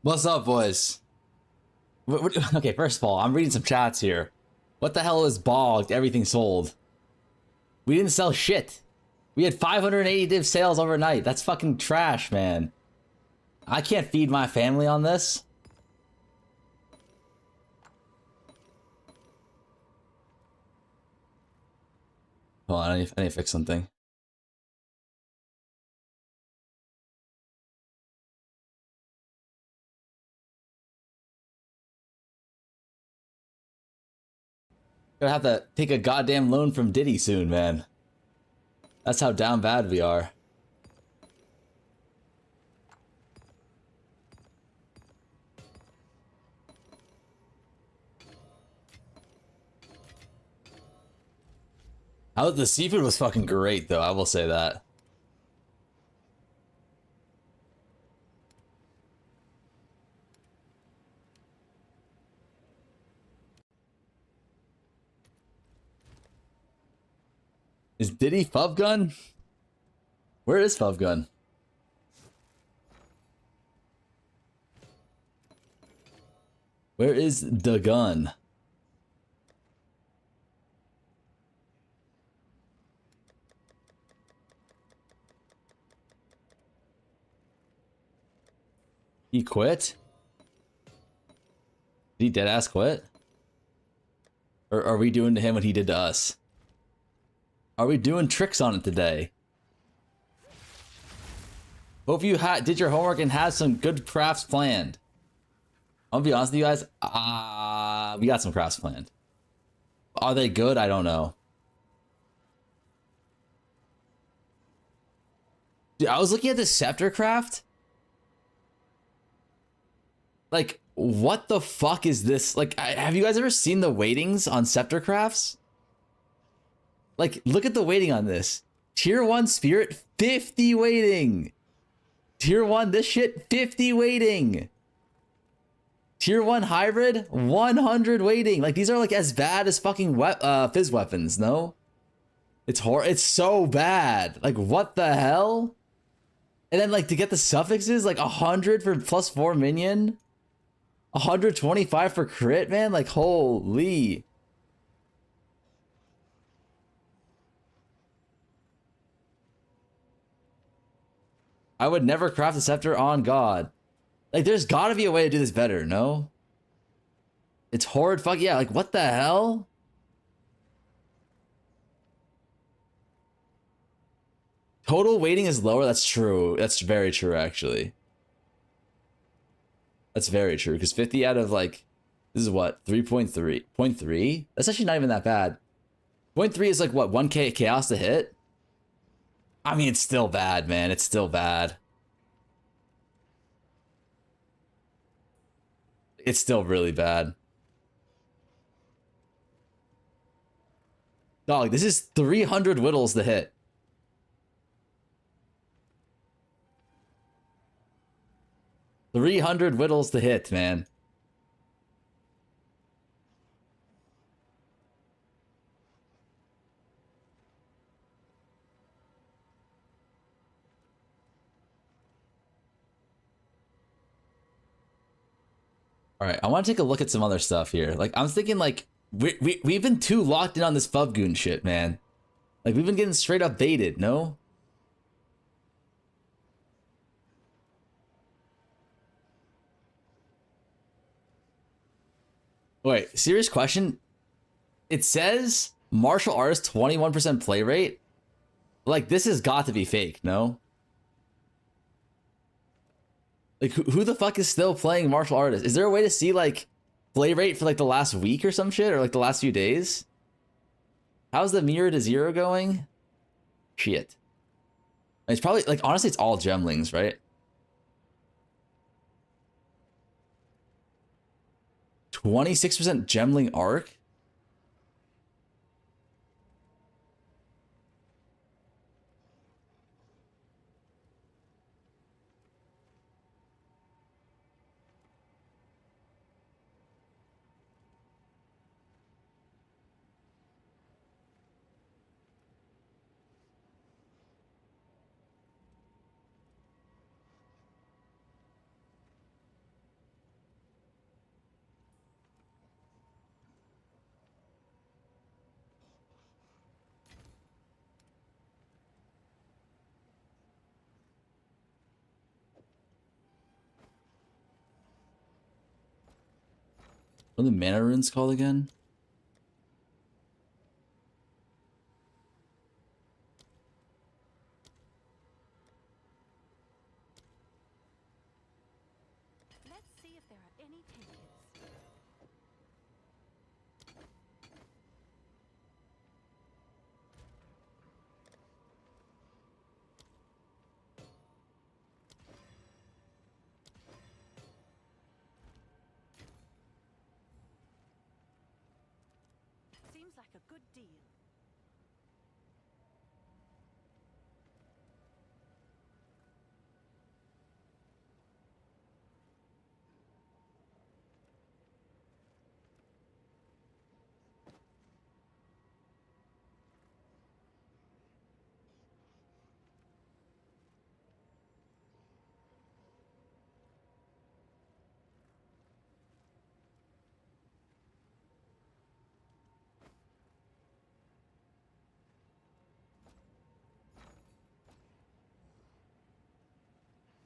What's up, boys? Okay, first of all, I'm reading some chats here. What the hell is bogged? Everything sold. We didn't sell shit. We had 580 div sales overnight. That's fucking trash, man. I can't feed my family on this. Hold on, I need to fix something. Gonna have to take a goddamn loan from Diddy soon, man. That's how down bad we are. How the seafood was fucking great, though. I will say that. Is Diddy Fubgoon? Where is Fubgoon? Where is the gun? He quit? Did he deadass quit? Or are we doing to him what he did to us? Are we doing tricks on it today? Hope you did your homework and had some good crafts planned. I'll be honest with you guys. We got some crafts planned. Are they good? I don't know. Dude, I was looking at this scepter craft. Like, what the fuck is this? Like, have you guys ever seen the weightings on scepter crafts? Like, look at the weighting on this. Tier 1 spirit, 50 weighting. Tier 1, this shit, 50 weighting. Tier 1 hybrid, 100 weighting. Like, these are like as bad as fucking fizz weapons, no? It's so bad. Like, what the hell? And then, like, to get the suffixes, like 100 for +4 minion. 125 for crit, man. Like, holy. I would never craft a scepter on God. Like, there's gotta be a way to do this better, no? It's horrid fuck, yeah, like, what the hell? Total weighting is lower, that's true. That's very true, actually. That's very true, because 50 out of, like, this is what, 3.3? 0.3? That's actually not even that bad. 0.3 is like, what, 1k chaos to hit? I mean, it's still bad, man. It's still bad. It's still really bad. Dog, this is 300 whittles to hit. $300 whittles to hit, man. All right, I want to take a look at some other stuff here. Like, I'm thinking, like, we've been too locked in on this Fubgoon shit, man. Like, we've been getting straight up baited, no? Wait, serious question? It says martial artist 21% play rate. Like, this has got to be fake, no? Like, who the fuck is still playing martial artist? Is there a way to see, like, play rate for, like, the last week or some shit? Or, like, the last few days? How's the mirror to zero going? Shit. It's probably, like, honestly, it's all gemlings, right? 26% gemling arc? What are the mana runes called again? Let's see if there are any takers. Seems like a good deal.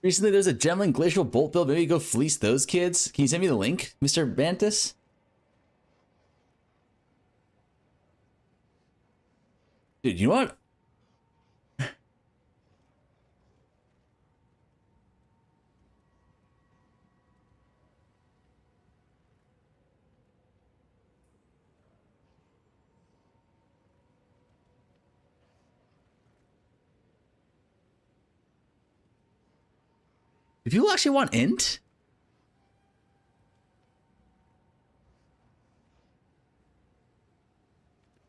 Recently, there's a Gemlin Glacial Bolt build. Maybe go fleece those kids. Can you send me the link, Mr. Bantus? Dude, you know what? Do people actually want int?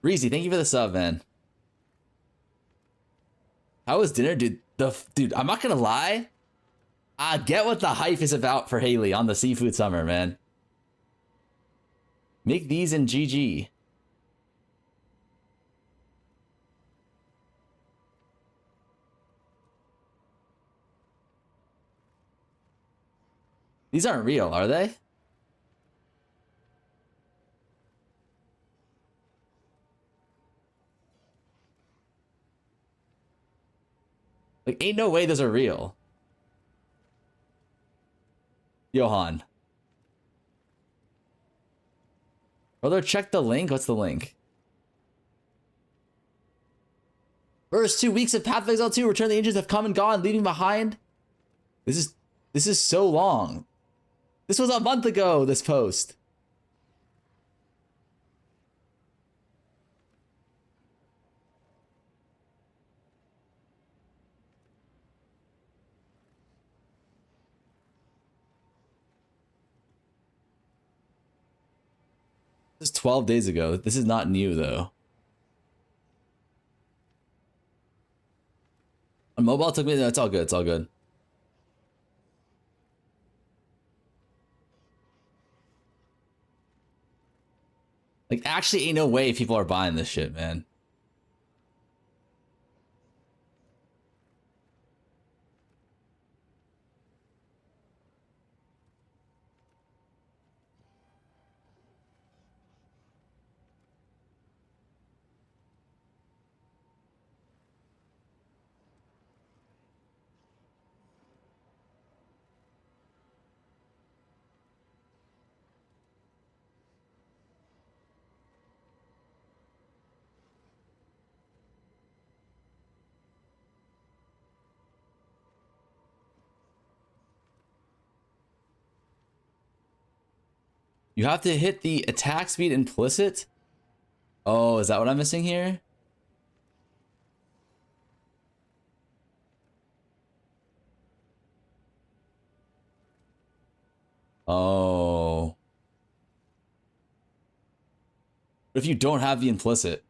Reezy, thank you for the sub, man. How was dinner, dude? Dude, I'm not gonna lie. I get what the hype is about for Haley on the seafood summer, man. Make these in GG. These aren't real, are they? Like, ain't no way those are real. Johan. Brother, check the link. What's the link? First 2 weeks of pathofexile 2, Return of the Ancients have come and gone, leaving behind. This is so long. This was a month ago, this post. This is 12 days ago. This is not new, though. On mobile, it took me... No, it's all good. It's all good. Like, actually ain't no way people are buying this shit, man. You have to hit the attack speed implicit? Oh, is that what I'm missing here? Oh. What if you don't have the implicit?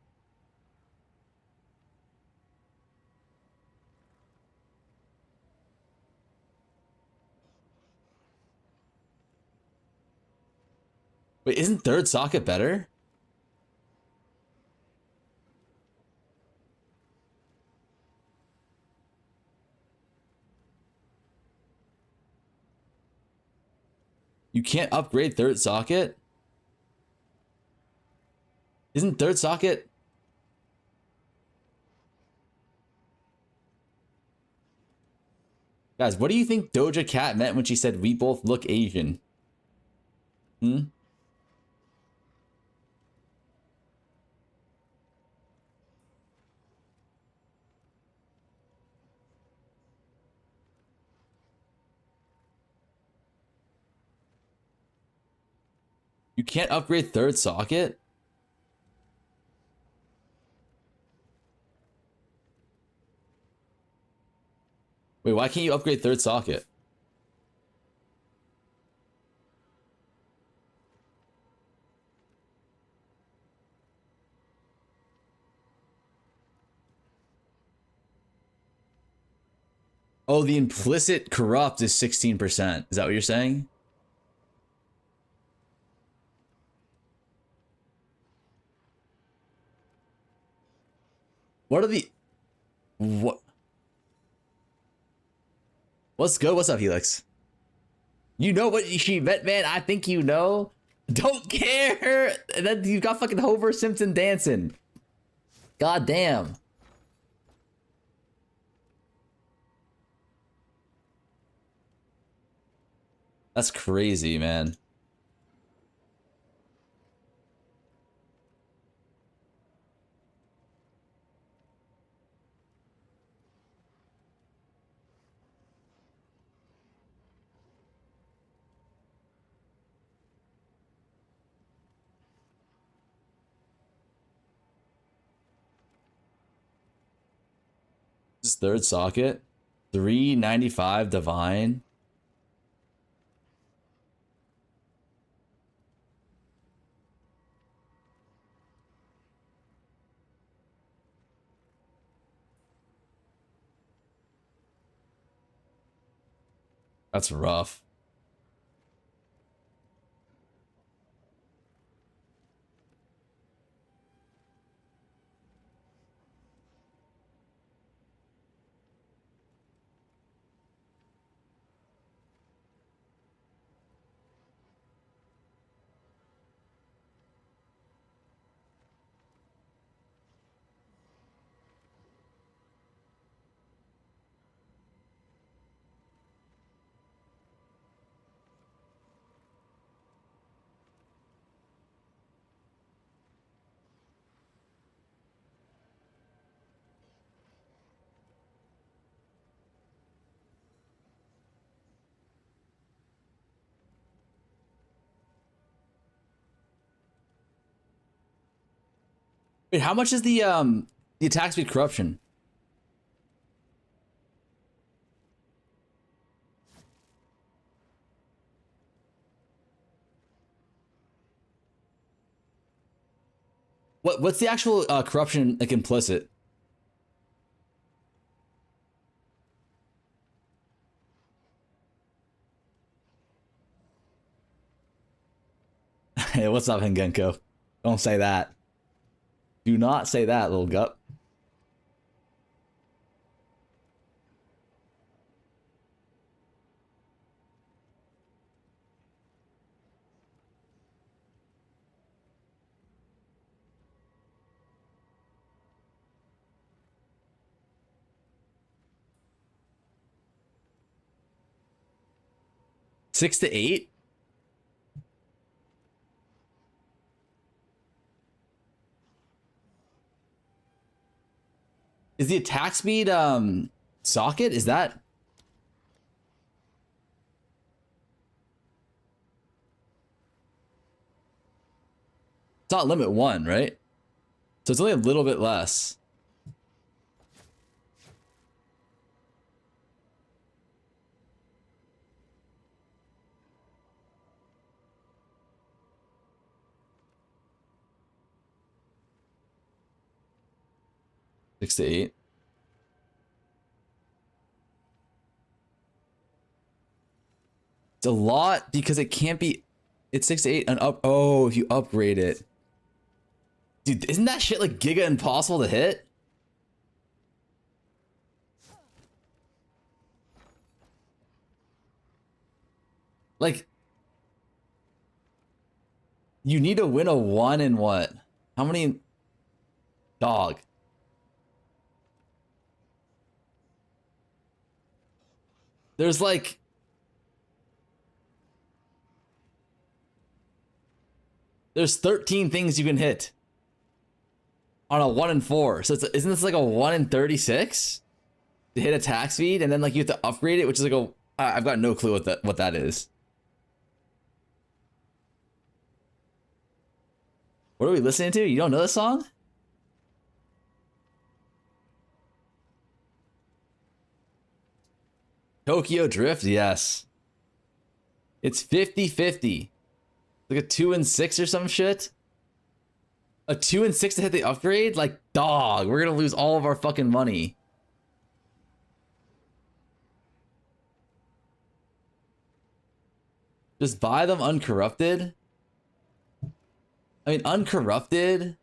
Wait, isn't third socket better? You can't upgrade third socket? Isn't third socket... Guys, what do you think Doja Cat meant when she said we both look Asian? Hmm? You can't upgrade third socket? Wait, why can't you upgrade third socket? Oh, the implicit corrupt is 16%. Is that what you're saying? What are the... What? What's good? What's up, Helix? You know what she meant, man? I think you know. Don't care. And then you got fucking Homer Simpson dancing. God damn. That's crazy, man. This is third socket. 395 divine. That's rough. Wait, how much is the attack speed corruption? What's the actual corruption like implicit? Hey, what's up, Hengenko? Don't say that. Do not say that, little gup. Six to eight? Is the attack speed socket? Is that? It's not limit one, right? So it's only a little bit less. Six to eight. It's a lot because it can't be. It's 6 to 8 and up. Oh, if you upgrade it. Dude, isn't that shit like giga impossible to hit? Like, you need to win a one in what? How many? Dog. There's like. There's 13 things you can hit on a 1 in 4. So isn't this like a 1 in 36 to hit attack speed, and then like you have to upgrade it, which is like a I've got no clue what that is. What are we listening to? You don't know the song? Tokyo Drift, yes. It's 50-50. Like a 2 and 6 or some shit. A 2 and 6 to hit the upgrade? Like, dog, we're gonna lose all of our fucking money. Just buy them uncorrupted. I mean, uncorrupted.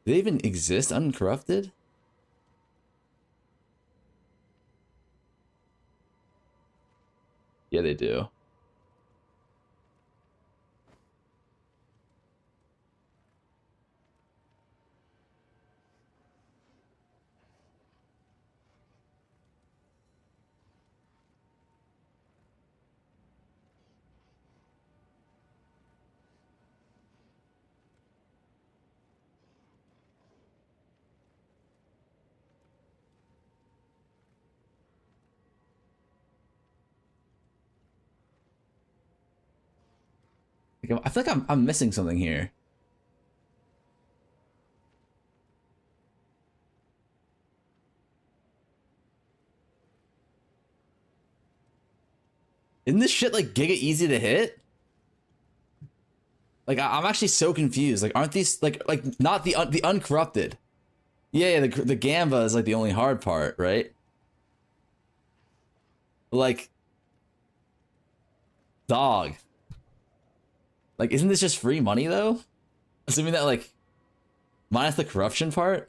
Do they even exist uncorrupted? Yeah, they do. Like, I feel like I'm missing something here. Isn't this shit like giga easy to hit? Like I'm actually so confused. Like aren't these like not the uncorrupted? Yeah, the Gamba is like the only hard part, right? Like dog. Like isn't this just free money though? Assuming that like minus the corruption part.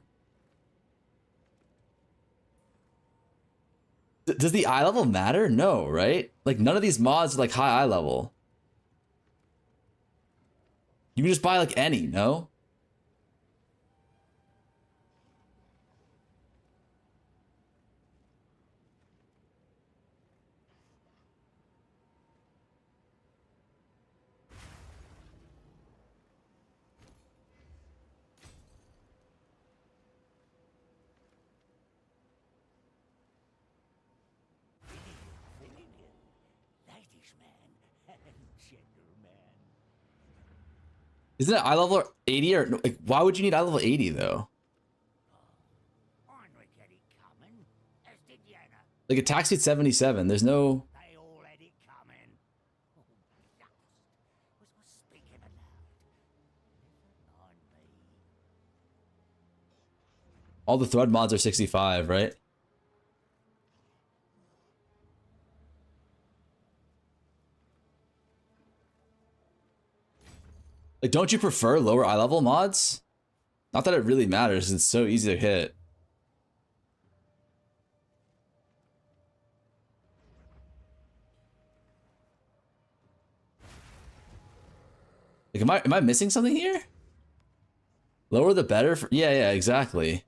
Does the eye level matter? No, right? Like none of these mods are like high eye level. You can just buy like any, no? Isn't it eye level 80 or like why would you need eye level 80 though? Like attack speed 77. There's no all the thread mods are 65, right? Like, don't you prefer lower eye level mods? Not that it really matters, it's so easy to hit. Like, am I missing something here? Lower the better for, yeah, exactly.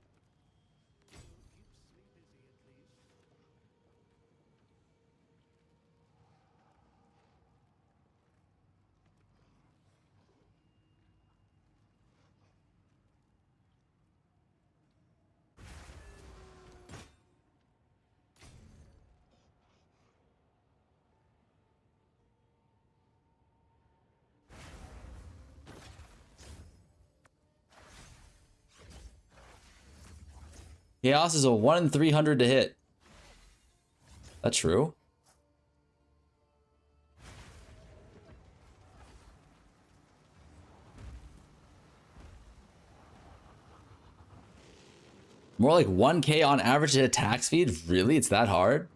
Chaos is a 1 in 300 to hit. That's true. More like 1k on average at attack speed? Really? It's that hard?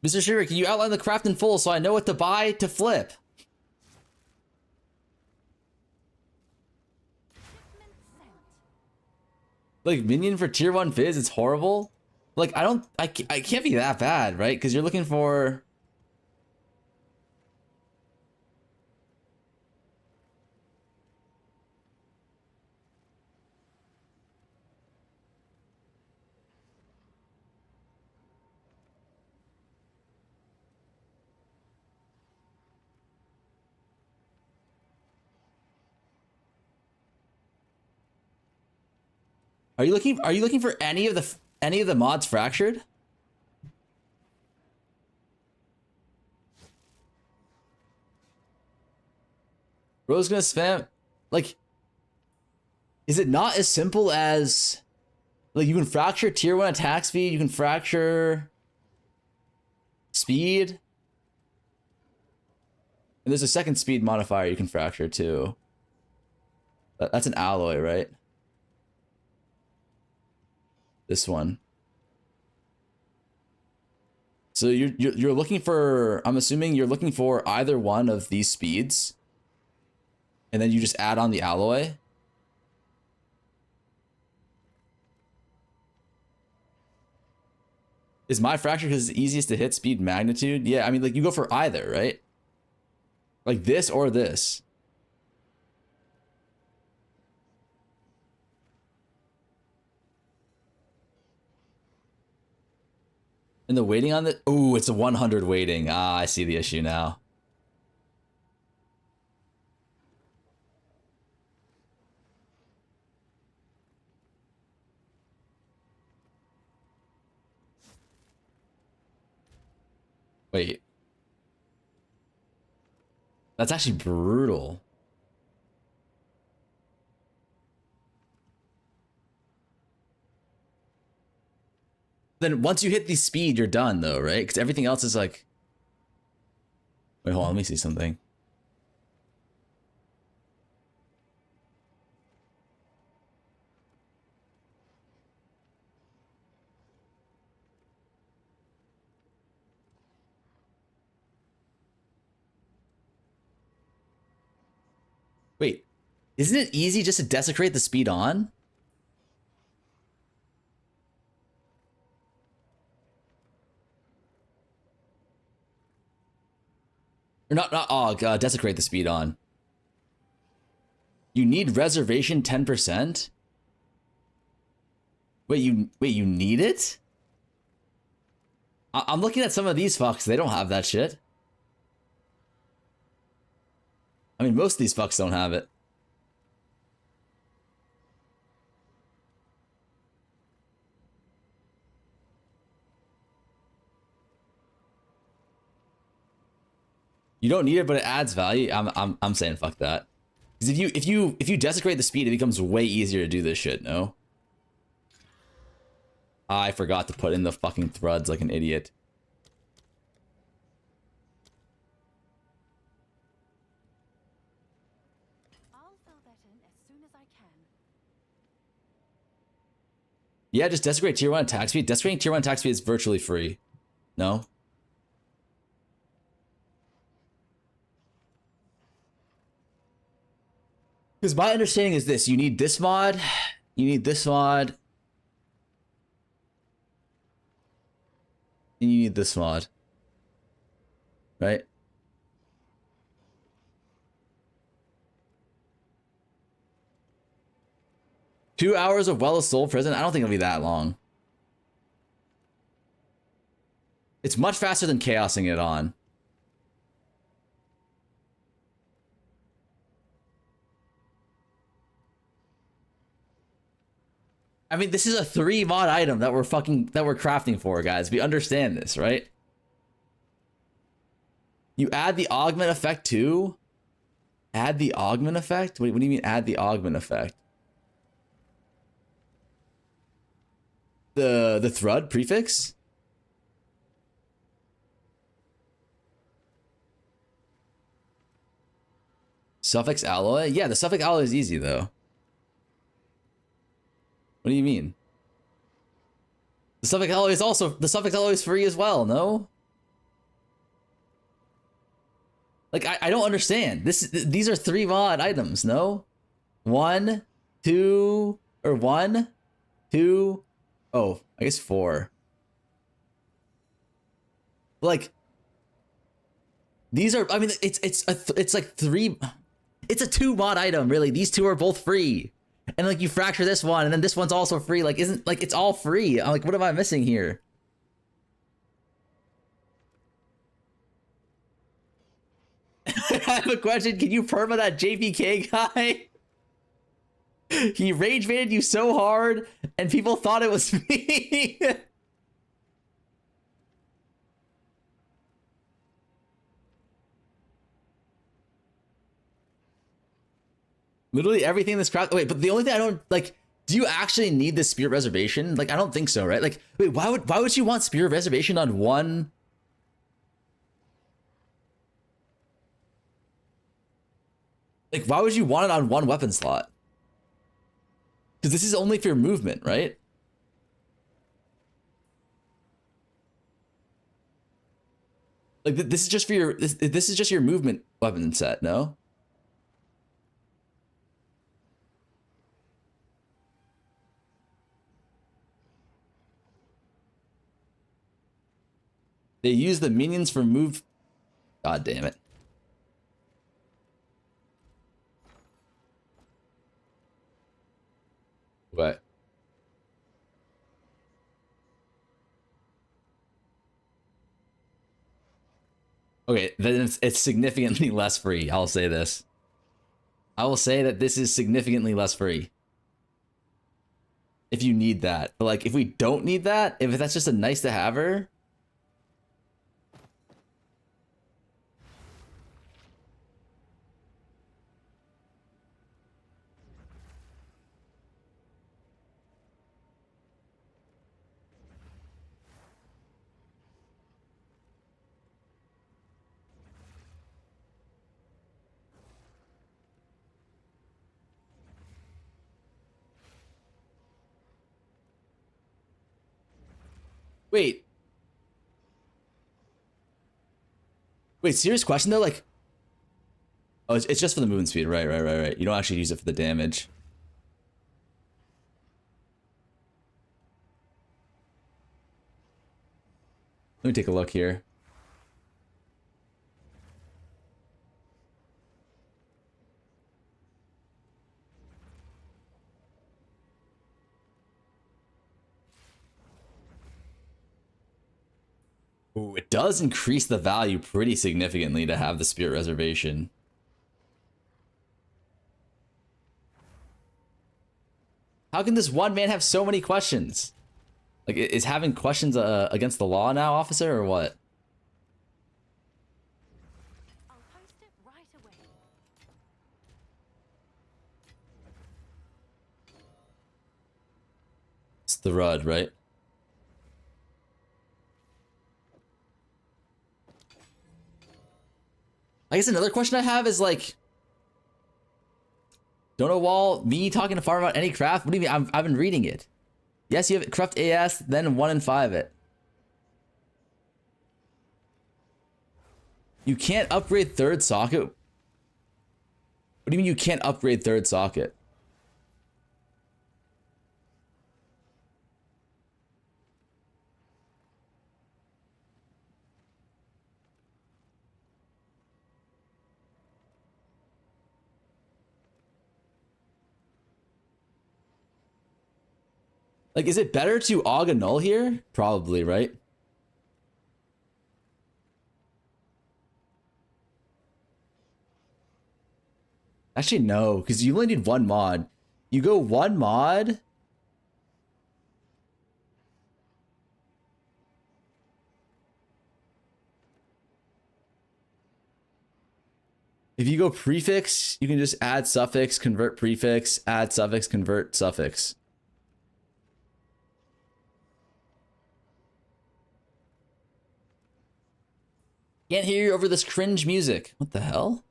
Mr. Shiri, can you outline the craft in full so I know what to buy to flip? Like minion for tier 1 fizz, it's horrible. Like I can't be that bad, right? Because you're looking for Are you looking for any of the mods fractured? Bro's gonna spam, like, is it not as simple as, like, you can fracture tier 1 attack speed, you can fracture speed, and there's a second speed modifier you can fracture too. That's an alloy, right? This one. So you're looking for, I'm assuming you're looking for either one of these speeds, and then you just add on the alloy. Is my fracture because it's easiest to hit speed magnitude? Yeah, I mean, like, you go for either, right? Like this or this. And the weighting on the, ooh, it's a 100 weighting. Ah, I see the issue now. Wait. That's actually brutal. Then once you hit the speed, you're done though, right? Because everything else is like... Wait, hold on, let me see something. Wait, isn't it easy just to desecrate the speed on? Or desecrate the speed on. You need reservation 10%? Wait, you need it? I'm looking at some of these fucks, they don't have that shit. I mean, most of these fucks don't have it. You don't need it, but it adds value. I'm saying fuck that. Because if you desecrate the speed, it becomes way easier to do this shit. No. I forgot to put in the fucking threads like an idiot. I'll fill that in as soon as I can. Yeah, just desecrate tier 1 attack speed. Desecrating tier 1 attack speed is virtually free. No? Because my understanding is this. You need this mod. You need this mod. And you need this mod. Right? Two hours of Well of Soul prison? I don't think it'll be that long. It's much faster than chaosing it on. I mean, this is a 3 mod item that we're crafting for, guys. We understand this, right? You add the augment effect too? Add the augment effect? What do you mean add the augment effect? The thread prefix? Suffix alloy? Yeah, the suffix alloy is easy though. What do you mean? The suffix alloy is free as well, no? Like, I don't understand. These are 3 mod items, no? 1, 2, or 1, 2, oh, I guess 4. Like, these are, I mean, it's like 3, it's a 2 mod item, really. These 2 are both free. And like you fracture this one, and then this one's also free. Like, isn't, like, it's all free. I'm like, what am I missing here? I have a question. Can you perma that JPK guy? He rage baited you so hard, and people thought it was me. Literally everything in this craft. Wait, but the only thing I don't like. Do you actually need the spirit reservation? Like, I don't think so, right? Like, wait, why would you want spirit reservation on one? Like, why would you want it on one weapon slot? Because this is only for your movement, right? Like, this is just for your this is just your movement weapon set, no? They use the minions for move. God damn it. What? Okay, then it's significantly less free. I'll say this. I will say that this is significantly less free. If you need that. But like, if we don't need that, if that's just a nice to have her. Wait. Wait, serious question though? Like, oh, it's just for the movement speed. Right. You don't actually use it for the damage. Let me take a look here. Ooh, it does increase the value pretty significantly to have the spirit reservation. How can this one man have so many questions? Like, is having questions against the law now, officer, or what? I'll post it right away. It's the Rudd, right? I guess another question I have is like, don't know wall, me talking to Farm about any craft? What do you mean? I've been reading it. Yes, you have craft AS, then 1 and 5 it. You can't upgrade third socket? What do you mean you can't upgrade third socket? Like, is it better to Aug a null here? Probably, right? Actually, no, because you only need one mod. You go one mod. If you go prefix, you can just add suffix, convert prefix, add suffix, convert suffix. Can't hear you over this cringe music. What the hell?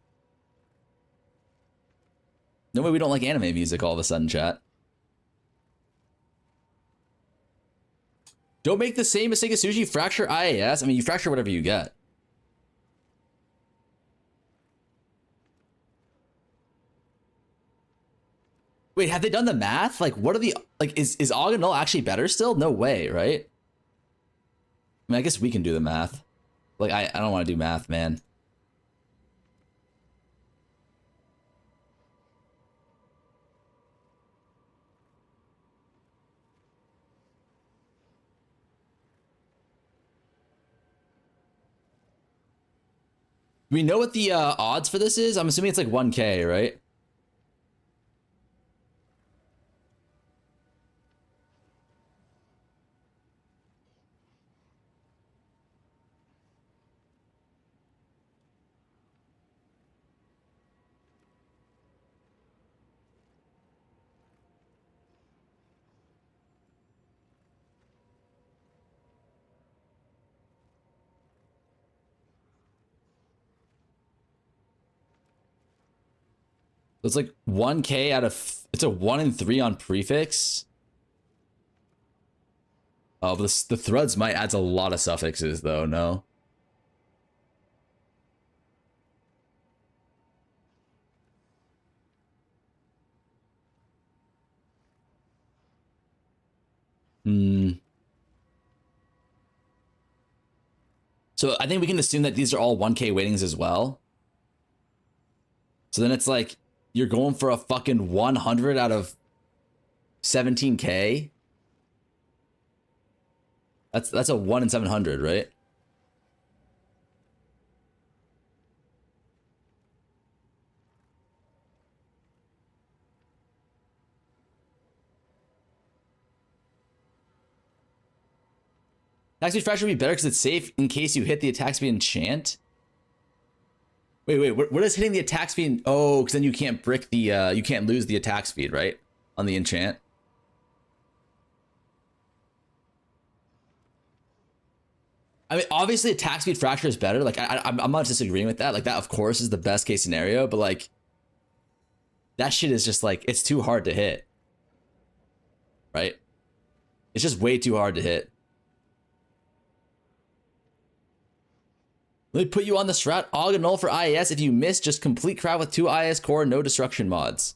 No way we don't like anime music all of a sudden, chat. Don't make the same mistake as Sushi, fracture IAS. I mean, you fracture whatever you get. Wait, have they done the math? Like, what are the, like, is Aug and Null actually better still? No way, right? I mean, I guess we can do the math. Like, I don't want to do math, man. We know what the odds for this is? I'm assuming it's like 1K, right? it's like 1k out of, it's a 1 in 3 on prefix. Oh, but the threads might add a lot of suffixes though, no? Hmm. So I think we can assume that these are all 1k weightings as well. So then it's like, you're going for a fucking 100 out of 17k. That's a 1 in 700, right? Attack speed fracture would be better because it's safe in case you hit the attack speed enchant. Wait, what is hitting the attack speed? Oh, because then you can't brick the, you can't lose the attack speed, right? On the enchant. I mean, obviously attack speed fracture is better. Like, I'm not disagreeing with that. Like, that, of course, is the best case scenario. But, like, that shit is just, like, it's too hard to hit. Right? It's just way too hard to hit. Let me put you on the strat. Aug and null for IAS. If you miss, just complete craft with 2 IAS core, no destruction mods.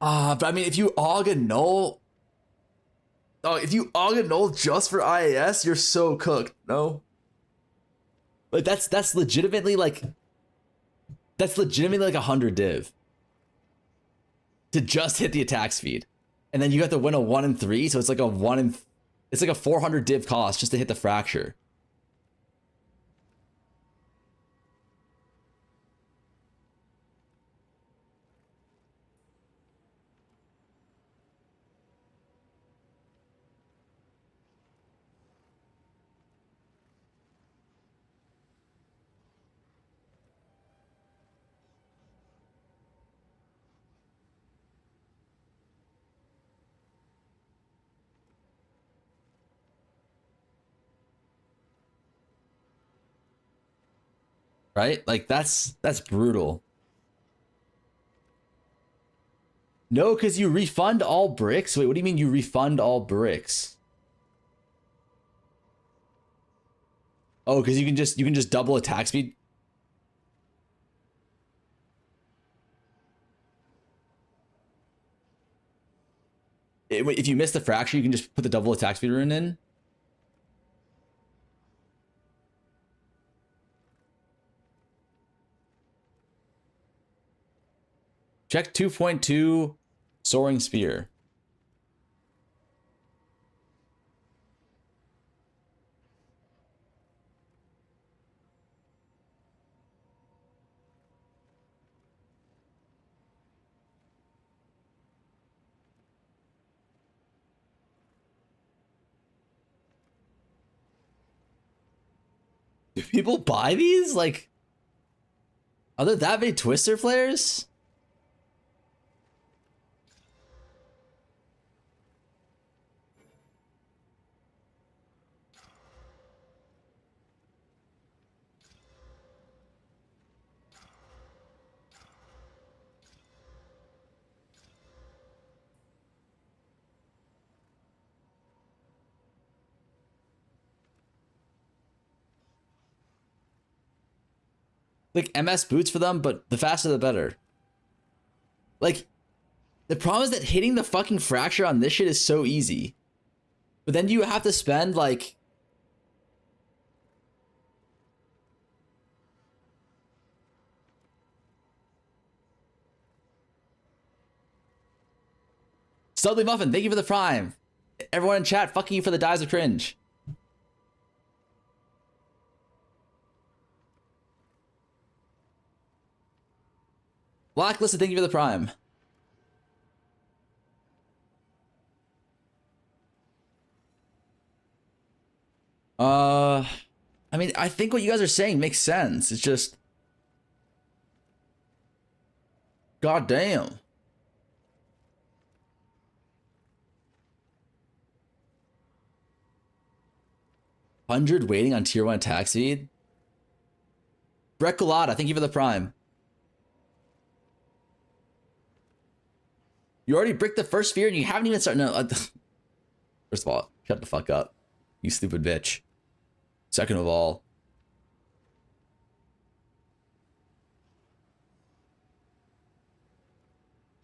But I mean, if you Aug and null, oh, if you Aug and null just for IAS, you're so cooked. No, like that's legitimately like, that's legitimately like 100 div to just hit the attack speed, and then you have to win a 1 in 3, so it's like a 1 in, it's like a 400 div cost just to hit the fracture. Right? Like that's brutal. No, because you refund all bricks. Wait, what do you mean you refund all bricks? Oh, because you can just double attack speed. If you miss the fracture, you can just put the double attack speed rune in. Check 2.2 soaring spear. Do people buy these? Like, are there that many twister flares? Like MS boots for them, but the faster the better. Like, the problem is that hitting the fucking fracture on this shit is so easy. But then you have to spend like, Studley Muffin, thank you for the prime. Everyone in chat, fucking you for the dies of cringe. Blacklisted, thank you for the prime. I mean, I think what you guys are saying makes sense. It's just, god damn. 100 waiting on tier 1 attack speed. Brett Colada, thank you for the prime. You already bricked the first sphere and you haven't even started. No. First of all, shut the fuck up, you stupid bitch. Second of all,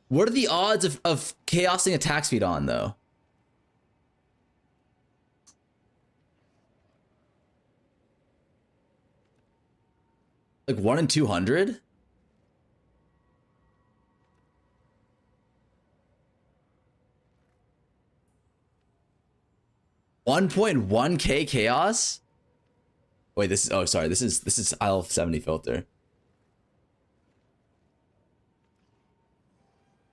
what are the odds of chaosing attack speed on though? Like 1 in 200? $1.1K chaos? Wait, this is, oh sorry, this is IL70 filter.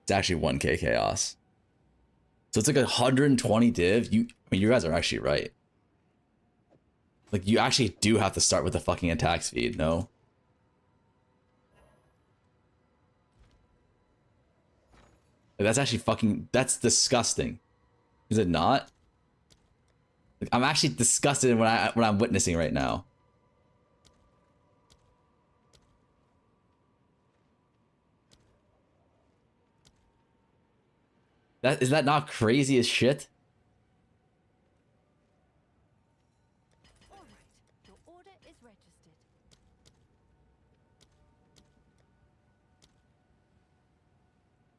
It's actually 1K chaos. So it's like 120 div. I mean, you guys are actually right. Like, you actually do have to start with the fucking attack speed, no? Like, that's actually fucking, that's disgusting. Is it not? Like, I'm actually disgusted when I'm witnessing right now. Is that not crazy as shit? All right. Your order is registered.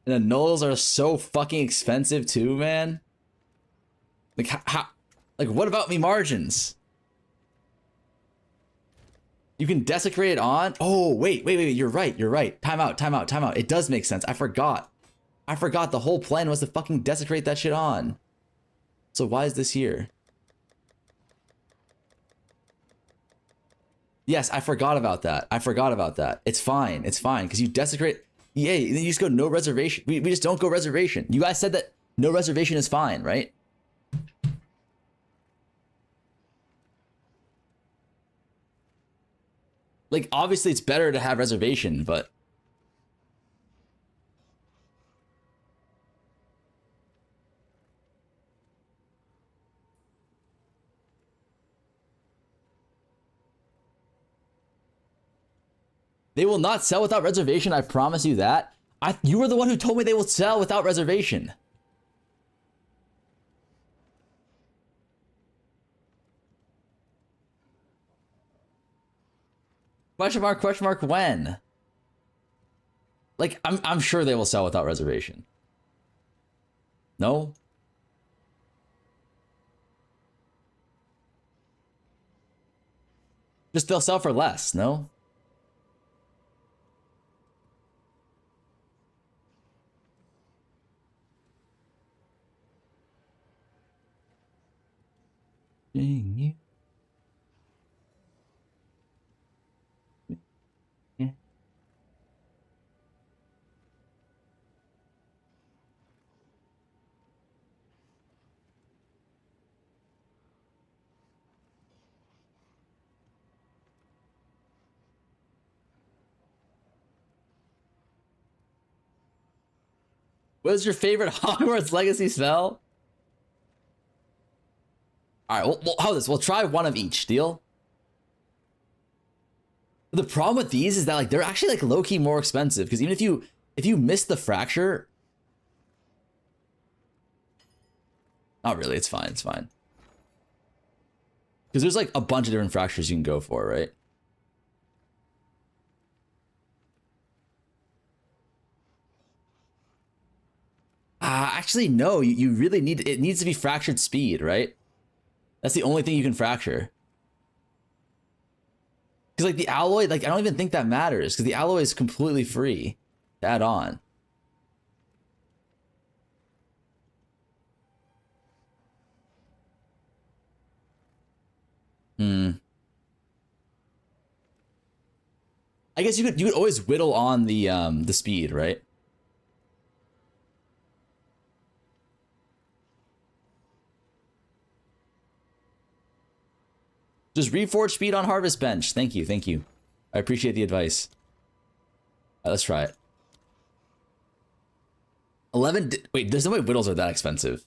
And the nulls are so fucking expensive too, man. Like how like what about me margins? You can desecrate it on. Oh, wait. You're right. Time out. It does make sense. I forgot the whole plan was to fucking desecrate that shit on. So why is this here? Yes, I forgot about that. It's fine. Because you desecrate. Yeah, then you just go no reservation. We just don't go reservation. You guys said that no reservation is fine, right? Like, obviously it's better to have reservation, but... They will not sell without reservation, I promise you that. You were the one who told me they will sell without reservation. Question mark, when? Like, I'm sure they will sell without reservation. No? Just they'll sell for less, no? You. What is your favorite Hogwarts Legacy spell? All right, we'll how this? We'll try one of each. Deal. The problem with these is that like they're actually like low key more expensive because even if you miss the fracture, not really. It's fine. Because there's like a bunch of different fractures you can go for, right? Actually, no. You really need it needs to be fractured speed, right? That's the only thing you can fracture. Because like the alloy, like I don't even think that matters because the alloy is completely free to add on. I guess you could always whittle on the speed, right? Just reforge speed on Harvest Bench. Thank you. I appreciate the advice. Let's try it. 11. Wait, there's no way whittles are that expensive.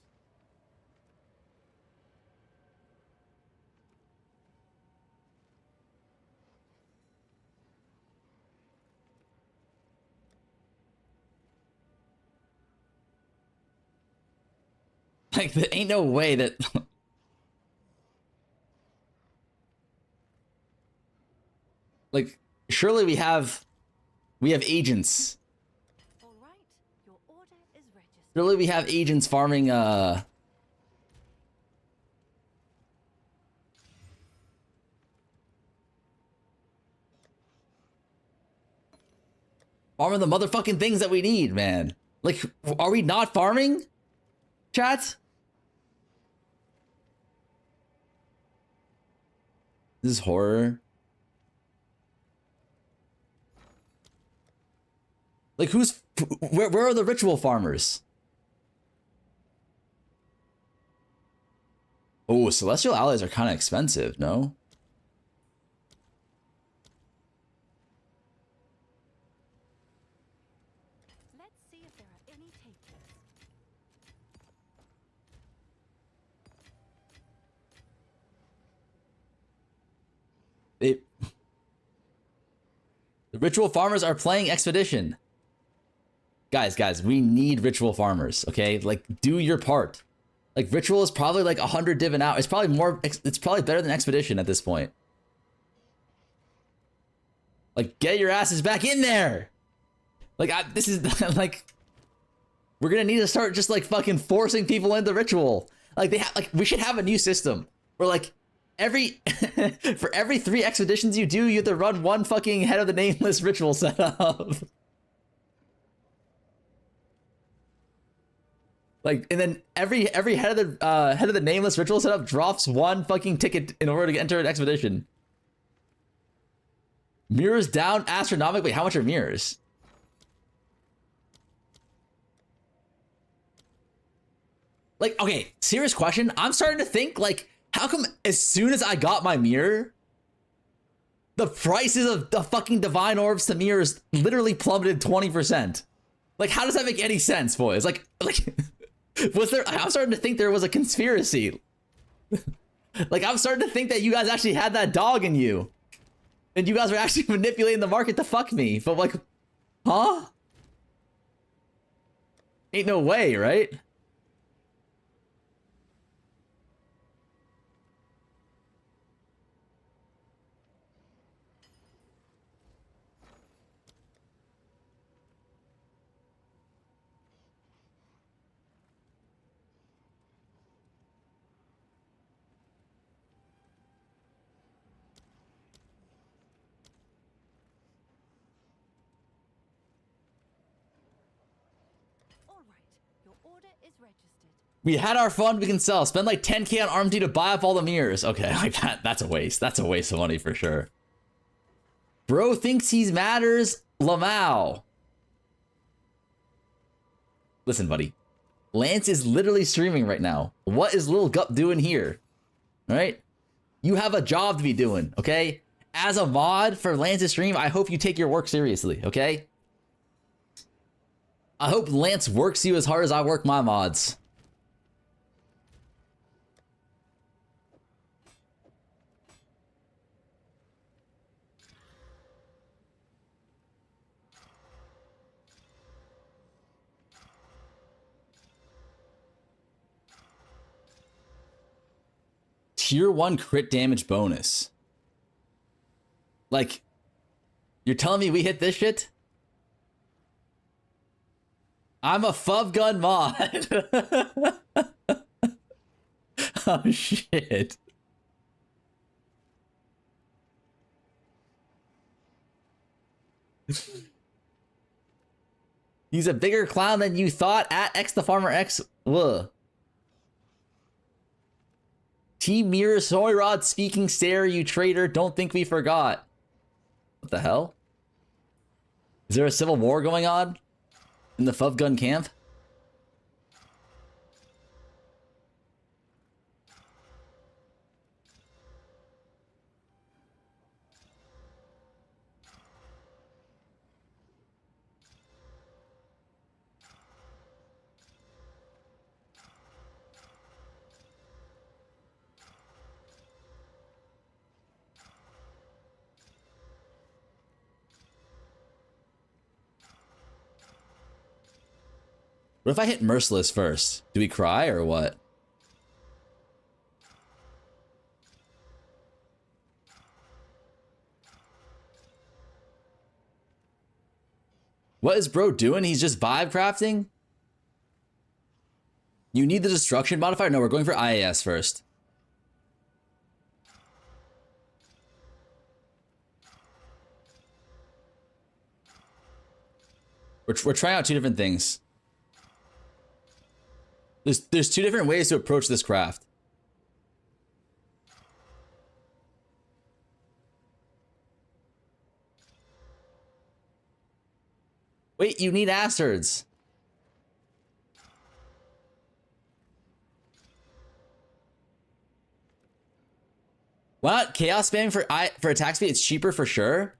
Like, there ain't no way that... like, surely we have agents. All right, your order is registered. Surely we have agents farming, farming the motherfucking things that we need, man. Like, are we not farming? Chat? This is horror. Like, where are the ritual farmers? Oh, celestial alloys are kind of expensive, no? Let's see if there are any takers. The ritual farmers are playing Expedition. Guys, we need ritual farmers, okay? Like, do your part. Like, ritual is probably like 100 div an hour. It's probably better than Expedition at this point. Like, get your asses back in there. Like, this is like, we're gonna need to start just like fucking forcing people into ritual. Like, we should have a new system where like for every 3 expeditions you do, you have to run 1 fucking head of the nameless ritual setup. Like, and then every head of the nameless ritual setup drops 1 fucking ticket in order to enter an expedition. Mirrors down astronomically. How much are mirrors? Like, okay, serious question. I'm starting to think, like, how come as soon as I got my mirror, the prices of the fucking divine orbs to mirrors literally plummeted 20%? Like, how does that make any sense, boys? Like, was there... I'm starting to think there was a conspiracy. Like, I'm starting to think that you guys actually had that dog in you. And you guys were actually manipulating the market to fuck me. But, like, huh? Ain't no way, right? We had our fun, we can sell. Spend like 10k on RMT to buy up all the mirrors. Okay, like that's a waste. That's a waste of money for sure. Bro thinks he matters, Lamau. Listen, buddy. Lance is literally streaming right now. What is Lil Gup doing here? All right? You have a job to be doing, okay? As a mod for Lance's stream, I hope you take your work seriously, okay? I hope Lance works you as hard as I work my mods. Tier 1 crit damage bonus. Like, you're telling me we hit this shit? I'm a Fubgoon mod. Oh, shit. He's a bigger clown than you thought at X the Farmer X. Ugh. Team Mirror, Soy Rod, Speaking Stare, you traitor, don't think we forgot. What the hell? Is there a civil war going on in the Fubgoon camp? What if I hit Merciless first? Do we cry or what? What is bro doing? He's just vibe crafting? You need the destruction modifier? No, we're going for IAS first. We're trying out two different things. There's two different ways to approach this craft. Wait, you need astards. Why not chaos spamming for attack speed? It's cheaper for sure.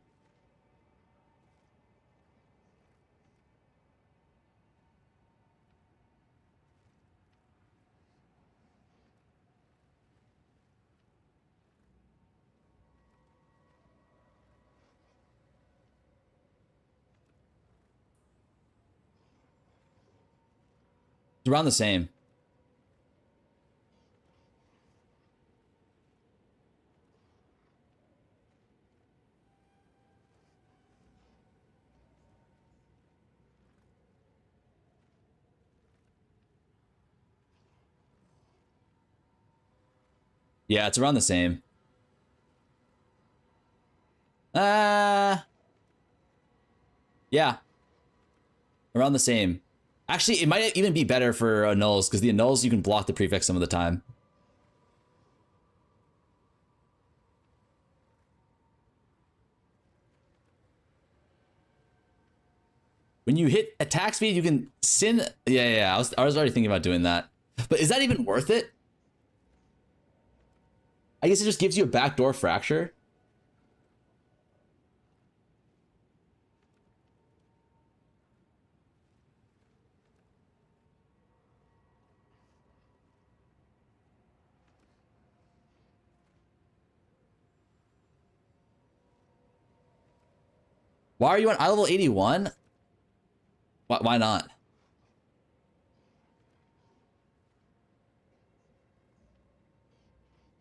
It's around the same. Yeah, it's around the same. Yeah. Around the same. Actually, it might even be better for nulls, because the nulls you can block the prefix some of the time. When you hit attack speed, you can sin. Yeah. I was already thinking about doing that. But is that even worth it? I guess it just gives you a backdoor fracture. Why are you on eye level 81? Why not?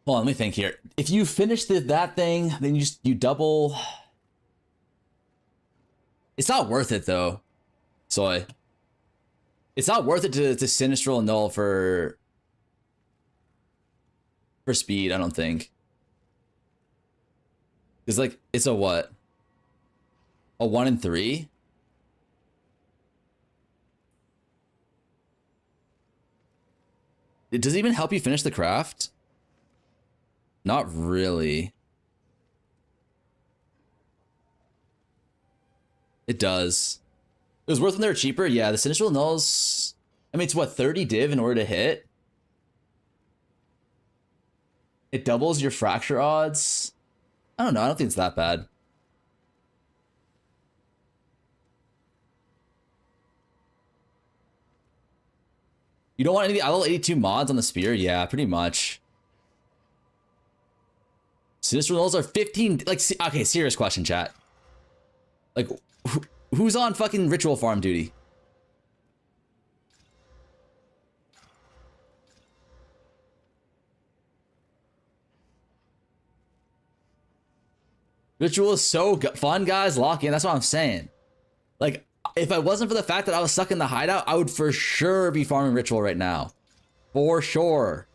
Hold on, let me think here. If you finish that thing, then you double. It's not worth it though, Soy. It's not worth it to Sinistral Null for speed, I don't think. It's like, it's a what? A 1 in 3? Does it even help you finish the craft? Not really. It does. It was worth when they were cheaper. Yeah, the Sinistral Nulls. I mean, it's what, 30 div in order to hit? It doubles your fracture odds. I don't know. I don't think it's that bad. You don't want any of the level 82 mods on the spear? Yeah, pretty much. Sinistral Nulls are 15. Like, okay, serious question, chat. Like, who's on fucking ritual farm duty? Ritual is so fun, guys. Lock in. That's what I'm saying. Like, if it wasn't for the fact that I was stuck in the hideout, I would for sure be farming Ritual right now. For sure.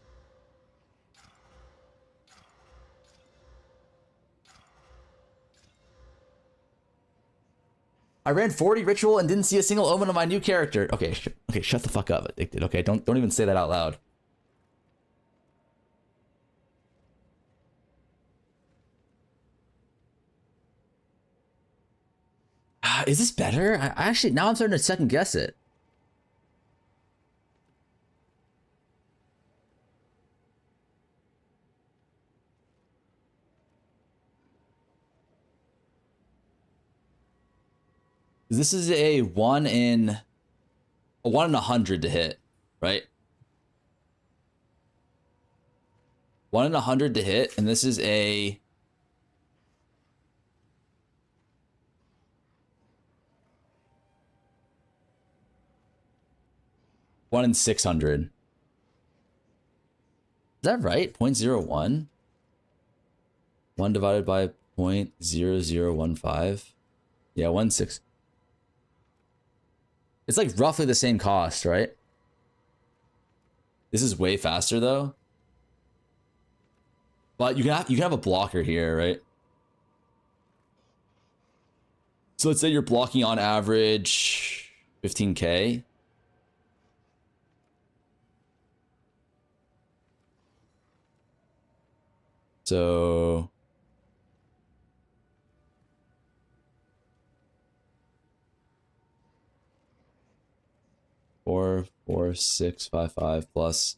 I ran 40 Ritual and didn't see a single omen of my new character. Okay, okay, shut the fuck up, Addicted. Okay, don't even say that out loud. Is this better? I actually, now I'm starting to second guess it. This is a 1 in 100 to hit, right? 1 in 100 to hit, and this is a 1 in 600. Is that right? 0.01? 1 divided by 0.0015. Yeah, 1 6. It's like roughly the same cost, right? This is way faster though. But you can have a blocker here, right? So let's say you're blocking on average 15K. So four, 6, 5, 5 plus.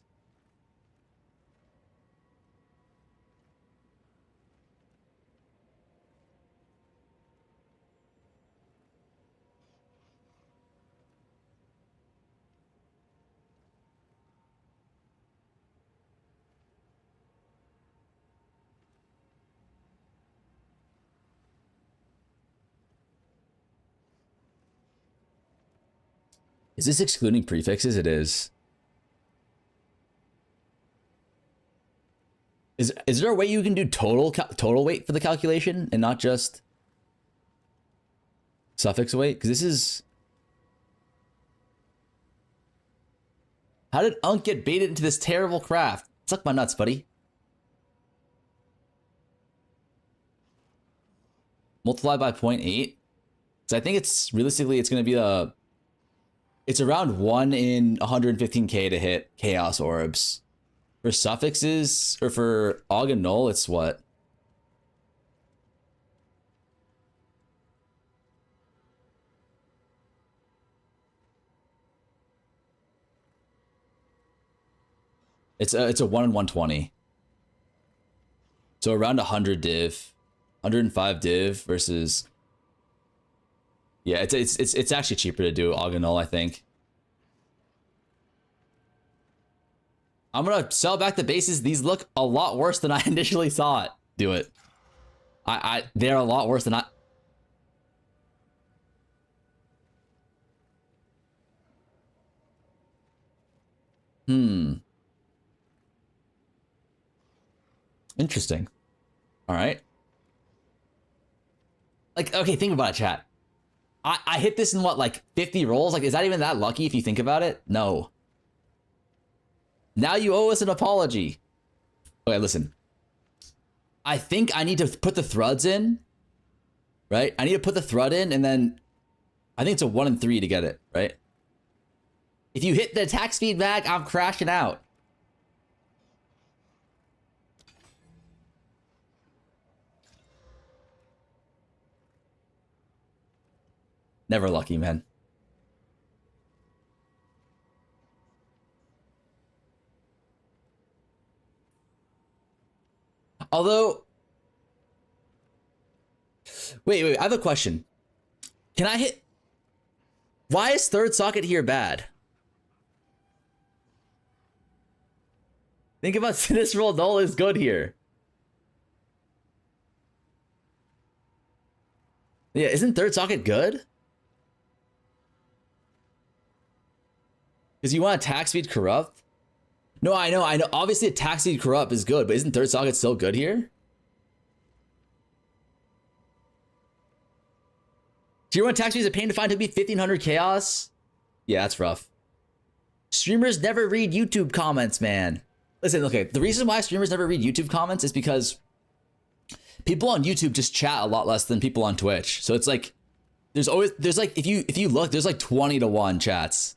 Is this excluding prefixes? It is. Is there a way you can do total weight for the calculation and not just suffix weight? Because this is... How did Unk get baited into this terrible craft? Suck my nuts, buddy. Multiply by 0.8. So I think it's realistically it's going to be a... It's around 1 in 115k to hit Chaos Orbs. For suffixes, or for Aug and Null, it's what? It's a 1 in 120. So around 100 div. 105 div versus... Yeah, it's actually cheaper to do Aug and Null, I think. I'm gonna sell back the bases. These look a lot worse than I initially thought. Do it. They're a lot worse than I... Interesting. All right. Like, okay, think about it, chat. I hit this in what, like 50 rolls? Like, is that even that lucky if you think about it? No. Now you owe us an apology. Okay, listen. I think I need to put the thruds in, right? I need to put the thread in, and then I think it's a 1 in 3 to get it, right? If you hit the attack speed back, I'm crashing out. Never lucky, man. Although, wait, I have a question. Can I hit... Why is third socket here bad? Think about this roll null is good here. Yeah, isn't third socket good? Because you want attack speed corrupt? No, I know. Obviously attack speed corrupt is good, but isn't third socket still good here? Tier 1 attack speed is a pain to find to be 1500 chaos? Yeah, that's rough. Streamers never read YouTube comments, man. Listen, okay, the reason why streamers never read YouTube comments is because people on YouTube just chat a lot less than people on Twitch. So it's like, there's like, if you look, there's like 20 to 1 chats.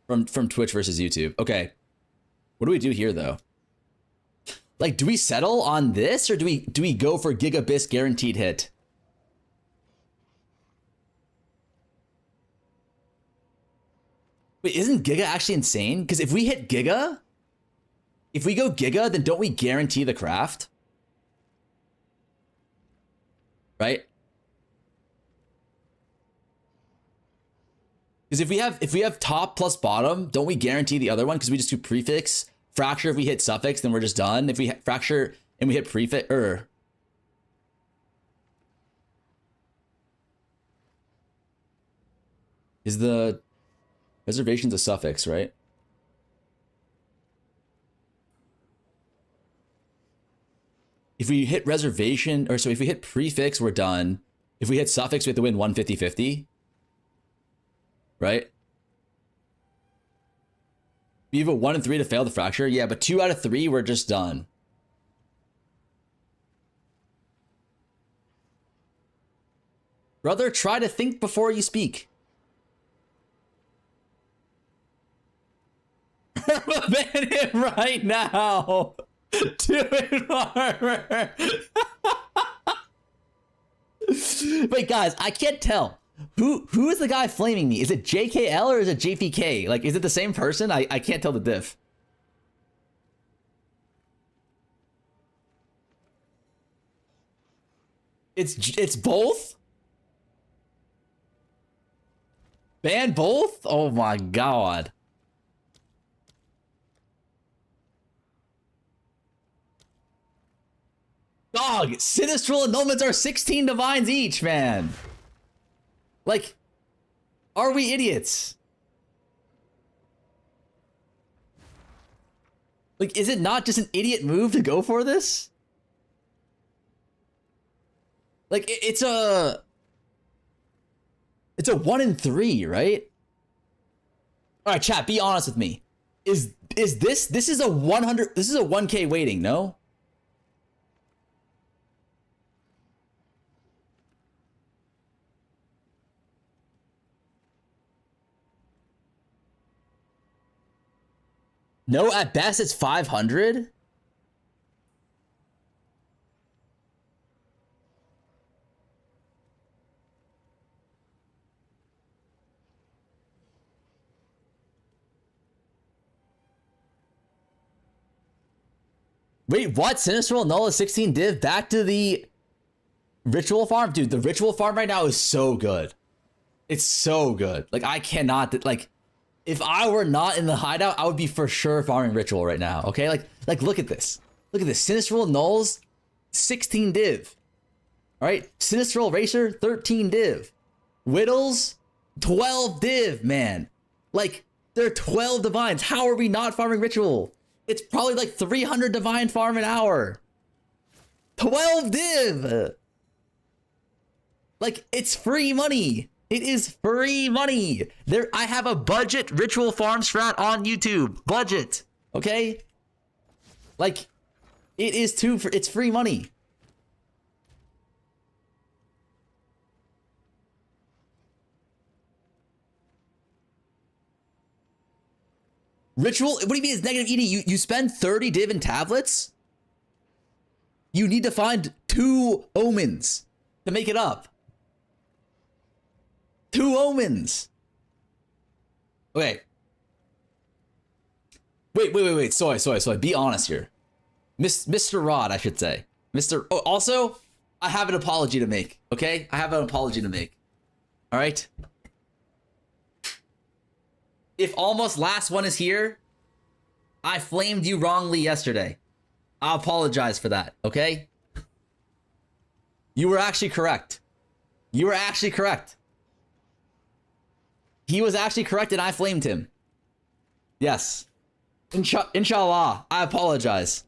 From Twitch versus YouTube. Okay. What do we do here though? Like, do we settle on this or do we go for Gigabis guaranteed hit? Wait, isn't Giga actually insane? Because if we hit Giga, if we go Giga, then don't we guarantee the craft? Right? Because if we have top plus bottom, don't we guarantee the other one? Because we just do prefix. Fracture if we hit suffix, then we're just done. If we fracture and we hit prefix, is the reservation's a suffix, right? If we hit reservation, or so if we hit prefix, we're done. If we hit suffix, we have to win 150-50. Right? We have a 1 and 3 to fail the fracture. Yeah, but 2 out of 3, we're just done. Brother, try to think before you speak. Ban him right now. Do it, farmer. Wait, guys, I can't tell. Who is the guy flaming me? Is it JKL or is it JPK? Like, is it the same person? I can't tell the diff. It's both? Ban both? Oh my god. Dog, Sinistral annulments are 16 divines each, man. Like, are we idiots? Like, is it not just an idiot move to go for this? Like, it's a 1 in 3, right? All right, chat, be honest with me. Is this is a 100, this is a 1K weighting, no? No, at best it's 500. Wait, what? Sinistral Null is 16 div back to the ritual farm? Dude, the ritual farm right now is so good. It's so good. Like, I cannot, like, if I were not in the hideout, I would be for sure farming ritual right now, okay? Like look at this. Look at this. Sinistral Nulls, 16 div. All right? Sinistral Racer, 13 div. Whittles, 12 div, man. Like, there are 12 divines. How are we not farming ritual? It's probably like 300 divine farm an hour. 12 div. Like, it's free money. It is free money. There, I have a budget ritual farm strat on YouTube. Budget, okay? Like, it is it's free money. Ritual, what do you mean it's negative ED? You spend 30 div in tablets? You need to find 2 omens to make it up. 2 omens. Okay. Wait. Soy. Be honest here. Mr. Rod, I should say. Oh, also, I have an apology to make, okay? I have an apology to make. All right? If almost last one is here, I flamed you wrongly yesterday. I apologize for that, okay? You were actually correct. You were actually correct. He was actually correct and I flamed him. Yes. Inshallah. I apologize.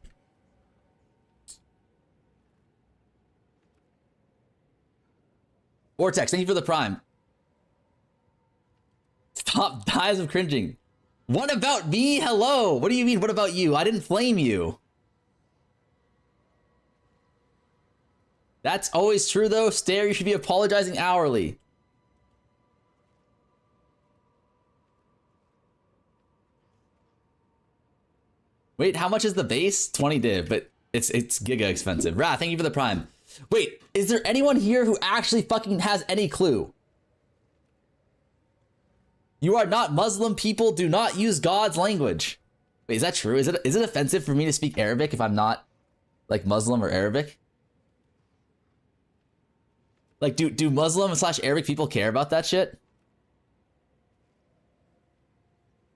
Vortex, thank you for the prime. Stop dies of cringing. What about me? Hello. What do you mean, what about you? I didn't flame you. That's always true though. Stare, you should be apologizing hourly. Wait, how much is the base? 20 div, but it's giga expensive. Ra, thank you for the prime. Wait, is there anyone here who actually fucking has any clue? You are not Muslim. People do not use God's language. Wait, is that true? Is it offensive for me to speak Arabic if I'm not like Muslim or Arabic? Like, do Muslim / Arabic people care about that shit?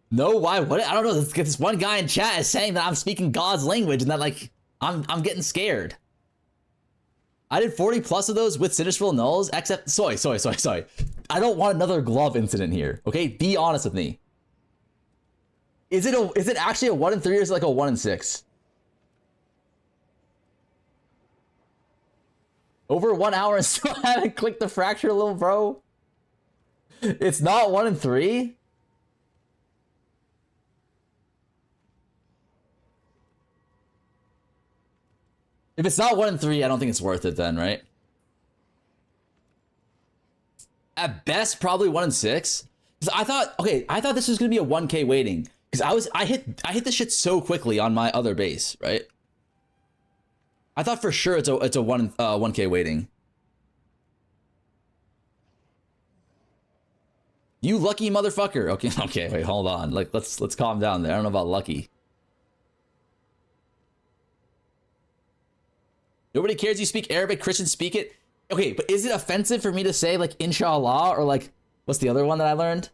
No, why would it? I don't know. This one guy in chat is saying that I'm speaking God's language and that like I'm getting scared. I did 40 plus of those with Sinistral Nulls, except soy. I don't want another glove incident here. Okay, be honest with me. Is it actually a 1 in 3 or is it like a 1 in 6? Over 1 hour and still haven't clicked the fracture, little bro. It's not 1 and 3. If it's not 1 and 3, I don't think it's worth it then, right? At best, probably 1 and 6. Because I thought this was gonna be a 1K waiting. Because I hit this shit so quickly on my other base, right? I thought for sure it's a 1K waiting. You lucky motherfucker. Okay, wait, hold on. Like let's calm down there. I don't know about lucky. Nobody cares you speak Arabic, Christians speak it. Okay, but is it offensive for me to say like inshallah or like what's the other one that I learned?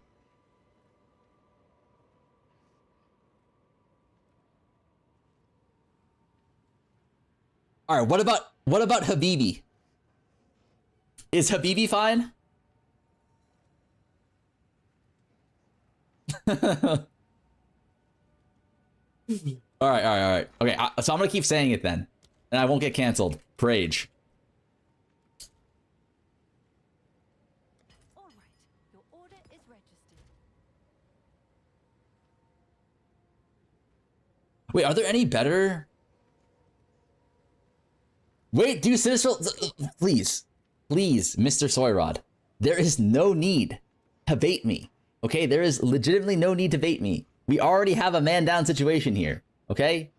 All right, what about Habibi? Is Habibi fine? All right. Okay, so I'm gonna keep saying it then, and I won't get canceled. Rage. All right. Your order is registered. Wait, are there any better? Wait, do Sinister, please, Mr. Soyrod. There is no need to bait me. Okay, there is legitimately no need to bait me. We already have a man down situation here. Okay,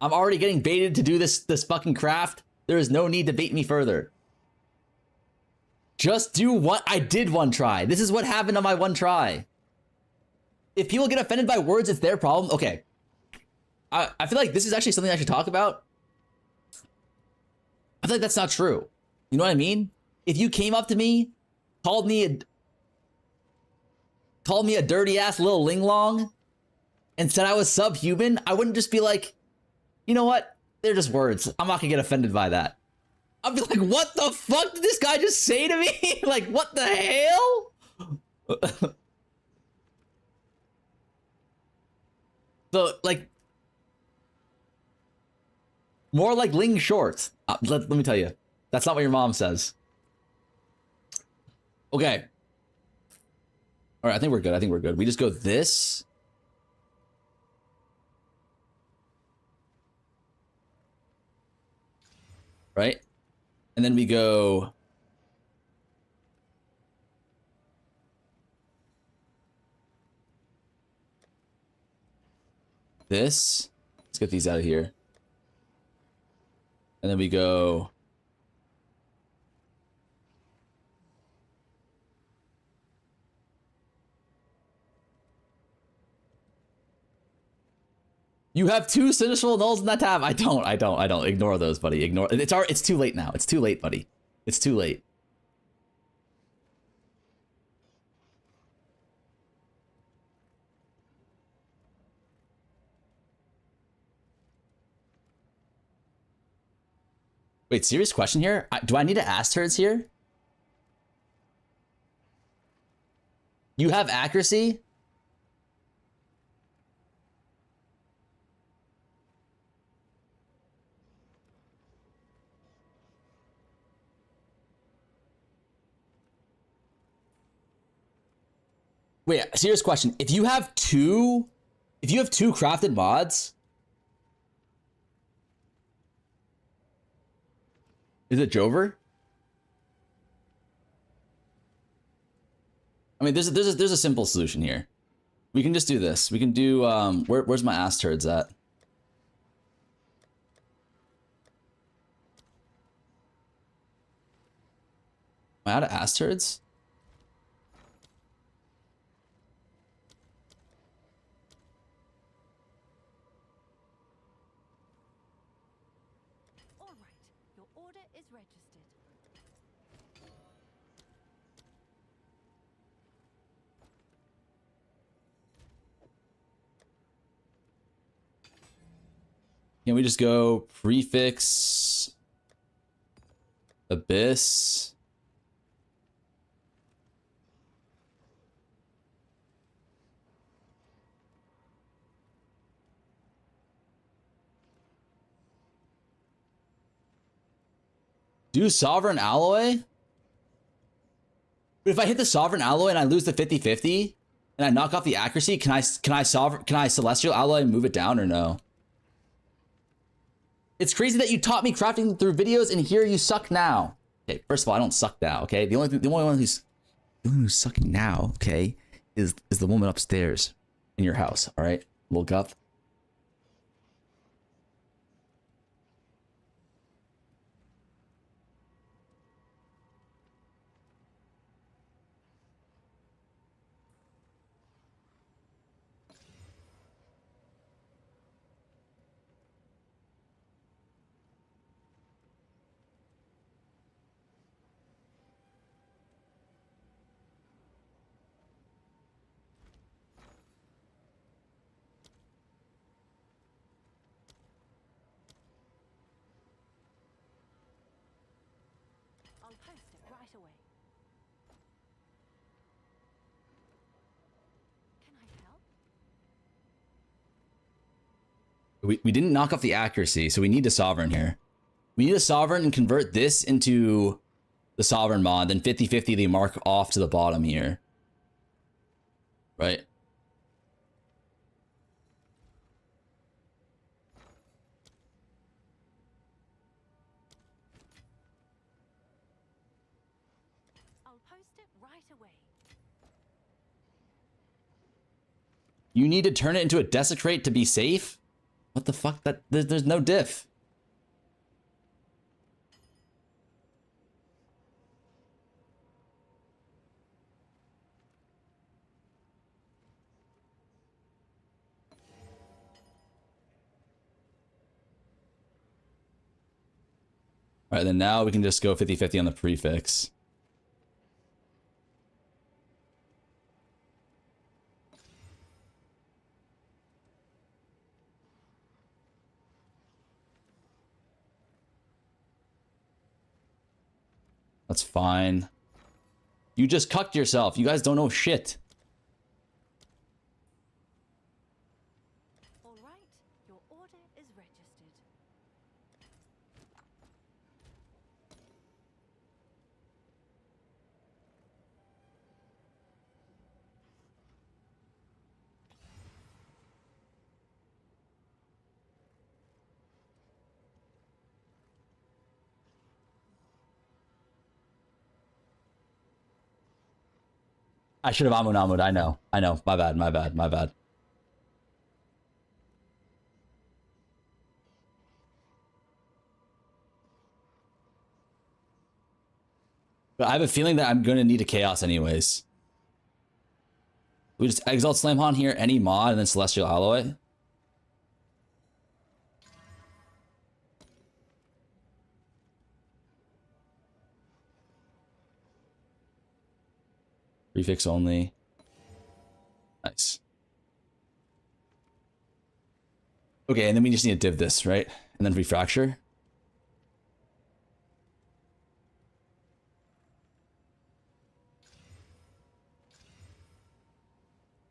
I'm already getting baited to do this fucking craft. There is no need to bait me further. Just do what I did one try. This is what happened on my one try. If people get offended by words, it's their problem. Okay, I feel like this is actually something I should talk about. I feel like that's not true. You know what I mean? If you came up to me, called me a dirty ass little linglong, and said I was subhuman, I wouldn't just be like, you know what? They're just words. I'm not gonna get offended by that. I'd be like, what the fuck did this guy just say to me? Like, what the hell? So, like, more like Ling Short. Let me tell you. That's not what your mom says. Okay. All right, I think we're good. We just go this. Right? And then we go... this. Let's get these out of here. And then we go... You have 2 Sinistral nulls in that tab. I don't. Ignore those, buddy. Ignore. It's too late now. It's too late, buddy. It's too late. Wait, serious question here? Do I need to ask turds here? You have accuracy? Wait, serious question. If you have two crafted mods, is it Jover? I mean, there's a simple solution here. We can just do this. We can do where's my ass turds at? Am I out of ass turds? All right. Your order is registered. Can we just go prefix abyss? Do Sovereign Alloy? But if I hit the Sovereign Alloy and I lose the 50-50 and I knock off the accuracy, can I Celestial Alloy and move it down or no? It's crazy that you taught me crafting through videos and here you suck now. Okay, first of all, I don't suck now, okay? The only one who's sucking now, okay, is the woman upstairs in your house, all right? Little gup. I'll post it right away. Can I help? We didn't knock off the accuracy, so we need a Sovereign here. We need a Sovereign and convert this into the Sovereign mod, then 50-50 the mark off to the bottom here. Right? I'll post it right away. You need to turn it into a Desecrate to be safe? What the fuck? There's no diff. All right, then now we can just go 50-50 on the prefix. That's fine. You just cucked yourself. You guys don't know shit. All right, your order is registered. I should have Amun. I know. My bad. But I have a feeling that I'm going to need a Chaos anyways. We just Exalt Slam on here, any mod, and then Celestial Alloy. Prefix only. Nice. Okay, and then we just need to div this, right? And then refracture.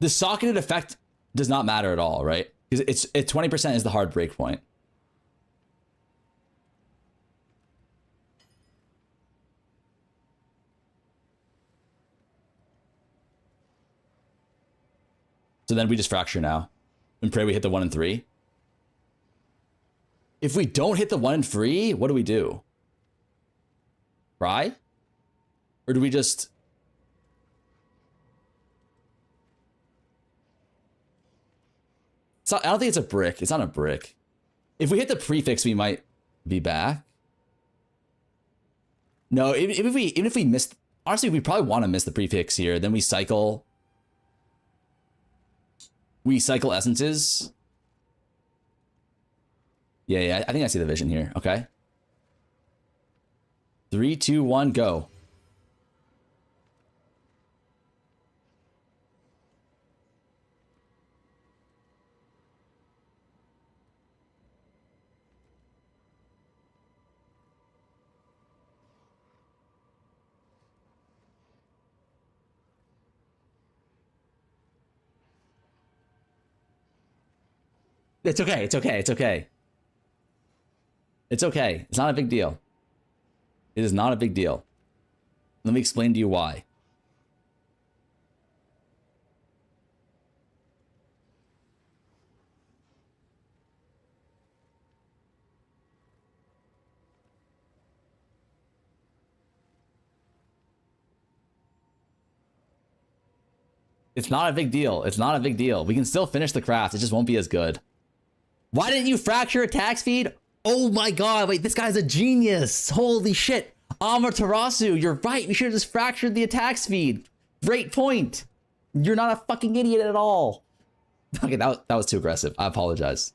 The socketed effect does not matter at all, right? Because it's 20% is the hard break point. So then we just fracture now and pray we hit the 1 and 3. If we don't hit the 1 and 3, what do we do? Cry? Or do we just... I don't think it's a brick. It's not a brick. If we hit the prefix, we might be back. No, even if we missed... Honestly, we probably want to miss the prefix here. Then we cycle... essences. Yeah, I think I see the vision here. Okay. 3, 2, 1, go. It's okay. It's okay. It's not a big deal. It is not a big deal. Let me explain to you why. It's not a big deal. It's not a big deal. We can still finish the craft. It just won't be as good. Why didn't you fracture attack speed? Oh my god, wait, this guy's a genius. Holy shit. Amaterasu, you're right. We should have just fractured the attack speed. Great point. You're not a fucking idiot at all. Okay, that was too aggressive. I apologize.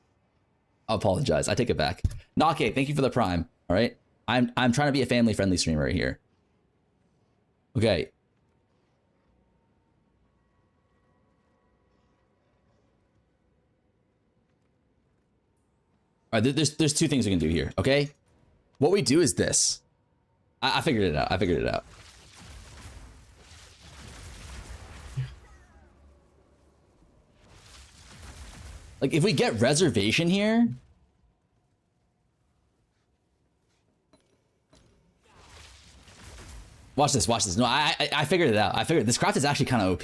I apologize. I take it back. Nake, thank you for the prime. All right. I'm trying to be a family-friendly streamer right here. Okay. All right, there's two things we can do here, okay? What we do is this. I figured it out. I figured it out. Like, if we get reservation here... Watch this, watch this. No, I figured it out. I figured this craft is actually kind of OP.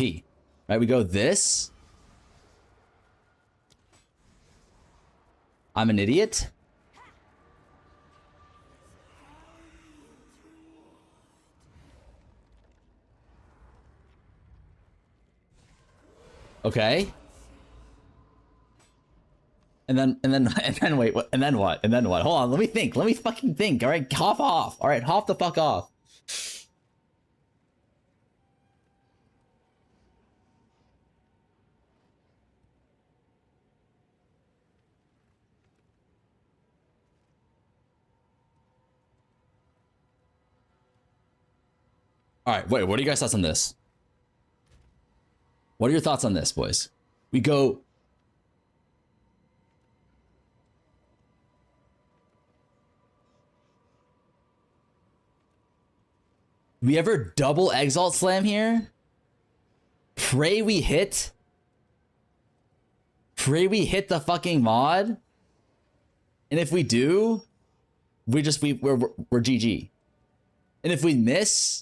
Right, we go this... I'm an idiot. Okay. And then wait, what? And then what? And then what? Hold on, let me think. Let me fucking think. All right, hop off. All right, hop the fuck off. All right, wait, what are you guys' thoughts on this? What are your thoughts on this, boys? We go... We ever double Exalt Slam here? Pray we hit? Pray we hit the fucking mod? And if we do, we're GG. And if we miss...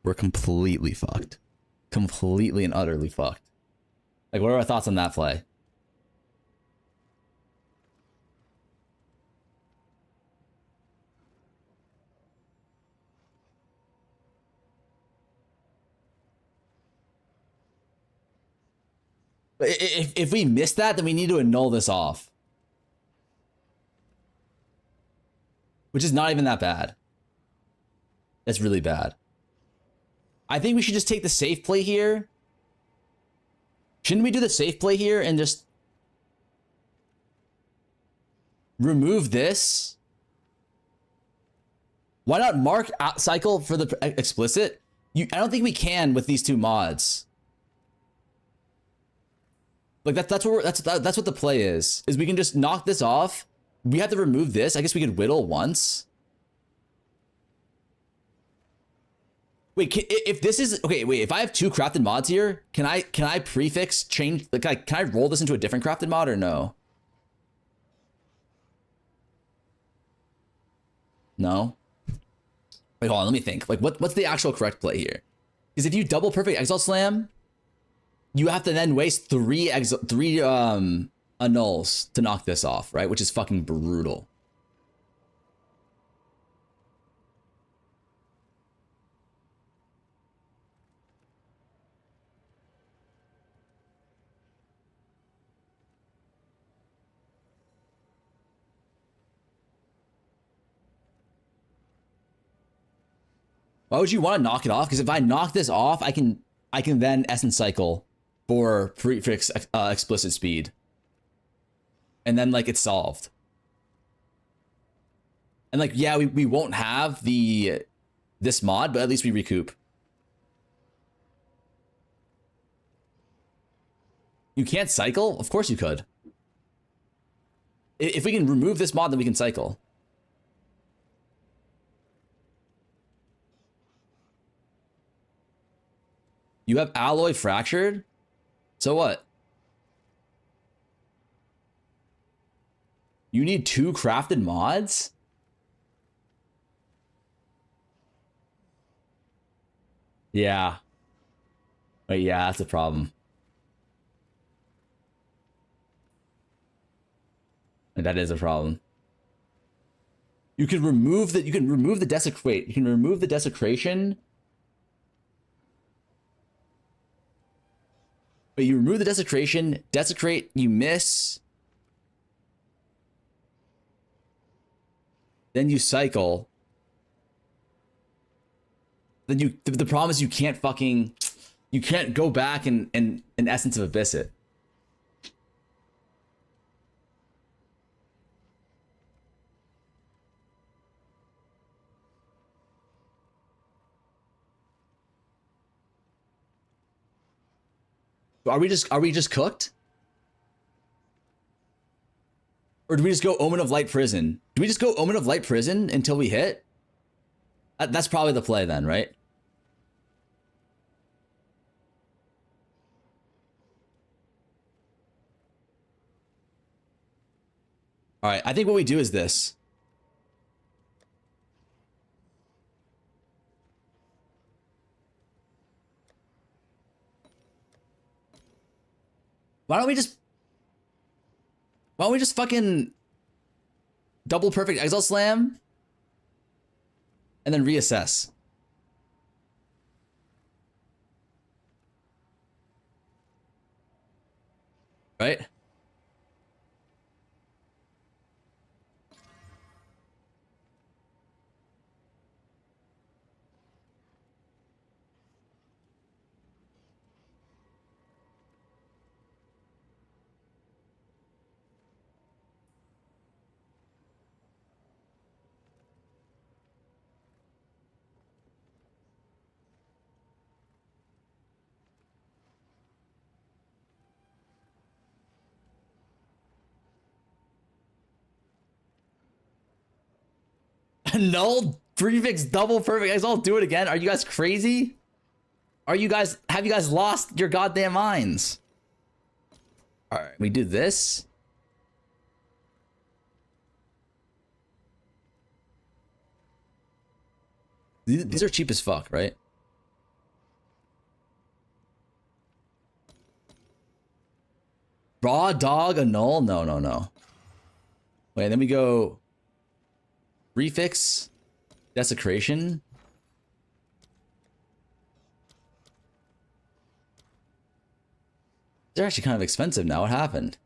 We're completely fucked. Completely and utterly fucked. Like, what are our thoughts on that play? If we miss that, then we need to annul this off. Which is not even that bad. That's really bad. I think we should just take the safe play here. Shouldn't we do the safe play here and just remove this? Why not mark out cycle for the explicit? I don't think we can with these two mods. Like that's what the play is we can just knock this off. We have to remove this. I guess we could whittle once. Wait, if this is okay, wait, if I have two crafted mods here, can I prefix change, like, can I roll this into a different crafted mod or no? No? Wait, hold on, let me think. Like, what's the actual correct play here? Because if you double perfect Exalt Slam, you have to then waste three annuls to knock this off, right? Which is fucking brutal. Why would you want to knock it off? Because if I knock this off, I can then essence cycle for prefix explicit speed. And then, like, it's solved. And, like, yeah, we won't have this mod, but at least we recoup. You can't cycle? Of course you could. If we can remove this mod, then we can cycle. You have alloy fractured? So what? You need two crafted mods? Yeah. But yeah, that's a problem. That is a problem. You can remove the desecrate. You can remove the desecration. But you remove the desecration, desecrate, you miss. Then you cycle. Then you the problem is you can't go back and in essence of abyss it. Are we just cooked? Or do we just go Omen of Light Prison? Do we just go Omen of Light Prison until we hit? That's probably the play then, right? All right, I think what we do is this. Why don't we just fucking double perfect exile slam and then reassess? Right? Null prefix double perfect exile. Do it again. Are you guys crazy? Have you guys lost your goddamn minds? All right, we do this. These are cheap as fuck, right? Raw dog annul? No. Wait, then we go prefix desecration. They're actually kind of expensive now. What happened?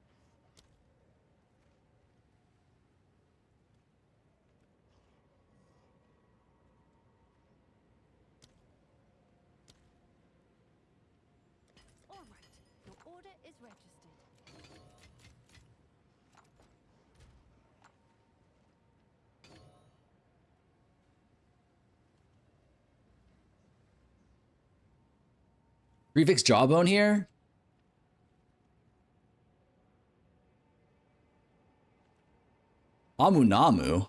All right. Your order is registered. Prefix jawbone here? Amunamu?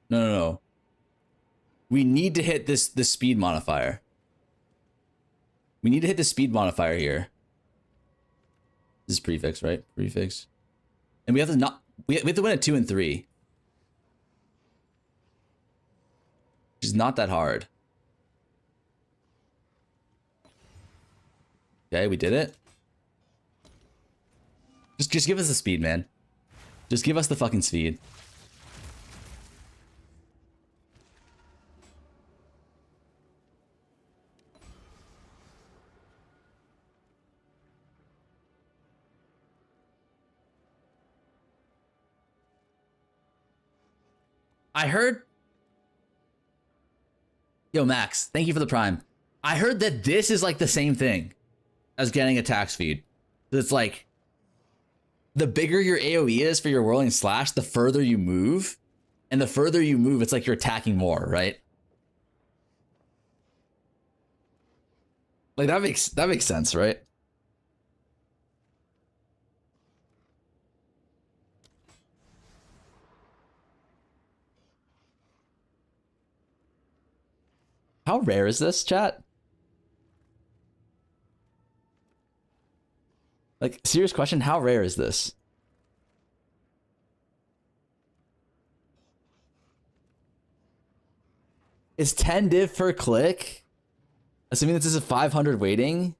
No. We need to hit this speed modifier. We need to hit the speed modifier here. This is prefix, right? Prefix. And we have to we have to win at 2 and 3. Which is not that hard. Okay, we did it. Just give us the speed, man. Just give us the fucking speed. I heard... Yo, Max, thank you for the prime. I heard that this is like the same thing as getting a tax feed. It's like, the bigger your AoE is for your whirling slash, the further you move. And the further you move, it's like you're attacking more, right? Like that makes sense, right? How rare is this, chat? Like, serious question, how rare is this? Is 10 div per click? Assuming this is a 500 weighting.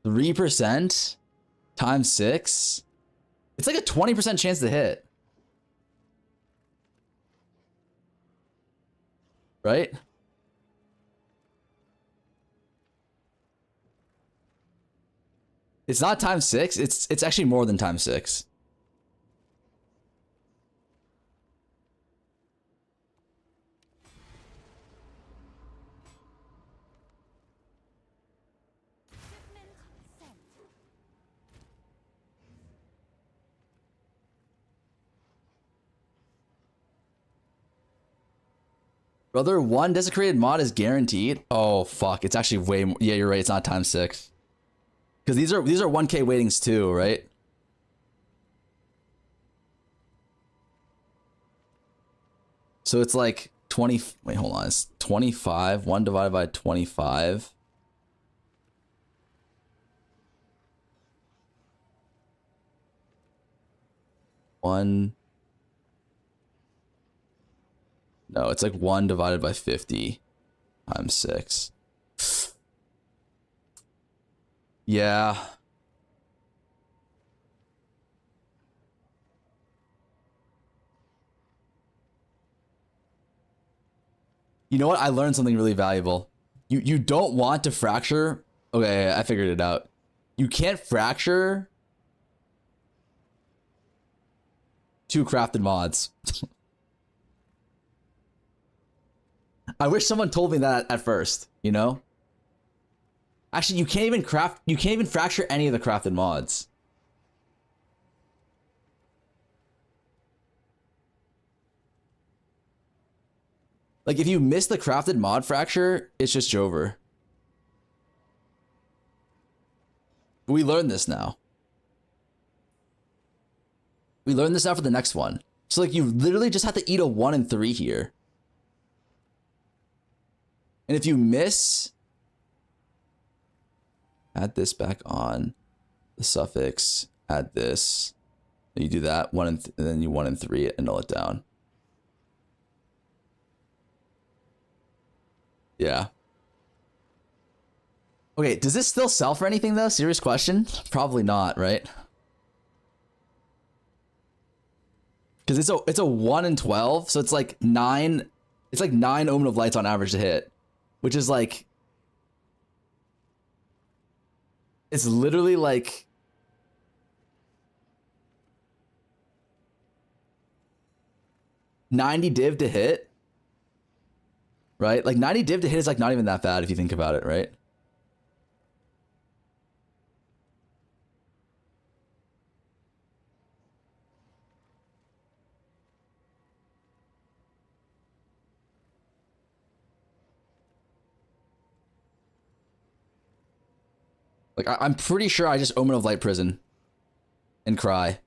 %3 times 6. It's like a 20% chance to hit. Right? It's not times 6. It's actually more than times 6. Shipment sent. Brother, one desecrated mod is guaranteed. Oh fuck! It's actually way more. Yeah, you're right. It's not times 6. Because these are 1K weightings too, right? So it's like 20. Wait, hold on. It's 25. 1 divided by 25. One. No, it's like 1 divided by 50 times 6. Yeah. You know what? I learned something really valuable. You don't want to fracture. Okay, I figured it out. You can't fracture 2 crafted mods. I wish someone told me that at first, you know? Actually, you can't even fracture any of the crafted mods. Like, if you miss the crafted mod fracture, it's just over. We learned this now. We learned this now for the next one. So, like, you literally just have to eat a 1 and 3 here. And if you miss, add this back on the suffix, add this. You do that, and then you 1 and 3 it and null it down. Yeah. Okay, does this still sell for anything though? Serious question? Probably not, right? Because it's a 1 and 12, so it's like 9. It's like 9 Omen of Lights on average to hit, which is like, it's literally like 90 div to hit, right? Like 90 div to hit is like not even that bad if you think about it, right? Like, I'm pretty sure I just Omen of Light Prison and cry.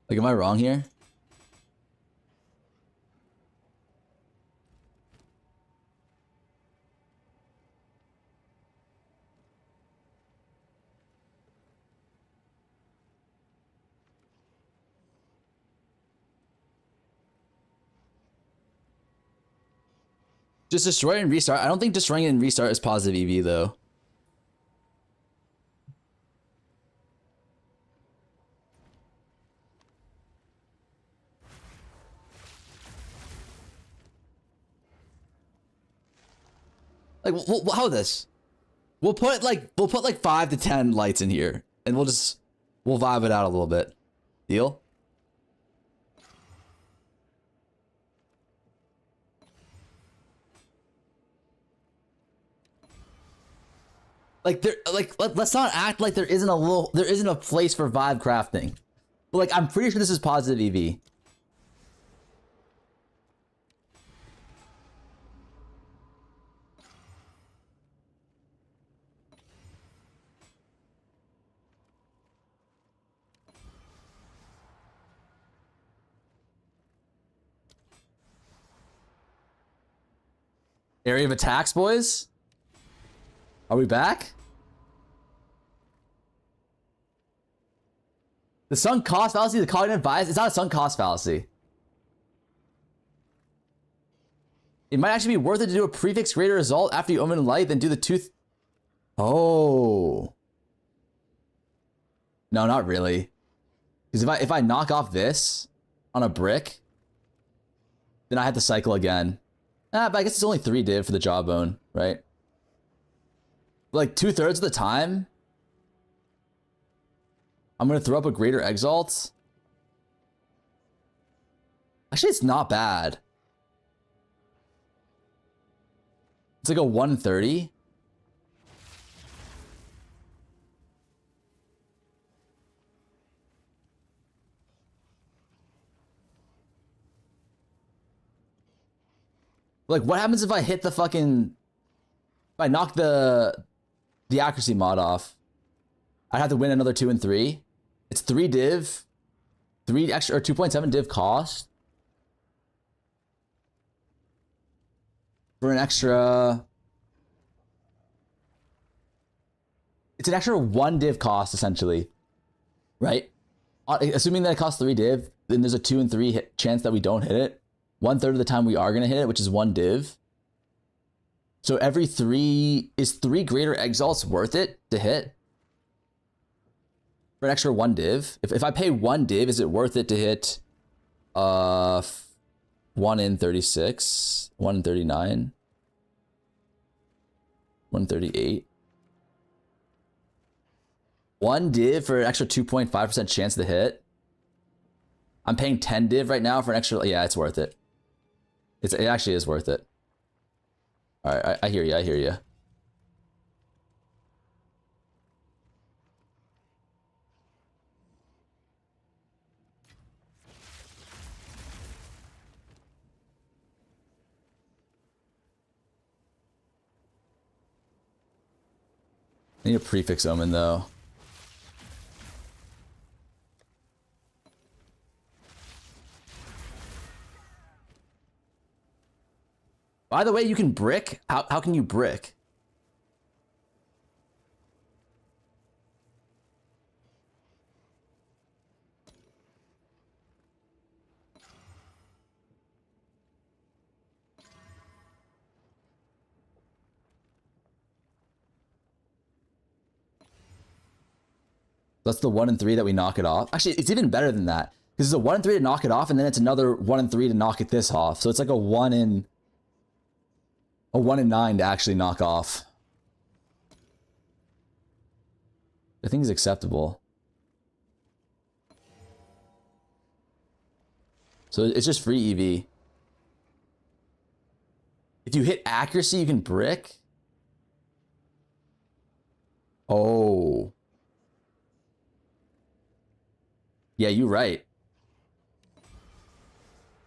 Like, am I wrong here? Just destroy and restart. I don't think destroying and restart is positive EV though. Like, how this? We'll put like 5 to 10 lights in here, and we'll vibe it out a little bit. Deal? Let's not act like there isn't a place for vibe crafting. But like, I'm pretty sure this is positive EV. Area of attacks, boys. Are we back? The sunk cost fallacy, the cognitive bias, it's not a sunk cost fallacy. It might actually be worth it to do a prefix greater result after you omen light than do the tooth. Oh. No, not really. Because if I knock off this on a brick, then I have to cycle again. But I guess it's only 3 div for the jawbone, right? Like 2/3 of the time, I'm gonna throw up a greater exalt. Actually, it's not bad. It's like a 130. Like, what happens if I hit the fucking... If I knock the accuracy mod off? I'd have to win another 2 and 3. It's 3 div. 3 extra, or 2.7 div cost. For an extra... It's an extra 1 div cost, essentially. Right? Assuming that it costs 3 div, then there's a 2 and 3 hit chance that we don't hit it. 1/3 of the time we are going to hit it, which is 1 div. So every 3... Is 3 greater exalts worth it to hit? For an extra 1 div? If I pay 1 div, is it worth it to hit 1 in 36, 1 in 39, 1 in 38? 1 div for an extra 2.5% chance to hit? I'm paying 10 div right now for an extra... Yeah, it's worth it. It actually is worth it. All right, I hear you. I hear you. I need a prefix omen though. By the way, you can brick. How can you brick? That's the 1 and 3 that we knock it off. Actually, it's even better than that. Because it's a 1 and 3 to knock it off, and then it's another 1 and 3 to knock this off. So it's like a 1 and 9 to actually knock off. I think is acceptable. So it's just free EV. If you hit accuracy, you can brick. Oh. Yeah, you're right.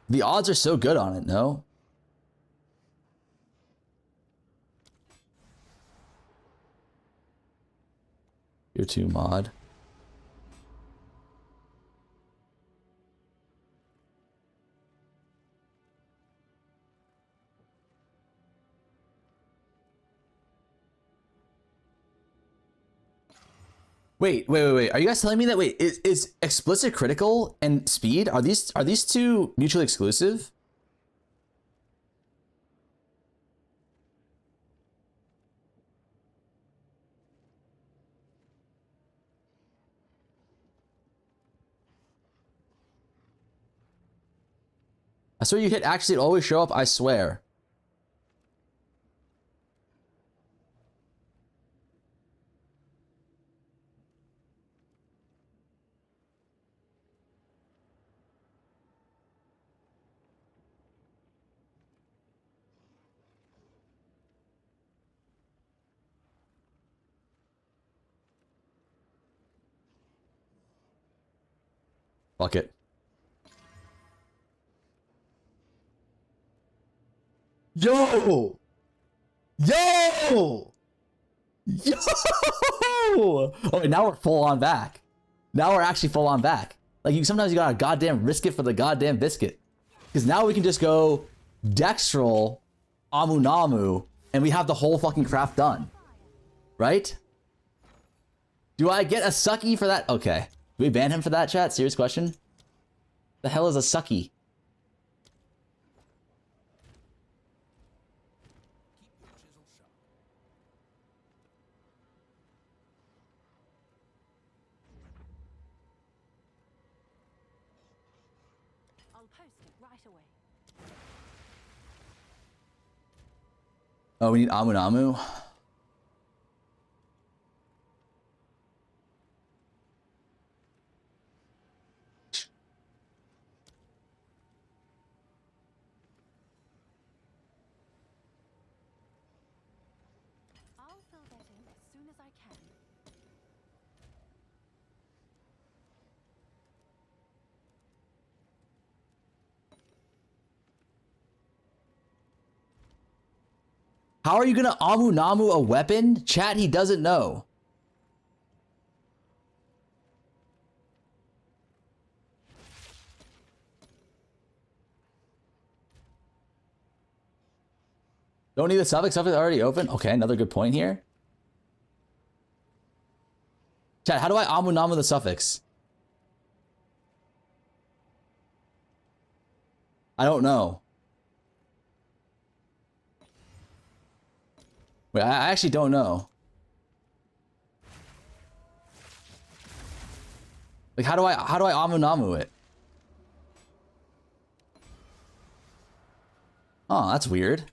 The odds are so good on it, no? You're too mod. Wait. Are you guys telling me that is explicit critical and speed, are these two mutually exclusive? I swear you hit accuracy, it always show up, I swear. Fuck it. Yo! Oh, wait, now we're full on back. Now we're actually full on back. Like, sometimes you gotta goddamn risk it for the goddamn biscuit. Because now we can just go Dextral, Amunamu, and we have the whole fucking craft done. right? Do I get a sucky for that? Okay. Do we ban him for that, chat? Serious question. The hell is a sucky? I'll post it right away. Oh, we need Amu Namu. I'll fill that in as soon as I can. How are you gonna Amu Namu a weapon? Chat, he doesn't know. Don't need the suffix. Suffix already open. Okay, another good point here. Chat, how do I Amu Namu the suffix? I don't know. Wait, I actually don't know. Like, how do I Amu Namu it? Oh, that's weird.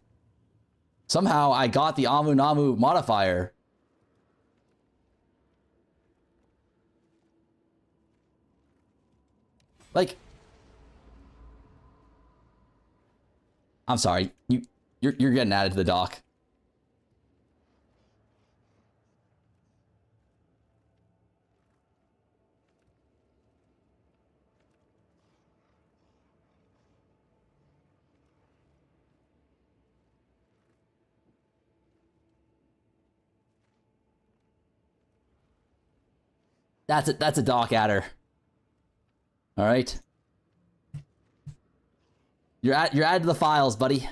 Somehow I got the Amu Namu modifier. Like, I'm sorry. You're getting added to the doc. That's a doc adder. All right. You're added to the files, buddy.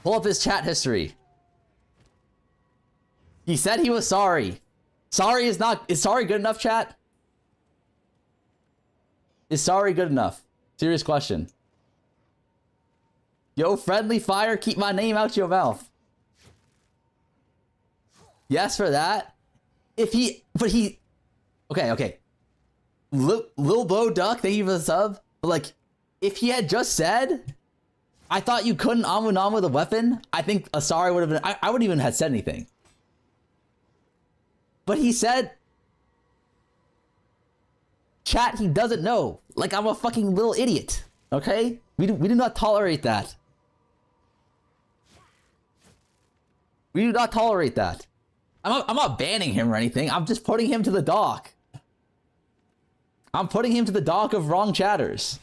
Pull up his chat history. He said he was sorry. Sorry is sorry good enough, chat? Is sorry good enough? Serious question. Yo, friendly fire, keep my name out your mouth. Yes for that. Okay. Lil Bo Duck, thank you for the sub. But like, if he had just said, I thought you couldn't Amu Namu the weapon, I think a sorry would have been, I wouldn't even have said anything. But he said, chat, he doesn't know. Like, I'm a fucking little idiot. Okay? We do not tolerate that. We do not tolerate that. I'm not banning him or anything. I'm just putting him to the dock. I'm putting him to the dock of wrong chatters.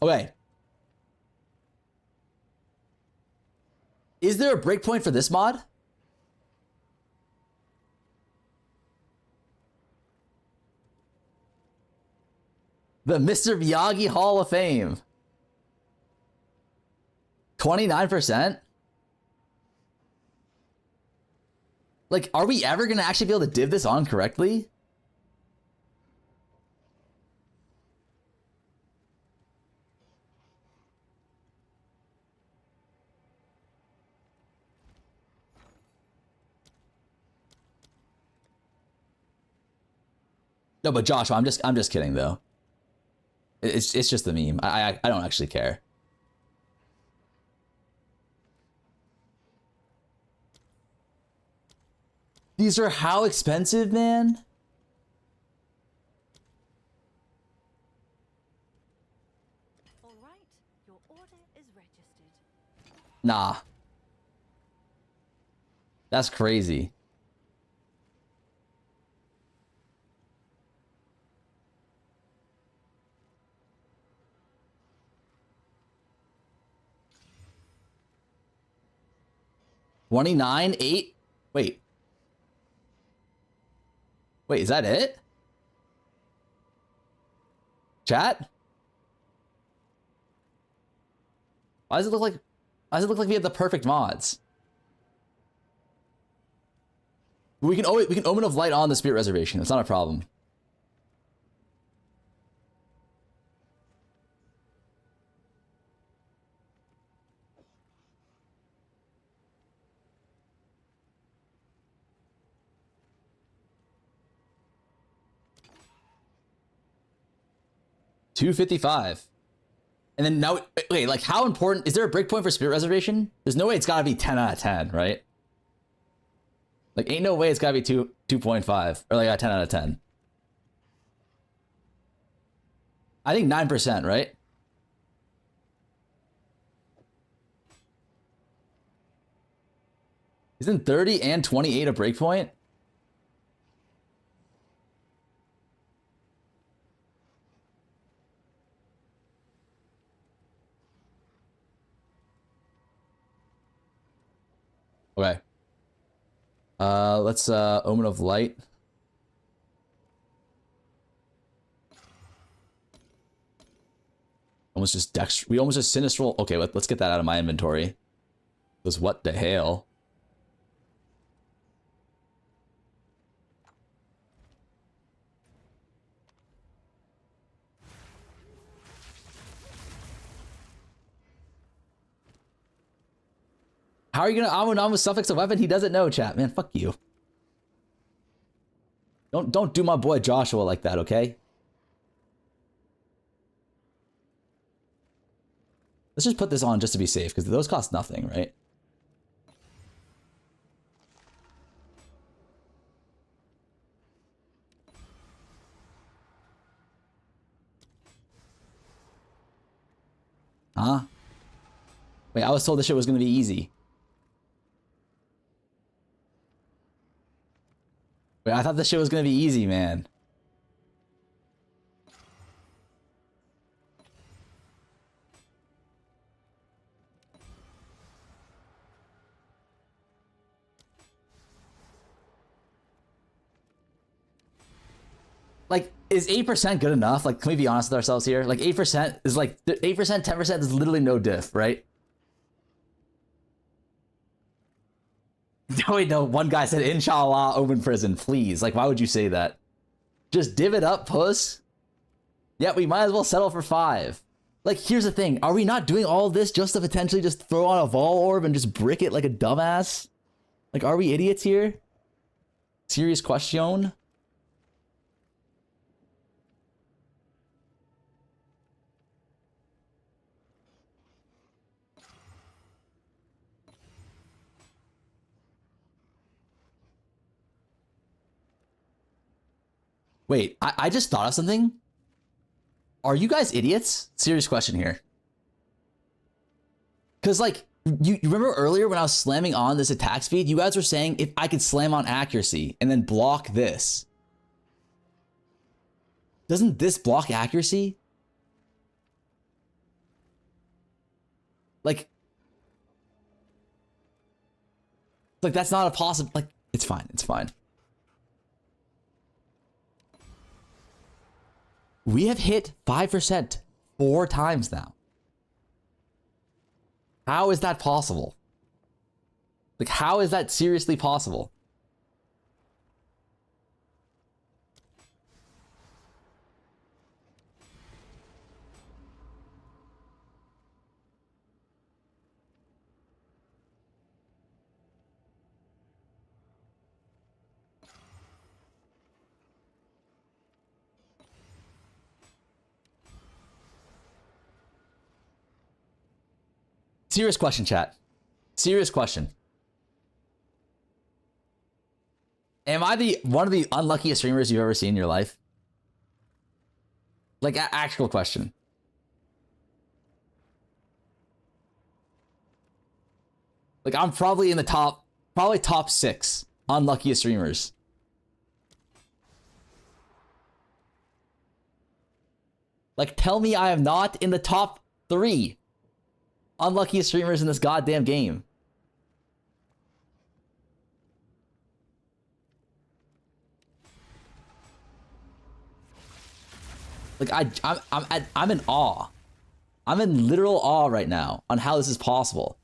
Okay. Is there a breakpoint for this mod? The Mr. Miyagi Hall of Fame. 29%? Like, are we ever gonna actually be able to div this on correctly? No, but Joshua, I'm just kidding though. It's just the meme. I don't actually care. These are how expensive, man? All right, your order is registered. Nah. That's crazy. $29, 8? Wait. Wait, is that it? Chat? Why does it look like we have the perfect mods? We can Omen of Light on the Spirit Reservation. It's not a problem. $255. And then now, wait, like how important, is there a breakpoint for Spirit Reservation? There's no way it's gotta be 10 out of 10, right? Like ain't no way it's gotta be 2.5 or like a 10 out of 10. I think 9%, right? Isn't 30 and 28 a breakpoint? Okay. Let's Omen of Light. Almost just we almost just Sinistral. Okay, let's get that out of my inventory. Because what the hell? How are you gonna Amun suffix a weapon he doesn't know, chat? Man, fuck you. Don't do my boy Joshua like that, okay? Let's just put this on just to be safe, because those cost nothing, right? Huh? Wait, I was told this shit was gonna be easy. Wait, I thought this shit was gonna be easy, man. Like, is 8% good enough? Like, can we be honest with ourselves here? Like, 8% is like 8%, 10% is literally no diff, right? No, wait, no. One guy said, "Inshallah, open prison, please." Like, why would you say that? Just div it up, puss. Yeah, we might as well settle for 5. Like, here's the thing: are we not doing all of this just to potentially just throw on a Vol Orb and just brick it like a dumbass? Like, are we idiots here? Serious question. Wait, I just thought of something. Are you guys idiots? Serious question here. Because, like, you remember earlier when I was slamming on this attack speed, you guys were saying if I could slam on accuracy and then block this. Doesn't this block accuracy? Like, that's not a possible, like, it's fine, it's fine. We have hit 5% 4 times now. How is that possible? Like, how is that seriously possible? Serious question, chat. Serious question. Am I one of the unluckiest streamers you've ever seen in your life? Like, actual question. Like, I'm probably in the top 6 unluckiest streamers. Like, tell me I am not in the top 3 unluckiest streamers in this goddamn game. Like I'm in awe. I'm in literal awe right now on how this is possible.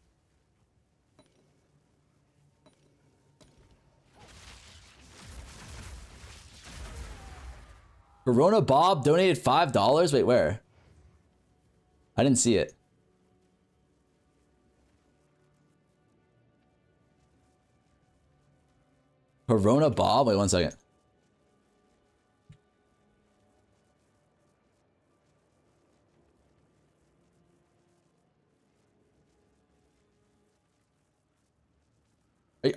Corona Bob donated $5. Wait, where? I didn't see it. Corona Bob? Wait 1 second.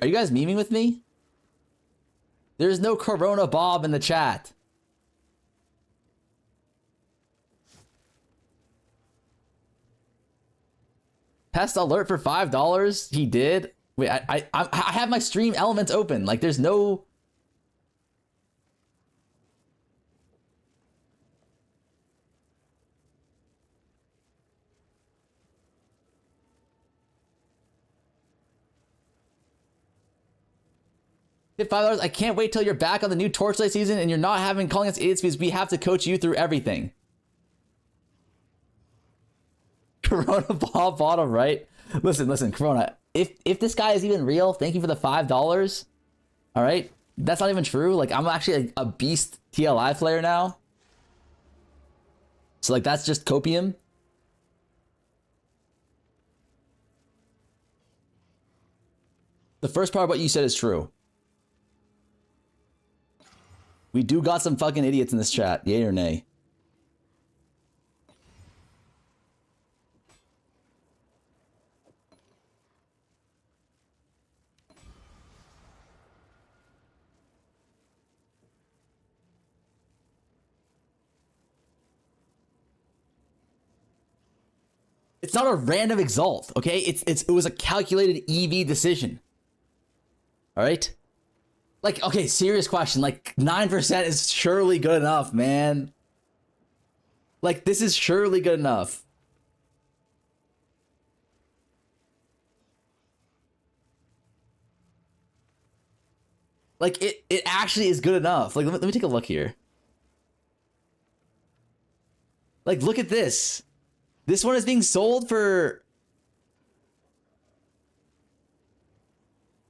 Are you guys memeing with me? There's no Corona Bob in the chat. Pest alert for $5? He did? Wait, I have my stream elements open. Like, there's no... $5. I can't wait till you're back on the new Torchlight season and you're not having calling us idiots because we have to coach you through everything. Corona Bob bottom right. Listen, Corona. If this guy is even real, thank you for the $5. All right, that's not even true. Like, I'm actually a beast TLI player now. So like, that's just copium. The first part of what you said is true. We do got some fucking idiots in this chat. Yay or nay? It's not a random exalt, okay? It was a calculated EV decision. All right? Like, okay, serious question. Like, 9% is surely good enough, man. Like, this is surely good enough. Like, it actually is good enough. Like, let me take a look here. Like, look at this. This one is being sold for...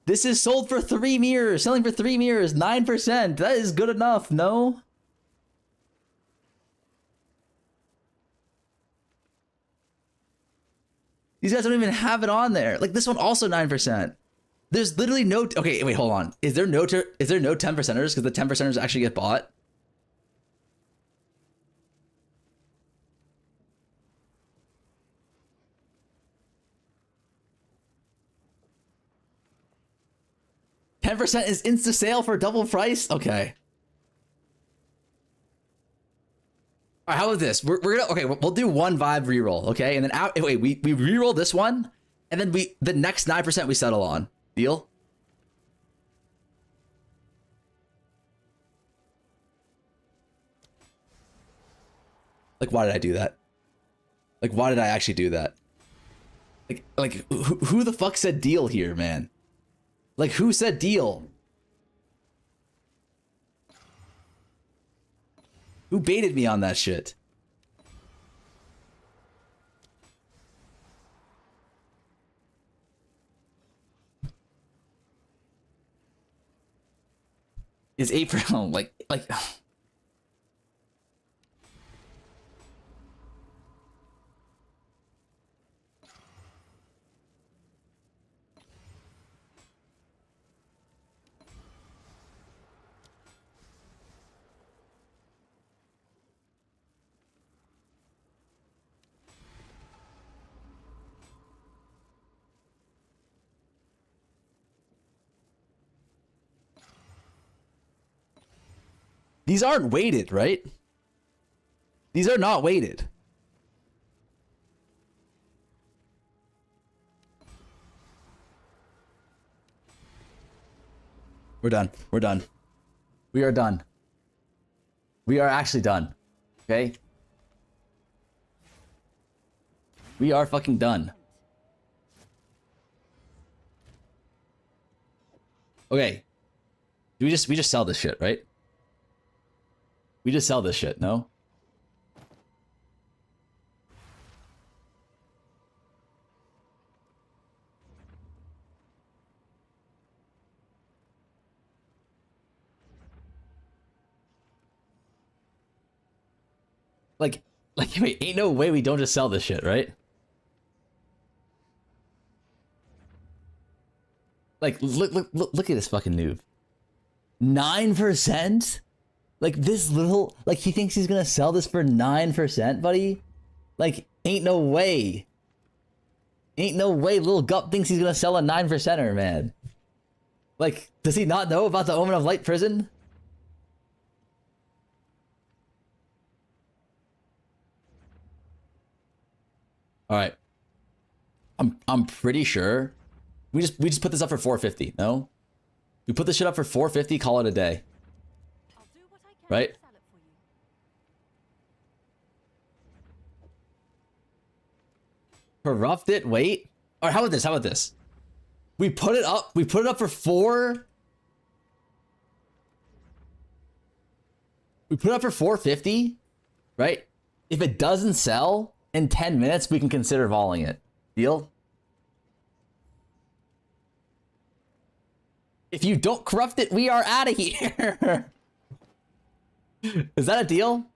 This is sold for 3 mirrors. Selling for 3 mirrors. 9%. That is good enough, no? These guys don't even have it on there. Like, this one also 9%. There's literally no... Okay, wait, hold on. Is there no 10%ers? Because the 10%ers actually get bought? $10% is insta sale for double price? Okay. All right, how about this? We're gonna... Okay, we'll do one vibe reroll, okay? And then... Wait, we reroll this one, and then the next 9% we settle on. Deal? Like, why did I do that? Like, why did I actually do that? Like who the fuck said deal here, man? Like, who said deal? Who baited me on that shit? Is April like these aren't weighted, right? These are not weighted. We're done. We're done. We are done. We are actually done. Okay? We are fucking done. Okay. We just sell this shit, right? We just sell this shit, no? Like, wait, ain't no way we don't just sell this shit, right? Like, look at this fucking noob. 9%? Like, this little... Like, he thinks he's gonna sell this for 9%, buddy? Like, ain't no way. Ain't no way little Gup thinks he's gonna sell a 9%er, man. Like, does he not know about the Omen of Light prison? Alright. I'm pretty sure we just put this up for 450, no? We put this shit up for 450, call it a day. I'll do what I can Right? to sell it for you. Corrupt it, wait. Alright, how about this? How about this? We put it up for 4. We put it up for 450, right? If it doesn't sell in 10 minutes, we can consider voling it. Deal? If you don't corrupt it, we are out of here. Is that a deal?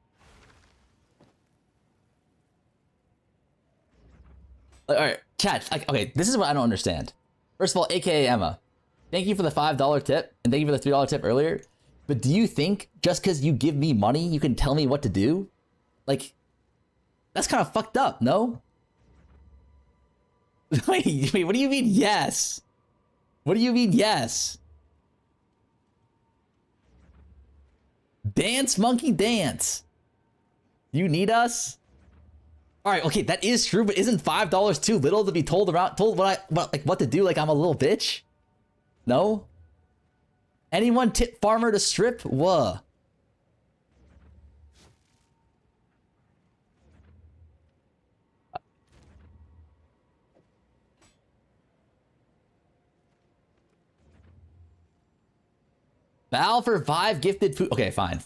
All right, chat. Okay, this is what I don't understand. First of all, AKA Emma, thank you for the $5 tip and thank you for the $3 tip earlier. But do you think just because you give me money, you can tell me what to do? Like, that's kind of fucked up, no? Wait, what do you mean yes? What do you mean yes? Dance, monkey, dance. You need us? All right, okay, that is true, but isn't $5 too little to be told what to do? Like I'm a little bitch? No? Anyone tip farmer to strip? Whoa. Val for 5 gifted food. Okay, fine.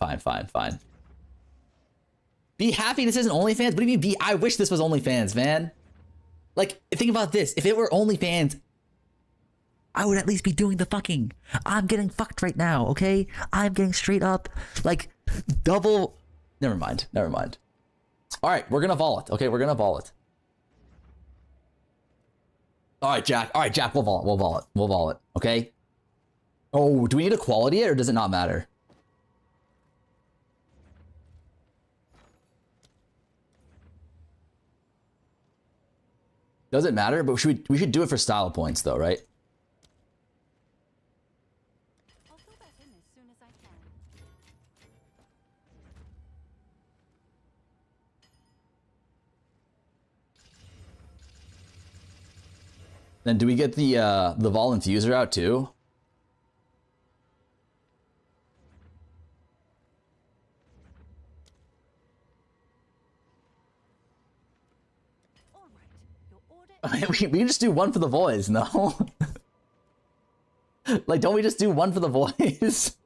Be happy this isn't OnlyFans? What do you mean be? I wish this was OnlyFans, man. Like, think about this. If it were OnlyFans, I would at least be doing the fucking. I'm getting fucked right now, okay? I'm getting straight up, like, double. Never mind. All right, we're gonna vol it. Okay, we're gonna vol it. All right, Jack. We'll vol it. Okay. Oh, do we need to quality it or does it not matter? Does it matter? But we should do it for style points though, right? I'll fill that in as soon as I can. Then do we get the vol infuser out too? All right, your order. we can just do one for the boys, no? Like, don't we just do one for the boys?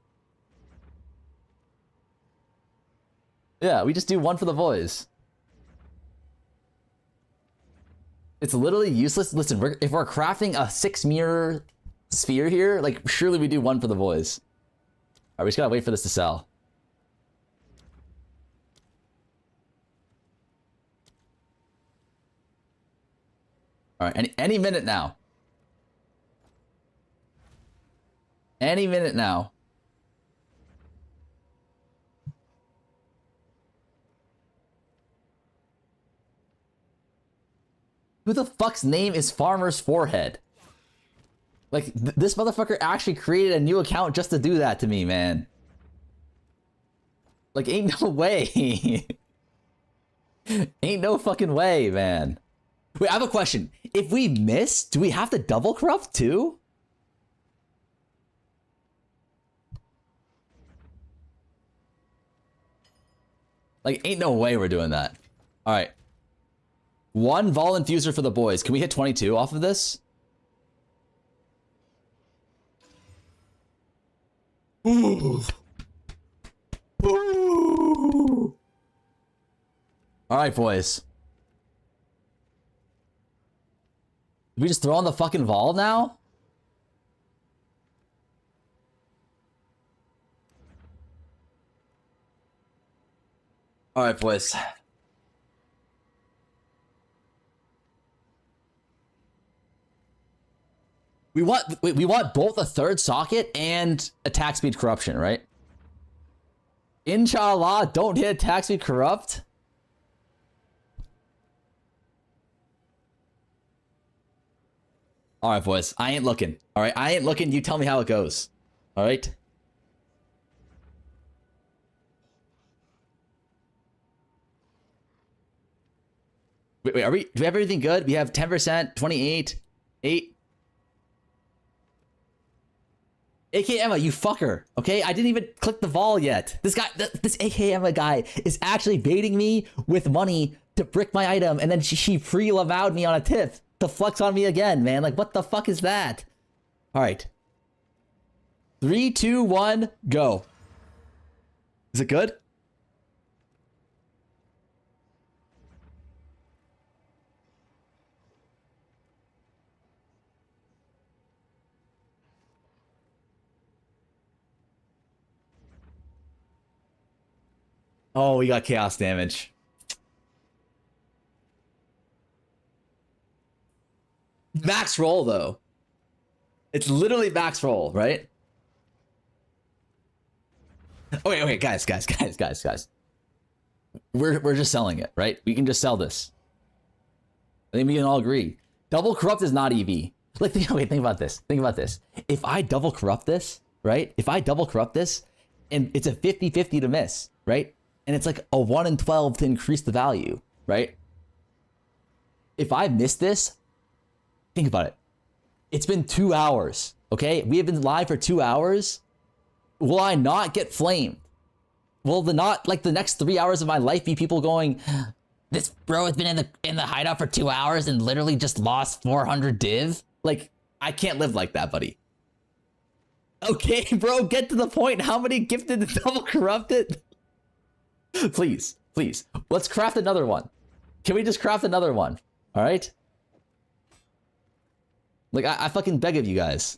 Yeah, we just do one for the boys. It's literally useless. Listen, if we're crafting a 6-mirror sphere here, like, surely we do one for the boys. All right, we just gotta wait for this to sell. All right, any minute now. Any minute now. Who the fuck's name is Farmer's Forehead? Like, this motherfucker actually created a new account just to do that to me, man. Like, ain't no way. Ain't no fucking way, man. Wait, I have a question. If we miss, do we have to double corrupt too? Like, ain't no way we're doing that. All right. One vol infuser for the boys. Can we hit 22 off of this? Ooh. Ooh. All right, boys. Did we just throw on the fucking vol now? All right, boys. We want both a third socket and attack speed corruption, right? Inshallah, don't hit attack speed corrupt. All right, boys. I ain't looking. All right, I ain't looking. You tell me how it goes. All right. Wait, do we have everything good? We have 10%, 28, 8. AK Emma, you fucker. Okay, I didn't even click the vol yet. This guy, this AK Emma guy is actually baiting me with money to brick my item, and then she pre-lavowed me on a tip to flex on me again, man. Like, what the fuck is that? All right. 3, 2, 1, go. Is it good? Oh, we got chaos damage. Max roll, though. It's literally max roll, right? Okay, guys. We're just selling it, right? We can just sell this. I think we can all agree. Double corrupt is not EV. Like, think about this. Think about this. If I double corrupt this, right? If I double corrupt this, and it's a 50-50 to miss, right? And it's like a 1 in 12 to increase the value, right? If I miss this, think about it. It's been 2 hours, okay? We have been live for 2 hours. Will I not get flamed? Will the next 3 hours of my life be people going, this bro has been in the hideout for 2 hours and literally just lost 400 div? Like, I can't live like that, buddy. Okay, bro, get to the point. How many gifted and double corrupted? Please. Let's craft another one. Can we just craft another one? All right? Like, I fucking beg of you guys.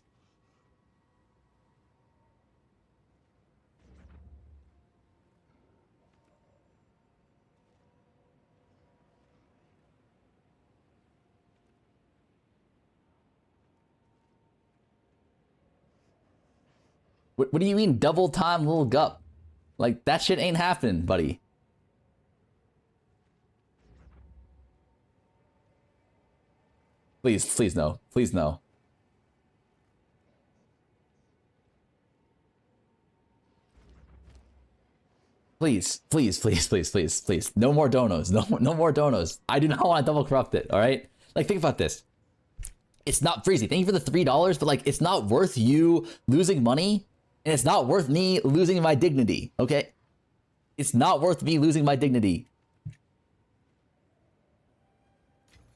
What do you mean double time little gup? Like, that shit ain't happening, buddy. Please no. Please no. Please. No more donos. No more donos. I do not want to double corrupt it, all right? Like, think about this. It's not Freezy. Thank you for the $3, but like, it's not worth you losing money, and it's not worth me losing my dignity, okay? It's not worth me losing my dignity.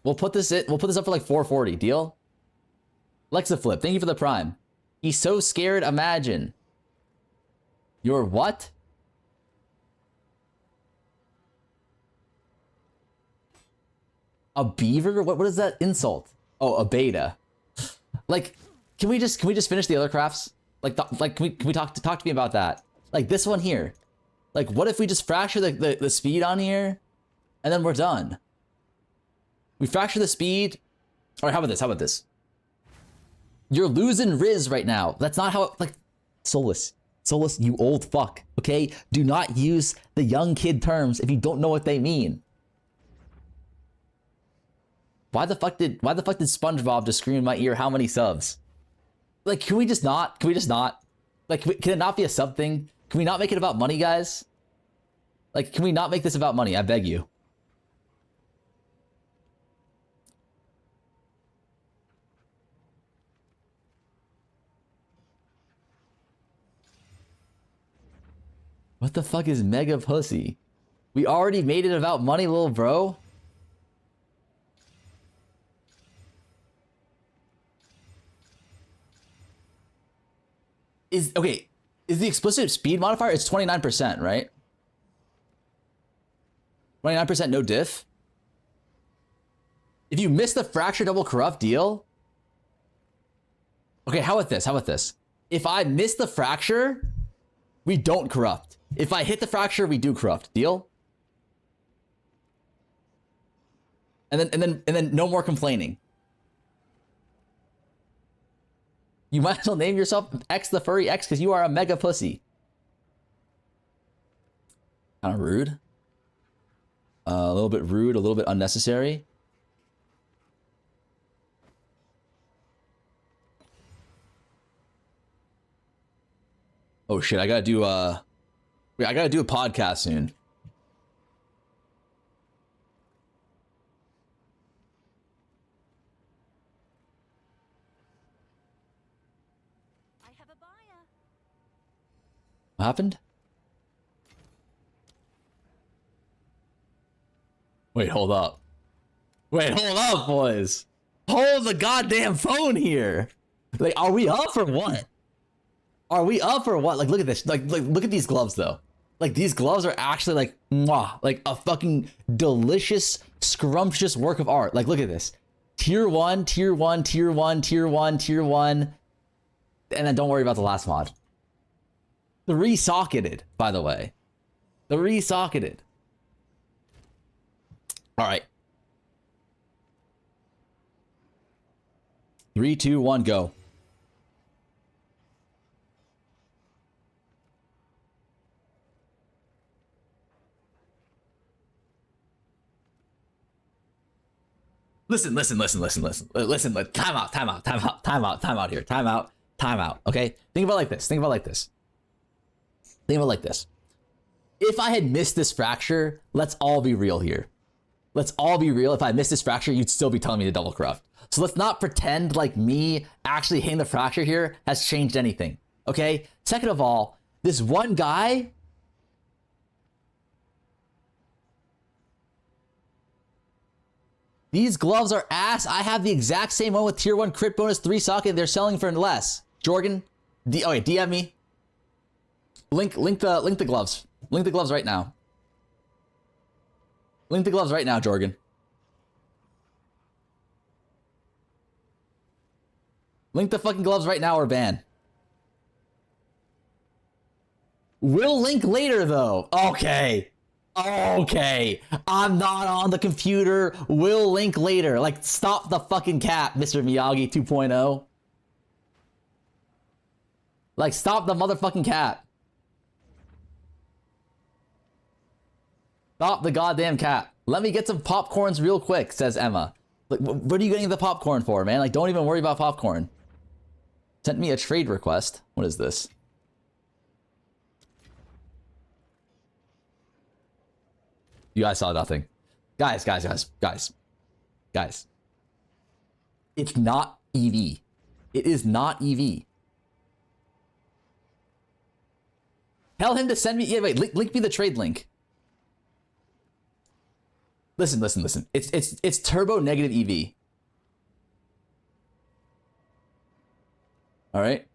We'll put this up for like 440. Deal? Lexaflip, thank you for the prime. He's so scared, imagine. You're what? A beaver? What is that insult? Oh, a beta. Like, can we just finish the other crafts? Like, can we talk to me about that? Like, this one here. Like, what if we just fracture the speed on here, and then we're done? We fracture the speed. All right, how about this? You're losing Riz right now. That's not how it, like, Solus, you old fuck, okay? Do not use the young kid terms if you don't know what they mean. Why the fuck did SpongeBob just scream in my ear how many subs? Like, can we just not? Like, can it not be a sub thing? Can we not make it about money, guys? Like, can we not make this about money? I beg you. What the fuck is mega pussy? We already made it about money, little bro. Is the explicit speed modifier? It's 29%, right? 29% no diff. If you miss the fracture double corrupt, deal. Okay, how about this? If I miss the fracture, we don't corrupt. If I hit the fracture, we do corrupt. Deal? And then no more complaining. You might as well name yourself X the Furry X because you are a mega pussy. Kind of rude. A little bit rude, a little bit unnecessary. Oh shit, I gotta do I gotta do a podcast soon. I have a buyer. What happened? Wait, hold up. Wait, hold up, boys. Hold the goddamn phone here. Like, are we up or what? Are we up or what? Like, look at this. Like look at these gloves, though. Like, these gloves are actually, like, mwah. Like, a fucking delicious, scrumptious work of art. Like, look at this. Tier 1, tier 1, tier 1, tier 1, tier 1. And then don't worry about the last mod. 3-socketed, by the way. 3-socketed. All right. 3, 2, 1, go. Listen. Time out here. Time out. Okay? Think about it like this. If I had missed this fracture, let's all be real here. Let's all be real. If I missed this fracture, you'd still be telling me to double craft. So let's not pretend like me actually hitting the fracture here has changed anything. Okay? Second of all, this one guy... These gloves are ass. I have the exact same one with tier 1 crit bonus 3-socket. They're selling for less. Jorgen, DM me. Link the gloves. Link the gloves right now. Link the gloves right now, Jorgen. Link the fucking gloves right now or ban. We'll link later though. Okay. I'm not on the computer. We'll link later. Like, stop the fucking cap, Mr. Miyagi 2.0. Like, stop the motherfucking cap. Stop the goddamn cap. Let me get some popcorns real quick, says Emma. Like, what are you getting the popcorn for, man? Like, don't even worry about popcorn. Sent me a trade request. What is this? You guys saw nothing. Guys. It's not EV. It is not EV. Tell him to send me... Yeah, wait, link me the trade link. Listen. It's turbo negative EV. All right?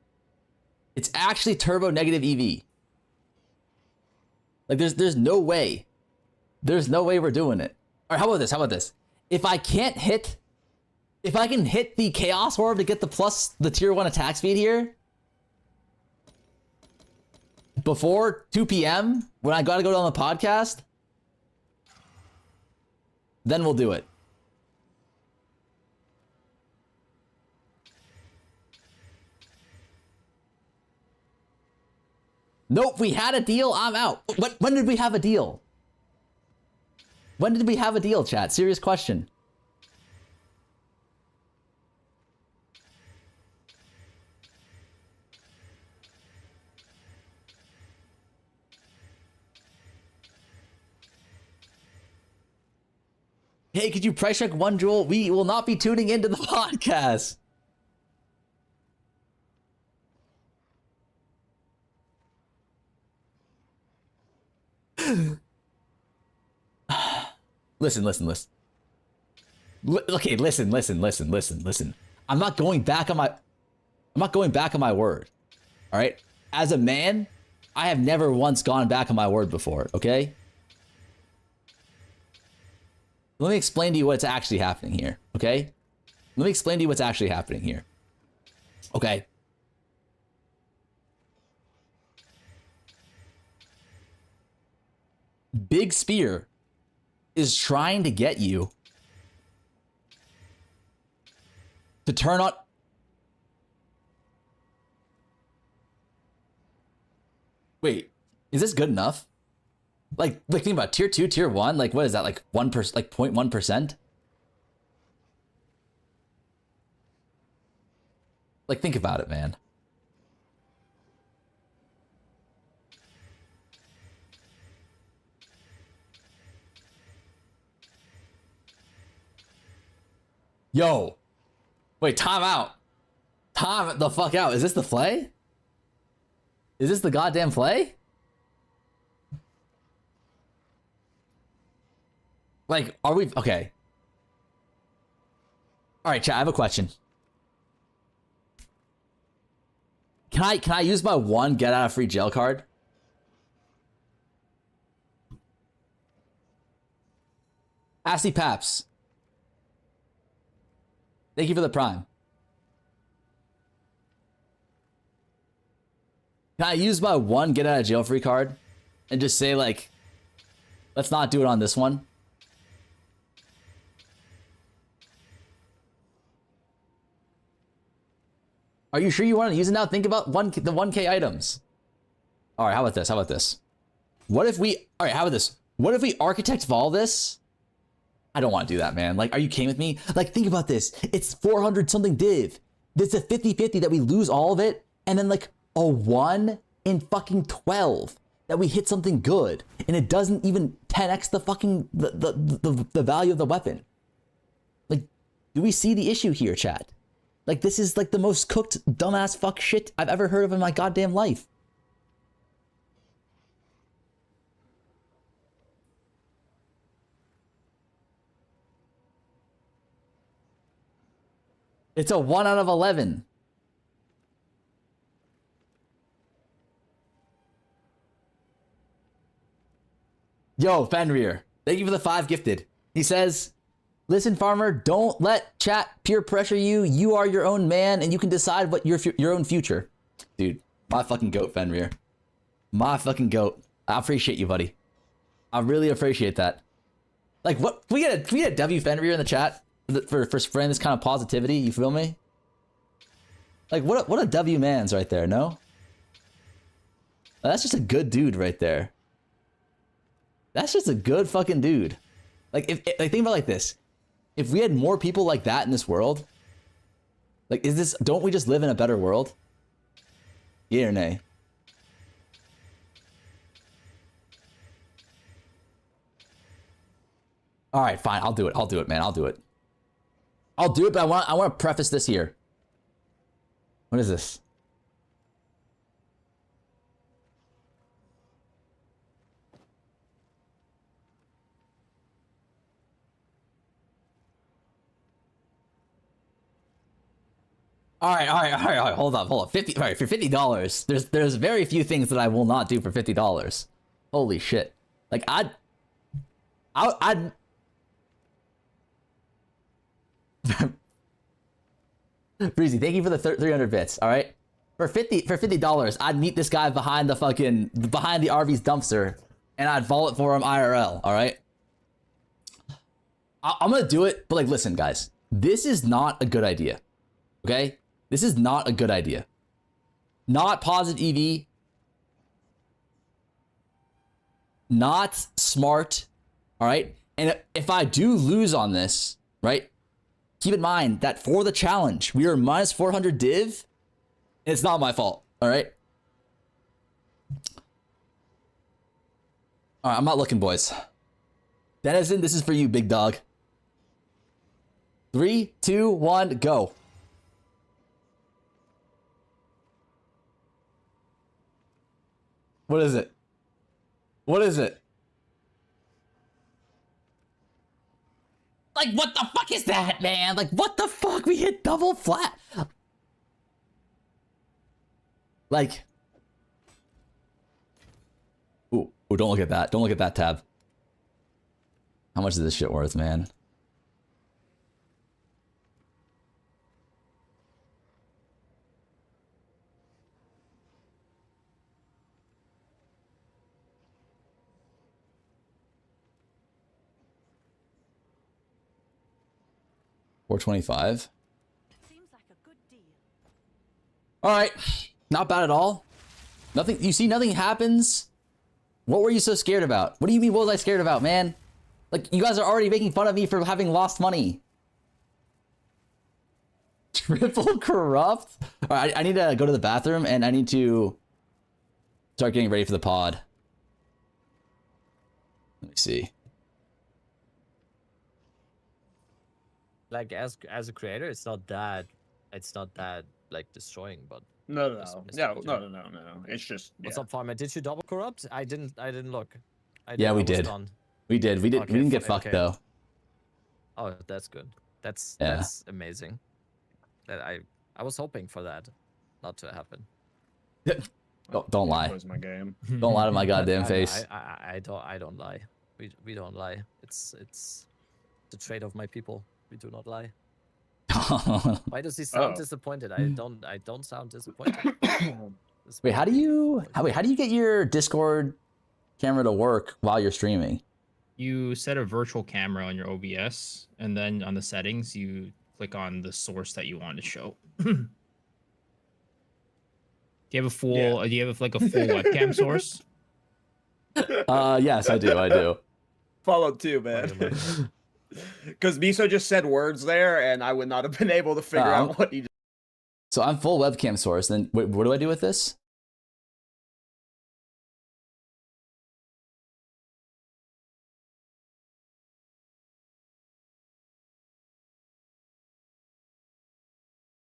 It's actually turbo negative EV. Like, there's no way. There's no way we're doing it. All right, how about this? If I can hit the Chaos Orb to get the tier 1 attack speed here before 2 p.m. when I gotta go on the podcast, then we'll do it. Nope, we had a deal. I'm out. When did we have a deal? When did we have a deal, chat? Serious question. Hey, could you price check 1 jewel? We will not be tuning into the podcast. Listen. Okay, listen. I'm not going back on my word. All right? As a man, I have never once gone back on my word before, okay? Let me explain to you what's actually happening here, okay? Okay. Big Spear is trying to get you to turn on... Wait, is this good enough? Like think about tier 2, tier 1. Like, what is that? Like 1%, like 0.1%? Like, think about it, man. Yo. Wait, time out. Time the fuck out. Is this the play? Is this the goddamn play? Like, are we... Okay. Alright, chat, I have a question. Can I use my one get out of free jail card? Assy Paps. Thank you for the prime. Can I use my one get out of jail free card and just say, like, let's not do it on this one? Are you sure you want to use it now? Think about the 1K items. All right, how about this? How about this? What if we... All right, how about this? What if we architect vol this? I don't want to do that, man. Like, are you kidding with me? Like, think about this. It's 400 something div. There's a 50-50 that we lose all of it, and then like a 1 in fucking 12 that we hit something good, and it doesn't even 10x the fucking the value of the weapon. Like, do we see the issue here, chat? Like, this is like the most cooked dumbass fuck shit I've ever heard of in my goddamn life. It's a 1 out of 11. Yo, Fenrir, thank you for the 5 gifted. He says, listen, farmer, don't let chat peer pressure you. You are your own man, and you can decide what your own future. Dude, my fucking goat, Fenrir. My fucking goat. I appreciate you, buddy. I really appreciate that. Like, what? Can we get a W Fenrir in the chat for spreading this kind of positivity? You feel me? Like, what a W man's right there, no? That's just a good dude right there. That's just a good fucking dude. Like, think about it like this. If we had more people like that in this world, like, don't we just live in a better world? Yeah or nay? All right, fine. I'll do it. I'll do it, man. I'll do it. I'll do it, but I want to preface this here. What is this? All right. Hold up. All right, for $50, there's very few things that I will not do for $50. Holy shit! Like I'd. Breezy, thank you for the 300 bits. All right, for $50, I'd meet this guy behind the RV's dumpster, and I'd vault for him IRL. All right, I'm gonna do it, but like, listen, guys, this is not a good idea. Okay. This is not a good idea. Not positive EV. Not smart. All right. And if I do lose on this, right, keep in mind that for the challenge, we are minus 400 div. And it's not my fault. All right. All right. I'm not looking, boys. Denizen, this is for you, big dog. 3, 2, 1, go. What is it? What is it? Like, what the fuck is that, man? Like, what the fuck? We hit double flat. Like, ooh, don't look at that. Don't look at that tab. How much is this shit worth, man? $425. Seems like a good deal. All right, not bad at all. Nothing. You see, nothing happens. What were you so scared about? What do you mean? What was I scared about, man? Like, you guys are already making fun of me for having lost money. Triple corrupt? All right, I need to go to the bathroom and I need to start getting ready for the pod. Let me see. Like as a creator, it's not that like destroying, but No. Mr. Yeah, Peter. no. It's just. What's Yeah. up, farmer? Did you double corrupt? I didn't look. Yeah, we I was did. done. We did. We Okay, didn't get fucked okay. though. Oh, that's good. That's Yeah. amazing. That I was hoping for that not to happen. Don't lie. Close my game. Don't lie to my goddamn I- face. I don't lie. We don't lie. It's the trait of my people. We do not lie. Why does he sound Oh. disappointed? I don't sound disappointed. Wait, how do you get your Discord camera to work while you're streaming? You set a virtual camera on your OBS, and then on the settings, you click on the source that you want to show. Do you have a full? Yeah. Do you have like a full webcam source? Yes, I do. Followed too, man. Because Miso just said words there, and I would not have been able to figure out what he. So I'm full webcam source. Then wait, what do I do with this?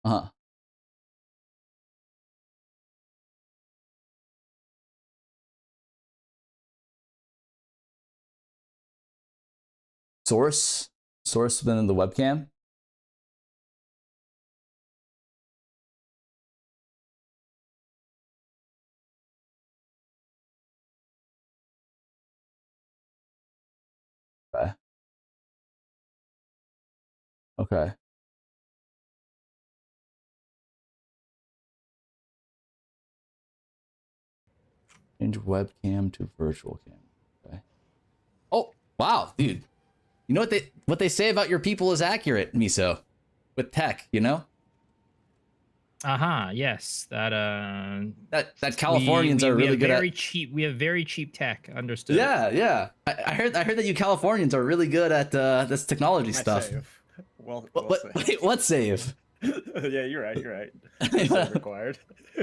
Uh-huh. Source within the webcam. Okay. Okay. Change webcam to virtual cam. Okay. Oh, wow, dude. You know what they say about your people is accurate, Miso. With tech, you know? Yes. That Californians are really good at cheap. We have very cheap tech. Understood. Yeah. I heard that you Californians are really good at this technology My stuff. save. Well Wait, what save? Yeah, you're right. Save required.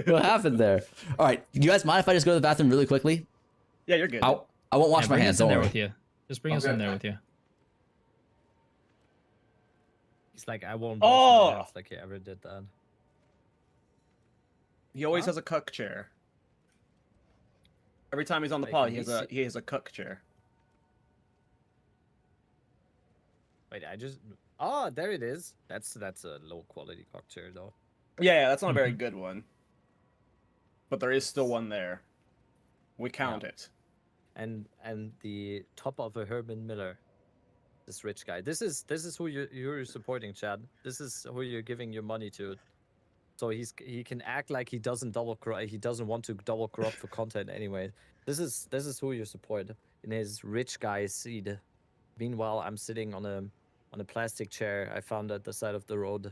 What happened there? All right, do you guys mind if I just go to the bathroom really quickly? Yeah, you're good. I won't wash Yeah, my bring hands. us in Don't there worry. with you. Just bring us in there with you. He's like, I won't. Oh! Oh, like he ever did that. He always has a cuck chair. Every time he's on the Like, pod, when he has a cuck chair. Wait, I just. Oh, there it is. That's a low quality cocktail though. Yeah, that's not a very good one. But there is still one there. We count it. And the top of a Herman Miller. This rich guy. This is who you're supporting, Chad. This is who you're giving your money to. So he can act like he doesn't want to double corrupt for content anyway. This is who you support in his rich guy seed. Meanwhile, I'm sitting on a plastic chair I found at the side of the road.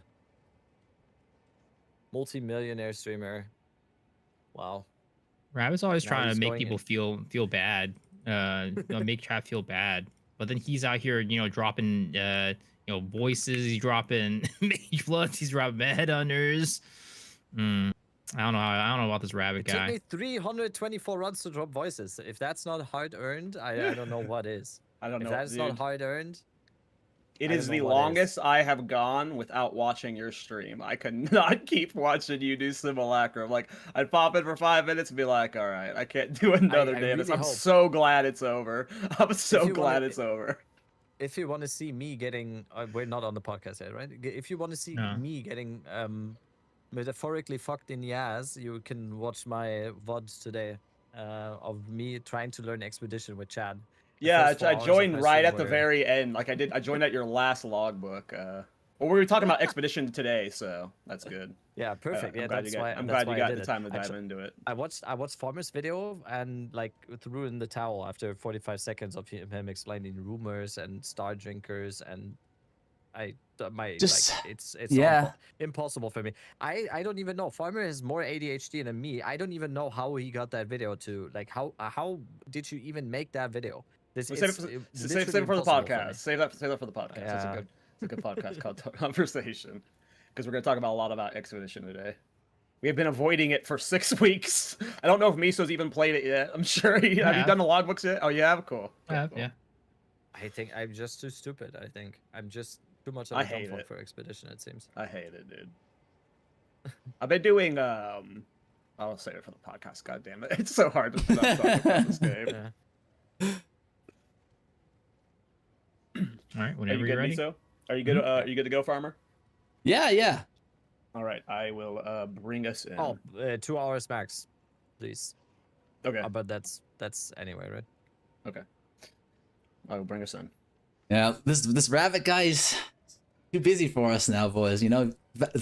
Multi-millionaire streamer. Wow. Rabbit's always Now trying he's to make going people feel bad. Make chat feel bad. But then he's out here, dropping voices. He's dropping mage bloods. He's dropping headhunters. I don't know about this rabbit It guy. took me 324 runs to drop voices. If that's not hard earned, I don't know what is. I don't know. If that's dude. not hard earned, It I is don't the know what is. longest I have gone without watching your stream. I could not keep watching you do simulacrum. Like, I'd pop in for 5 minutes and be like, all right, I can't do another I day of this. really I'm hope- so glad it's over. I'm so you glad wanna- it's over. if you want to see me getting, we're not on the podcast yet, right? If you want to see No. me getting metaphorically fucked in the ass, you can watch my VOD today of me trying to learn Expedition with Chad. The Yeah, first 4 I hours of joined my right stream at the were- very end. Like I joined at your last logbook. Well, we were talking about Expedition today, so that's good. Yeah, perfect. I'm Yeah, glad that's you why. got, I'm that's glad why you I got did the it. time to dive Actu- into it. I watched Farmer's video and like threw in the towel after 45 seconds of him explaining rumors and star drinkers, and Just- it's yeah. impossible for me. I don't even know. Farmer has more ADHD than me. I don't even know how he got that video to like how did you even make that video? This Save it it's for, literally save it for the impossible for me. podcast. Save that for the podcast. Yeah. It's a good podcast called Conversation, because we're gonna talk about a lot about Expedition today. We have been avoiding it for 6 weeks. I don't know if Miso's even played it yet. I'm sure have you done the logbooks yet? Oh, you have? Cool. Cool. Yeah. I think I'm just too stupid. I think I'm just too much of I a dumb hate fuck it. for Expedition. It seems. I hate it, dude. I've been doing I'll say it for the podcast. God damn it! It's so hard to not talk about this game. Yeah. All right, Are whenever you you're good, ready. Miso? Are you good? Are you good to go, Farmer? Yeah. All right, I will bring us in. Oh, 2 hours max, please. Okay. But that's anyway, right? Okay. I will bring us in. Yeah, this rabbit guy's too busy for us now, boys. You know,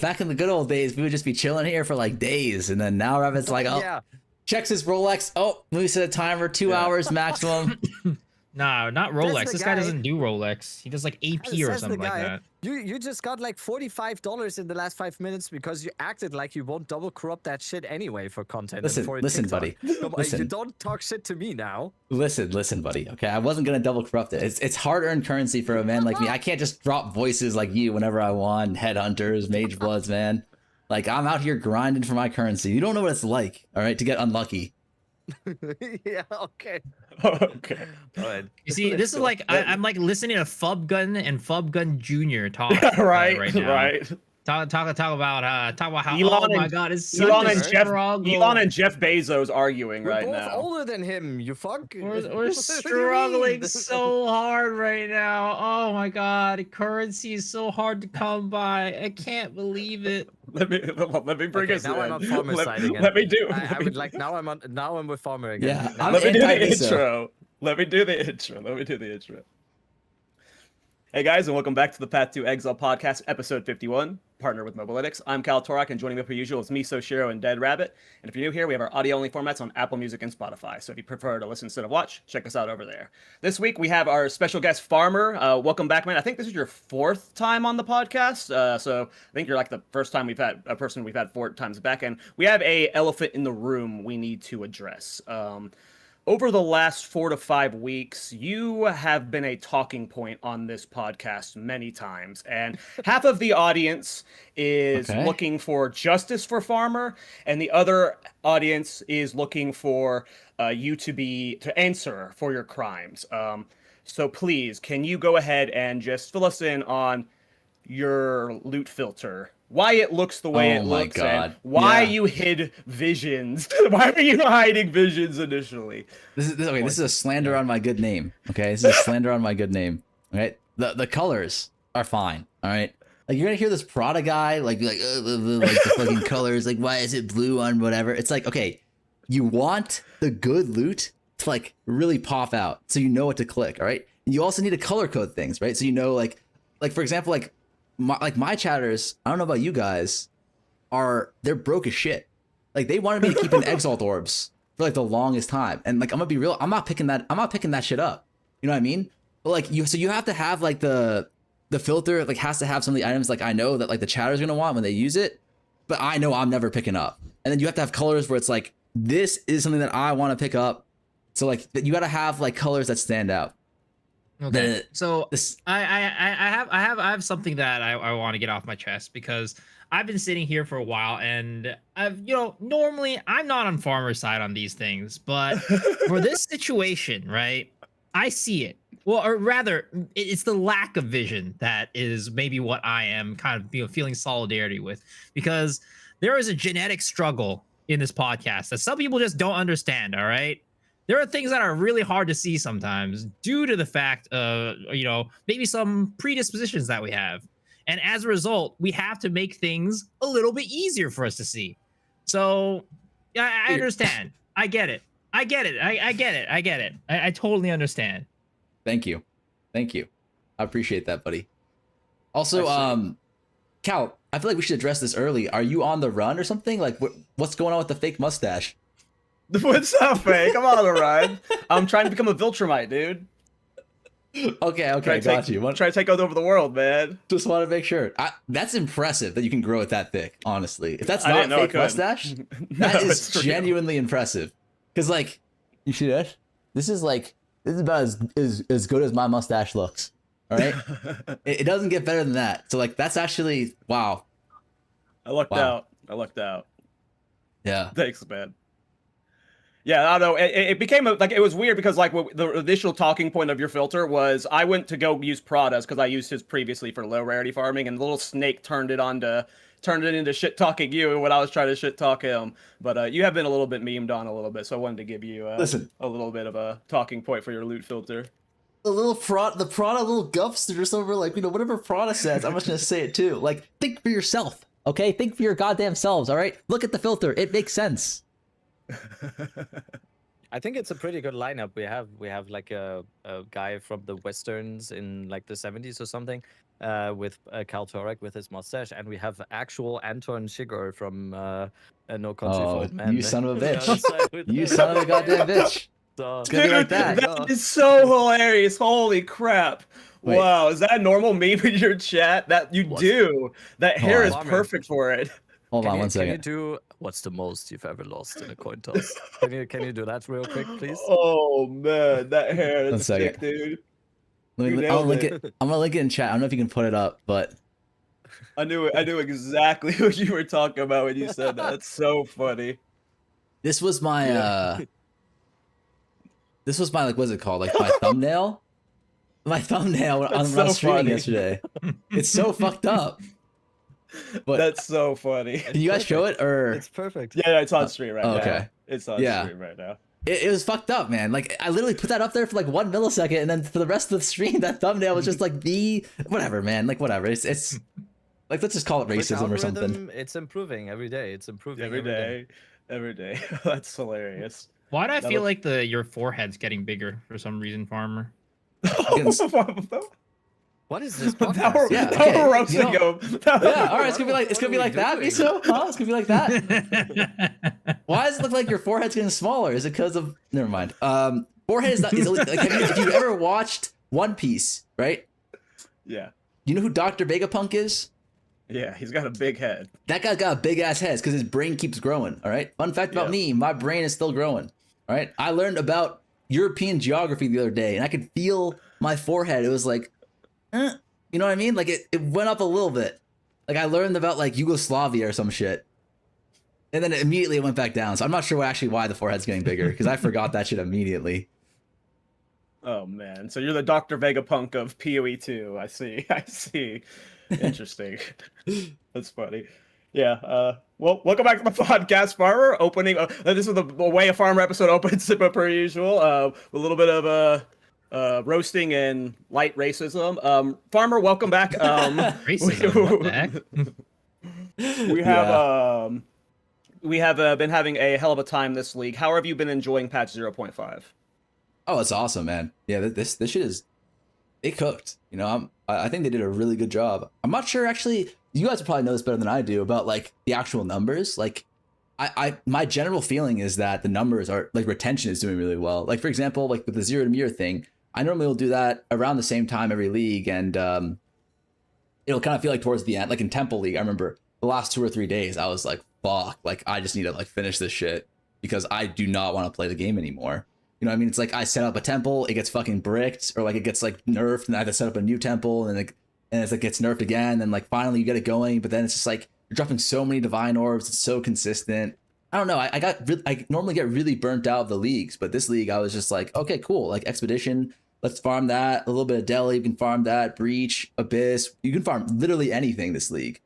back in the good old days, we would just be chilling here for like days, and then now rabbit's like, oh, Yeah. checks his Rolex. Oh, we set a timer, 2 Yeah. hours maximum. Nah, not Rolex. the This guy guy- doesn't do Rolex. He does like AP or Says the something like guy, that. You just got like $45 in the last 5 minutes because you acted like you won't double corrupt that shit anyway for content. Listen, and for listen, TikTok. buddy. Come on, Listen. You don't talk shit to me now. Listen, buddy. Okay, I wasn't gonna double corrupt it. It's hard-earned currency for a man like me. I can't just drop voices like you whenever I want. Headhunters, mage bloods, man. Like I'm out here grinding for my currency. You don't know what it's like, all right, to get unlucky. Yeah, okay. Okay. All right. You see, Let's this is go. like I'm like listening to Fubgoon and Fubgoon Jr. talk right. right now. Right. Talk about how Elon oh my and- god, it's Elon such a and Jeff. struggle. Elon and Jeff Bezos arguing We're right both now. older than him, you fuck. We're What do you struggling mean? so hard right now. Oh my god, currency is so hard to come by. I can't believe it. Let me bring Okay, us now in. I'm on Farmer's let, side again. Let me do. I would like now I'm with Farmer again. Yeah, Now I'm Let me do the anti-Miso. intro. Let me do the intro. Hey guys, and welcome back to the Path to Exile podcast, episode 51, partner with Mobilytics. I'm Cal Torak, and joining me per usual is Miso, Shiro, and Dead Rabbit. And if you're new here, we have our audio-only formats on Apple Music and Spotify. So if you prefer to listen instead of watch, check us out over there. This week we have our special guest, Farmer. Welcome back, man. I think this is your 4th time on the podcast. So I think you're like the first time we've had a person we've had 4 times back. And we have a elephant in the room we need to address. Over the last 4 to 5 weeks, you have been a talking point on this podcast many times, and half of the audience is Okay. looking for justice for Farmer, and the other audience is looking for you to answer for your crimes. So please, can you go ahead and just fill us in on your loot filter? Why it looks the way Oh it my looks, God. and why Yeah. you hid visions. Why were you hiding visions initially? This is a slander on my good name. Okay, this is a slander on my good name. All right, the colors are fine. All right, like you're gonna hear this Prada guy like the fucking colors. Like, why is it blue on whatever? It's like, okay, you want the good loot to like really pop out, so you know what to click. All right, you also need to color code things, right? So you know, like for example, like my chatters. I don't know about you guys. They're broke as shit. Like they wanted me to keep in exalt orbs for like the longest time. And like I'm gonna be real, I'm not picking that shit up. You know what I mean? But like you have to have like the filter like has to have some of the items like I know that like the chatter's gonna want when they use it, but I know I'm never picking up. And then you have to have colors where it's like this is something that I want to pick up. So like you gotta have like colors that stand out. Okay. The- So This I have something that I want to get off my chest because I've been sitting here for a while and I've normally I'm not on Farmer's side on these things, but for this situation, right? I see it. Well, or rather, it's the lack of vision that is maybe what I am kind of feeling solidarity with, because there is a genetic struggle in this podcast that some people just don't understand. All right. There are things that are really hard to see sometimes due to the fact of, maybe some predispositions that we have. And as a result, we have to make things a little bit easier for us to see. So yeah, I understand. I get it. I get it. I get it. I totally understand. Thank you. I appreciate that, buddy. Also, Cal, I feel like we should address this early. Are you on the run or something? Like, what's going on with the fake mustache? What's up, fake? I'm on the ride. I'm trying to become a Viltrumite, dude. Okay, Try to got take, you. try to take over the world, man. Just want to make sure. That's impressive that you can grow it that thick. Honestly, if that's I not didn't know I fake could. mustache, No, that is it's real. genuinely impressive. Because like, you see that? This is about as good as my mustache looks. All right, it doesn't get better than that. So like, that's actually wow. I lucked Wow. out. I lucked out. Yeah. Thanks, man. Yeah, I don't know. It became like it was weird because like the initial talking point of your filter was I went to go use Pradas because I used his previously for low rarity farming, and the little snake turned it into shit talking you when I was trying to shit talk him. But you have been a little bit memed on a little bit, so I wanted to give you Listen, a little bit of a talking point for your loot filter. the Prada little guffs are just over like, whatever Prada says, I'm just gonna say it too. Like, think for yourself, okay? Think for your goddamn selves, all right? Look at the filter; it makes sense. I think it's a pretty good lineup. We have like a guy from the westerns in like the 70s or something, with Kaltorek with his mustache, and we have actual Anton Chigurh from No Country for Oh, Old Men. you son of a on the other bitch! side with You the- son of a goddamn bitch! So, It's gonna be like that. That is so hilarious. Holy crap. Wait. Wow, is that a normal meme in your chat? That you What? do. That Hold hair on. is perfect for it. Hold on one Can you second. do what's the most you've ever lost in a coin toss? Can you do that real quick, please? Oh man, that hair One is second. sick, dude. Let You me, I'll nailed link it. it. I'm gonna link it in chat. I don't know if you can put it up, but I knew exactly what you were talking about when you said that. That's so funny. this was my Yeah. this was my like, what's it called? Like my thumbnail. My thumbnail when I That's was so streaming funny. yesterday. It's so fucked up. But That's so funny. can you guys show it or? It's perfect. Yeah, it's on stream right Oh, now. okay. It's on Yeah. stream right now. It was fucked up, man. Like I literally put that up there for like 1 millisecond, and then for the rest of the stream, that thumbnail was just like the whatever, man. Like whatever. It's like, let's just call it Which racism or something. algorithm? It's improving every day. It's improving Every day. Every day. That's hilarious. Why do I That feel looks- like your forehead's getting bigger for some reason, Farmer? What is this Now podcast? we're, Yeah, now okay, we're roasting you know- him. Yeah, all right. It's gonna be like What are we that, doing? Miso. Huh? It's gonna be like that. Why does it look like your forehead's getting smaller? Is it because of? Never mind. Forehead is not. Like, if you ever watched One Piece, right? Yeah. You know who Dr. Vegapunk is? Yeah, he's got a big head. That guy's got a big ass head because his brain keeps growing. All right. Fun fact about Yeah. me: my brain is still growing. All right. I learned about European geography the other day, and I could feel my forehead. It was like, you know what I mean? Like it went up a little bit. Like I learned about like Yugoslavia or some shit, and then immediately it went back down. So I'm not sure why the forehead's getting bigger because I forgot that shit immediately. Oh man. So you're the Dr. Vegapunk of PoE 2. I see. I see. Interesting. That's funny. Yeah. Well, welcome back to the podcast, Farmer. Opening. This is the way a Farmer episode opens, per usual. With a little bit of roasting and light racism. Farmer, welcome back. Racism? What the heck? We have been having a hell of a time this league. How have you been enjoying patch 0.5? Oh, it's awesome, man. Yeah, this shit is, it cooked. You know, I think they did a really good job. I'm not sure actually. You guys will probably know this better than I do about like the actual numbers. Like, my general feeling is that the numbers are like retention is doing really well. Like for example, like with the 0 to mirror thing, I normally will do that around the same time every league, and it'll kind of feel like towards the end, like in Temple League. I remember the last 2 or 3 days, I was like, fuck, like I just need to like finish this shit because I do not want to play the game anymore. You know what I mean? It's like I set up a temple, it gets fucking bricked, or like it gets like nerfed, and I have to set up a new temple, and it's like gets nerfed again, and like finally you get it going, but then it's just like you're dropping so many divine orbs, it's so consistent. I don't know. I normally get really burnt out of the leagues, but this league I was just like, okay, cool, like expedition, let's farm that, a little bit of Delhi, you can farm that, breach, abyss, you can farm literally anything this league,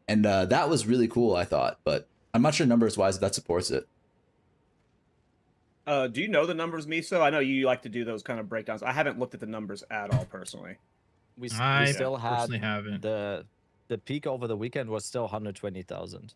and that was really cool, I thought, but I'm not sure numbers wise if that supports it. Do you know the numbers, Miso? I know you like to do those kind of breakdowns. I haven't looked at the numbers at all personally. We I still had personally haven't. the peak over the weekend was still 120,000.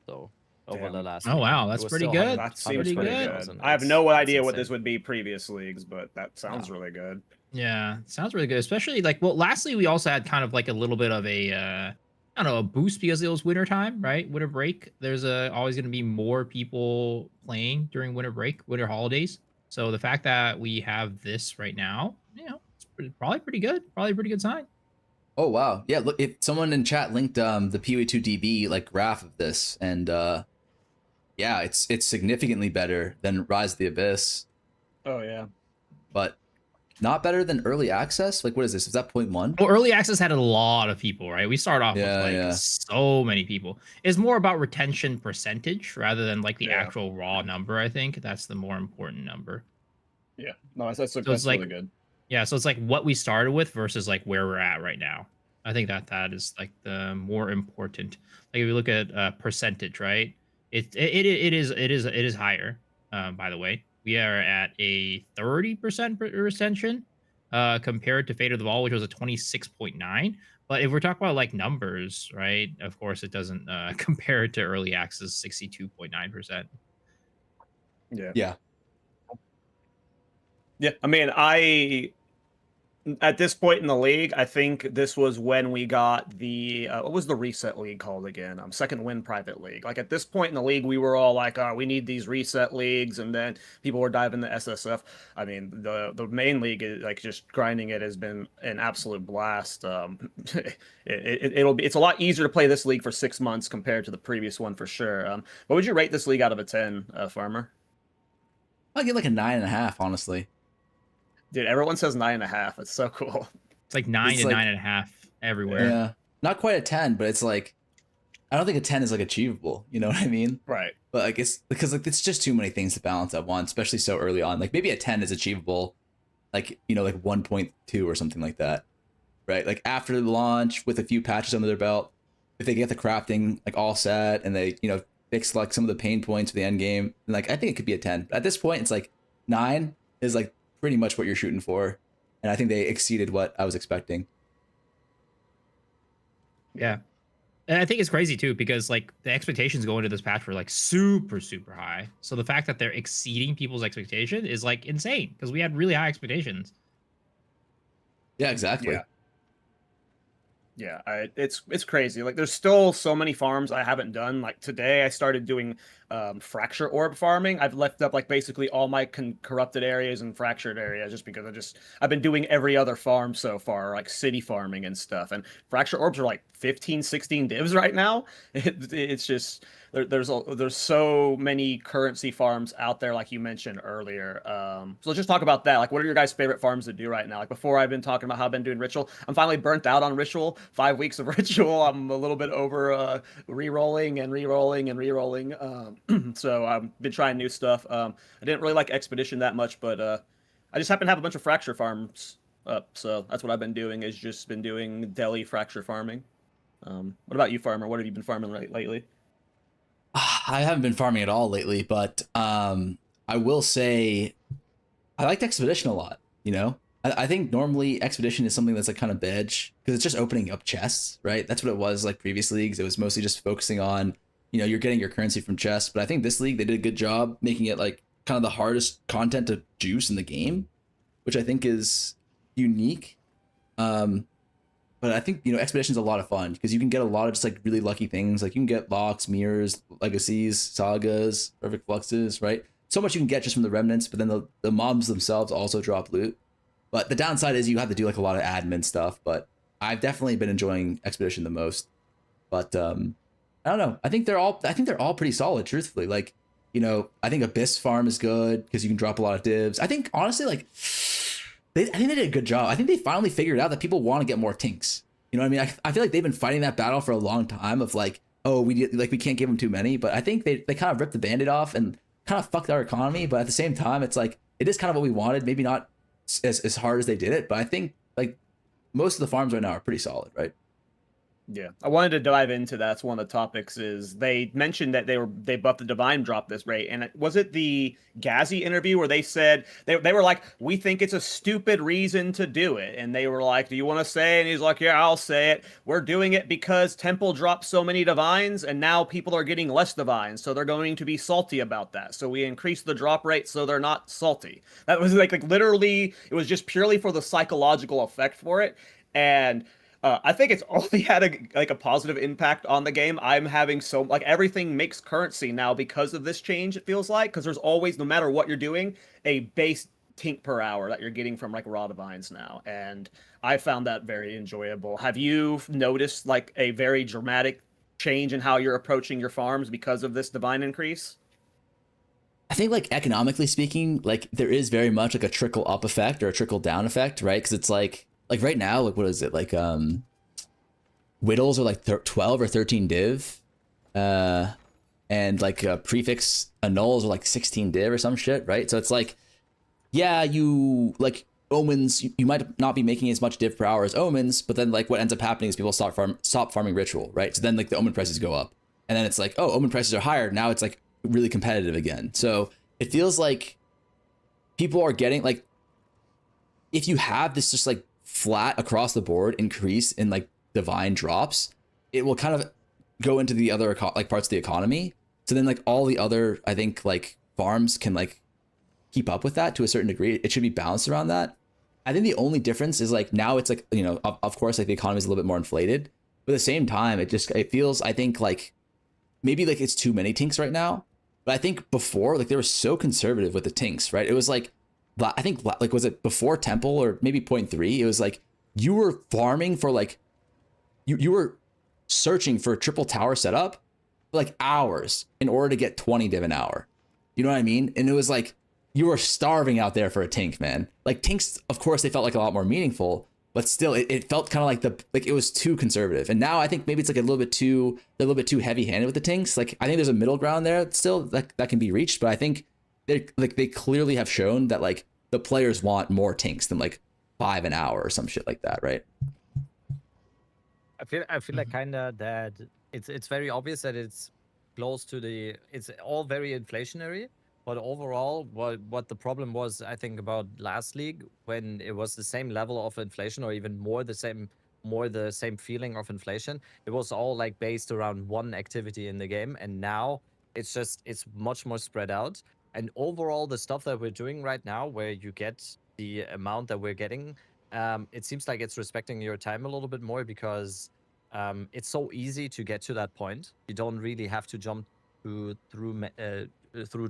So over Damn. the last. Oh, wow, weekend, it that's was pretty still good. That seems Pretty pretty good. good. I have no idea what this would be previous leagues, but that sounds Yeah. really good. Yeah, sounds really good. Especially like, well, lastly, we also had kind of like a little bit of a, I don't know, a boost because it was winter time, right? Winter break. There's always going to be more people playing during winter break, winter holidays. So the fact that we have this right now, you know, probably pretty good. Probably a pretty good sign. Oh wow, yeah. Look, if someone in chat linked the PoE2 DB like graph of this, and yeah, it's significantly better than Rise of the Abyss, Oh yeah. but not better than early access. Like, what is this? Is that 0.1? Well, early access had a lot of people, right? We start off with Yeah, like yeah. so many people. It's more about retention percentage rather than like the Yeah. actual raw number. I think that's the more important number. Yeah. No, that's it's like- really good. Yeah, so it's like what we started with versus like where we're at right now. I think that is like the more important. Like if you look at percentage, right? It is higher. By the way, we are at a 30% retention compared to Fate of the Ball, which was a 26.9. But if we're talking about like numbers, right? Of course, it doesn't compare to early access 62.9%. Yeah. Yeah. Yeah. I mean, at this point in the league, I think this was when we got the what was the reset league called again? Second Win Private League. Like at this point in the league, we were all like, "Oh, we need these reset leagues," and then people were diving the SSF. I mean, the main league is like just grinding it has been an absolute blast. It's a lot easier to play this league for 6 months compared to the previous one for sure. What would you rate this league out of a 10, Farmer? I'll give like a 9.5, honestly. Dude, everyone says 9.5. It's so cool. It's like 9 It's to like- 9.5 everywhere. Yeah, not quite a 10, but it's like I don't think a 10 is like achievable. You know what I mean? Right. But like it's because like it's just too many things to balance at once, especially so early on. Like maybe a 10 is achievable, like like 1.2 or something like that, right? Like after the launch with a few patches under their belt, if they get the crafting like all set and they fix like some of the pain points for the end game, then like I think it could be a 10. But at this point, it's like 9 is like pretty much what you're shooting for, and I think they exceeded what I was expecting. Yeah. And I think it's crazy too because like the expectations going into this patch were like super high. So the fact that they're exceeding people's expectation is like insane because we had really high expectations. Yeah, exactly. Yeah, it's crazy. Like, there's still so many farms I haven't done. Like today, I started doing fracture orb farming. I've left up like basically all my corrupted areas and fractured areas just because I've been doing every other farm so far, like city farming and stuff. And fracture orbs are like 15, 16 divs right now. It's just there's so many currency farms out there, like you mentioned earlier. So let's just talk about that. Like, what are your guys' favorite farms to do right now? Like before, I've been talking about how I've been doing ritual. I'm finally burnt out on ritual. 5 weeks of ritual. I'm a little bit over re-rolling and re-rolling and re-rolling. So I've been trying new stuff. I didn't really like expedition that much, but I just happen to have a bunch of fracture farms up. So that's what I've been doing. Is just been doing Delhi fracture farming. What about you, Farmer? What have you been farming lately? I haven't been farming at all lately, but I will say I liked expedition a lot. I think normally expedition is something that's like kind of bedge because it's just opening up chests, right? That's what it was like previous leagues. It was mostly just focusing on, you're getting your currency from chests. But I think this league, they did a good job making it like kind of the hardest content to juice in the game, which I think is unique. But I think, expedition's a lot of fun because you can get a lot of just like really lucky things. Like you can get locks, mirrors, legacies, sagas, perfect fluxes, right? So much you can get just from the remnants, but then the mobs themselves also drop loot. But the downside is you have to do like a lot of admin stuff. But I've definitely been enjoying expedition the most. But I don't know. I think they're all pretty solid, truthfully. Like, I think Abyss Farm is good because you can drop a lot of divs. I think honestly, like I think they did a good job. I think they finally figured out that people want to get more tinks. You know what I mean? I feel like they've been fighting that battle for a long time of like, oh, we can't give them too many. But I think they kind of ripped the Band-Aid off and kind of fucked our economy. But at the same time, it's like it is kind of what we wanted. Maybe not as hard as they did it, but I think like most of the farms right now are pretty solid, right? Yeah, I wanted to dive into that. That's one of the topics. Is they mentioned that they buffed the divine drop this rate, and was it the Gazi interview where they said they were like, we think it's a stupid reason to do it, and they were like, do you want to say it? And he's like, yeah, I'll say it. We're doing it because Temple dropped so many divines, and now people are getting less divines, so they're going to be salty about that. So we increased the drop rate so they're not salty. That was like literally, it was just purely for the psychological effect for it, and. I think it's only had a positive impact on the game. I'm having everything makes currency now because of this change. It feels like because there's always, no matter what you're doing, a base tink per hour that you're getting from like raw divines now, and I found that very enjoyable. Have you noticed like a very dramatic change in how you're approaching your farms because of this divine increase? I think like economically speaking, like there is very much like a trickle up effect or a trickle down effect, right? Because it's like right now, like what is it like? Whittles are like 12 or 13 div, and like prefix annuls are like 16 div or some shit, right? So it's like, yeah, you like omens, you might not be making as much div per hour as omens, but then like what ends up happening is people stop farming ritual, right? So then like the omen prices go up, and then it's like, oh, omen prices are higher now. It's like really competitive again. So it feels like people are getting like, if you have this just like flat across the board increase in like divine drops, it will kind of go into the other like parts of the economy. So then like all the other, I think like farms can like keep up with that to a certain degree. It should be balanced around that. I think the only difference is like now it's like, you know, of course like the economy is a little bit more inflated, but at the same time it feels, I think like maybe like it's too many tinks right now. But I think before, like they were so conservative with the tinks, right? It was like, I think like, was it before Temple or maybe 0.3? It was like you were farming for like, you were searching for a triple tower setup for like hours in order to get 20 div an hour. You know what I mean? And it was like, you were starving out there for a tink, man. Like tinks, of course, they felt like a lot more meaningful, but still it felt kind of like it was too conservative. And now I think maybe it's like a little bit too heavy handed with the tinks. Like I think there's a middle ground there still that can be reached, but I think they clearly have shown that like the players want more tinks than like 5 an hour or some shit like that, right? I feel like kind of that it's very obvious that it's close to it's all very inflationary. But overall, what the problem was, I think, about last league, when it was the same level of inflation or even more the same feeling of inflation, it was all like based around one activity in the game. And now it's much more spread out. And overall, the stuff that we're doing right now, where you get the amount that we're getting, it seems like it's respecting your time a little bit more, because it's so easy to get to that point. You don't really have to jump through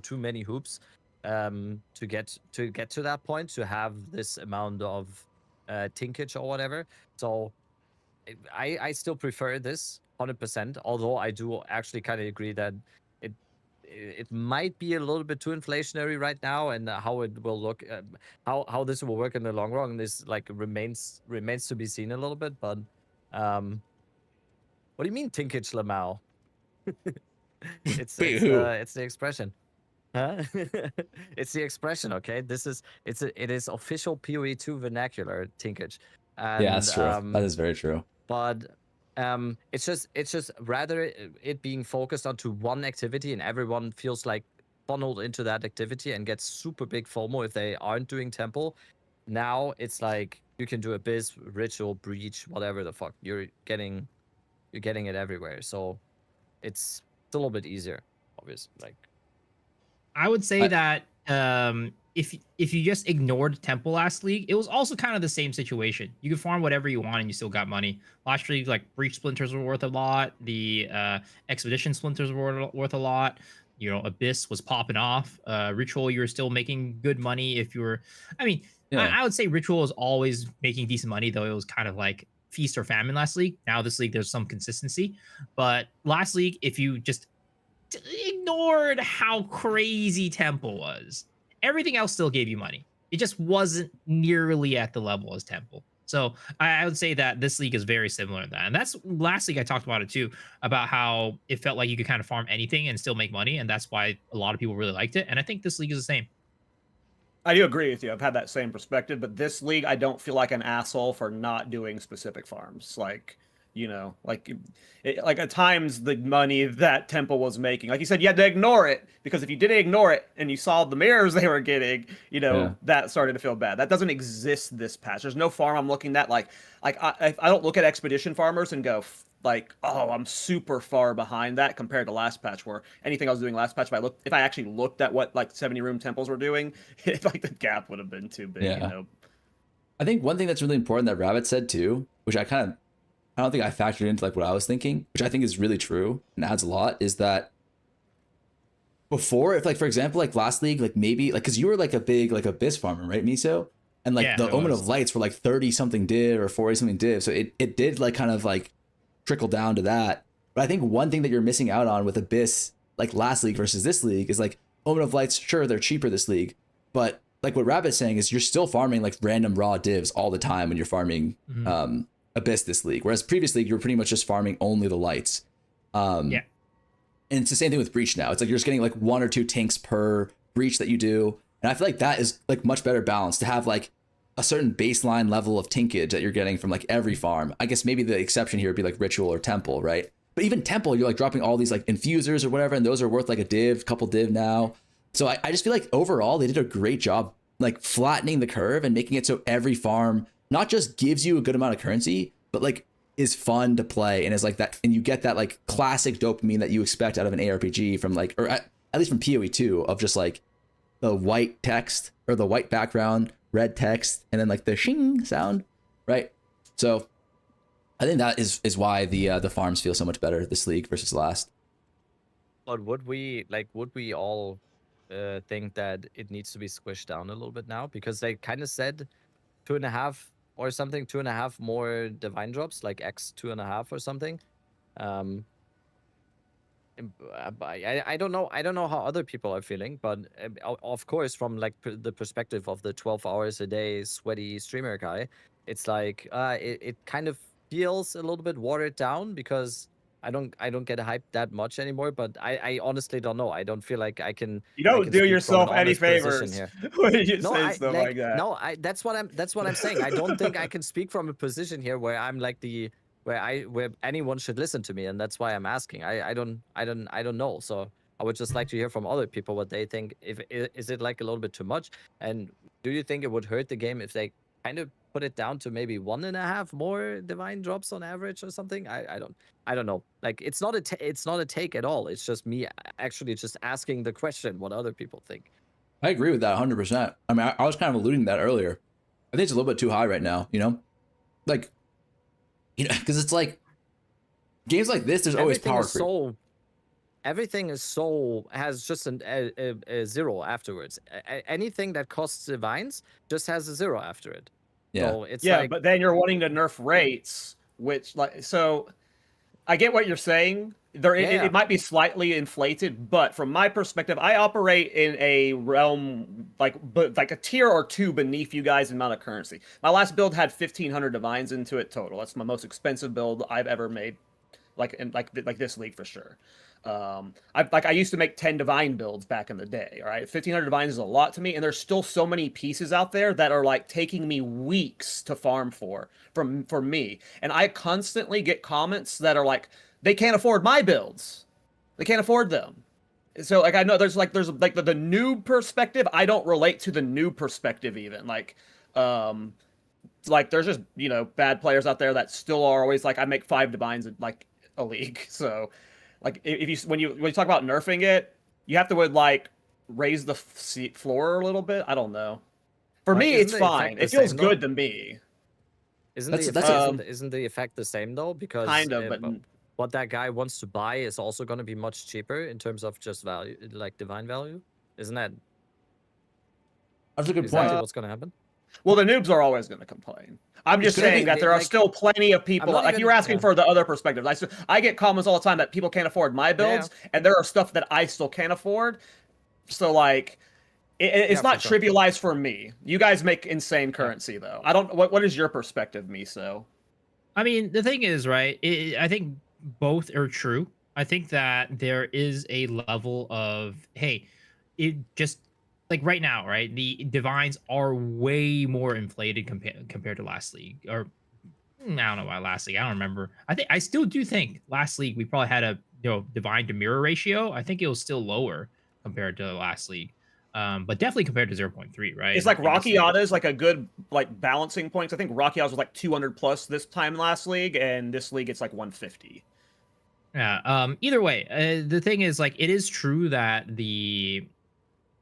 too many hoops to get to that point, to have this amount of tinkage or whatever. So I still prefer this 100%, although I do actually kind of agree that it might be a little bit too inflationary right now, and how it will look, how this will work in the long run is like remains to be seen a little bit. But what do you mean tinkage, Lamau? It's the expression. Huh? It's the expression, okay? It is official PoE2 vernacular, tinkage. And, yeah, that's true. That is very true. But it's just rather it being focused onto one activity, and everyone feels like funneled into that activity and gets super big FOMO if they aren't doing temple. Now it's like you can do Abyss, Ritual, Breach, whatever the fuck. You're getting it everywhere. So it's a little bit easier, obviously. Like, I would say that if you just ignored Temple last league, it was also kind of the same situation. You could farm whatever you want and you still got money. Last league, like Breach Splinters were worth a lot. The Expedition Splinters were worth a lot. You know, Abyss was popping off. Ritual, you were still making good money if you were. I mean, yeah. I would say Ritual was always making decent money, though it was kind of like feast or famine last league. Now this league, there's some consistency. But last league, if you just ignored how crazy Temple was, everything else still gave you money. It just wasn't nearly at the level as Temple. So I would say that this league is very similar to that. And that's last league I talked about it too, about how it felt like you could kind of farm anything and still make money. And that's why a lot of people really liked it. And I think this league is the same. I do agree with you. I've had that same perspective, but this league, I don't feel like an asshole for not doing specific farms. Like, you know, like at times the money that Temple was making, like you said, you had to ignore it, because if you didn't ignore it and you saw the mirrors they were getting, you know, that started to feel bad. That doesn't exist this patch. There's no farm I'm looking at like I don't look at Expedition farmers and go like, oh, I'm super far behind that compared to last patch, where anything I was doing last patch, if I actually looked at what like 70 room temples were doing, like the gap would have been too big. You know? I think one thing that's really important that Rabbit said too, which I don't think I factored into like what I was thinking, which I think is really true and adds a lot, is that before, if like for example, like last league, like maybe like because you were like a big like Abyss farmer, right, Miso? And like Yeah, the I Omen was. of Lights were like 30 something div or 40 something div. So it did like kind of like trickle down to that. But I think one thing that you're missing out on with Abyss, like last league versus this league, is like Omen of Lights, sure, they're cheaper this league. But like what Rabbit's saying is you're still farming like random raw divs all the time when you're farming Mhm. Abyss this league. Whereas previous league, you were pretty much just farming only the lights. Yeah. And it's the same thing with Breach now. It's like you're just getting like 1 or 2 tanks per Breach that you do. And I feel like that is like much better balance to have like a certain baseline level of tankage that you're getting from like every farm. I guess maybe the exception here would be like Ritual or Temple, right? But even Temple, you're like dropping all these like infusers or whatever, and those are worth like a div, couple div now. So I just feel like overall they did a great job like flattening the curve and making it so every farm not just gives you a good amount of currency, but like is fun to play and is like that, and you get that like classic dopamine that you expect out of an ARPG from like, or at least from PoE 2 of just like the white text or the white background, red text, and then like the shing sound, right? So I think that is why the farms feel so much better this league versus last. But would we all think that it needs to be squished down a little bit now? Because they kind of said 2.5 or something, 2.5 more divine drops, like X 2.5 or something. I don't know. I don't know how other people are feeling, but of course, from like the perspective of the 12 hours a day sweaty streamer guy, it's like it kind of feels a little bit watered down because I don't get hyped that much anymore. But I honestly don't know. I don't feel like I can. You I don't can do speak from an yourself any honest position favors here. when you No, say I stuff like that. no, that's what I'm saying. I don't think I can speak from a position here where I'm like where anyone should listen to me, and that's why I'm asking. I don't know. So I would just like to hear from other people what they think. Is it like a little bit too much? And do you think it would hurt the game if they kind of put it down to maybe 1.5 more divine drops on average or something? I don't know. Like it's not it's not a take at all. It's just me actually just asking the question what other people think. I agree with that 100%. I mean, I was kind of alluding to that earlier. I think it's a little bit too high right now, you know? Like, you know, because it's like games like this, there's always Everything power is creep. everything is so has just a zero afterwards. Anything that costs divines just has a zero after it. Yeah. So it's Yeah, like but then you're wanting to nerf rates, which like so. I get what you're saying. There, Yeah. it might be slightly inflated, but from my perspective, I operate in a realm but like a tier or two beneath you guys in amount of currency. My last build had 1,500 divines into it total. That's my most expensive build I've ever made, like in like this league for sure. I used to make 10 divine builds back in the day. All right, 1,500 divines is a lot to me, and there's still so many pieces out there that are like taking me weeks to farm for me, and I constantly get comments that are like they can't afford my builds, they can't afford them. So like I know there's like the noob perspective. I don't relate to the noob perspective even like there's just bad players out there that still are always like I make 5 divines in like a league. So like if you when you talk about nerfing it, you have to like raise the floor a little bit. I don't know. For like, me, isn't it's the fine. effect the It feels same, good though? to me. Isn't That's- the that's effect, it. isn't the effect the same though? Because Kind of, but what that guy wants to buy is also going to be much cheaper in terms of just value, like divine value. Isn't that That's a good exactly point. what's going to happen? well, the noobs are always going to complain. I'm just gonna saying be- that there are like, still plenty of people. not Like even- you were asking yeah. for the other perspective. I get comments all the time that people can't afford my builds, and there are stuff that I still can't afford. So like, it's Yeah, not for sure. trivialized for me. You guys make insane currency though. I don't. What is your perspective, Miso? I mean, the thing is, right? I think both are true. I think that there is a level of, hey, it just like right now, right? The divines are way more inflated compared to last league, or I don't know why last league. I don't remember. I still do think last league we probably had a divine to mirror ratio. I think it was still lower compared to last league, but definitely compared to 0.3, right? It's like In this league. Rockiata is like a good like balancing point. I think Rockiata was like 200 plus this time last league, and this league it's like 150. Yeah. Either way, the thing is, like, it is true that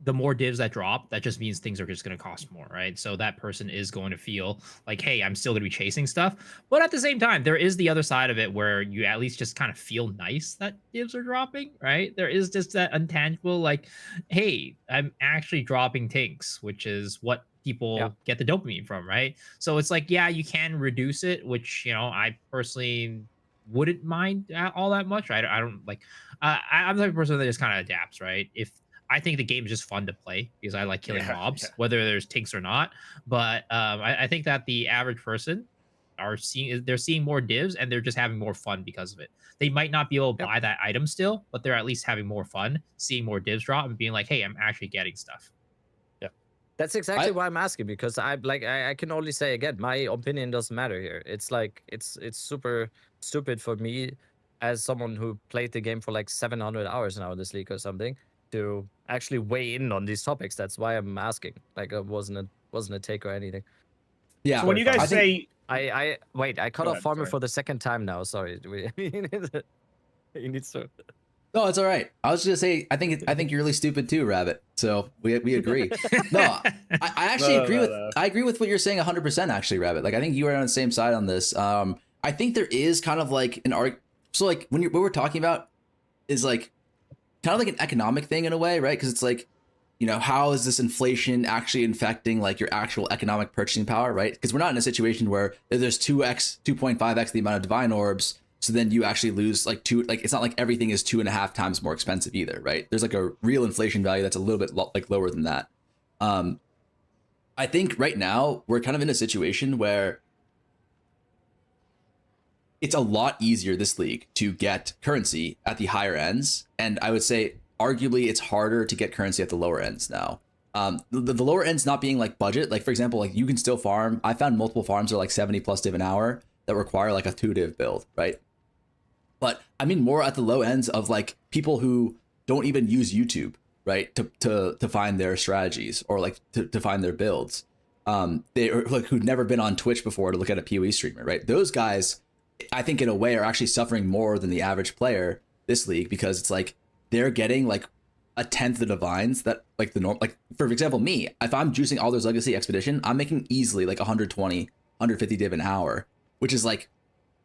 the more divs that drop, that just means things are just going to cost more, right? So that person is going to feel like, hey, I'm still going to be chasing stuff. But at the same time, there is the other side of it where you at least just kind of feel nice that divs are dropping, right? There is just that intangible, like, hey, I'm actually dropping tinks, which is what people get the dopamine from, right? So it's like, yeah, you can reduce it, which, I personally wouldn't mind all that much. I don't like, I'm the type of person that just kind of adapts, right? If I think the game is just fun to play because I like killing mobs, whether there's tinks or not. But I think that the average person they're seeing more divs and they're just having more fun because of it. They might not be able to buy that item still, but they're at least having more fun, seeing more divs drop and being like, hey, I'm actually getting stuff. That's exactly why I'm asking, because I can only say again, my opinion doesn't matter here. It's like it's super stupid for me as someone who played the game for like 700 hours now in this league or something to actually weigh in on these topics. That's why I'm asking. Like it wasn't a take or anything. Yeah. So when you guys say I wait, I cut Go off ahead, Farmer sorry. for the second time now. Sorry. He needs to. No, it's all right. I was just gonna say, I think you're really stupid too, Rabbit. So we agree. No, I actually I agree with what you're saying 100%. Actually, Rabbit. Like I think you are on the same side on this. I think there is kind of like an art. So like what we're talking about is like kind of like an economic thing in a way, right? Because it's like, how is this inflation actually infecting like your actual economic purchasing power, right? Because we're not in a situation where there's 2.5x the amount of divine orbs. So then you actually lose like it's not like everything is 2.5 times more expensive either, right? There's like a real inflation value that's a little bit like lower than that. I think right now we're kind of in a situation where it's a lot easier this league to get currency at the higher ends. And I would say arguably it's harder to get currency at the lower ends now. The lower ends not being like budget, like for example, like you can still farm. I found multiple farms are like 70 plus div an hour that require like a 2 div build, right? But I mean more at the low ends of like people who don't even use YouTube, right, to find their strategies or like to find their builds. They are like who'd never been on Twitch before to look at a PoE streamer, right? Those guys, I think in a way are actually suffering more than the average player this league because it's like they're getting like a tenth of the divines that like the norm. Like for example, me, if I'm juicing Alder's Legacy Expedition, I'm making easily like 120, 150 div an hour, which is like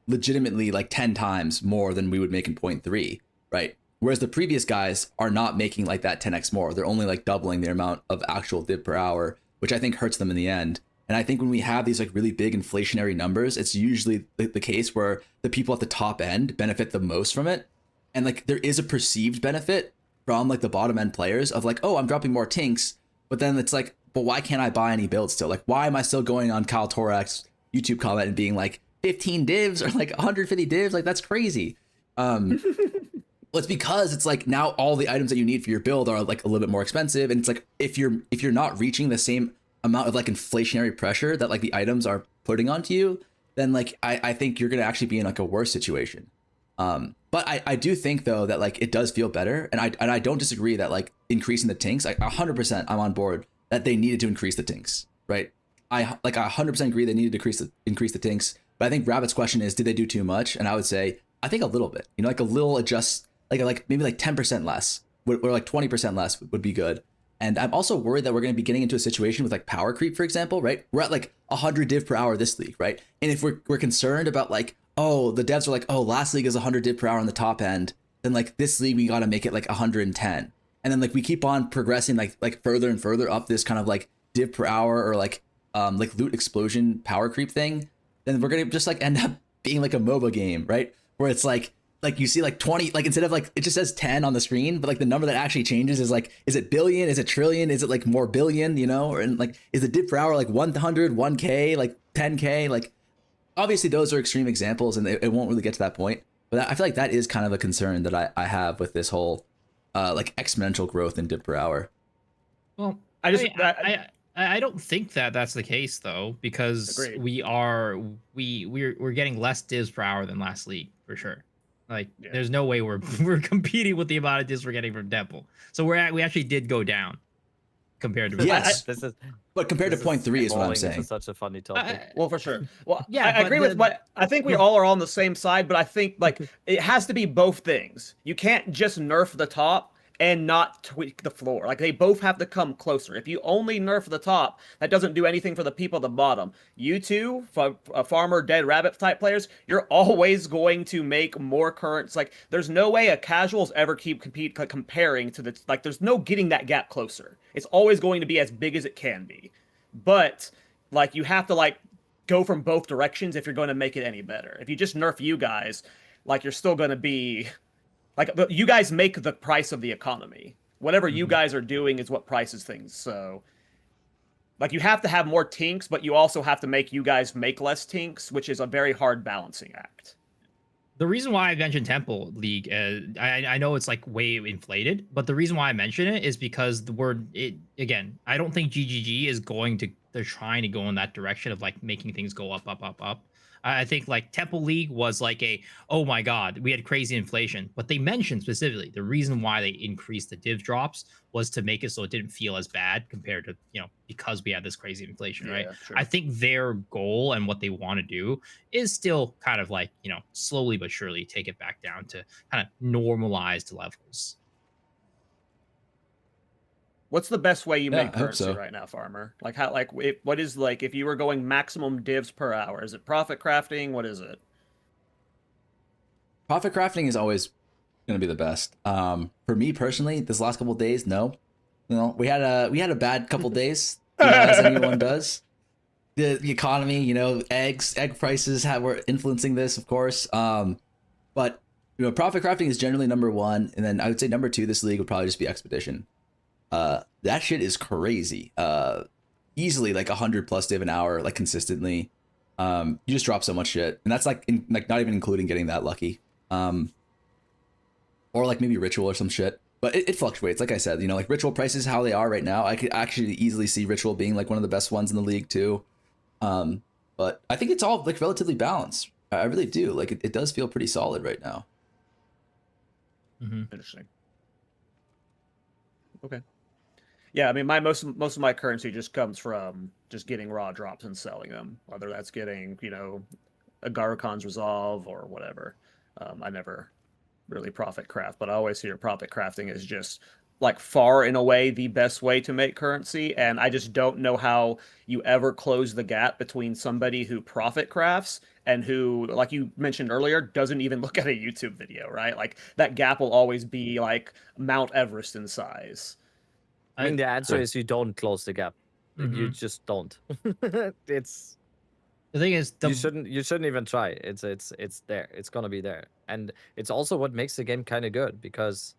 legitimately like 10 times more than we would make in 0.3, right? Whereas the previous guys are not making like that 10x more. They're only like doubling their amount of actual div per hour, which I think hurts them in the end. And I think when we have these like really big inflationary numbers, it's usually the case where the people at the top end benefit the most from it. And like there is a perceived benefit from like the bottom end players of like, oh, I'm dropping more tinks, but then it's like, but why can't I buy any builds still? Like, why am I still going on Kyle Torak's YouTube comment and being like 15 divs or like 150 divs? Like that's crazy. Well, it's because it's like now all the items that you need for your build are like a little bit more expensive, and it's like if you're not reaching the same amount of like inflationary pressure that like the items are putting onto you, then like I think you're gonna actually be in like a worse situation. But I do think though that like it does feel better, and I don't disagree that like increasing the tinks, like 100% I'm on board that they needed to increase the tinks, right? I 100% agree they needed to increase the tinks, but I think Rabbit's question is, did they do too much? And I would say I think a little bit, like a little adjust, like maybe like 10% less or like 20% less would be good. And I'm also worried that we're going to be getting into a situation with like power creep, for example, right? We're at like 100 div per hour this league, right? And if we're concerned about like, oh, the devs are like, oh, last league is 100 div per hour on the top end, then like this league we got to make it like 110. And then like we keep on progressing like further and further up this kind of like div per hour or like loot explosion power creep thing, then we're going to just like end up being like a MOBA game, right? Where it's like you see like 20, like instead of like, it just says 10 on the screen, but like the number that actually changes is like, is it billion? Is it trillion? Is it like more billion, or and like, is the div per hour like 100, 1K, like 10K? Like obviously those are extreme examples and it won't really get to that point. But I feel like that is kind of a concern that I have with this whole like exponential growth in div per hour. Well, I don't think that that's the case though, because Agreed. we're getting less divs per hour than last league for sure. Like there's no way we're competing with the amount of divs we're getting from Temple. So we actually did go down compared to yes, but compared to 0.3 is what I'm saying. It's such a funny topic. Well, for sure. Well, yeah, I agree with what I think we all are on the same side, but I think like it has to be both things. You can't just nerf the top and not tweak the floor. Like they both have to come closer. If you only nerf the top, that doesn't do anything for the people at the bottom. You two, farmer, dead rabbit type players, you're always going to make more currents. Like there's no way a casuals ever comparing to the like. There's no getting that gap closer. It's always going to be as big as it can be, but like you have to like go from both directions if you're going to make it any better. If you just nerf you guys, like you're still going to be like you guys make the price of the economy. Whatever you guys are doing is what prices things. So like you have to have more tinks, but you also have to make you guys make less tinks, which is a very hard balancing act. The reason why I mentioned Temple League, I know it's like way inflated, but the reason why I mention it is because again, I don't think GGG is they're trying to go in that direction of like making things go up, up, up, up. I think like Temple League was like oh my God, we had crazy inflation. But they mentioned specifically the reason why they increased the div drops was to make it so it didn't feel as bad compared to, because we had this crazy inflation, right? Sure. I think their goal and what they want to do is still kind of like, slowly but surely take it back down to kind of normalized levels. What's the best way you make currency so. right now, farmer? Like how? Like what is like if you were going maximum divs per hour? Is it profit crafting? What is it? Profit crafting is always going to be the best. For me personally, this last couple of days, no. We had a bad couple of days, as anyone does. The economy, egg prices were influencing this, of course. But profit crafting is generally number one, and then I would say number two. This league would probably just be expedition. That shit is crazy. Easily like 100 plus div an hour, like consistently. You just drop so much shit, and that's like not even including getting that lucky. Or like maybe ritual or some shit. But it fluctuates. Like I said, like ritual prices, how they are right now, I could actually easily see ritual being like one of the best ones in the league too. But I think it's all like relatively balanced. I really do. Like it does feel pretty solid right now. Mm-hmm. Interesting. Okay. Yeah, I mean, most of my currency just comes from just getting raw drops and selling them, whether that's getting a Garukon's Resolve or whatever. I never really profit craft, but I always hear profit crafting is just like far and away the best way to make currency, and I just don't know how you ever close the gap between somebody who profit crafts and who, like you mentioned earlier, doesn't even look at a YouTube video, right? Like that gap will always be like Mount Everest in size. I mean, the answer is you don't close the gap. You just don't. It's the thing is you shouldn't even try. It's there. It's gonna be there, and it's also what makes the game kind of good because.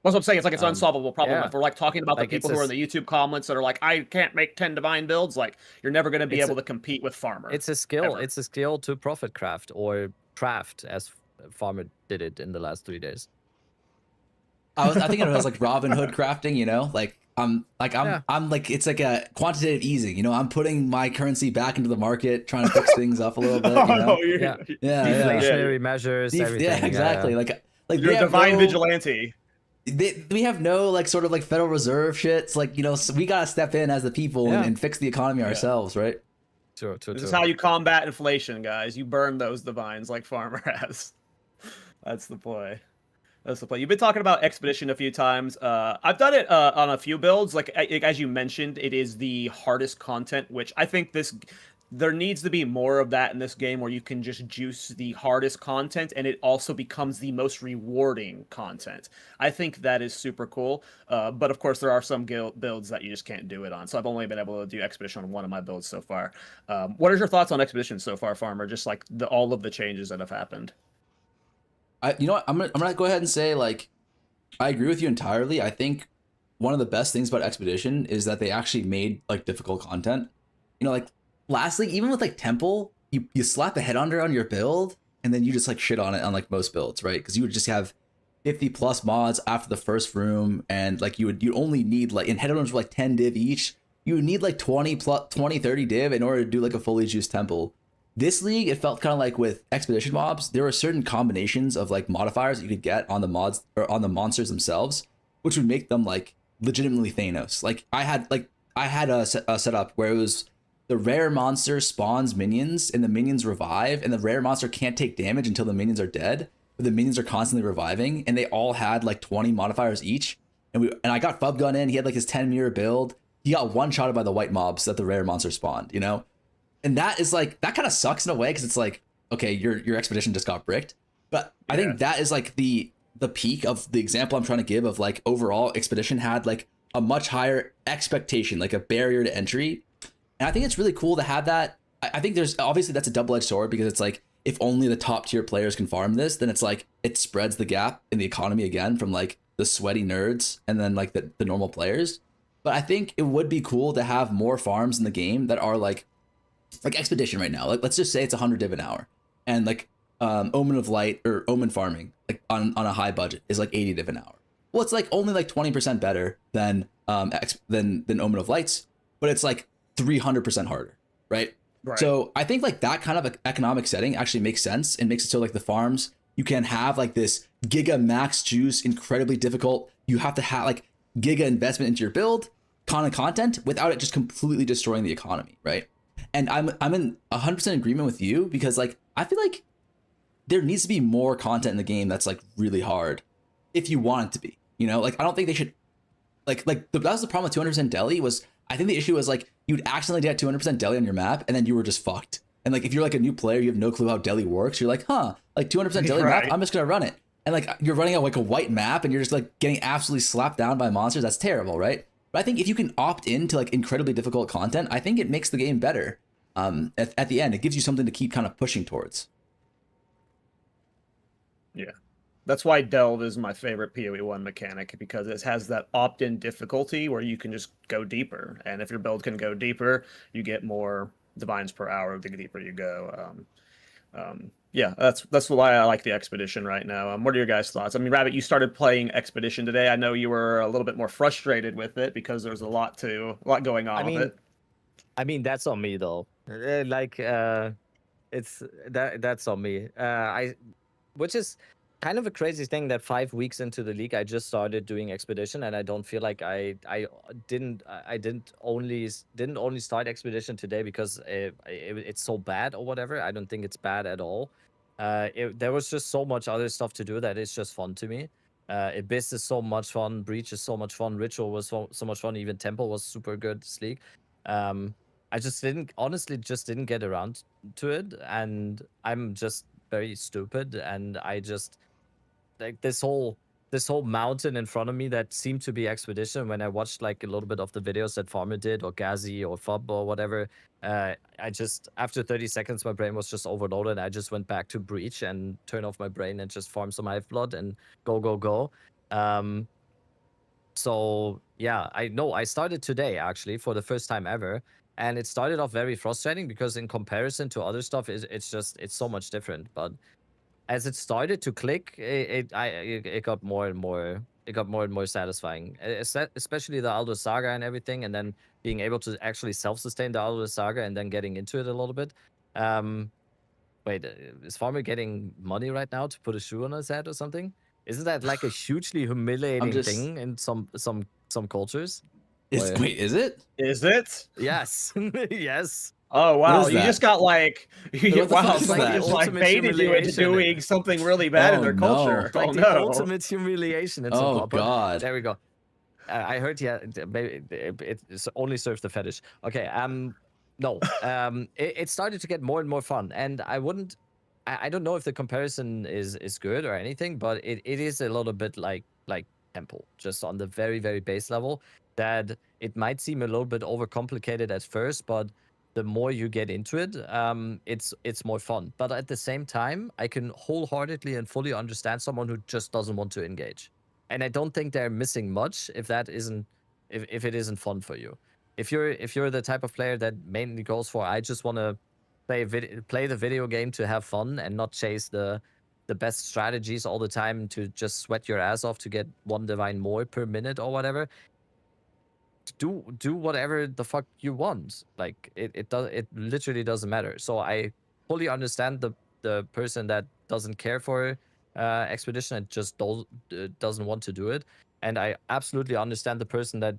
That's what I'm saying. It's like it's an unsolvable problem. Yeah. If we're like talking about Like, the people who are in the YouTube comments that are like, I can't make 10 divine builds, like you're never going to be able to compete with Farmer. It's a skill. Ever. It's a skill to profit craft or craft as Farmer did it in the last 3 days. I think it was like Robin Hood crafting, I'm like it's like a quantitative easing, I'm putting my currency back into the market, trying to fix things up a little bit. Yeah. Deflationary Yeah. measures, everything. Yeah, exactly. Yeah. Like You're a divine vigilante. We have no like sort of like Federal Reserve shit. It's like, so we gotta step in as the people and fix the economy ourselves, right? True. This is how you combat inflation, guys. You burn those divines like Farmer has. That's the play. That's the play. You've been talking about Expedition a few times. I've done it on a few builds. Like as you mentioned, it is the hardest content, which I think there needs to be more of that in this game where you can just juice the hardest content and it also becomes the most rewarding content. I think that is super cool. But of course, there are some builds that you just can't do it on. So I've only been able to do Expedition on one of my builds so far. What are your thoughts on Expedition so far, Farmer? Just like all of the changes that have happened. You know what? I'm gonna go ahead and say, like, I agree with you entirely. I think one of the best things about Expedition is that they actually made like difficult content. Like lastly, even with like Temple, you slap a headhunter on your build and then you just like shit on it on like most builds, right? Because you would just have 50 plus mods after the first room, and like you only need like, in headhunters were like 10 div each. You would need like 20, 30 div in order to do like a fully juiced Temple. This league, it felt kind of like with Expedition mobs, there were certain combinations of like modifiers that you could get on the mods or on the monsters themselves, which would make them like legitimately Thanos. Like I had a setup where it was the rare monster spawns minions and the minions revive, and the rare monster can't take damage until the minions are dead, but the minions are constantly reviving, and they all had like 20 modifiers each. and I got Fubgoon in. He had like his 10 mirror build. He got one shotted by the white mobs that the rare monster spawned, you know? And that is like, that kind of sucks in a way because it's like, okay, your expedition just got bricked. But I think that is like the peak of the example I'm trying to give of like overall expedition had like a much higher expectation, like a barrier to entry. And I think it's really cool to have that. I think there's obviously that's a double-edged sword because it's like if only the top tier players can farm this, then it's like it spreads the gap in the economy again from like the sweaty nerds and then like the normal players. But I think it would be cool to have more farms in the game that are like expedition right now. Like let's just say it's 100 div an hour, and like Omen of Light or Omen farming like on a high budget is like 80 div an hour. Well, it's like only like 20% better than Omen of Lights, but it's like 300% harder, right? Right. So I think like that kind of economic setting actually makes sense and makes it so like the farms, you can have like this giga max juice, incredibly difficult. You have to have like giga investment into your build, content without it just completely destroying the economy, right? And I'm in 100% agreement with you because like I feel like there needs to be more content in the game that's like really hard if you want it to be, you know? Like I don't think they should that was the problem with 200% deli was I think the issue was like you'd accidentally get 200% deli on your map and then you were just fucked. And like if you're like a new player, you have no clue how deli works. You're like, like 200% deli Right. map, I'm just gonna run it. And like you're running out like a white map and you're just like getting absolutely slapped down by monsters. That's terrible, right? But I think if you can opt into like incredibly difficult content, I think it makes the game better. At the end, it gives you something to keep kind of pushing towards. Yeah. That's why Delve is my favorite PoE1 mechanic, because it has that opt-in difficulty where you can just go deeper. And if your build can go deeper, you get more divines per hour the deeper you go. Yeah, that's why I like the Expedition right now. What are your guys' thoughts? I mean, Rabbit, you started playing Expedition today. I know you were a little bit more frustrated with it because there's a lot going on with it. I mean, that's on me though. It's that's on me. Which is kind of a crazy thing that 5 weeks into the league I just started doing Expedition, and I don't feel like I didn't only start Expedition today because it's so bad or whatever. I don't think it's bad at all. There was just so much other stuff to do that is just fun to me. Abyss is so much fun. Breach is so much fun. Ritual was so much fun. Even Temple was super good this league. I just didn't get around to it, and I'm just very stupid, and I just like this whole mountain in front of me that seemed to be Expedition. When I watched like a little bit of the videos that Farmer did or Gazi or Fub or whatever, I just after 30 seconds my brain was just overloaded. I just went back to Breach and turned off my brain and just farm some Hive Blood and go. So yeah, I started today actually for the first time ever, and it started off very frustrating because in comparison to other stuff, it's so much different. But as it started to click, it got more and more. It got more and more satisfying, especially the Aldo Saga and everything, and then being able to actually self-sustain the Aldo Saga and then getting into it a little bit. Wait, is Farmer getting money right now to put a shoe on his head or something? Isn't that like a hugely humiliating thing in some cultures? Wait, is it? Is it? Yes. Yes. Oh wow! What is You that? just got like What the wow! fuck is Somebody that? just like Ultimate baited you into humiliation. doing something really bad in Oh, their no. culture. Like Oh the no! ultimate humiliation in some Oh culture. god. There we go. I heard maybe it only serves the fetish. Okay. No. It started to get more and more fun, and I don't know if the comparison is good or anything, but it is a little bit like Temple, just on the very, very base level, that it might seem a little bit overcomplicated at first, but the more you get into it, it's more fun. But at the same time, I can wholeheartedly and fully understand someone who just doesn't want to engage. And I don't think they're missing much if it isn't fun for you. If you're the type of player that mainly goes for, I just want to play the video game to have fun and not chase the best strategies all the time to just sweat your ass off to get 1 divine more per minute or whatever, do whatever the fuck you want. Like it literally doesn't matter. So I fully understand the person that doesn't care for Expedition and just doesn't want to do it, and I absolutely understand the person that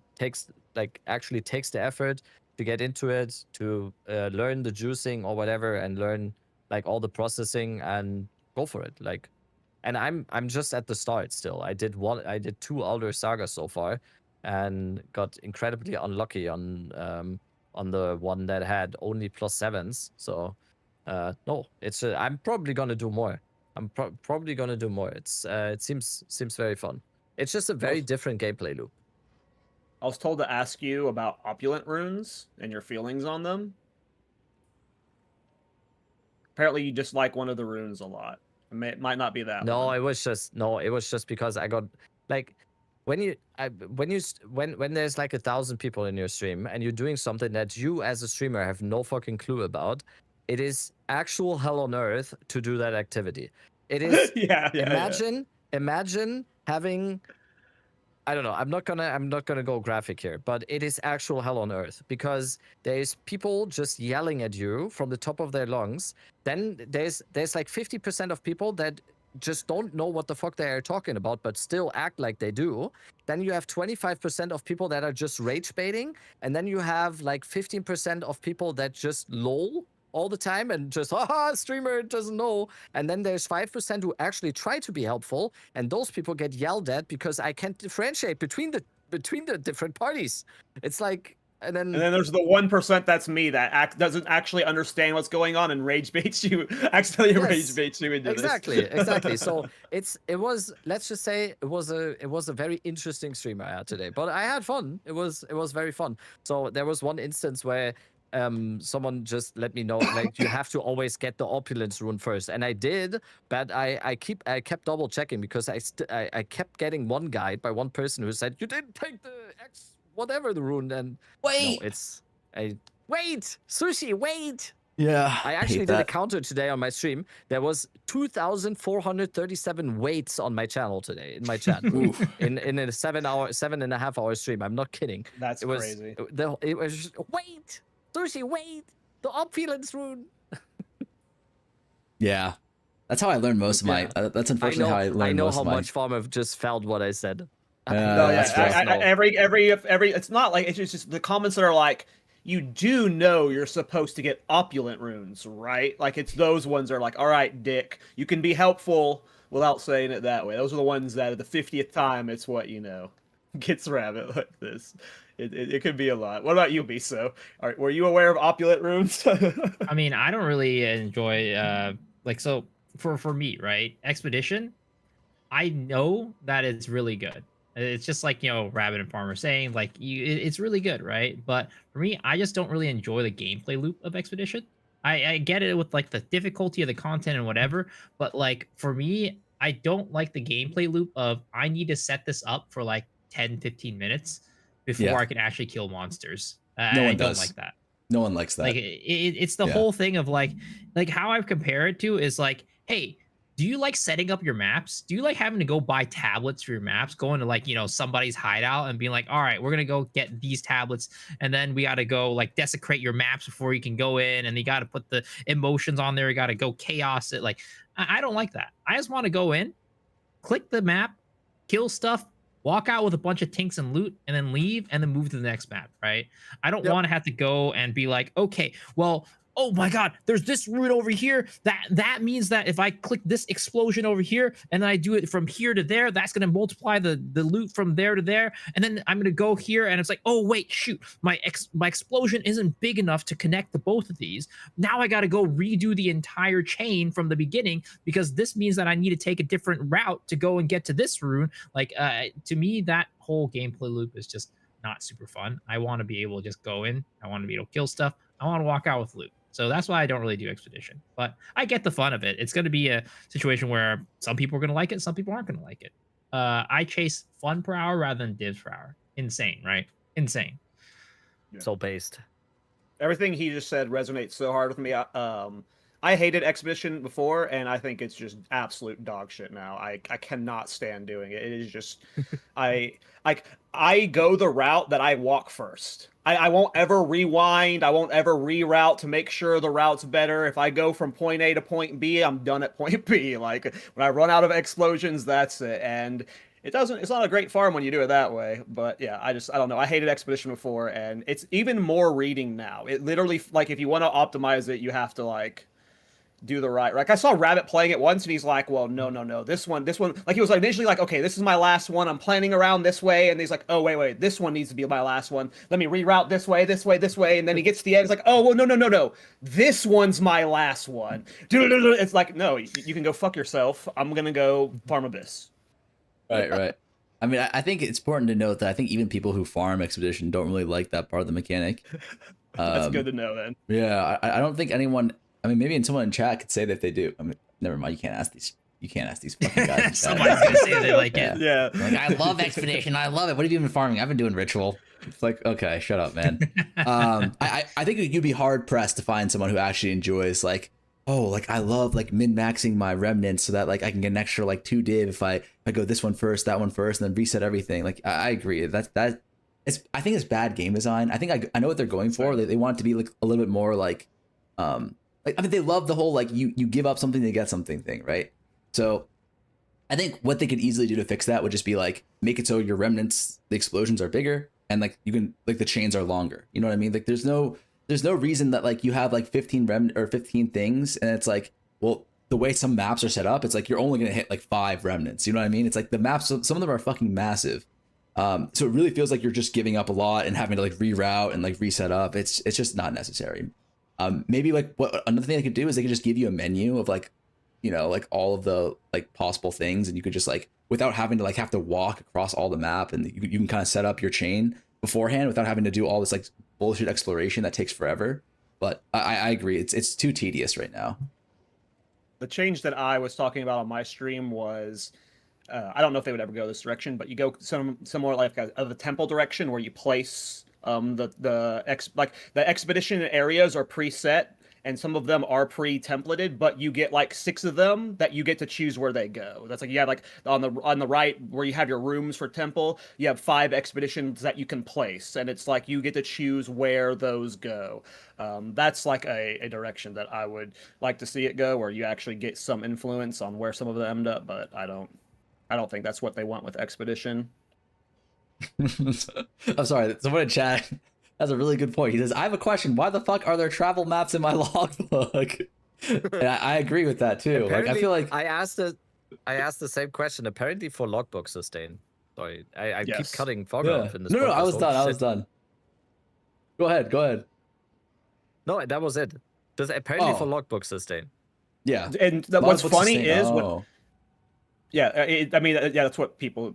actually takes the effort to get into it, to learn the juicing or whatever, and learn like all the processing and go for it. Like and I'm just at the start still. I did 2 Elder Sagas so far, and got incredibly unlucky on the one that had only +7s. So no, it's I'm probably gonna do more. I'm probably gonna do more. It seems very fun. It's just a very different gameplay loop. I was told to ask you about opulent runes and your feelings on them. Apparently, you dislike one of the runes a lot. It might not be that No, one. it was just because I got like when there's like 1,000 people in your stream and you're doing something that you as a streamer have no fucking clue about, it is actual hell on earth to do that activity. It is yeah. imagine having, I don't know. I'm not gonna go graphic here, but it is actual hell on earth because there's people just yelling at you from the top of their lungs. Then there's like 50% of people that just don't know what the fuck they are talking about, but still act like they do. Then you have 25% of people that are just rage baiting, and then you have like 15% of people that just lol all the time and just haha, streamer doesn't know. And then there's 5% who actually try to be helpful, and those people get yelled at because I can't differentiate between the different parties. It's like, and then there's the 1% that's me that doesn't actually understand what's going on and rage baits you, accidentally rage baits you into exactly. this. So it was, let's just say it was a very interesting stream I had today, but I had fun. It was very fun. So there was one instance where someone just let me know, like, you have to always get the opulence rune first, and I did, but I kept double checking because I kept getting one guide by one person who said you didn't take the X whatever the rune, and Wait. no, it's a wait, Sushi, wait. Yeah. I actually hate did a that. counter today on my stream. There was 2,437 waits on my channel today in my chat Oof. in a 7.5 hour stream. I'm not kidding. That's It was crazy. it was just, wait, Sushi, wait, the opulence rune. Yeah. That's how I learned most of my. That's unfortunately how I learned I know most how of my. much Farmer just felt what I said. No, that's yeah, fair. every it's not like it's just the comments that are like, you do know you're supposed to get opulent runes, right? Like it's those ones that are like, all right, Dick, you can be helpful without saying it that way. Those are the ones that at the 50th time, it's what gets Rabbit like this. It could be a lot. What about you, Miso? Were you aware of opulent runes? I mean, I don't really enjoy like, so for me, right? Expedition, I know that it's really good. It's just like, Rabbit and Farmer saying, like, it's really good, right? But for me, I just don't really enjoy the gameplay loop of Expedition. I get it with like the difficulty of the content and whatever, but like for me, I don't like the gameplay loop of I need to set this up for like 10-15 minutes before Yeah. I can actually kill monsters. No I one don't does. like that. No one likes that. Like it's the Yeah. whole thing of like how I compare it to is like, hey, do you like setting up your maps? Do you like having to go buy tablets for your maps, going to like, somebody's hideout and being like, all right, we're gonna go get these tablets, and then we gotta go like desecrate your maps before you can go in, and you gotta put the emotions on there, you gotta go chaos it. Like, I don't like that. I just want to go in, click the map, kill stuff, walk out with a bunch of tinks and loot, and then leave, and then move to the next map, right? I don't want to have to go and be like, okay, well, oh my god, there's this route over here. That means that if I click this explosion over here, and then I do it from here to there, that's going to multiply the loot from there to there. And then I'm going to go here, and it's like, oh wait, shoot, my explosion isn't big enough to connect the both of these. Now I got to go redo the entire chain from the beginning, because this means that I need to take a different route to go and get to this rune. Like, to me, that whole gameplay loop is just not super fun. I want to be able to just go in. I want to be able to kill stuff. I want to walk out with loot. So that's why I don't really do Expedition. But I get the fun of it. It's going to be a situation where some people are going to like it, some people aren't going to like it. I chase fun per hour rather than divs per hour. Insane, right? Insane. So based. Everything he just said resonates so hard with me. I hated Expedition before, and I think it's just absolute dog shit now. I cannot stand doing it. It is just I go the route that I walk first. I won't ever rewind. I won't ever reroute to make sure the route's better. If I go from point A to point B, I'm done at point B. Like when I run out of explosions, that's it. And it's not a great farm when you do it that way. But yeah, I don't know. I hated Expedition before, and it's even more reading now. It literally, like, if you want to optimize it, you have to like do the right. Like I saw Rabbit playing it once, and he's like, "Well, no, this one." Like he was like initially like, "Okay, this is my last one. I'm planning around this way," and he's like, "Oh wait, this one needs to be my last one. Let me reroute this way," and then he gets to the end. It's like, "Oh well, no, this one's my last one." It's like, no, you can go fuck yourself. I'm gonna go farm Abyss. Right. I mean, I think it's important to note that I think even people who farm Expedition don't really like that part of the mechanic. That's good to know then. Yeah, I don't think anyone. I mean, maybe someone in chat could say that they do. I mean, never mind. You can't ask these. You can't ask these fucking guys. In chat. Somebody's gonna say they like it. Yeah. Like, I love Expedition. I love it. What have you been farming? I've been doing Ritual. It's like, okay, shut up, man. I think you'd be hard pressed to find someone who actually enjoys like, oh, like I love like min maxing my remnants so that like I can get an extra like 2 div if I go this one first, that one first, and then reset everything. Like I agree. I think it's bad game design. I think I know what they're going for. They want it to be like a little bit more like I mean, they love the whole like you give up something to get something thing, right? So I think what they could easily do to fix that would just be like make it so your remnants, the explosions are bigger, and like you can like the chains are longer. You know what I mean? Like there's no reason that like you have like 15 or 15 things, and it's like, well, the way some maps are set up, it's like you're only gonna hit like 5 remnants. You know what I mean? It's like the maps, some of them are fucking massive. So it really feels like you're just giving up a lot and having to like reroute and like reset up. It's just not necessary. Maybe like what another thing they could do is they could just give you a menu of like, you know, like all of the like possible things, and you could just like without having to like have to walk across all the map, and you can kind of set up your chain beforehand without having to do all this like bullshit exploration that takes forever. But I agree, it's too tedious right now. The change that I was talking about on my stream was. I don't know if they would ever go this direction, but you go somewhere like the temple direction where you place the expedition areas are preset, and some of them are pre-templated, but you get like 6 of them that you get to choose where they go. That's like you have like on the right where you have your rooms for temple, you have 5 expeditions that you can place, and it's like you get to choose where those go. That's like a direction that I would like to see it go, where you actually get some influence on where some of them end up, but I don't think that's what they want with Expedition. I'm sorry, someone in chat has a really good point. He says, I have a question. Why the fuck are there travel maps in my logbook? And I agree with that too. Apparently, like I feel like I asked the same question apparently for logbook sustain. Sorry, I keep cutting fog off in this. No, I was podcast. done. Oh, I was done. Go ahead. No, that was it. There's apparently for logbook sustain. Yeah. And what's funny is oh. that's what people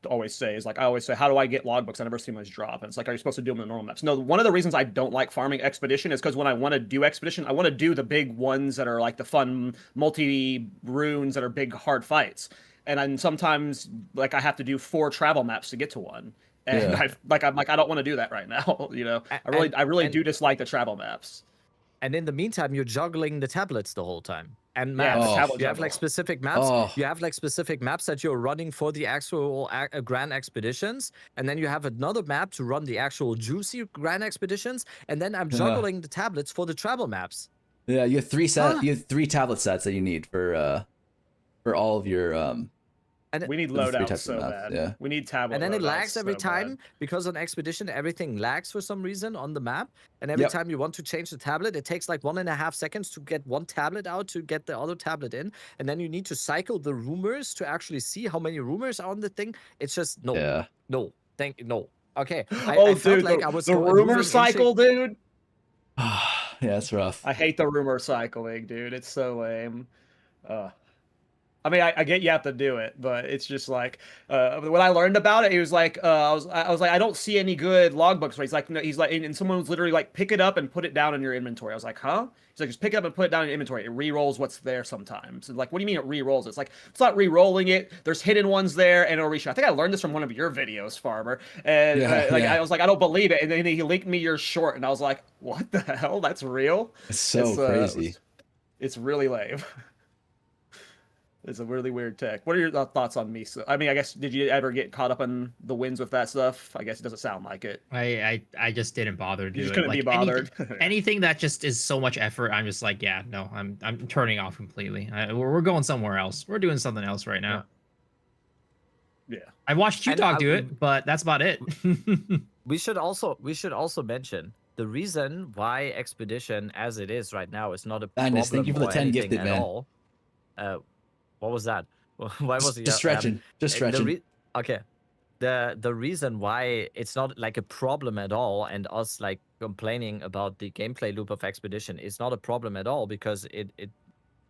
always say is like, I always say, how do I get logbooks? I never see much drop. And it's like, are you supposed to do them in the normal maps? No, one of the reasons I don't like farming Expedition is because when I want to do Expedition, I want to do the big ones that are like the fun multi-runes that are big hard fights. And then sometimes like I have to do 4 travel maps to get to one. And I'm like, I don't want to do that right now. You know, I really do dislike the travel maps. And in the meantime, you're juggling the tablets the whole time. And maps. You have like specific maps. You have like specific maps that you're running for the actual grand expeditions, and then you have another map to run the actual juicy grand expeditions, and then I'm juggling the tablets for the travel maps. Yeah, you have 3 tablet sets that you need for all of your And we need loadouts so bad. Yeah. We need tablet. And then it lags every time because on Expedition everything lags for some reason on the map. And every time you want to change the tablet, it takes like 1.5 seconds to get one tablet out to get the other tablet in. And then you need to cycle the rumors to actually see how many rumors are on the thing. It's just no. Yeah. No. No. Okay. I felt like I was the rumor cycle, dude. Yeah, that's rough. I hate the rumor cycling, dude. It's so lame. I mean, I get you have to do it, but it's just like when I learned about it, he was like, I was like, I don't see any good logbooks. He's like, no, and someone was literally like, pick it up and put it down in your inventory. I was like, huh? He's like, just pick it up and put it down in your inventory. It re-rolls what's there sometimes. And like, what do you mean it re-rolls? It's like, it's not re-rolling it. There's hidden ones there, and it'll reshow. I think I learned this from one of your videos, Farmer. And I was like, I don't believe it. And then he linked me your short, and I was like, what the hell? That's real? It's so crazy. It's really lame. It's a really weird tech. What are your thoughts on Misa? I mean, I guess, did you ever get caught up in the winds with that stuff? I guess it doesn't sound like it. I just didn't bother to do it. You just couldn't be bothered. Anything that just is so much effort, I'm just like, yeah, no, I'm turning off completely. We're going somewhere else. We're doing something else right now. Yeah. I watched Q Dog do it, but that's about it. We should also mention the reason why Expedition as it is right now is not a Magnus, problem thank you for the or 10 anything gifted, at man. all. What was that? Why was he Just stretching. Just the stretching. okay. The reason why it's not like a problem at all, and us like complaining about the gameplay loop of Expedition is not a problem at all, because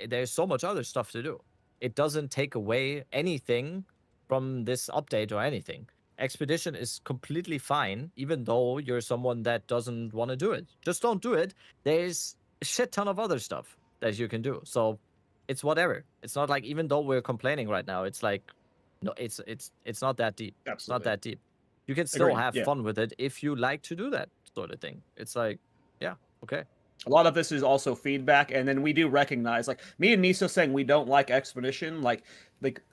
there's so much other stuff to do. It doesn't take away anything from this update or anything. Expedition is completely fine, even though you're someone that doesn't want to do it. Just don't do it. There's a shit ton of other stuff that you can do. So it's whatever. It's not like, even though we're complaining right now, it's like, no, it's not that deep. It's not Absolutely. that deep. You can still Agreed, have yeah. fun with it if you like to do that sort of thing. It's like, yeah, okay. A lot of this is also feedback, and then we do recognize, like me and Miso saying we don't like Expedition, like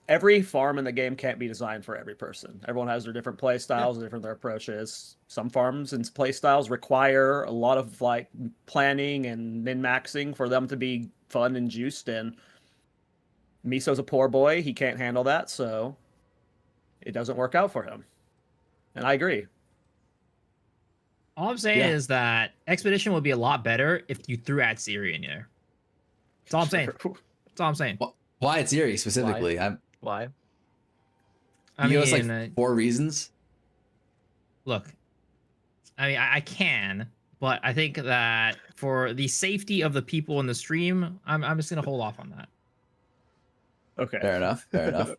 every farm in the game can't be designed for every person. Everyone has their different play styles and different their approaches. Some farms and play styles require a lot of like planning and min-maxing for them to be fun and juiced, and Miso's a poor boy, he can't handle that, so it doesn't work out for him. And I agree. All I'm saying is that Expedition would be a lot better if you threw at Siri in there. That's all I'm saying. That's all I'm saying. Why it's Eerie specifically? Why? I you know, it's mean, like 4 reasons. look, I mean, I can, but I think that for the safety of the people in the stream, I'm just gonna hold off on that. Okay. Fair enough. Fair enough.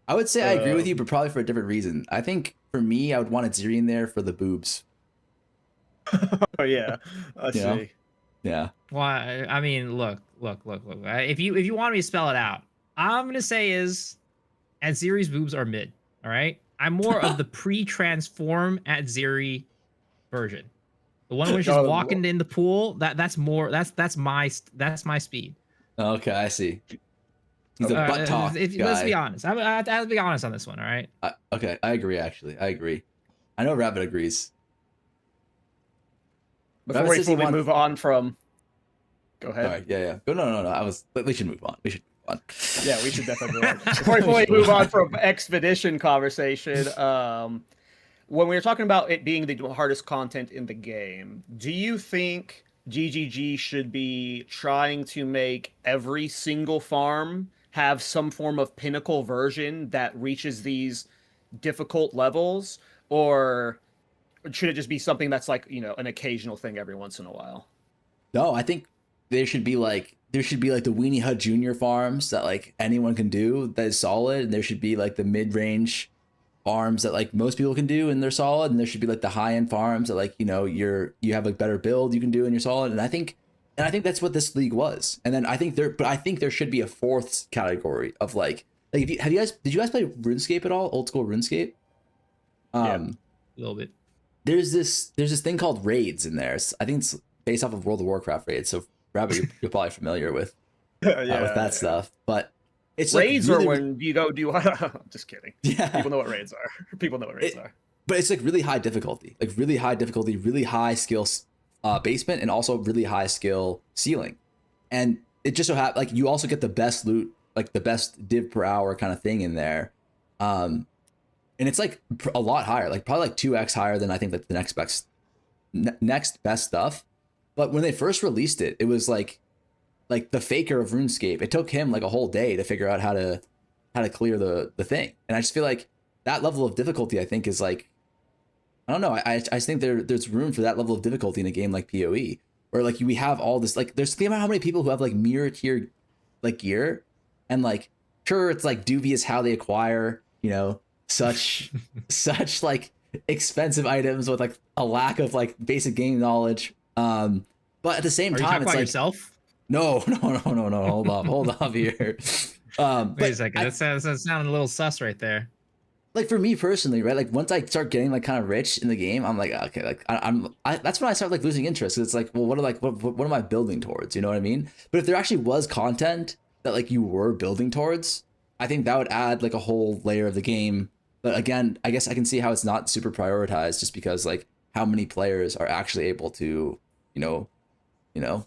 I would say I agree with you, but probably for a different reason. I think for me, I would want Ziri in there for the boobs. Oh yeah, I You know? see. Yeah. Well, I mean, look. If you want me to spell it out, I'm gonna say is, at Ziri's boobs are mid. All right, I'm more of the pre-transform at Ziri version. The one when she's Oh, walking in the pool. That's my speed. Okay, I see. He's a butt talk guy. Let's be honest. I'll be honest on this one. All right. Okay, I agree. Actually, I agree. I know Rabbit agrees. Before Rabbit we says he fully move on from, go ahead. All right, yeah. Go, no. We should move on. We should move on. Yeah, we should definitely move on. Before we fully move on from Expedition conversation, when we were talking about it being the hardest content in the game, do you think GGG should be trying to make every single farm have some form of pinnacle version that reaches these difficult levels, or should it just be something that's like, you know, an occasional thing every once in a while? No, I think there should be like the Weenie Hut Junior farms that like anyone can do that is solid, and there should be like the mid-range farms that like most people can do and they're solid, and there should be like the high-end farms that like, you know, you have a better build you can do and you're solid. And I think that's what this league was. And then I think there should be a fourth category of like did you guys play RuneScape at all? Old school RuneScape? A little bit. There's this thing called raids in there. I think it's based off of World of Warcraft raids. So Rabbit, you're probably familiar with with that stuff. But it's raids, like really, or when you go do. I'm just kidding. Yeah, people know what raids are. People know what raids are. But it's like really high difficulty, really high skill basement, and also really high skill ceiling. And it just so happens like you also get the best loot, like the best div per hour kind of thing in there. And it's like a lot higher, like probably like 2x higher than I think that the next best stuff. But when they first released it, it was like the faker of RuneScape. It took him like a whole day to figure out how to clear the thing. And I just feel like that level of difficulty, I think, is like, I don't know. I think there's room for that level of difficulty in a game like PoE, where like we have all this, like there's, think about how many people who have like mirror tier like gear, and like sure it's like dubious how they acquire, you know, such like expensive items with like a lack of like basic game knowledge. But at the same time, it's like yourself. No. Hold off here. Wait a second. That sounded a little sus right there. Like for me personally, right? Like once I start getting like kind of rich in the game, I'm like, okay, like that's when I start like losing interest. It's like, well, what am I building towards? You know what I mean? But if there actually was content that like you were building towards, I think that would add like a whole layer of the game. But again, I guess I can see how it's not super prioritized, just because like how many players are actually able to, you know,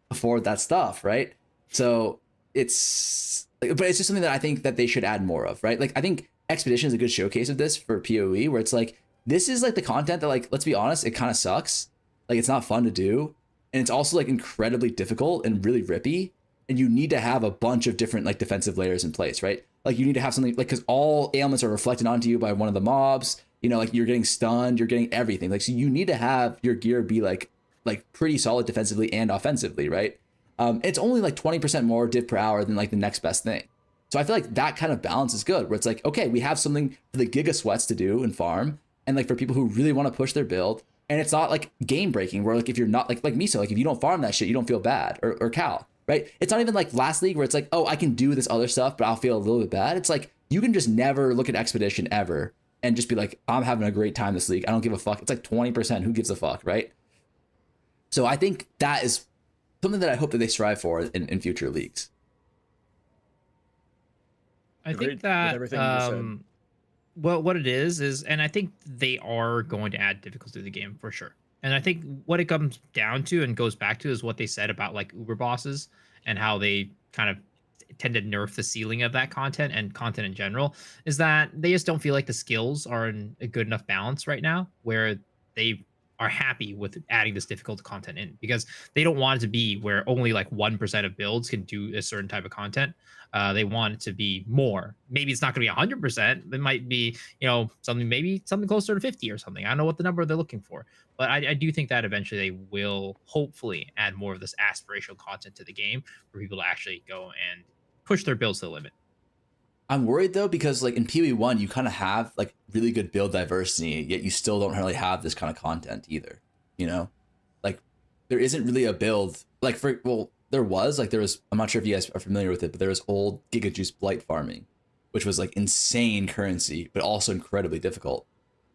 afford that stuff, right? So but it's just something that I think that they should add more of, right? Like I think Expedition is a good showcase of this for PoE, where it's like, this is like the content that, like, let's be honest, it kind of sucks. Like it's not fun to do, and it's also like incredibly difficult and really rippy. And you need to have a bunch of different like defensive layers in place, right? Like you need to have something like because all ailments are reflected onto you by one of the mobs. You know, like you're getting stunned, you're getting everything. Like so, you need to have your gear be like pretty solid defensively and offensively, right? It's only like 20% more div per hour than like the next best thing. So I feel like that kind of balance is good, where it's like, okay, we have something for the giga sweats to do and farm, and like for people who really want to push their build, and it's not like game breaking, where like if you're not like Miso, like if you don't farm that shit, you don't feel bad, or Cal, right? It's not even like last league where it's like, oh, I can do this other stuff, but I'll feel a little bit bad. It's like you can just never look at Expedition ever and just be like, I'm having a great time this league. I don't give a fuck. It's like 20%. Who gives a fuck, right? So I think that is something that I hope that they strive for in future leagues. I Agreed think that with everything you said. well, what it is, and I think they are going to add difficulty to the game for sure. And I think what it comes down to and goes back to is what they said about like Uber bosses and how they kind of tend to nerf the ceiling of that content and content in general, is that they just don't feel like the skills are in a good enough balance right now where they are happy with adding this difficult content in, because they don't want it to be where only like 1% of builds can do a certain type of content. They want it to be more. Maybe it's not going to be 100%. It might be, you know, maybe something closer to 50 or something. I don't know what the number they're looking for, but I do think that eventually they will hopefully add more of this aspirational content to the game for people to actually go and push their builds to the limit. I'm worried though, because like in PoE1, you kind of have like really good build diversity, yet you still don't really have this kind of content either. You know, like there isn't really a build like there was, I'm not sure if you guys are familiar with it, but there was old Giga Juice Blight farming, which was like insane currency, but also incredibly difficult.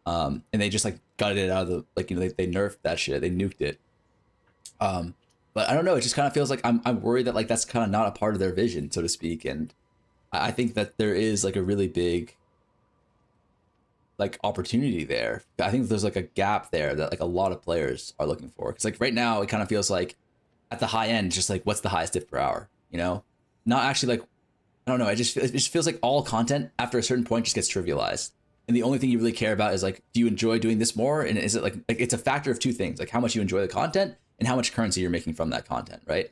And they just like got it out of the, like, you know, they nerfed that shit, they nuked it. But I don't know, it just kind of feels like I'm worried that like that's kind of not a part of their vision, so to speak. And I think that there is like a really big like opportunity there. I think there's like a gap there that like a lot of players are looking for. Because like right now it kind of feels like at the high end, just like what's the highest diff per hour, you know? Not actually like, I don't know. It just feels like all content after a certain point just gets trivialized. And the only thing you really care about is like, do you enjoy doing this more? And is it like it's a factor of two things, like how much you enjoy the content and how much currency you're making from that content, right?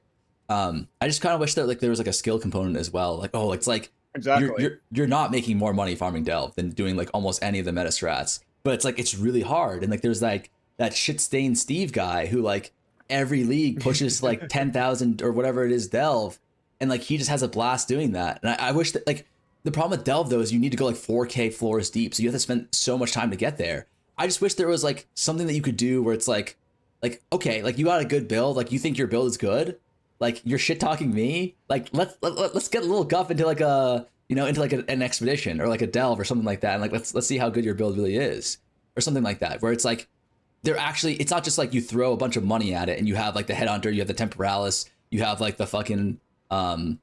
I just kind of wish that like there was like a skill component as well. Like, oh, it's like Exactly. you're not making more money farming Delve than doing like almost any of the meta strats. But it's like it's really hard. And like there's like that shit stained Steve guy who like every league pushes like 10,000 or whatever it is Delve, and like he just has a blast doing that. And I wish that like the problem with Delve though is you need to go like 4K floors deep, so you have to spend so much time to get there. I just wish there was like something that you could do where it's like okay, like you got a good build, like you think your build is good, like you're shit talking me, like let's get a little guff into like a, you know, into like an expedition or like a Delve or something like that, and like let's see how good your build really is or something like that, where it's like they're actually, it's not just like you throw a bunch of money at it and you have like the Headhunter, you have the Temporalis, you have like the fucking what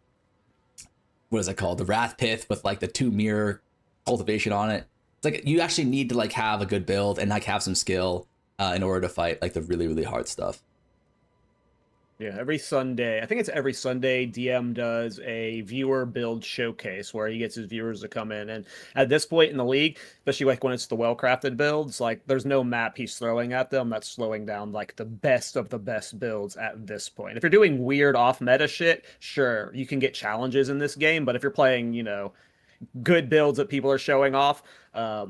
is it called, the Wrath Pith with like the 2 mirror cultivation on it. It's like you actually need to like have a good build and like have some skill in order to fight like the really, really hard stuff. Yeah, every Sunday, I think it's every Sunday, DM does a viewer build showcase where he gets his viewers to come in. And at this point in the league, especially like when it's the well-crafted builds, like there's no map he's throwing at them that's slowing down like the best of the best builds at this point. If you're doing weird off-meta shit, sure, you can get challenges in this game, but if you're playing, you know, good builds that people are showing off,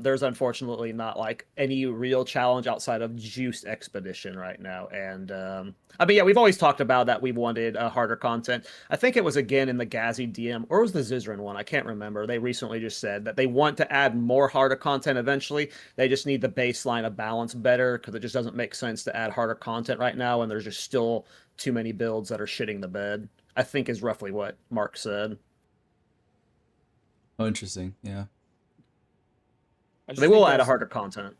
there's unfortunately not like any real challenge outside of Juiced Expedition right now. And I mean, yeah, we've always talked about that we wanted harder content. I think it was again in the Gazi DM, or was the Zizran one, I can't remember. They recently just said that they want to add more harder content eventually. They just need the baseline of balance better, because it just doesn't make sense to add harder content right now and there's just still too many builds that are shitting the bed, I think is roughly what Mark said. Oh, interesting. Yeah. They will add a harder content.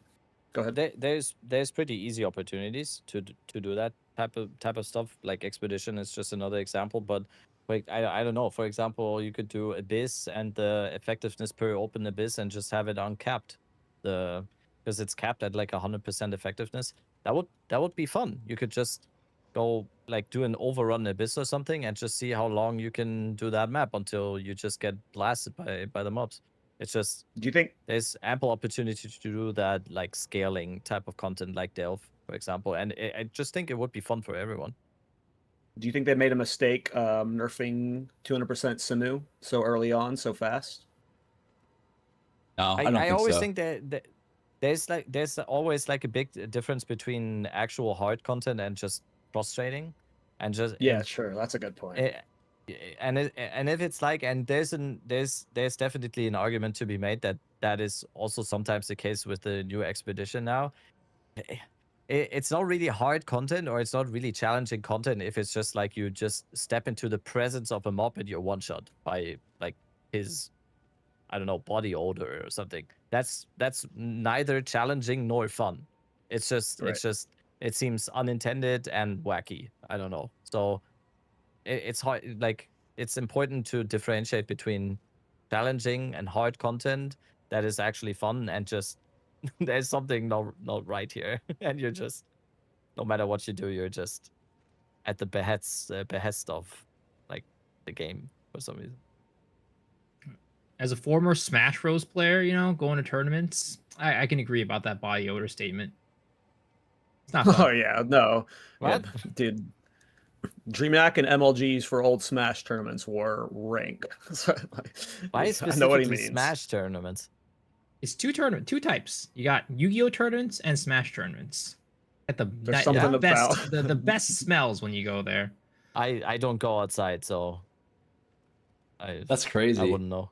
Go ahead. There's pretty easy opportunities to do that type of stuff. Like Expedition is just another example, but like I don't know. For example, you could do Abyss and the effectiveness per open Abyss and just have it uncapped, because it's capped at like 100% effectiveness. That would be fun. You could just go like do an overrun Abyss or something and just see how long you can do that map until you just get blasted by the mobs. It's just, Do you think there's ample opportunity to do that like scaling type of content like Delve, for example. And I just think it would be fun for everyone. Do you think they made a mistake nerfing 200% Simu so early on, so fast? No, I don't I think always so. think that there's always like a big difference between actual hard content and just frustrating, and just Yeah, sure. That's a good point. and if it's like, and there's definitely an argument to be made that is also sometimes the case with the new expedition now. It's not really hard content, or it's not really challenging content if it's just like you just step into the presence of a mob and you're one shot by like his, I don't know, body odor or something. That's neither challenging nor fun. It's just Right. it seems unintended and wacky. I don't know. So it's hard, like it's important to differentiate between challenging and hard content that is actually fun, and just there's something not right here. And you're just, no matter what you do, you're just at the behest of like the game for some reason. As a former Smash Bros player, you know, going to tournaments, I can agree about that body odor statement. It's not Oh fun. yeah, no. What? Yeah, dude. DreamHack and MLGs for old Smash tournaments were rank. So, like, Why I know what he specifically means. Smash tournaments? It's two types. You got Yu-Gi-Oh tournaments and Smash tournaments. At There's something best, about- the best smells when you go there. I don't go outside, so That's I crazy. wouldn't know.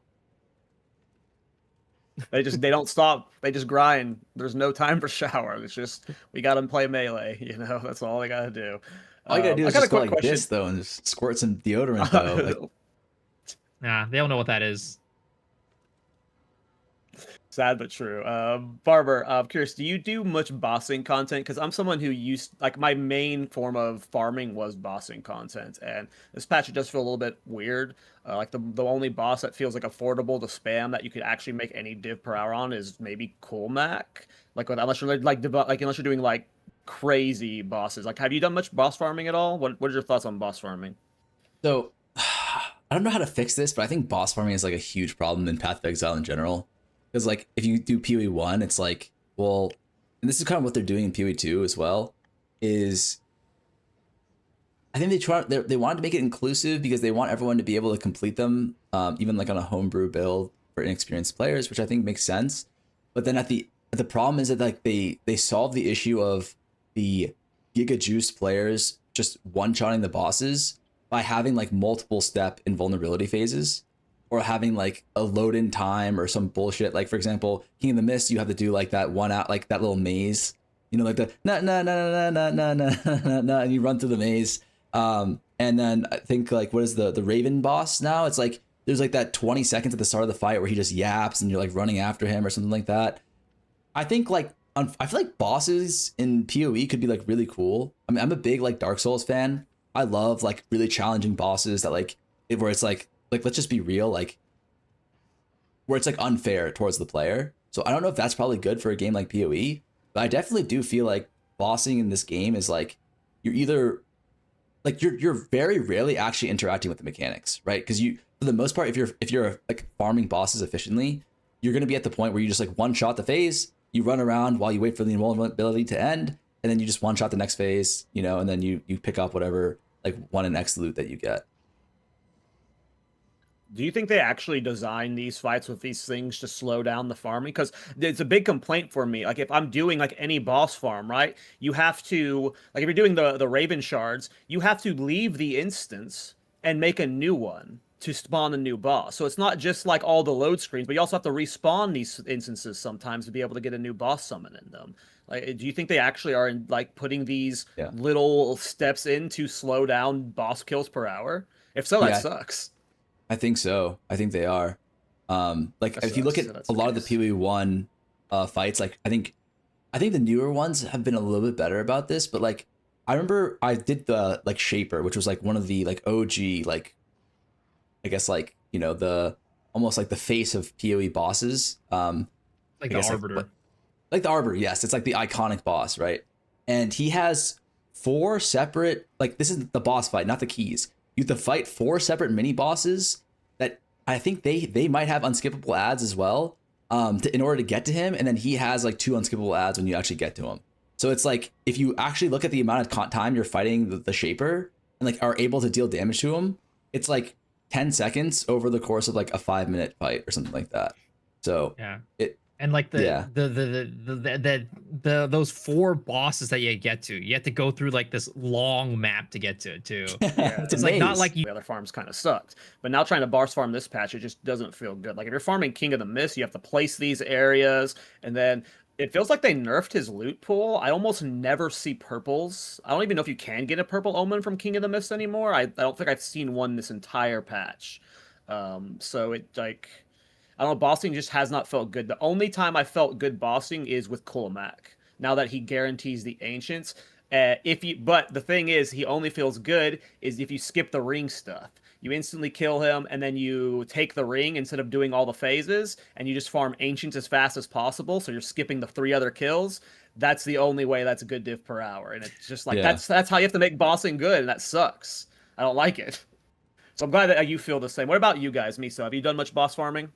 They don't stop. They just grind. There's no time for shower. It's just we got to play melee. You know, that's all they got to do. All you gotta do I is got a just go quick like question. this though, and just squirt some deodorant though. Like, Nah, they don't know what that is. Sad but true. Barber, I'm curious, do you do much bossing content? Because I'm someone who used, like, my main form of farming was bossing content, and this patch it does feel a little bit weird. Like the only boss that feels like affordable to spam that you could actually make any div per hour on is maybe Coolmac. Like, unless you're unless you're doing like crazy bosses. Like, have you done much boss farming at all? What are your thoughts on boss farming? so I don't know how to fix this, but I think boss farming is like a huge problem in Path of Exile in general. Because like if you do PoE 1, it's like, well, and this is kind of what they're doing in PoE 2 as well, is I think they wanted to make it inclusive because they want everyone to be able to complete them, even like on a homebrew build for inexperienced players, which I think makes sense. But then the problem is that like they solve the issue of the Giga Juice players just one-shotting the bosses by having like multiple step invulnerability phases, or having like a load in time or some bullshit. Like for example, King of the Mist, you have to do like that one out, like that little maze, you know, like the na, and you run through the maze. And then I think like, what is the Raven boss now? It's like there's like that 20 seconds at the start of the fight where he just yaps and you're like running after him or something like that. I think like I feel like bosses in PoE could be like really cool. I mean, I'm a big like Dark Souls fan. I love like really challenging bosses that like where it's like let's just be real, like where it's like unfair towards the player. So I don't know if that's probably good for a game like PoE, but I definitely do feel like bossing in this game is like you're either like you're very rarely actually interacting with the mechanics, right? Because you, for the most part, if you're like farming bosses efficiently, you're gonna be at the point where you just like one shot the phase, you run around while you wait for the invulnerability to end, and then you just one shot the next phase, you know, and then you pick up whatever like 1 in X loot that you get. Do you think they actually designed these fights with these things to slow down the farming? Because it's a big complaint for me. Like if I'm doing like any boss farm, right? You have to, like if you're doing the Raven shards, you have to leave the instance and make a new one to spawn a new boss. So it's not just like all the load screens, but you also have to respawn these instances sometimes to be able to get a new boss summon in them. Like, do you think they actually are like putting these little steps in to slow down boss kills per hour? If so, that sucks. I think so. I think they are. Like if you look at a lot of the PoE 1 fights, like I think the newer ones have been a little bit better about this, but like I remember I did the like Shaper, which was like one of the like OG, like I guess like, you know, the almost like the face of PoE bosses. Like the Arbiter. Like the Arbiter, yes. It's like the iconic boss, right? And he has 4 separate, like this is the boss fight, not the keys. You have to fight 4 separate mini bosses that I think they might have unskippable ads as well, in order to get to him. And then he has like 2 unskippable ads when you actually get to him. So it's like if you actually look at the amount of time you're fighting the Shaper and like are able to deal damage to him, it's like 10 seconds over the course of like a 5-minute fight or something like that. So Yeah. it And like Yeah. the those 4 bosses that you get to, you have to go through like this long map to get to it too. Yeah. it's a It's like not maze. like you. The other farms kind of sucked. But now trying to boss farm this patch, it just doesn't feel good. Like if you're farming King of the Mist, you have to place these areas, and then it feels like they nerfed his loot pool. I almost never see purples. I don't even know if you can get a purple omen from King of the Mist anymore. I don't think I've seen one this entire patch. So it like I don't know, bossing just has not felt good. The only time I felt good bossing is with Kulmak. Now that he guarantees the ancients, but the thing is, he only feels good is if you skip the ring stuff. You instantly kill him, and then you take the ring instead of doing all the phases, and you just farm ancients as fast as possible. So you're skipping the 3 other kills. That's the only way that's a good div per hour, and it's just like Yeah. that's how you have to make bossing good, and that sucks. I don't like it. So I'm glad that you feel the same. What about you guys, Miso? Have you done much boss farming?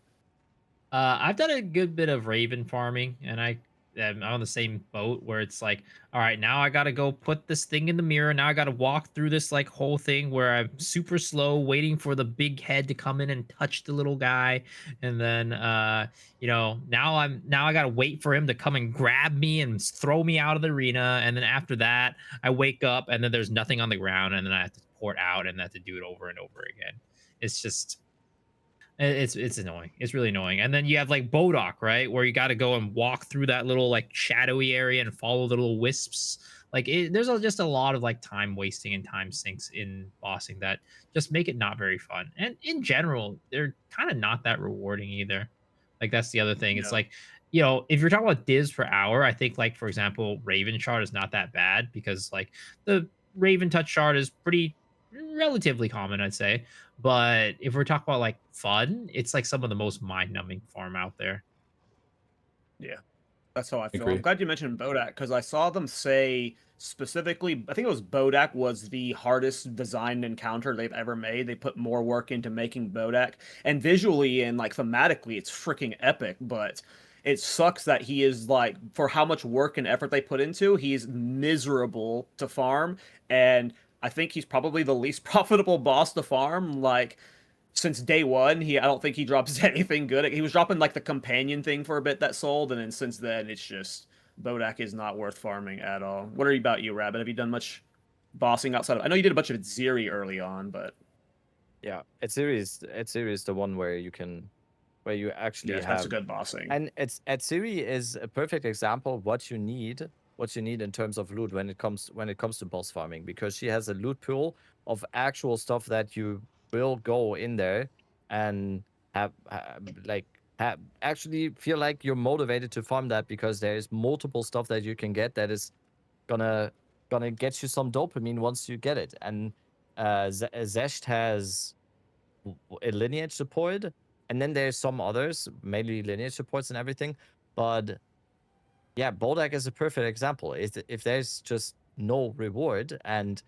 I've done a good bit of Raven farming, and I'm on the same boat where it's like, all right, now I gotta go put this thing in the mirror. Now I gotta walk through this like whole thing where I'm super slow, waiting for the big head to come in and touch the little guy, and then now I gotta wait for him to come and grab me and throw me out of the arena, and then after that I wake up and then there's nothing on the ground, and then I have to port out and I have to do it over and over again. It's just it's annoying. It's really annoying. And then you have like Bodok, right, where you got to go and walk through that little like shadowy area and follow the little wisps. Like just a lot of like time wasting and time sinks in bossing that just make it not very fun. And in general, they're kind of not that rewarding either. Like that's the other thing. It's No. like, if you're talking about divs per hour, I think like for example, Raven Shard is not that bad because like the Raven Touch Shard is pretty relatively common, I'd say. But if we're talking about like fun, it's like some of the most mind-numbing farm out there. Yeah, that's how I feel. Agree. I'm glad you mentioned Bodak because I saw them say specifically, I think it was Bodak was the hardest designed encounter they've ever made. They put more work into making Bodak, and visually and like thematically, it's freaking epic. But it sucks that he is like, for how much work and effort they put into, he's miserable to farm, and I think he's probably the least profitable boss to farm. Like since day one, I don't think he drops anything good. He was dropping like the companion thing for a bit that sold, and then since then it's just Bodak is not worth farming at all. What about you, Rabbit? Have you done much bossing outside of? I know you did a bunch of Zeri early on, but Yeah, Etziri is the one where you actually yeah, have. that's a good bossing. And Etziri is a perfect example of what you need in terms of loot when it comes to boss farming, because she has a loot pool of actual stuff that you will go in there and actually feel like you're motivated to farm that, because there's multiple stuff that you can get that is gonna get you some dopamine once you get it. And Zesht has a lineage support, and then there's some others, mainly lineage supports and everything. But yeah, Bodak is a perfect example. If there's just no reward and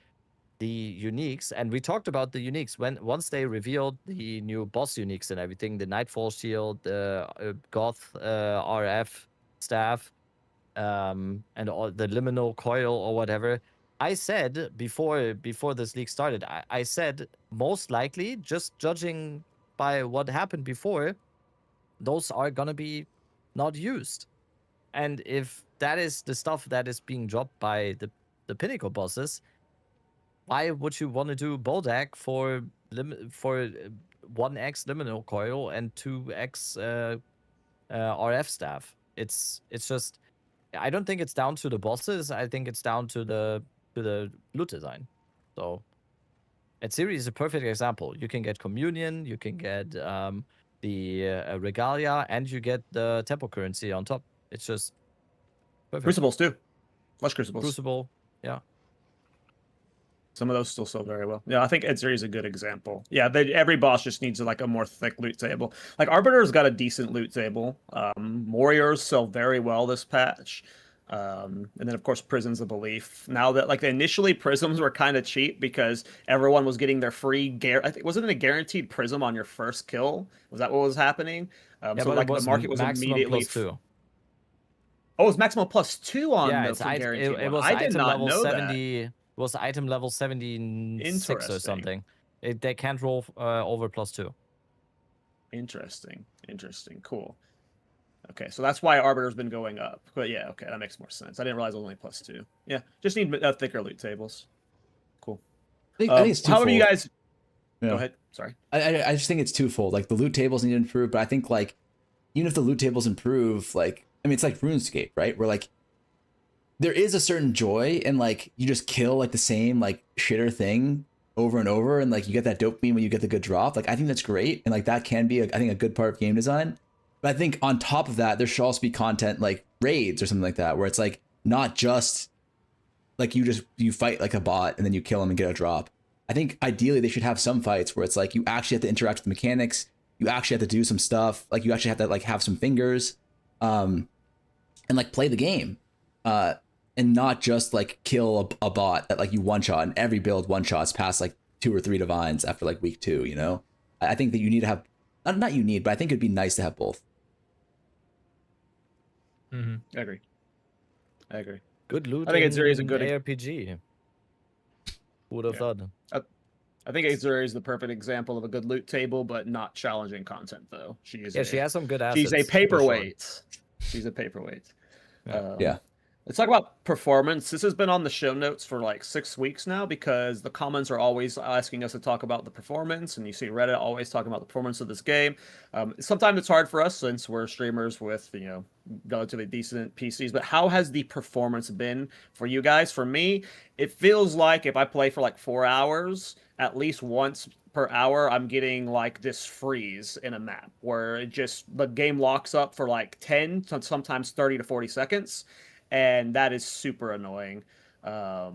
the uniques, and we talked about the uniques once they revealed the new boss uniques and everything, the Nightfall Shield, the Goth RF staff, and all the liminal coil or whatever. I said before this league started, I said most likely, just judging by what happened before, those are gonna be not used. And if that is the stuff that is being dropped by the pinnacle bosses, why would you want to do Bodak for 1x liminal coil and 2x RF staff? It's just, I don't think it's down to the bosses. I think it's down to the loot design. So Etziri is a perfect example. You can get communion, you can get the regalia, and you get the temple currency on top. It's just perfect. Crucibles too. Watch Crucibles. Crucible, yeah. Some of those still sell very well. Yeah, I think Edzeri is a good example. Yeah, every boss just needs like a more thick loot table. Like Arbiter's got a decent loot table. Warriors sell very well this patch. And then of course Prisms of Belief. Now that like initially Prisms were kind of cheap because everyone was getting their free I think wasn't it a guaranteed Prism on your first kill? Was that what was happening? Yeah, So but like it was the market was maximum immediately +2. Oh, it's maximum +2 on Yeah, the it's guaranteed it one. was I did item not level know 70. Was item level 76 or Interesting. something. They can't roll over +2. that. Interesting. Cool. Okay, so that's why Arbiter's been going up. But yeah, okay, that makes more sense. I didn't realize it was only +2. Yeah, just need thicker loot tables. Cool. I think it's twofold. However, you guys. Yeah. Go ahead. Sorry. I just think it's twofold. Like the loot tables need to improve, but I think like even if the loot tables improve, like I mean it's like RuneScape, right? Where like there is a certain joy in like you just kill like the same like shitter thing over and over, and like you get that dopamine when you get the good drop. Like I think that's great, and like that can be I think a good part of game design. But I think on top of that, there should also be content like raids or something like that, where it's like not just like you fight like a bot and then you kill him and get a drop. I think ideally they should have some fights where it's like you actually have to interact with the mechanics, you actually have to do some stuff, like you actually have to like have some fingers, and like play the game, and not just like kill a bot that like you one shot, and every build one shots past like 2 or 3 divines after like week 2. You know, I think that you need to have not you need, but I think it'd be nice to have both. Mm-hmm. I agree. Good loot. I think Azuri is a good ARPG. Who would have thought? I think Azuri is the perfect example of a good loot table, but not challenging content though. She has some good assets. She's a for sure. paperweight. She's a paperweight. Yeah. Let's talk about performance. This has been on the show notes for like 6 weeks now because the comments are always asking us to talk about the performance, and you see Reddit always talking about the performance of this game. Sometimes it's hard for us since we're streamers with, you know, relatively decent PCs, but how has the performance been for you guys? For me, it feels like if I play for like 4 hours, at least once per hour, I'm getting like this freeze in a map where the game locks up for like 10, sometimes 30 to 40 seconds. And that is super annoying. But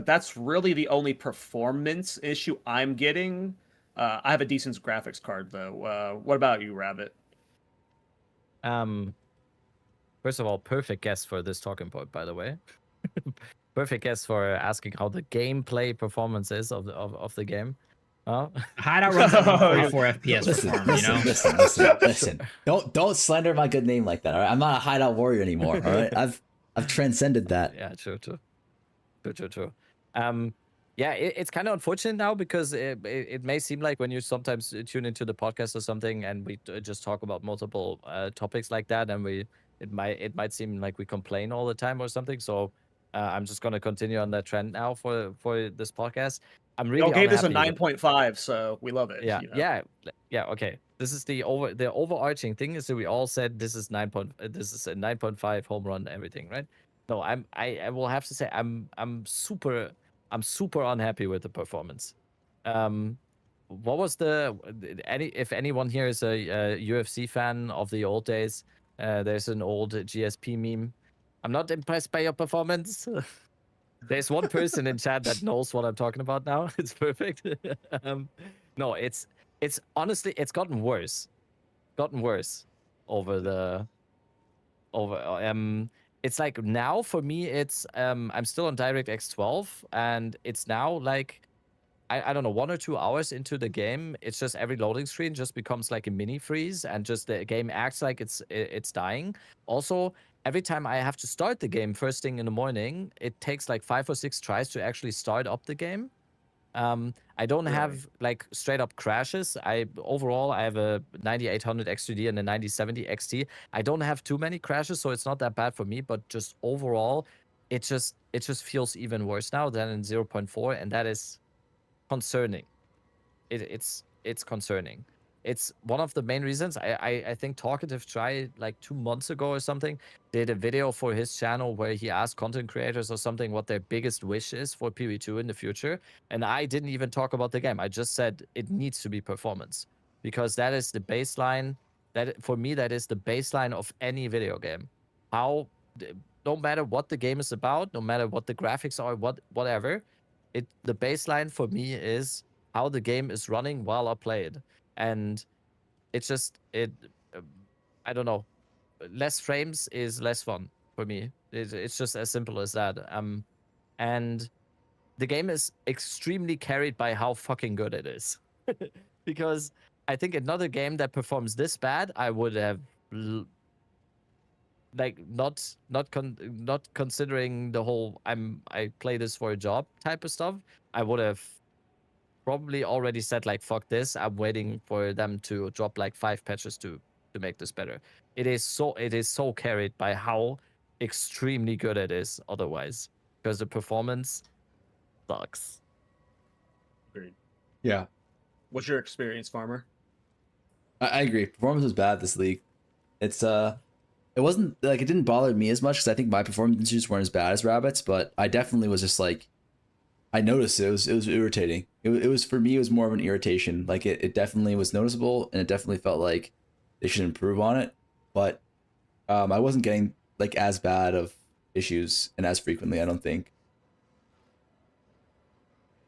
that's really the only performance issue I'm getting. I have a decent graphics card though. What about you, Rabbit? First of all, perfect guess for this talking point, by the way. Perfect guess for asking how the gameplay performance is of the game. Hideout runs at 144 FPS Listen, perform, you know? listen. Don't slander my good name like that. All right, I'm not a hideout warrior anymore. All right, I've transcended that. Yeah, true. Yeah, it's kind of unfortunate now because it may seem like when you sometimes tune into the podcast or something and we just talk about multiple topics like that, and it might seem like we complain all the time or something. So I'm just gonna continue on that trend now for this podcast. I'm really. Y'all gave this a unhappy 9.5, so we love it. Yeah, you know? yeah. Okay, this is the overarching thing is that we all said this is a 9.5 home run everything, right? No, I will have to say I'm super unhappy with the performance. What was if anyone here is a UFC fan of the old days, there's an old GSP meme. I'm not impressed by your performance. There's one person in chat that knows what I'm talking about now. It's perfect. No, it's honestly it's gotten worse. It's like now for me it's I'm still on DirectX 12 and it's now like I don't know 1 or 2 hours into the game, it's just every loading screen just becomes like a mini freeze and just the game acts like it's dying. Also, every time I have to start the game first thing in the morning, it takes like 5 or 6 tries to actually start up the game. I don't have like straight up crashes. Overall I have a 9800 X2D and a 9070 XT. I don't have too many crashes, so it's not that bad for me, but just overall it just feels even worse now than in 0.4, and that is concerning. It's concerning. It's one of the main reasons. I think Talkative tried like 2 months ago or something, did a video for his channel where he asked content creators or something what their biggest wish is for PV2 in the future. And I didn't even talk about the game. I just said it needs to be performance because that is the baseline. That for me, that is the baseline of any video game. No matter what the game is about, no matter what the graphics are, whatever, the baseline for me is how the game is running while I play it. And it's just I don't know, less frames is less fun for me. It's just as simple as that. And the game is extremely carried by how fucking good it is. Because I think another game that performs this bad, I would have like not considering the whole I play this for a job type of stuff, I would have probably already said like fuck this. I'm waiting for them to drop like 5 patches to make this better. It is so carried by how extremely good it is otherwise, because the performance sucks. Agreed. Yeah, What's your experience, Farmer? I agree. Performance was bad this league. It's it wasn't like it didn't bother me as much because I think my performance issues weren't as bad as Rabbit's, but I definitely was just like I noticed it was irritating. It was for me it was more of an irritation. Like it definitely was noticeable and it definitely felt like they should improve on it. But I wasn't getting like as bad of issues and as frequently, I don't think.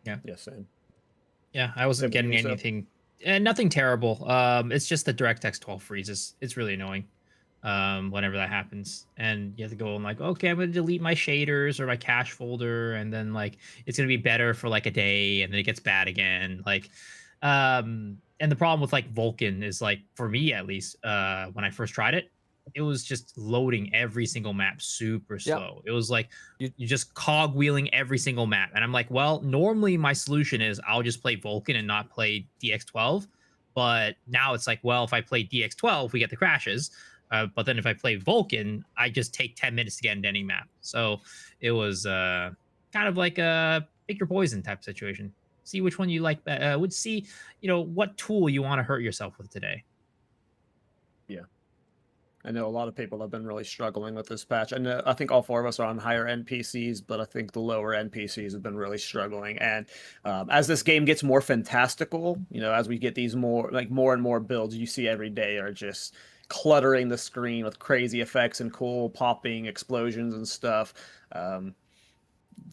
Yeah, same. Yeah, I wasn't Same with getting you, Seb? anything, nothing terrible. It's just the DirectX 12 freezes. It's really annoying. Whenever that happens, and you have to go and like, okay, I'm gonna delete my shaders or my cache folder, and then like it's gonna be better for like a day, and then it gets bad again. Like, and the problem with like Vulkan is like for me at least, when I first tried it, it was just loading every single map super slow. It was like you just cog wheeling every single map. And I'm like, well, normally my solution is I'll just play Vulkan and not play DX12. But now it's like, well, if I play DX12, we get the crashes. But then if I play Vulkan, I just take 10 minutes to get into any map. So it was kind of like a pick your poison type situation. See which one you like. Would see, what tool you want to hurt yourself with today. I know a lot of people have been really struggling with this patch. And I think all four of us are on higher end PCs, but I think the lower end PCs have been really struggling. And as this game gets more fantastical, as we get these more and more builds you see every day are just cluttering the screen with crazy effects and cool popping explosions and stuff.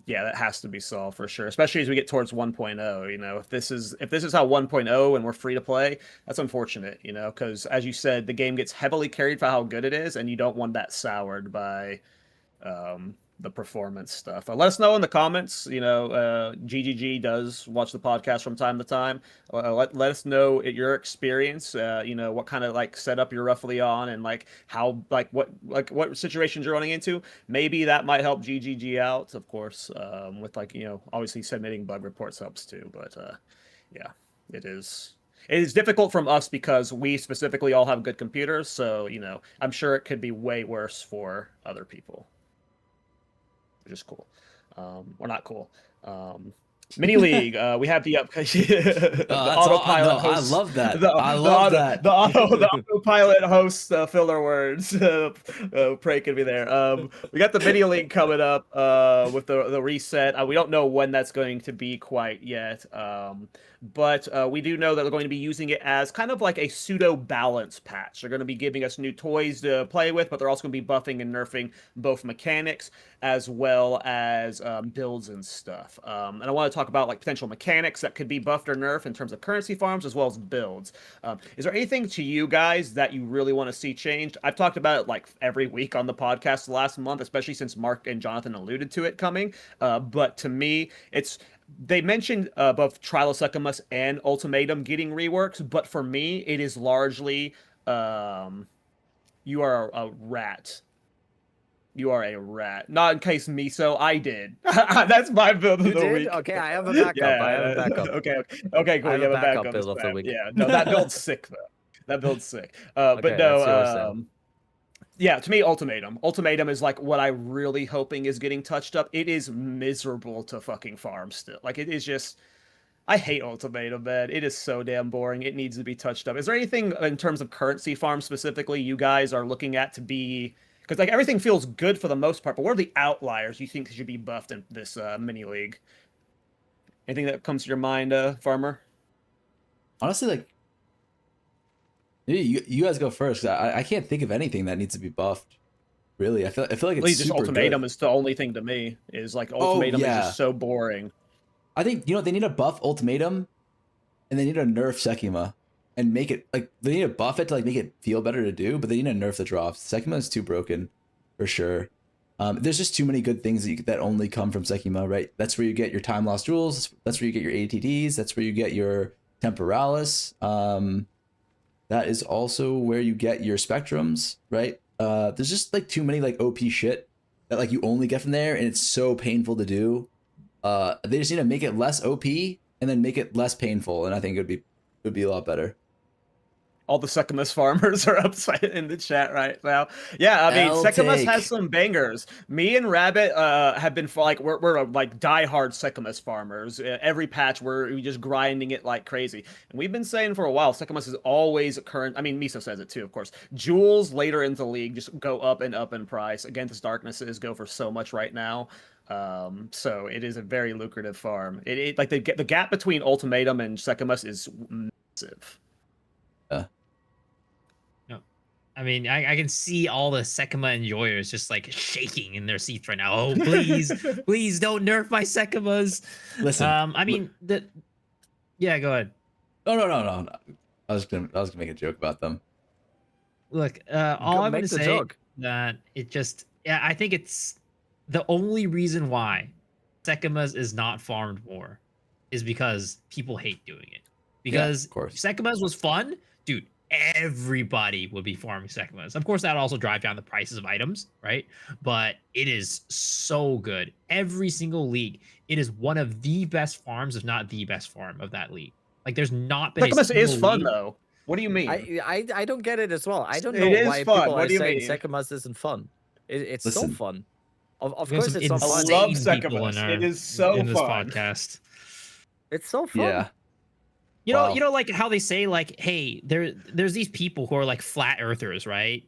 Yeah, that has to be solved for sure, especially as we get towards 1.0. If this is how 1.0 and we're free to play, that's unfortunate, because as you said, the game gets heavily carried for how good it is, and you don't want that soured by the performance stuff. Let us know in the comments. GGG does watch the podcast from time to time. Let us know your experience. What kind of like setup you're roughly on, and like how what situations you're running into. Maybe that might help GGG out, of course. With obviously submitting bug reports helps too. But yeah, it is. It is difficult from us because we specifically all have good computers. So I'm sure it could be way worse for other people. Which is cool, or not cool. Mini League, we have the autopilot host. I love that. The that. autopilot host filler words. Pray could be there. We got the Mini League coming up with the reset. We don't know when that's going to be quite yet. But we do know that they're going to be using it as kind of like a pseudo balance patch. They're going to be giving us new toys to play with, but they're also going to be buffing and nerfing both mechanics as well as builds and stuff. And I want to talk about like potential mechanics that could be buffed or nerfed in terms of currency farms as well as builds. Is there anything to you guys that you really want to see changed? I've talked about it like every week on the podcast the last month, especially since Mark and Jonathan alluded to it coming. But to me, they mentioned both Trilosecummus and Ultimatum getting reworks, but for me, it is largely you are a rat. You are a rat. Not in case Miso, I did. That's my build of the week. Okay, I have a backup. Yeah, I have a backup. Okay, cool. I have You a have a backup backup build of the week. Yeah, no, that build's sick though. That build's sick. Okay, But no, that's yours then. yeah, to me, Ultimatum is like what I really hoping is getting touched up. It is miserable to fucking farm still. Like it is just. I hate Ultimatum, man. It is so damn boring. It needs to be touched up. Is there anything in terms of currency farm specifically you guys are looking at to be? Because like everything feels good for the most part, but what are the outliers you think should be buffed in this mini league? Anything that comes to your mind, Farmer? Honestly, like you guys go first. I can't think of anything that needs to be buffed. Really, I feel like it's Just super Ultimatum good. is the only thing to me. Is like Ultimatum is yeah. just so boring. I think they need to buff Ultimatum, and they need to nerf Sekima, and make it like they need to buff it to like make it feel better to do, but they need to nerf the drops. Sekima is too broken, for sure. There's just too many good things that only come from Sekima, right? That's where you get your time lost jewels. That's where you get your ATTs. That's where you get your Temporalis. That is also where you get your spectrums, right? there's just like too many like OP shit that like you only get from there, and it's so painful to do. They just need to make it less OP and then make it less painful, and I think it would be a lot better. All the Secamus farmers are upside in the chat right now. Yeah, I mean, Secamus has some bangers. Me and Rabbit have been like we're like diehard Secamus farmers. Every patch we're just grinding it like crazy, and we've been saying for a while Secamus is always current. I mean, Miso says it too, of course. Jewels later into the league just go up and up in price. Against Darknesses go for so much right now. So it is a very lucrative farm. It like the gap between Ultimatum and Secamus is massive. I mean, I can see all the Sekima enjoyers just like shaking in their seats right now. Oh, please, please don't nerf my Sekimas. Listen, I mean, yeah, go ahead. No. I was gonna make a joke about them. Look, all I'm make gonna the say joke. that it just, yeah, I think it's the only reason why Sekimas is not farmed more is because people hate doing it. Because of course. Sekimas was fun, dude. Everybody would be farming Sekimas. Of course, that also drive down the prices of items, right? But it is so good. Every single league, it is one of the best farms, if not the best farm of that league. Like, there's not been Sekimas is fun league. though. What do you mean? I don't get it as well. I don't It know is why fun. people What are do you saying mean? Sekimas isn't fun. It's so Listen. fun. Of We have course, some it's so I fun. love insane people Sekimas. It is so in this fun. podcast. It's so fun. Yeah. You know, like how they say, like, hey, there's these people who are like flat earthers, right?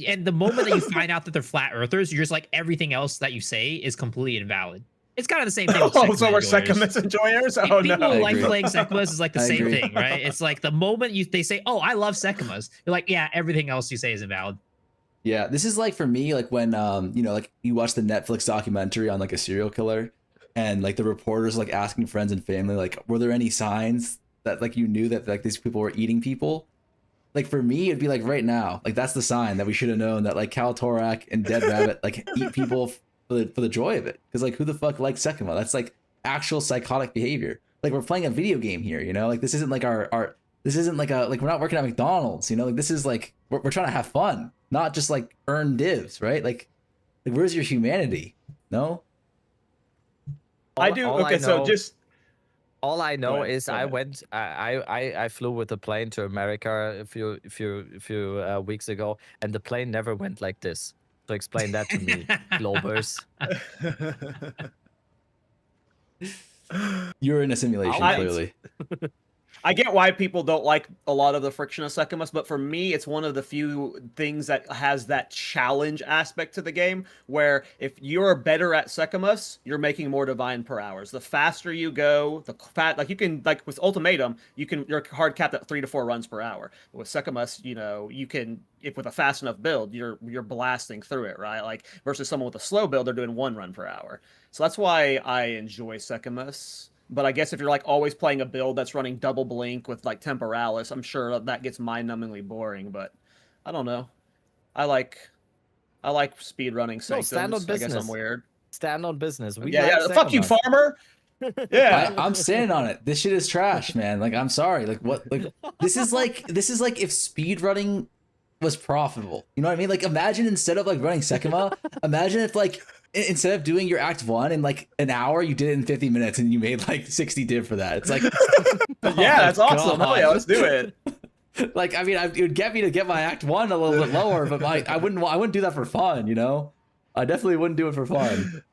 And the moment that you find out that they're flat earthers, you're just like, everything else that you say is completely invalid. It's kind of the same thing with Oh, so we're Sekima enjoyers. Sekimas enjoyers? Oh People no. who like agree. playing Sekimas is like the I same agree. thing, right? It's like the moment they say, oh, I love Sekimas, you're like, yeah, everything else you say is invalid. Yeah, this is like for me, like when you know, like you watch the Netflix documentary on like a serial killer, and like the reporters like asking friends and family, like, were there any signs that like you knew that like these people were eating people? Like for me, it'd be like right now, like that's the sign that we should have known that like Kaltorak and Dead Rabbit like eat people for the joy of it. Because like who the fuck likes Sekima? That's like actual psychotic behavior. Like we're playing a video game here, you know? Like this isn't like our this isn't like we're not working at McDonald's, you know? Like this is like we're trying to have fun, not just like earn divs, right? Like where's your humanity? No? I do. All Okay, so know- just All I know ahead, is go I ahead. went. I flew with a plane to America a few weeks ago, and the plane never went like this. So explain that to me, Globers. You're in a simulation, I- clearly. I get why people don't like a lot of the friction of Sekimus, but for me, it's one of the few things that has that challenge aspect to the game, where if you're better at Sekimus, you're making more divine per hours. The faster you go, like you can, like with Ultimatum, you're hard capped at 3 to 4 runs per hour. With Sekimus, you know, you can, if with a fast enough build, you're blasting through it, right? Like versus someone with a slow build, they're doing 1 run per hour. So that's why I enjoy Sekimus. But I guess if you're like always playing a build that's running double blink with like Temporalis, I'm sure that gets mind-numbingly boring. But I don't know. I like speed running No, sanctums. stand on I guess I'm business. weird. Stand on business. We Yeah, like fuck you, Sekimas. farmer. Yeah. I'm standing on it. This shit is trash, man. Like I'm sorry. Like what? Like this is like if speed running was profitable. You know what I mean? Like imagine instead of like running Sekima, imagine if like instead of doing your act 1 in like an hour, you did it in 50 minutes and you made like 60 div for that. It's like Yeah, that's awesome. Hell yeah, let's do it. like I mean, it would get me to get my act 1 a little bit lower, but I wouldn't do that for fun. You know, I definitely wouldn't do it for fun.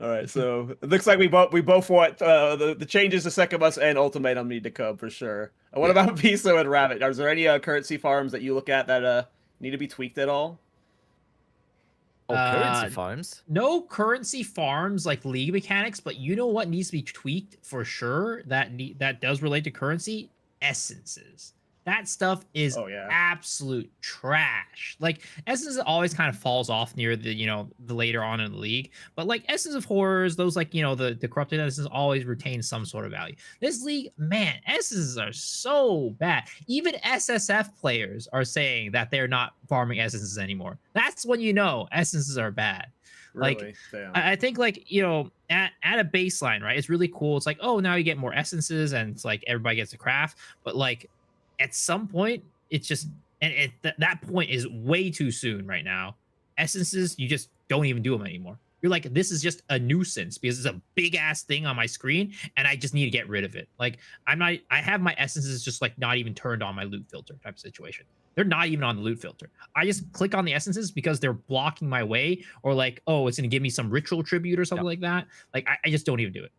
All right, so it looks like we both want the changes to Sekimus and Ultimatum need to come for sure. What about Piso and Rabbit? Is there any currency farms that you look at that need to be tweaked at all? Oh, currency farms. No currency farms like league mechanics, but you know what needs to be tweaked for sure that does relate to currency? Essences. That stuff is Oh, yeah. absolute trash. Like Essence always kind of falls off near the the later on in the league, but like Essence of Horrors, those like the corrupted Essence always retain some sort of value. This league, man, Essences are so bad. Even SSF players are saying that they're not farming Essences anymore. That's when you know Essences are bad. Like, Really? Damn. I think like at a baseline, right? It's really cool. It's like, oh, now you get more essences and it's like everybody gets a craft, but like at some point it's just and that point is way too soon right now. Essences, you just don't even do them anymore. You're like, this is just a nuisance because it's a big ass thing on my screen, and I just need to get rid of it. Like, I have my essences just like not even turned on my loot filter type of situation. They're not even on the loot filter. I just click on the essences because they're blocking my way, or like, oh, it's gonna give me some ritual tribute or something like that. Like, I just don't even do it.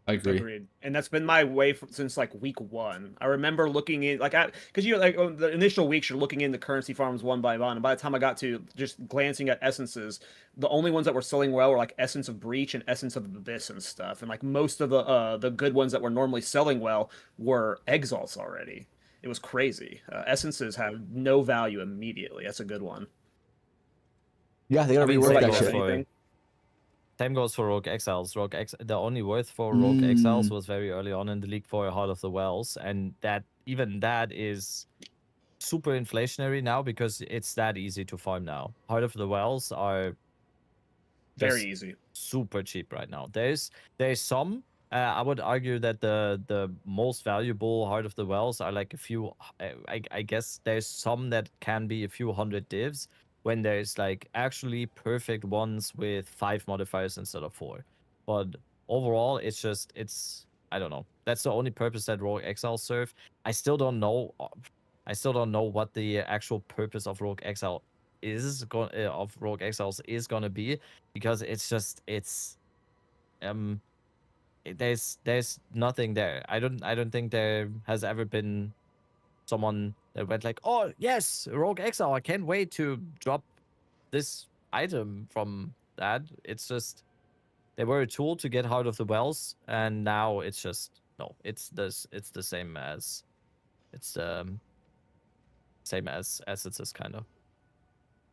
I agree. Agreed. And that's been my way since like week 1. I remember looking in like because you like the initial weeks you're looking into currency farms one by one, and by the time I got to just glancing at essences, the only ones that were selling well were like Essence of Breach and Essence of Abyss and stuff, and like most of the good ones that were normally selling well were exalts already. It was crazy. Essences have no value immediately. That's a good one. Yeah, they gotta I mean, rework same that goes shit. for- Same goes for Rogue Exiles. The only worth for Rogue Exiles was very early on in the league for Heart of the Wells, and that is super inflationary now because it's that easy to farm now. Heart of the Wells are Very just easy. super cheap right now. There's some. I would argue that the most valuable Heart of the Wells are like a few. I guess there's some that can be a few hundred divs, when there's like actually perfect ones with 5 modifiers instead of 4. But overall, it's I don't know. That's the only purpose that Rogue Exile serve. I still don't know what the actual purpose of Rogue Exile of Rogue Exiles is gonna be, because there's nothing there. I don't think there has ever been someone that went like, oh yes, Rogue Exile, I can't wait to drop this item from that. It's just they were a tool to get Heart of the Wells, and now it's just no. It's the same as it's kind of.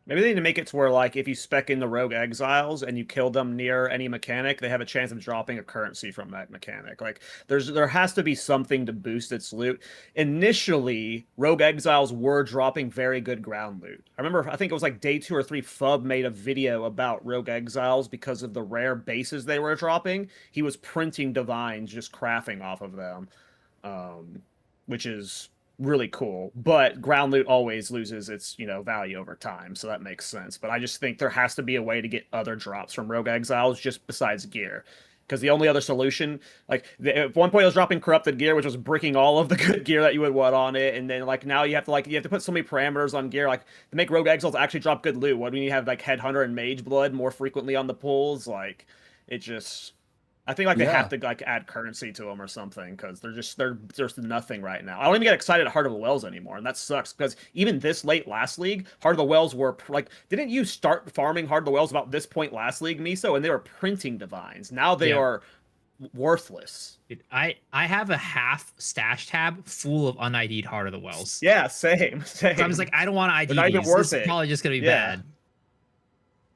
Maybe they need to make it to where, like, if you spec in the Rogue Exiles and you kill them near any mechanic, they have a chance of dropping a currency from that mechanic. Like, there has to be something to boost its loot. Initially, Rogue Exiles were dropping very good ground loot. I remember, I think it was like day 2 or 3, Fub made a video about Rogue Exiles because of the rare bases they were dropping. He was printing divines, just crafting off of them, which is really cool. But ground loot always loses its value over time, so that makes sense. But I just think there has to be a way to get other drops from Rogue Exiles just besides gear, because the only other solution, like at one point I was dropping corrupted gear, which was bricking all of the good gear that you would want on it, and then like now you have to put so many parameters on gear, like to make Rogue Exiles actually drop good loot. What do we need to have, like Headhunter and Mage Blood more frequently on the pulls? Like it just, I think like they have to like add currency to them or something, because there's nothing right now. I don't even get excited at Heart of the Wells anymore, and that sucks, because even this late last league, Heart of the Wells were like, didn't you start farming Heart of the Wells about this point last league, Miso? And they were printing divines. Now they are worthless. Dude, I have a half stash tab full of un-ID'd Heart of the Wells. Yeah, same. So I was like, I don't want to ID not even these. worth This is it. probably just gonna be bad.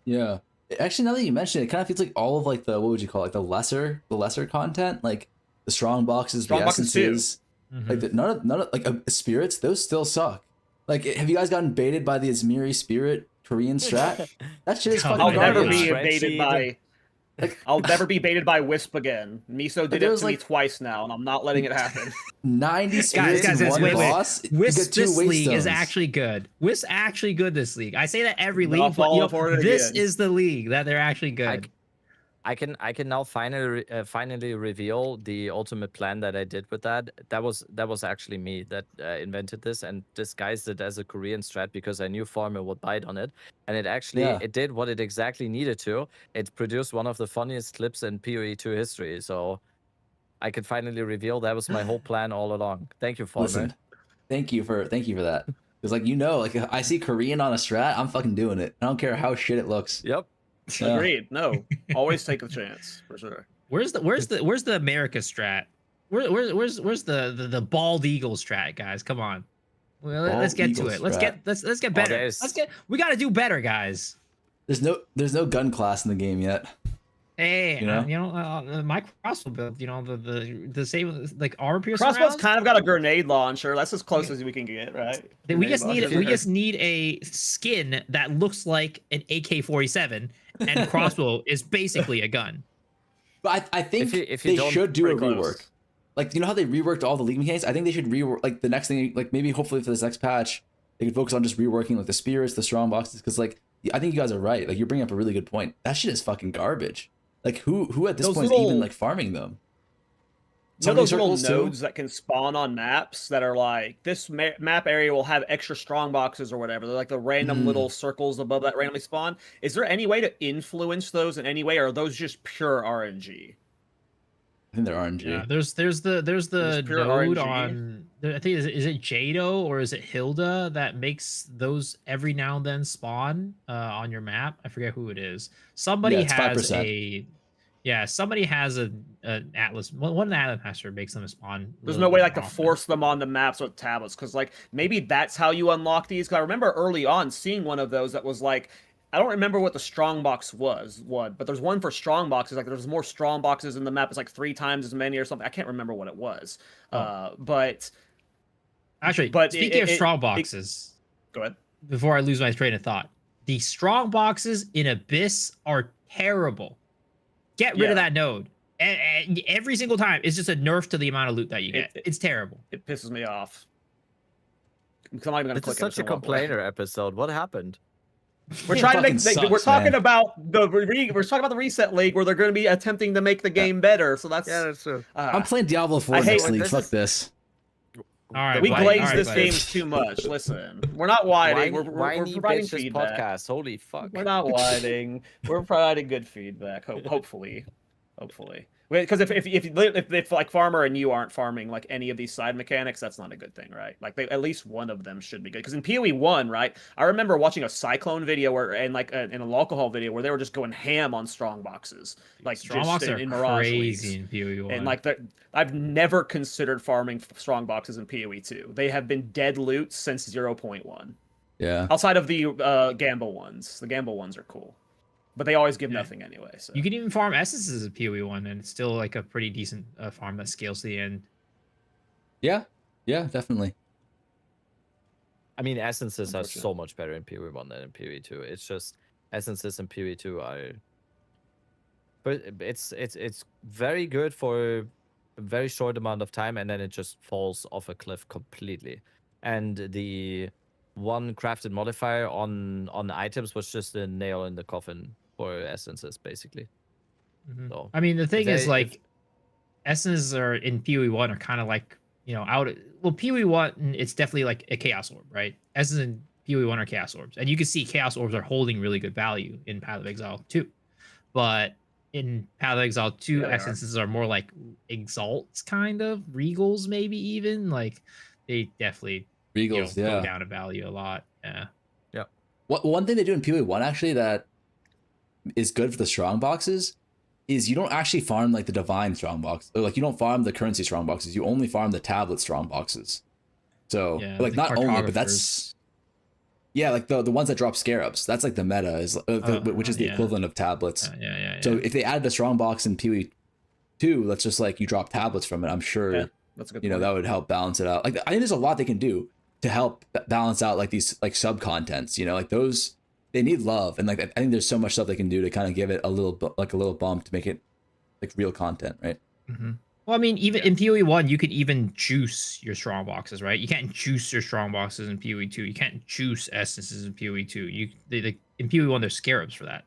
Yeah. Actually, now that you mention it, it kind of feels like all of like the, what would you call it, like the lesser content, like the strong boxes, the essences, like none of like spirits, those still suck. Like, have you guys gotten baited by the Izmiri spirit Korean strat? That shit is fucking I'll never garbage. be baited by. I'll never be baited by Wisp again. Miso did it to me twice now, and I'm not letting it happen. 90 spirits in one boss. Wisp this league is actually good. Wisp actually good this league. I say that every league, but this is the league that they're actually good. I can now finally reveal the ultimate plan that I did with that. That was actually me that invented this and disguised it as a Korean strat, because I knew Farmer would bite on it, and it actually it did what it exactly needed to. It produced one of the funniest clips in PoE2 history. So I could finally reveal that was my whole plan all along. Thank you, Farmer. Listen, thank you for that. Because like like if I see Korean on a strat, I'm fucking doing it. I don't care how shit it looks. Yep. Yeah. Agreed. No, always take the chance for sure. Where's the America strat? Where's the bald eagle strat, guys? Come on, well, let's get to it. Let's get better. We got to do better, guys. There's no gun class in the game yet. Hey, my crossbow build, the same like armor piercing Crossbow's rounds? kind of got a grenade launcher. That's as close as we can get, right? We just need a skin that looks like an AK-47, and crossbow is basically a gun. But I think if you they should do a rework. Like, you know how they reworked all the league mechanics? I think they should rework, like, the next thing, like, maybe hopefully for this next patch, they could focus on just reworking, like, the spirits, the strong boxes, because, like, I think you guys are right. Like, you're bringing up a really good point. That shit is fucking garbage. Like, who at this Those point is little- even, like, farming them? You know Summoning those little circles, too? nodes that can spawn on maps that are like, this map area will have extra strong boxes or whatever. They're like the random little circles above that randomly spawn. Is there any way to influence those in any way, or are those just pure RNG? I think they're RNG. Yeah, there's the Just pure node RNG? on I think is it Jado or is it Hilda that makes those every now and then spawn on your map? I forget who it is. Somebody it's has 5%. somebody has an Atlas. One of the Atlas master makes them spawn. There's a no little way bit like to often. force them on the maps with tablets, because like maybe that's how you unlock these. 'Cause I remember early on seeing one of those that was like, I don't remember what the strong box was, but there's one for strong boxes. Like there's more strong boxes in the map. It's like 3 times as many or something. I can't remember what it was. But Actually, but speaking of it- strong boxes, go ahead. before I lose my train of thought, the strong boxes in Abyss are terrible. Get rid Yeah. of that node. And every single time, it's just a nerf to the amount of loot that you get. It's terrible. It pisses me off. Because I'm not even gonna This click is such a it, so I'll walk away. complainer episode. What happened? We're It trying to make. fucking We're sucks, talking man. about we're talking about the reset league where they're going to be attempting to make the game better. So that's Yeah, that's true. I'm playing Diablo 4 I hate next when league. this Fuck is- this. All right, we buddy. glaze All right, this buddy. game too much. Listen, we're not whining. We're Whiny providing bitches feedback. podcast. Holy fuck. We're not whining. We're providing good feedback. Hopefully. Because if like Farmer and you aren't farming like any of these side mechanics, that's not a good thing, right? Like at least one of them should be good. Because in PoE 1, right, I remember watching a Cyclone video and like in a alcohol video where they were just going ham on strong boxes, like Strong just boxes in are Mirage crazy leagues. in PoE 1. And like I've never considered farming strong boxes in PoE 2. They have been dead loot since 0.1. Yeah. Outside of the gamble ones. The gamble ones are cool. But they always give Yeah. nothing anyway. So You can even farm essences of PoE 1, and it's still like a pretty decent farm that scales to the end. Yeah. Yeah, definitely. I mean, essences are Unfortunate. so much better in PoE 1 than in PoE 2. It's just essences in PoE 2 are, but it's very good for a very short amount of time, and then it just falls off a cliff completely. And the one crafted modifier on items was just a nail in the coffin for essences, basically. Mhm. So I mean, the thing is, they- like, essences are in PoE 1 are kind of like, well, PoE 1, it's definitely like a chaos orb, right? Essences in PoE 1 are chaos orbs. And you can see chaos orbs are holding really good value in Path of Exile 2. But in Path of Exile 2, Yeah, they are. essences are more like exalts, kind of, regals, maybe even. Like, they definitely Regals, go yeah. down in value a lot. Yeah. One thing they do in PoE 1 actually that is good for the strong boxes is you don't actually farm like the divine strong box. Or, like you don't farm the currency strong boxes. You only farm the tablet strong boxes. So Yeah, like the not only, but cartographers. that's yeah, like the ones that drop scarabs. That's like the meta is which is the yeah. equivalent of tablets. Yeah. So if they added a strong box in PoE 2, that's just like you drop tablets from it. I'm sure Yeah, that's a good you know point. that would help balance it out. Like I think there's a lot they can do to help balance out like these like sub contents. You know, like those they need love, and like I think there's so much stuff they can do to kind of give it a little bump to make it like real content, right? Mm-hmm. Well, I mean, even in PoE 1, you could even juice your strong boxes, right? You can't juice your strong boxes in PoE 2. You can't juice essences in PoE 2. In PoE 1, there's scarabs for that.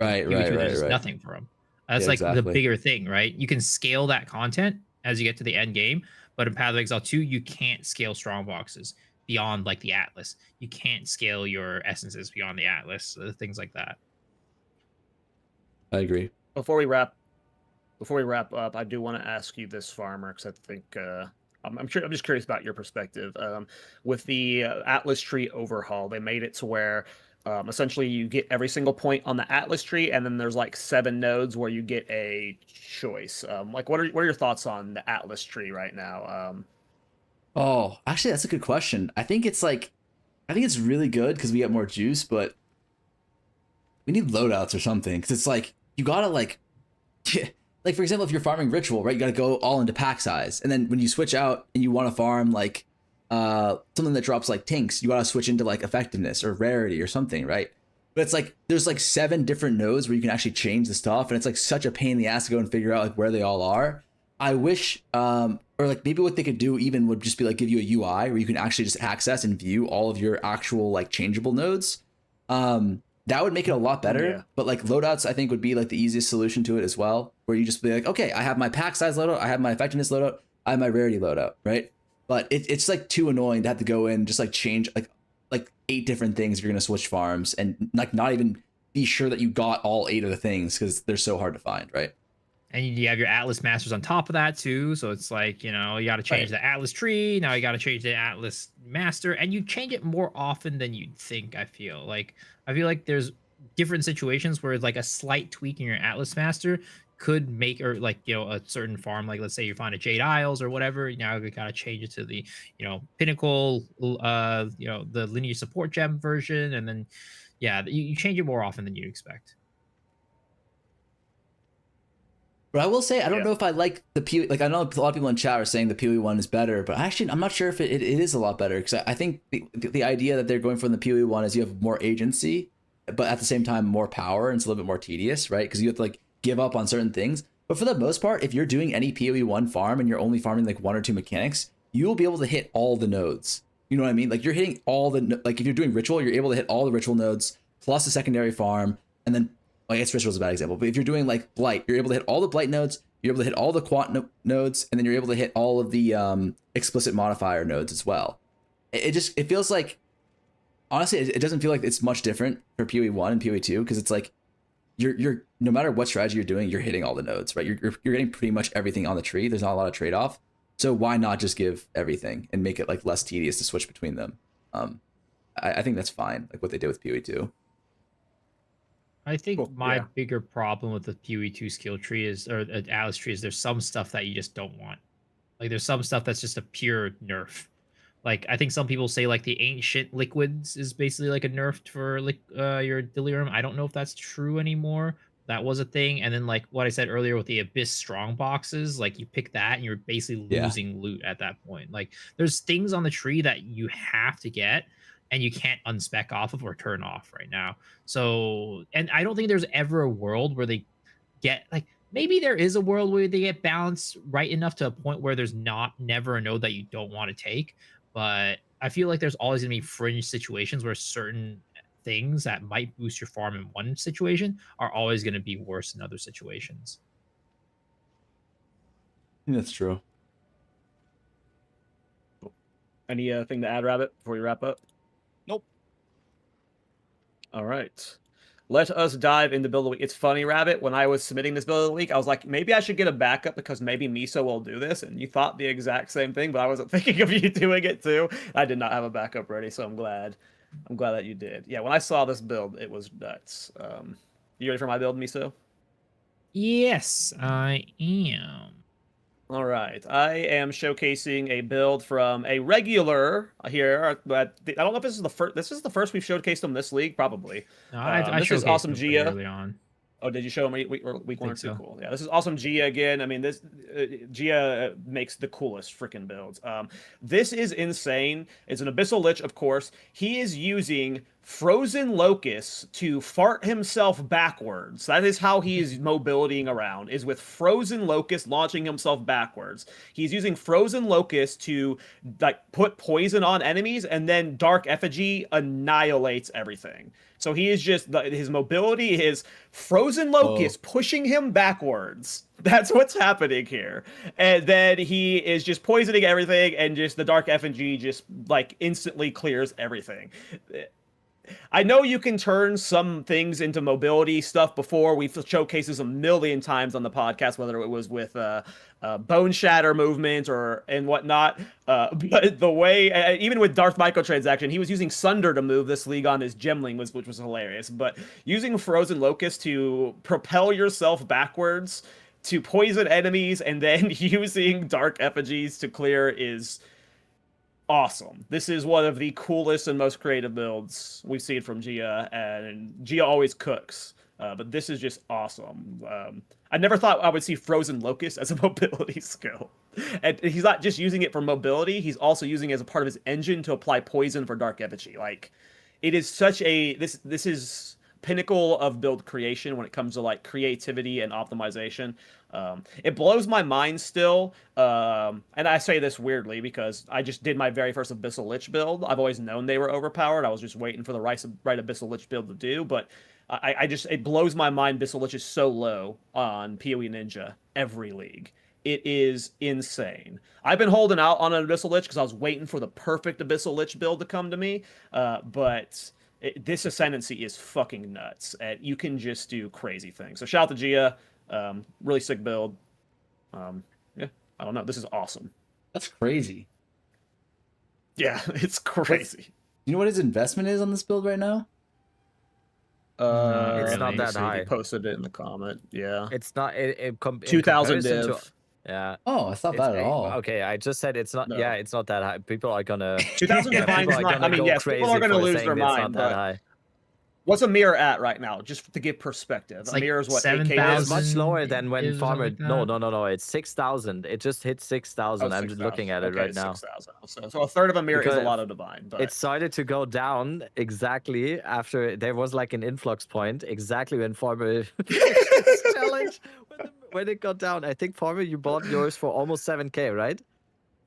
Right, PoE 2, there's right. nothing for them. That's Yeah, like the exactly. bigger thing, right? You can scale that content as you get to the end game, but in Path of Exile 2, you can't scale strong boxes beyond like the Atlas. You can't scale your essences beyond the Atlas, things like that. I agree. Before we wrap up, I do want to ask you this, Farmer, because I think I'm just curious about your perspective. With the Atlas tree overhaul, they made it to where essentially you get every single point on the Atlas tree, and then there's like 7 nodes where you get a choice. Like, what are your thoughts on the Atlas tree right now? Oh, actually, that's a good question. I think it's really good because we get more juice, but we need loadouts or something. Because it's like you gotta like for example, if you're farming ritual, right, you gotta go all into pack size, and then when you switch out and you want to farm like something that drops like tinks, you gotta switch into like effectiveness or rarity or something, right? But it's like there's like 7 different nodes where you can actually change the stuff, and it's like such a pain in the ass to go and figure out like where they all are. I wish or like maybe what they could do even would just be like give you a UI where you can actually just access and view all of your actual like changeable nodes. That would make it a lot better. Yeah. But like loadouts, I think would be like the easiest solution to it as well, where you just be like, okay, I have my pack size loadout, I have my effectiveness loadout, I have my rarity loadout, right? But it's like too annoying to have to go in just like change like 8 different things if you're gonna switch farms and like not even be sure that you got all 8 of the things because they're so hard to find, right? And you have your Atlas Masters on top of that too. So it's like, you know, you got to change the Atlas tree. Now you got to change the Atlas Master, and you change it more often than you'd think. I feel like there's different situations where like a slight tweak in your Atlas Master could make, or like, you know, a certain farm, like let's say you find a Jade Isles or whatever, now you got to change it to the, you know, Pinnacle, you know, the linear support gem version. And then, yeah, you change it more often than you expect. But I will say, I don't Yeah. know if I like the PoE. Like, I know a lot of people in chat are saying the PoE one is better, but actually, I'm not sure if it is a lot better, because I think the idea that they're going for in the PoE one is you have more agency, but at the same time, more power, and it's a little bit more tedious, right? Because you have to like give up on certain things. But for the most part, if you're doing any PoE one farm and you're only farming like 1 or 2 mechanics, you will be able to hit all the nodes. You know what I mean? Like, you're hitting all the, like, if you're doing ritual, you're able to hit all the ritual nodes plus a secondary farm, and then, I guess ritual is a bad example, but if you're doing like blight, you're able to hit all the blight nodes, you're able to hit all the quant nodes, and then you're able to hit all of the explicit modifier nodes as well. It feels like, honestly, it doesn't feel like it's much different for PoE 1 and PoE 2, because it's like you're no matter what strategy you're doing, you're hitting all the nodes, right? You're getting pretty much everything on the tree. There's not a lot of trade off, so why not just give everything and make it like less tedious to switch between them? I think that's fine, like what they did with PoE 2. I think Cool. my Yeah. bigger problem with the PoE2 skill tree is, or Atlas tree, is there's some stuff that you just don't want. Like there's some stuff that's just a pure nerf. Like I think some people say like the ancient liquids is basically like a nerf for like your delirium. I don't know if that's true anymore. That was a thing. And then like what I said earlier with the abyss strong boxes, like you pick that and you're basically Yeah. losing loot at that point. Like there's things on the tree that you have to get and you can't unspec off of or turn off right now. So, and I don't think there's ever a world where they get like, maybe there is a world where they get balanced right enough to a point where there's never a node that you don't want to take. But I feel like there's always gonna be fringe situations where certain things that might boost your farm in one situation are always gonna be worse in other situations. I think that's true. Any thing to add, Rabbit, before we wrap up? Nope. All right. Let us dive into build of the week. It's funny, Rabbit, when I was submitting this build of the week, I was like, maybe I should get a backup because maybe Miso will do this. And you thought the exact same thing, but I wasn't thinking of you doing it too. I did not have a backup ready, so I'm glad. I'm glad that you did. Yeah, when I saw this build, it was nuts. You ready for my build, Miso? Yes, I am. All right, I am showcasing a build from a regular here. But I don't know if this is the first. This is the first we've showcased them this league, probably. No, I this is showcased awesome, them pretty Gia. early on. Oh, did you show them week 1 or 2? so. Cool. Yeah, this is awesome. Gia again. I mean, this Gia makes the coolest freaking builds. This is insane. It's an Abyssal Lich, of course. He is using Frozen Locust to fart himself backwards. That is how he is mobilitying around, is with Frozen Locust launching himself backwards. He's using Frozen Locust to like put poison on enemies, and then Dark Effigy annihilates everything. So he is just, his mobility is Frozen Locust pushing him backwards. That's what's happening here. And then he is just poisoning everything, and just the Dark Effigy just like instantly clears everything. I know you can turn some things into mobility stuff before. We've showcased this a million times on the podcast, whether it was with Bone Shatter movement and whatnot. But the way, even with Darth Microtransaction, he was using Sunder to move this league on his Gemling, which was hilarious. But using Frozen Locust to propel yourself backwards, to poison enemies, and then using Dark Effigies to clear is awesome. This is one of the coolest and most creative builds we've seen from Gia, and Gia always cooks. But this is just awesome. I never thought I would see Frozen Locust as a mobility skill. And he's not just using it for mobility, he's also using it as a part of his engine to apply poison for Dark Effigy. Like, it is such a... This is pinnacle of build creation when it comes to like creativity and optimization. It blows my mind still, and I say this weirdly because I just did my very first Abyssal Lich build. I've always known they were overpowered. I was just waiting for the right Abyssal Lich build to do, but I just, it blows my mind Abyssal Lich is so low on PoE Ninja every league. It is insane. I've been holding out on an Abyssal Lich because I was waiting for the perfect Abyssal Lich build to come to me, but this Ascendancy is fucking nuts. And you can just do crazy things. So shout out to Gia. Really sick build. Yeah, I don't know. This is awesome. That's crazy. Yeah, it's crazy. You know what his investment is on this build right now? It's really. not that He high. posted it in the comment. Yeah. It's not. In 2,000 comparison div. to- yeah. Oh, it's not bad at all. Okay, I just said it's not. No. Yeah, it's not that high. People are gonna. 2,000 Yeah, divine's people are not. gonna I mean, go yes, people are crazy going to for lose saying their it's mind. not that But high. what's a mirror at right now? Just to give perspective. It's A like mirror is what 7,000. 8K It's is. much lower than when Is or something Farmer. like No, that? no. It's 6,000. It just hit 6,000. Oh, I'm just 6,000. looking at it Okay, right now. 6,000. So a third of a mirror is a Because lot of divine. But It started to go down exactly after there was like an influx point, exactly when Farmer challenge when it got down. I think Farmer, you bought yours for almost 7K, right?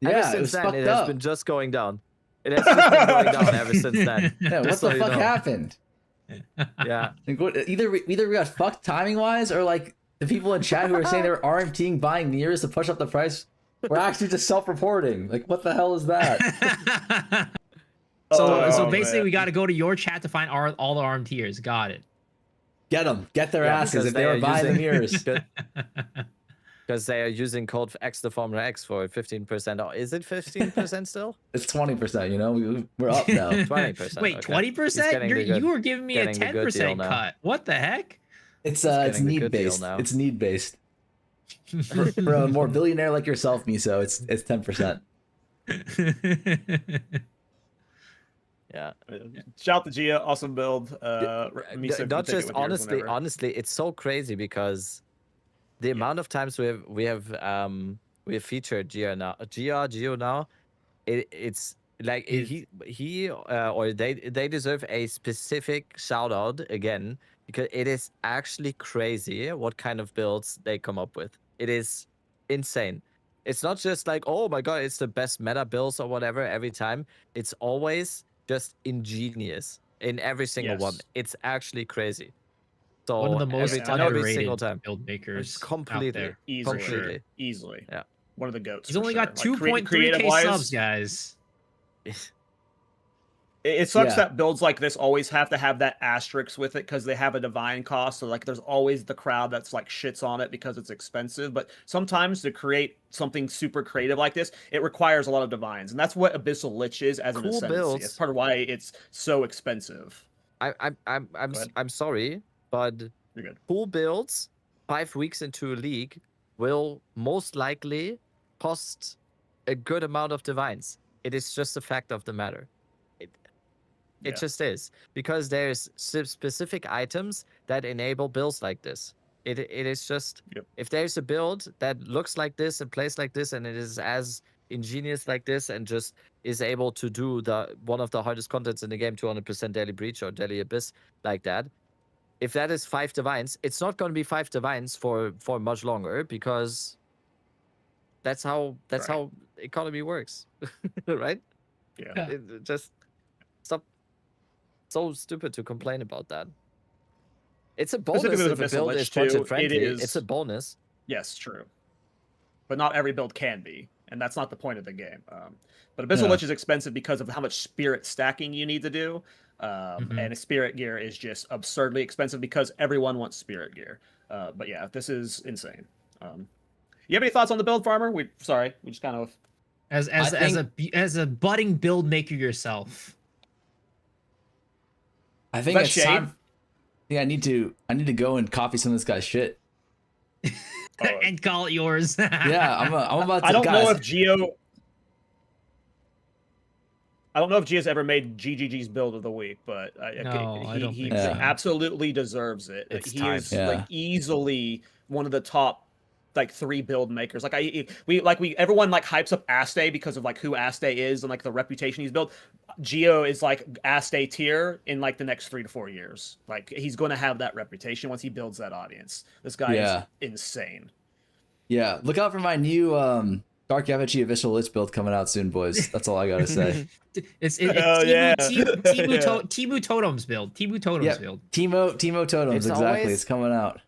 Yeah, Ever it since was then, fucked it has up. been just going down. It has just been going down ever since then. Yeah, what Just the so you fuck know. happened? Yeah. Like, either we got fucked timing wise, or like the people in chat who are saying they're RMTing buying mirrors to push up the price were actually just self-reporting. Like, what the hell is that? so Oh, basically, man. we got to go to your chat to find all the arm tiers. Got it. Get them, get their Yeah, asses because if they they were are buying the using- mirrors. Because they are using code X the Formula X for 15% off. Is it 15% still? It's 20%. You know, we're up now. 20%. Wait, okay. 20%? getting the good- You were giving me a getting the good deal 10% now. cut. What the heck? It's getting it's the need good deal based. now. It's need based. For a more billionaire like yourself, Miso, it's 10%. Yeah. shout out to Gia. Awesome build. Misa, Not take it just with yours honestly, whenever. honestly, it's so crazy because the amount of times we have featured Gio now, it's like he or they deserve a specific shout out again because it is actually crazy what kind of builds they come up with. It is insane. It's not just like, oh my god, it's the best meta builds or whatever every time. It's always just ingenious in every single one. Yes. It's actually crazy. So One of the most every single underrated time. build makers Completely. out there. Easily. Completely. Easily. Yeah. One of the goats. He's for only sure. got Like, 2.3k creative-wise, subs, guys. It sucks Yeah. that builds like this always have to have that asterisk with it because they have a divine cost. So like, there's always the crowd that's like shits on it because it's expensive. But sometimes to create something super creative like this, it requires a lot of divines, and that's what Abyssal Lich is as an Cool ascendancy. builds. It's part of why it's so expensive. I'm sorry, but You're good. pool builds 5 weeks into a league will most likely cost a good amount of divines. It is just a fact of the matter. It Yeah. just is because there's specific items that enable builds like this. It is just Yep. if there's a build that looks like this and plays like this and it is as ingenious like this and just is able to do the one of the hardest contents in the game, 200% daily breach or daily abyss like that. If that is 5 divines, it's not going to be 5 divines for much longer because that's how Right. economy works, right? Yeah. It just stop. So stupid to complain about that. It's a bonus Specifically if with a Abyssal build Lich is too, budget it friendly. It's is- a bonus. Yes, true. But not every build can be, and that's not the point of the game. But Abyssal Yeah. Lich is expensive because of how much spirit stacking you need to do. And spirit gear is just absurdly expensive because everyone wants spirit gear. But yeah, this is insane. You have any thoughts on the build, Farmer? We just kind of As a budding build maker yourself. I think That it's shade? time. Yeah, I need to go and copy some of this guy's shit. And call it yours. Yeah, I'm about to. I don't guys, know if Gio. I don't know if Gio's ever made GGG's build of the week, but No, I don't he think so. absolutely deserves it. It's he time. is Yeah. like easily one of the top like 3 build makers. Like everyone like hypes up Aste because of like who Aste is and like the reputation he's built. Geo is like asked A tier in like the next 3 to 4 years. Like he's going to have that reputation once he builds that audience. This guy Yeah. is insane. Yeah, look out for my new Dark Yavachi official Lich build coming out soon, boys. That's all I gotta say. It's Oh, yeah. Timu Totems build. Timu Totems Yeah, build. Timo Totems, It's exactly. always- It's coming out.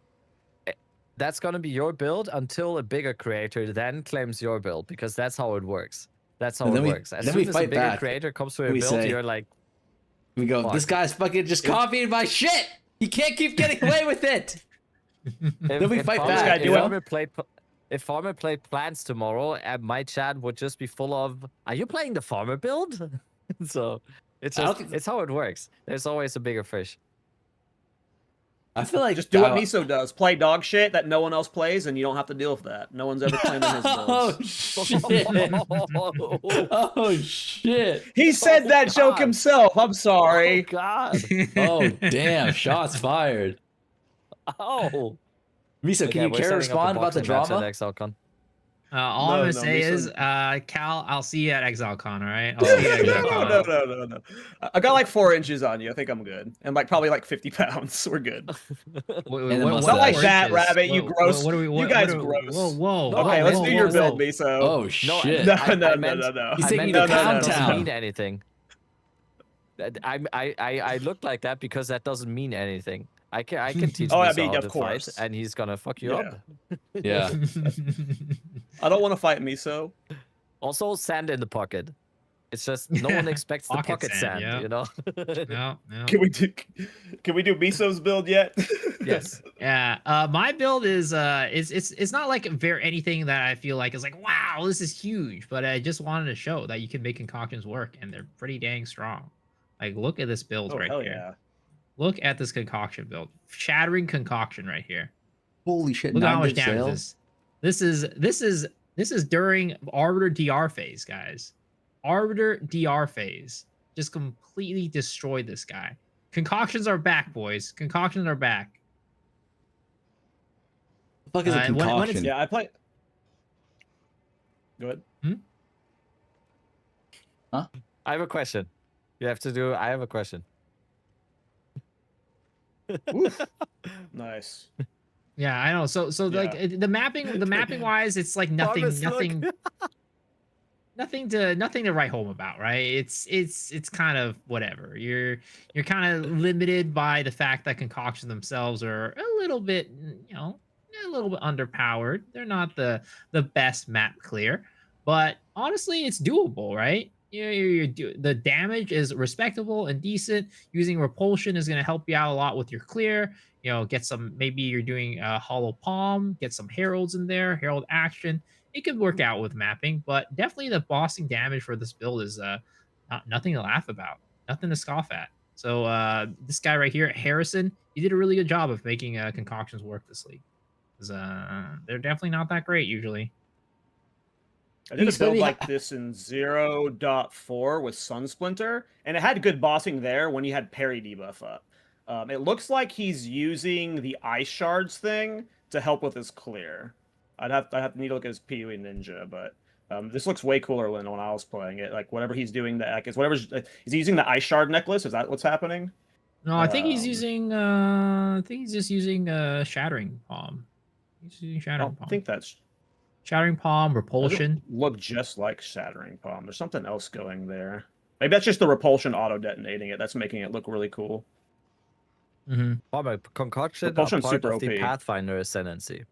That's gonna be your build until a bigger creator then claims your build, because that's how it works. That's how And it then we- works. As then soon we as a fight bigger back. creator comes to a We build, say- you're like, We go, Fuck. this guy's fucking just copying my shit. He can't keep getting away with it. Then we fight Farmer- back, if you know? Farmer played Plants tomorrow, and my chat would just be full of, "Are you playing the Farmer build?" So it's I don't just think- it's how it works. There's always a bigger fish. I feel like Just do what uh, Miso does. Play dog shit that no one else plays, and you don't have to deal with that. No one's ever claiming his Oh builds. shit! Oh shit! He said that joke God. himself. I'm Oh sorry. God! Oh damn! Shots fired. Oh. Misa, can Yeah, you we're care to setting up respond about the boxing match at drama? ExileCon. All No, I'm gonna no, say Misa- is, Cal, I'll see you at ExileCon, all right? I'll see you at No, ExileCon. no. I got like 4 inches on you. I think I'm good. And like probably like 50 pounds. We're good. Wait, And the what's Not like four that, inches? Rabbit, you gross- What are we, you guys are- gross. Whoa. Okay, Oh, let's whoa, do your whoa, build, whoa. Miso. Oh No, shit! No, I no. He's I taking meant you to that Pound doesn't Town. mean anything. I look like that because that doesn't mean anything. I can teach Oh, I Miso mean, how of to course. fight, and he's gonna fuck you Yeah. up. Yeah. I don't want to fight Miso. Also, sand in the pocket. It's just no one expects the Pocket pocket sand, sand, yeah. you know? No. Can we do Miso's build yet? Yes. Yeah, my build is it's not like anything that I feel like is like, wow, this is huge, but I just wanted to show that you can make concoctions work, and they're pretty dang strong. Like, look at this build Oh, right hell here. yeah. Look at this concoction build, shattering concoction right here. Holy shit! Look at how much 9-inch damage sail? this is during Arbiter DR phase, guys. Arbiter DR phase just completely destroyed this guy. Concoctions are back, boys. Concoctions are back. What the fuck is a when it's- concoction? Yeah, I play. Go ahead. I have a question. You have to do. I have a question. Oof. Nice. Yeah, I know. So like Yeah. the mapping wise, it's like nothing to write home about, right? It's kind of whatever. You're kind of limited by the fact that concoctions themselves are a little bit, a little bit underpowered. They're not the best map clear, but honestly, it's doable, right? The damage is respectable and decent. Using repulsion is going to help you out a lot with your clear. Get some, maybe you're doing a hollow palm, get some heralds in there, herald action. It could work out with mapping, but definitely the bossing damage for this build is nothing to laugh about, nothing to scoff at. So this guy right here, Harrison, he did a really good job of making concoctions work this league. 'Cause, they're definitely not that great usually. I did a Miso, build yeah. like this in 0.4 with Sunsplinter, and it had good bossing there when he had parry debuff up. It looks like he's using the ice shards thing to help with his clear. I'd have to need to look at his PoE Ninja, but this looks way cooler than when I was playing it. Like whatever he's doing, is he using the ice shard necklace? Is that what's happening? No, I think he's Um, using. I think he's just using shattering palm. He's using I shattering don't palm. think that's Shattering palm, doesn't repulsion. look just like Shattering Palm. There's something else going there. Maybe that's just the repulsion auto detonating it. That's making it look really cool. Mm-hmm. Farmer concoction are Repulsion's part super of the OP. Pathfinder ascendancy.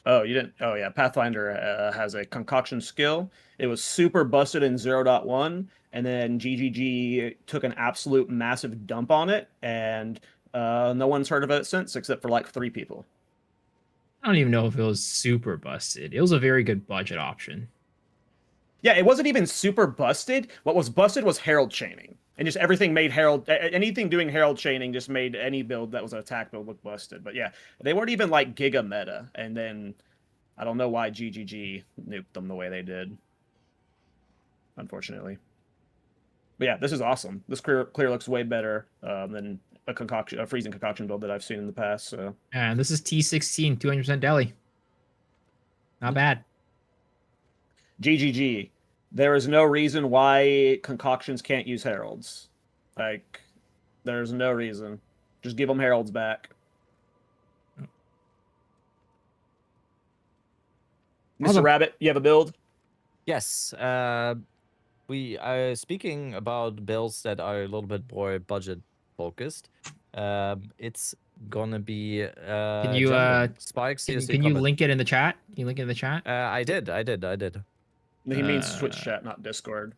Oh, you didn't? Oh, yeah. Pathfinder has a concoction skill. It was super busted in 0.1, and then GGG took an absolute massive dump on it, and no one's heard of it since, except for like 3 people. I don't even know if it was super busted. It was a very good budget option. Yeah, it wasn't even super busted. What was busted was Herald chaining. And just everything made Herald, anything doing Herald chaining just made any build that was an attack build look busted. But yeah, they weren't even like giga meta. And then I don't know why GGG nuked them the way they did. Unfortunately. But yeah, this is awesome. This clear looks way better than a freezing concoction build that I've seen in the past. So And this is T16, 200% deli. Not bad. GGG. There is no reason why concoctions can't use heralds. Like, there's no reason. Just give them heralds back. Mr. Awesome. Rabbit, you have a build? Yes. We are speaking about builds that are a little bit more budget focused. It's gonna be Can you Spike can CSC you Comet. link it in the chat? Can you link it in the chat? I did. He means Twitch Uh, chat, not Discord.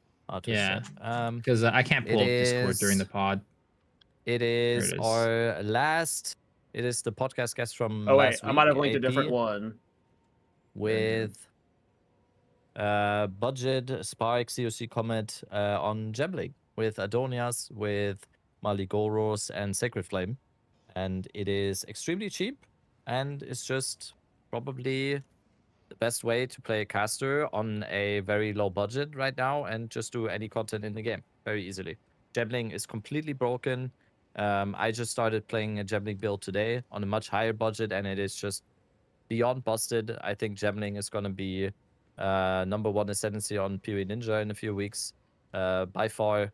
Yeah. Yeah. Because I can't pull up It Discord during the is- pod. It is it is. our last. It is the podcast guest from Oh, wait, last I might have week, linked a different AP, one. with budget Spark COC Comet on Gembling with Adonias, with Maligoros and Sacred Flame, and it is extremely cheap, and it's just probably the best way to play a caster on a very low budget right now, and just do any content in the game very easily. Gembling is completely broken. I just started playing a Gembling build today on a much higher budget, and it is just beyond busted. I think Gembling is going to be #1 ascendancy on PoE Ninja in a few weeks. By far,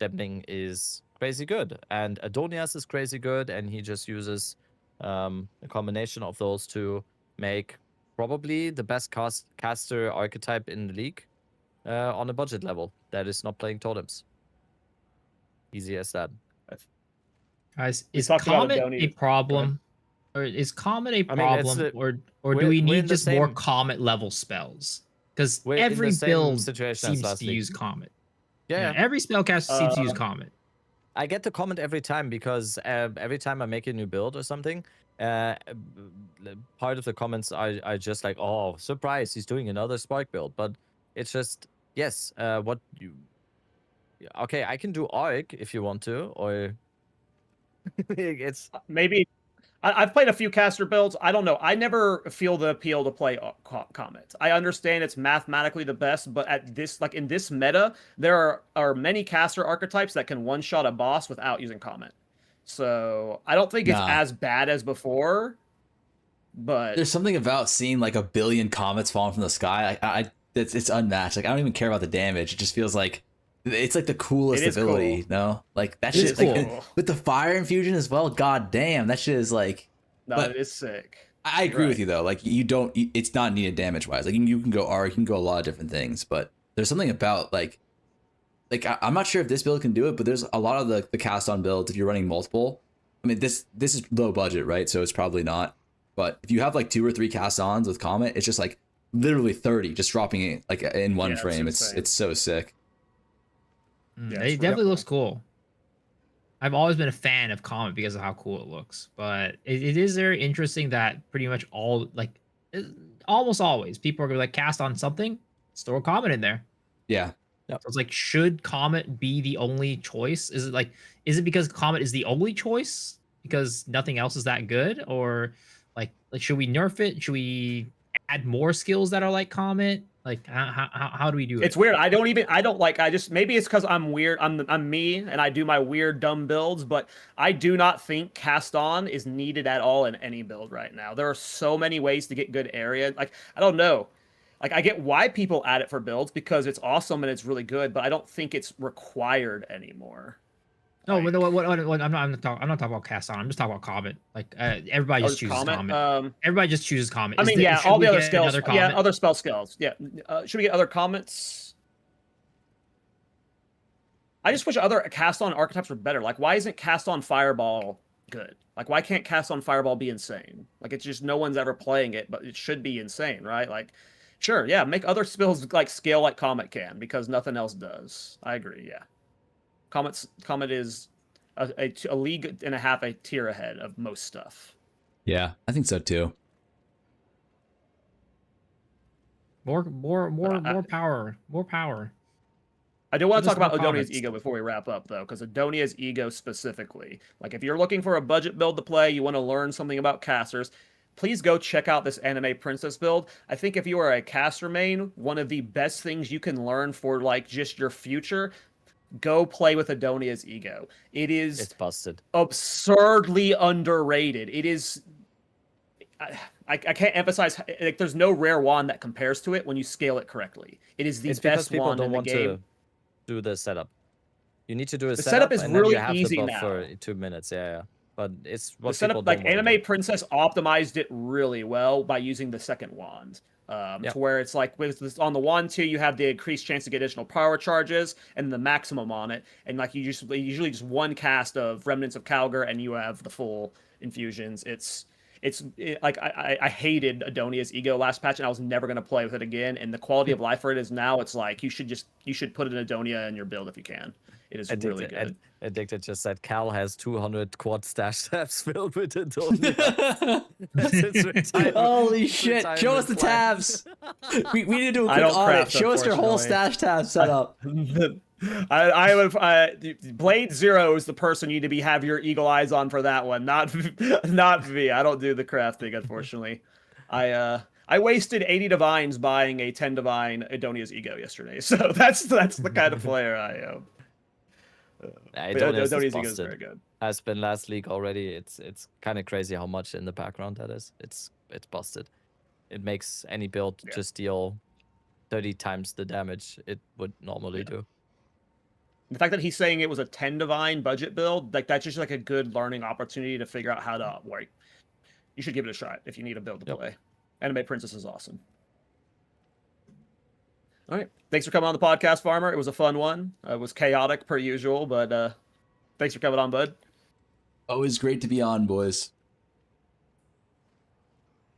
Gembling is crazy good, and Adonias is crazy good, and he just uses a combination of those to make probably the best caster archetype in the league on a budget level that is not playing totems. Easy as that. Guys, We is talked about Comet a Adonia. problem? Or is Comet a I mean, it's problem? the- or we're- do we we're in need the just more same- Comet level spells? Because We're in the every same build situation as seems last to week. use Comet. Yeah, Every spellcaster seems to use Comet. I get the comment every time because every time I make a new build or something, part of the comments are just like, "Oh, surprise! He's doing another Spark build." But it's just yes. What you? Okay, I can do Arc if you want to, or it's Maybe I've played a few caster builds. I don't know. I never feel the appeal to play Comet. I understand it's mathematically the best, but at this, like in this meta, there are many caster archetypes that can one-shot a boss without using Comet. So I don't think it's Nah. as bad as before. But There's something about seeing like a billion comets falling from the sky. It's unmatched. Like I don't even care about the damage. It just feels like it's like the coolest It is ability. cool. No, like that It shit. is Like, cool. with the fire infusion as well. God damn, that shit is like. no, but- it is sick. I agree with Right. you though. Like you don't. It's not needed damage wise. Like you can go arc, you can go a lot of different things. But there's something about like I'm not sure if this build can do it, but there's a lot of the cast on builds if you're running multiple. I mean this is low budget, right? So it's probably not. But if you have like 2 or 3 cast ons with Comet, it's just like literally 30 just dropping it like in one Yeah, it's frame. insane. It's so sick. Yeah, It it's definitely real. looks cool. I've always been a fan of Comet because of how cool it looks. But it is very interesting that pretty much almost always people are gonna like cast on something, let's throw a Comet in there. Yeah. So it's like, should Comet be the only choice? Is it because Comet is the only choice because nothing else is that good, or like should we nerf it? Should we add more skills that are like Comet? Like how do we do it? It's weird. I just maybe it's because I'm weird. I'm me and I do my weird dumb builds, but I do not think cast on is needed at all in any build right now. There are so many ways to get good area. Like I don't know. Like I get why people add it for builds because it's awesome and it's really good, but I don't think it's required anymore. No, Like- I'm not talking about cast on. I'm just talking about Comet. Like everybody just chooses Comet. Everybody just chooses Comet. I Is mean, there- yeah, should all we the other get skills. another Yeah, Comet? other spell skills. Yeah. Should we get other comments? I just wish other cast on archetypes were better. Like, why isn't cast on Fireball good? Like, why can't cast on Fireball be insane? Like, it's just no one's ever playing it, but it should be insane, right? Like, sure, yeah, make other spells like scale like Comet can because nothing else does. I agree. Yeah, Comet is a league and a half, a tier ahead of most stuff. Yeah, I think so too. More I- power. More power. I do want to Give talk us about more Adonia's comments. ego before we wrap up, though, because Adonia's ego specifically. Like, if you're looking for a budget build to play, you want to learn something about casters, please go check out this anime princess build. I think if you are a caster main, one of the best things you can learn for, like, just your future, go play with Adonia's ego. It is it's busted. absurdly underrated. It is... I can't emphasize, like, there's no rare wand that compares to it when you scale it correctly. It is the It's because best people wand don't in the want game. to do the setup. You need to do a The setup, setup is and then you really have easy the buff now. for 2 minutes. Yeah. But it's The what people setup, don't like want to Anime do. Princess optimized it really well by using the second wand. Yep. To where it's like with this, on the wand too, you have the increased chance to get additional power charges and the maximum on it, and like you usually just one cast of Remnants of Calgar and you have the full infusions. Like I hated Adonia's ego last patch and I was never gonna play with it again. And the quality of life for it is now, it's like you should put an Adonia in your build if you can. It is really good. Addicted just said Cal has 200 quad stash tabs filled with Adonia. Since retirement- Holy shit! Show us the retirement plan. tabs. We need to do a I quick don't audit. craft, Show us your whole unfortunately. stash tab setup. I would Blade Zero is the person you need to have your eagle eyes on for that one, not me. I don't do the crafting, unfortunately. I wasted 80 divines buying a 10 divine Adonia's ego yesterday, so that's the kind of player I am. But Adonia's Adonia's is ego is busted. very good. Has been last league already. It's kind of crazy how much in the background that is. It's busted. It makes any build Yeah. just deal 30 times the damage it would normally do. The fact that he's saying it was a 10 divine budget build, like that's just like a good learning opportunity to figure out how to work. You should give it a shot if you need a build to play. Anime Princess is awesome. All right. Thanks for coming on the podcast, Farmer. It was a fun one. It was chaotic per usual, but thanks for coming on, bud. Always great to be on, boys.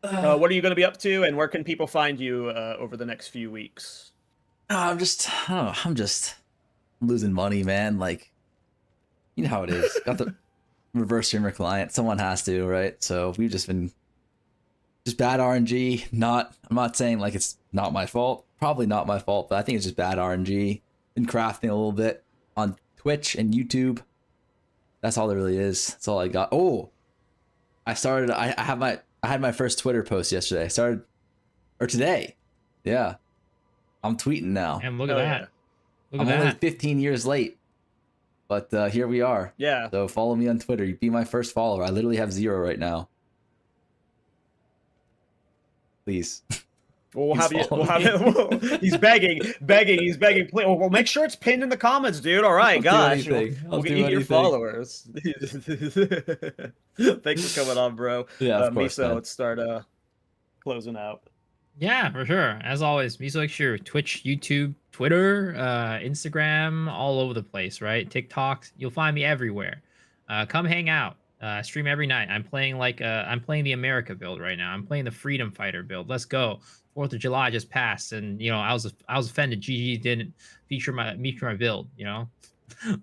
What are you going to be up to, and where can people find you over the next few weeks? I'm just losing money, man. Like, you know how it is. Got the reverse streamer client. Someone has to, right? So we've just been bad RNG. I'm not saying like it's not my fault. Probably not my fault, but I think it's just bad RNG. Been crafting a little bit on Twitch and YouTube. That's all there really is. That's all I got. Oh, I had my first Twitter post yesterday. Today. Yeah. I'm tweeting now. And look at that. Look I'm at only that. 15 years late. But here we are. Yeah. So follow me on Twitter. You be my first follower. I literally have 0 right now. Please. We'll have it. He's begging. He's begging. Please. Well, make sure it's pinned in the comments, dude. All right, gosh. We'll get you your followers. Thanks for coming on, bro. Yeah, of course, Miso, man. let's start closing out. Yeah, for sure. As always, Miso Sure, Twitch, YouTube, Twitter, Instagram, all over the place, right? TikTok, you'll find me everywhere. Come hang out. I stream every night. I'm playing the America build right now. I'm playing the Freedom Fighter build. Let's go. 4th of July just passed, and I was offended GG didn't feature my build,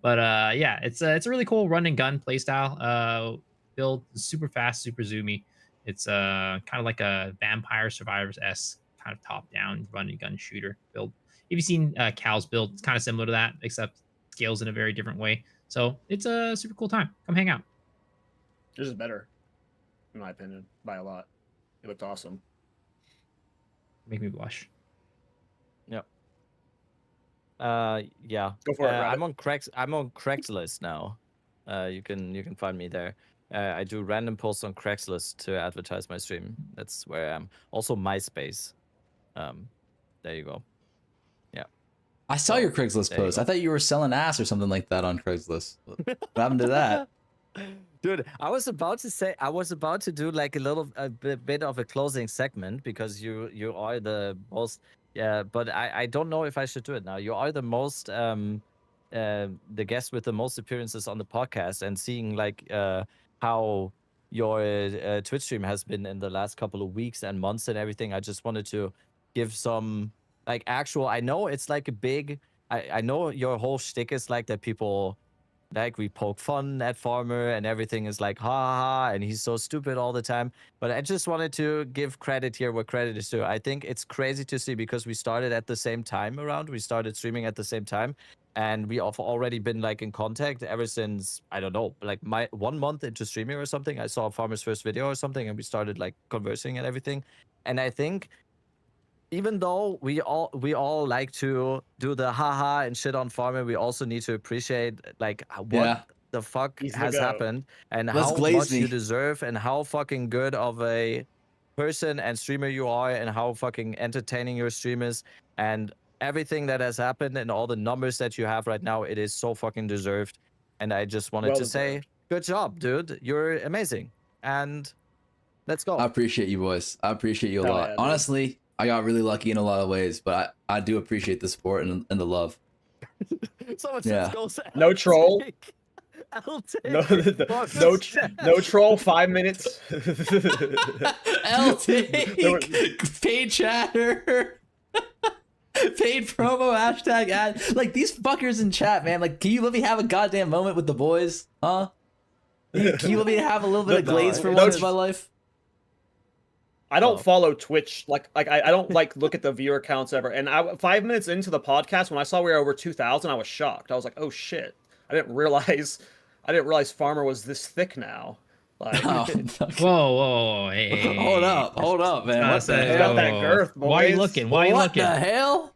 But yeah, it's a really cool run and gun playstyle build. Super fast, super zoomy. It's kind of like a Vampire Survivors-esque kind of top-down run and gun shooter build. If you've seen Cal's build, it's kind of similar to that, except scales in a very different way. So it's a super cool time. Come hang out. This is better, in my opinion, by a lot. It looked awesome. Make me blush. Yep. Yeah. Go for it, Rabbit. I'm on Craigslist now. You can find me there. I do random posts on Craigslist to advertise my stream. That's where I am. Also MySpace. There you go. Yeah. I saw your Craigslist there you post. go. I thought you were selling ass or something like that on Craigslist. What happened to that? Dude, I was about to do like a bit of a closing segment because you are the most but I don't know if I should do it now. You are the most the guest with the most appearances on the podcast, and seeing like how your Twitch stream has been in the last couple of weeks and months and everything. I just wanted to give some like actual. I know it's like a big. I know your whole shtick is like that people. Like we poke fun at Farmer and everything is like ha ha ha and he's so stupid all the time. But I just wanted to give credit here where credit is due. I think it's crazy to see because we started at the same time around. We started streaming at the same time, and we have already been like in contact ever since, I don't know, like my 1 month into streaming or something. I saw Farmer's first video or something and we started like conversing and everything. And I think even though we all like to do the haha and shit on Farmer, we also need to appreciate like what the fuck He's the has goat. happened and Let's how glaze much me. you deserve and how fucking good of a person and streamer you are, and how fucking entertaining your stream is, and everything that has happened and all the numbers that you have right now. It is so fucking deserved. And I just wanted Well to say, good job, dude. You're amazing. And let's go. I appreciate you, boys. I appreciate you a Hell lot. yeah, dude. Honestly, I got really lucky in a lot of ways, but I do appreciate the support and the love. Someone Yeah. just goes, No troll. I'll take No, it. no troll. 5 minutes. LT, There was- paid chatter, paid promo, hashtag ad. Like, these fuckers in chat, man. Like, can you let me have a goddamn moment with the boys? Huh? Can you let me have a little bit of No, glaze for no, once in my life? I don't Oh. follow Twitch. Like I don't like look at the viewer counts ever. And 5 minutes into the podcast, when I saw we were over 2,000, I was shocked. I was like, oh shit! I didn't realize Farmer was this thick now. Like, Oh, fuck. Whoa, hey. Hold up, man. Uh, What the He's got that hell? girth, Why are you boys. looking? Why are you What looking? the hell?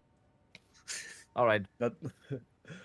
All right. That-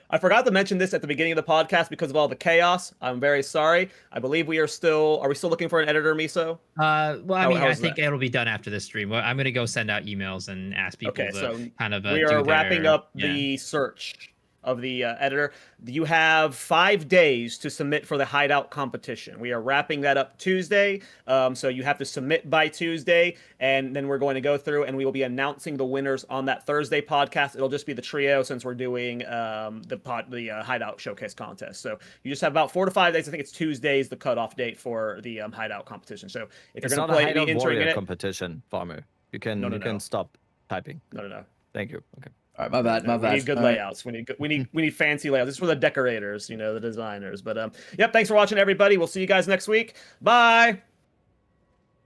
I forgot to mention this at the beginning of the podcast because of all the chaos. I'm very sorry. I believe we are still. Are we still looking for an editor, Miso? Well, I mean, I how's think that? it'll be done after this stream. Well, I'm gonna go send out emails and ask people Okay, to so kind of. We do are wrapping their- up yeah. the search of the editor. You have 5 days to submit for the Hideout competition. We are wrapping that up Tuesday, so you have to submit by Tuesday, and then we're going to go through and we will be announcing the winners on that Thursday podcast. It'll just be the trio since we're doing the Hideout showcase contest. So you just have about 4 to 5 days. I think it's Tuesday's the cutoff date for the Hideout competition. So if It's you're going not to a play, be hideout entering in warrior it. competition, Farmer. You can No, you can stop typing. No. Thank you. Okay. All right, my bad. We need good All right. layouts. We need fancy layouts. This is for the decorators, the designers. But yep. Thanks for watching, everybody. We'll see you guys next week. Bye.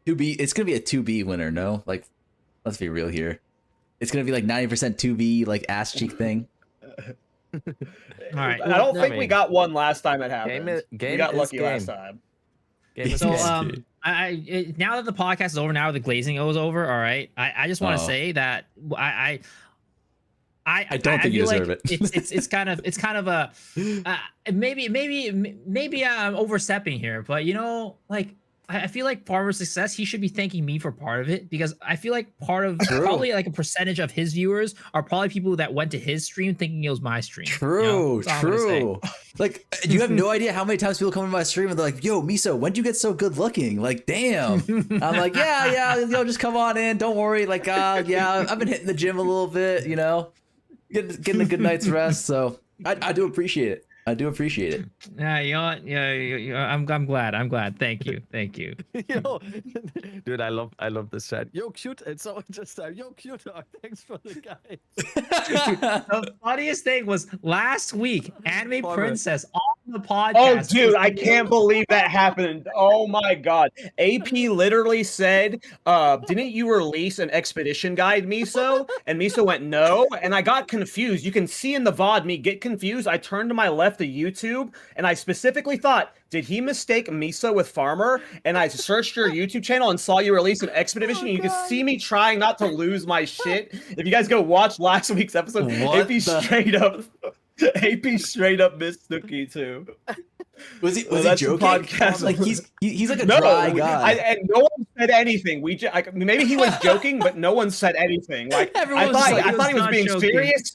2B. It's gonna be a 2B winner. No, like, let's be real here. It's gonna be like 90% 2B, like ass cheek thing. All right. I don't I think we mean, got one last time it happened. we game got is lucky last game. time. Game is So game. now that the podcast is over, now the glazing is over. All right, I just want to Oh. say that I don't think you feel deserve like it. it's kind of a maybe I'm overstepping here, but like I feel like Farmer's success, he should be thanking me for part of it, because I feel like part of probably like a percentage of his viewers are probably people that went to his stream thinking it was my stream. True, That's all I'm gonna say. true. Like, you have no idea how many times people come to my stream and they're like, "Yo, Miso, when'd you get so good looking?" Like, damn. I'm like, yeah, yo, just come on in. Don't worry. Like, yeah, I've been hitting the gym a little bit, getting a good night's rest. So I do appreciate it. I do appreciate it. Yeah, I'm glad. Thank you. Yo, dude, I love this chat. Yo, cute. And someone just yo, cute. Thanks for the guy. The funniest thing was last week, Anime Farmer. Princess on the podcast. Oh, dude, I can't believe that happened. Oh my god. AP literally said, didn't you release an expedition guide, Miso? And Miso went, no. And I got confused. You can see in the VOD me get confused. I turned to my left to YouTube, and I specifically thought, did he mistake Miso with Farmer? And I searched your YouTube channel and saw you release an expedition. And you can see me trying not to lose my shit. If you guys go watch last week's episode, What AP the- AP straight up missed Snooki too. Was he Well, that's the joking? podcast. Like, he's like a No, dry guy. and no one said anything. Maybe he was joking, but no one said anything. Like Everyone I was thought, like, I thought he was not being joking. serious.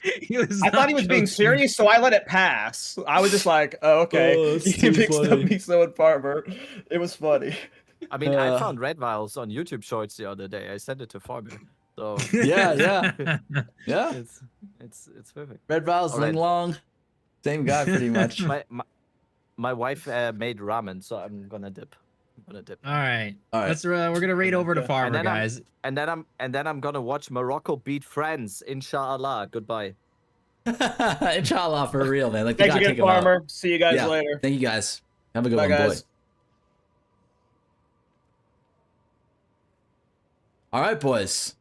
I thought he was being joking. serious, so I let it pass. I was just like, oh, okay. Oh, that's He too mixed up funny. Miso and Farmer. It was funny. I mean, I Uh. found red vials on YouTube Shorts the other day. I sent it to Farmer. So yeah. it's perfect. Red Vials, All right. Ling Long, same guy pretty much. My wife made ramen, so I'm gonna dip. All right. All right. Let's we're gonna raid over to And Farmer, then I'm- guys. And then I'm gonna watch Morocco beat France. Inshallah. Goodbye. Inshallah, for real, man. Like, they Thanks gotta again, kick him out. Farmer. See you guys Yeah. later. Thank you guys. Have a good Bye, one, guys. boy. All right, boys.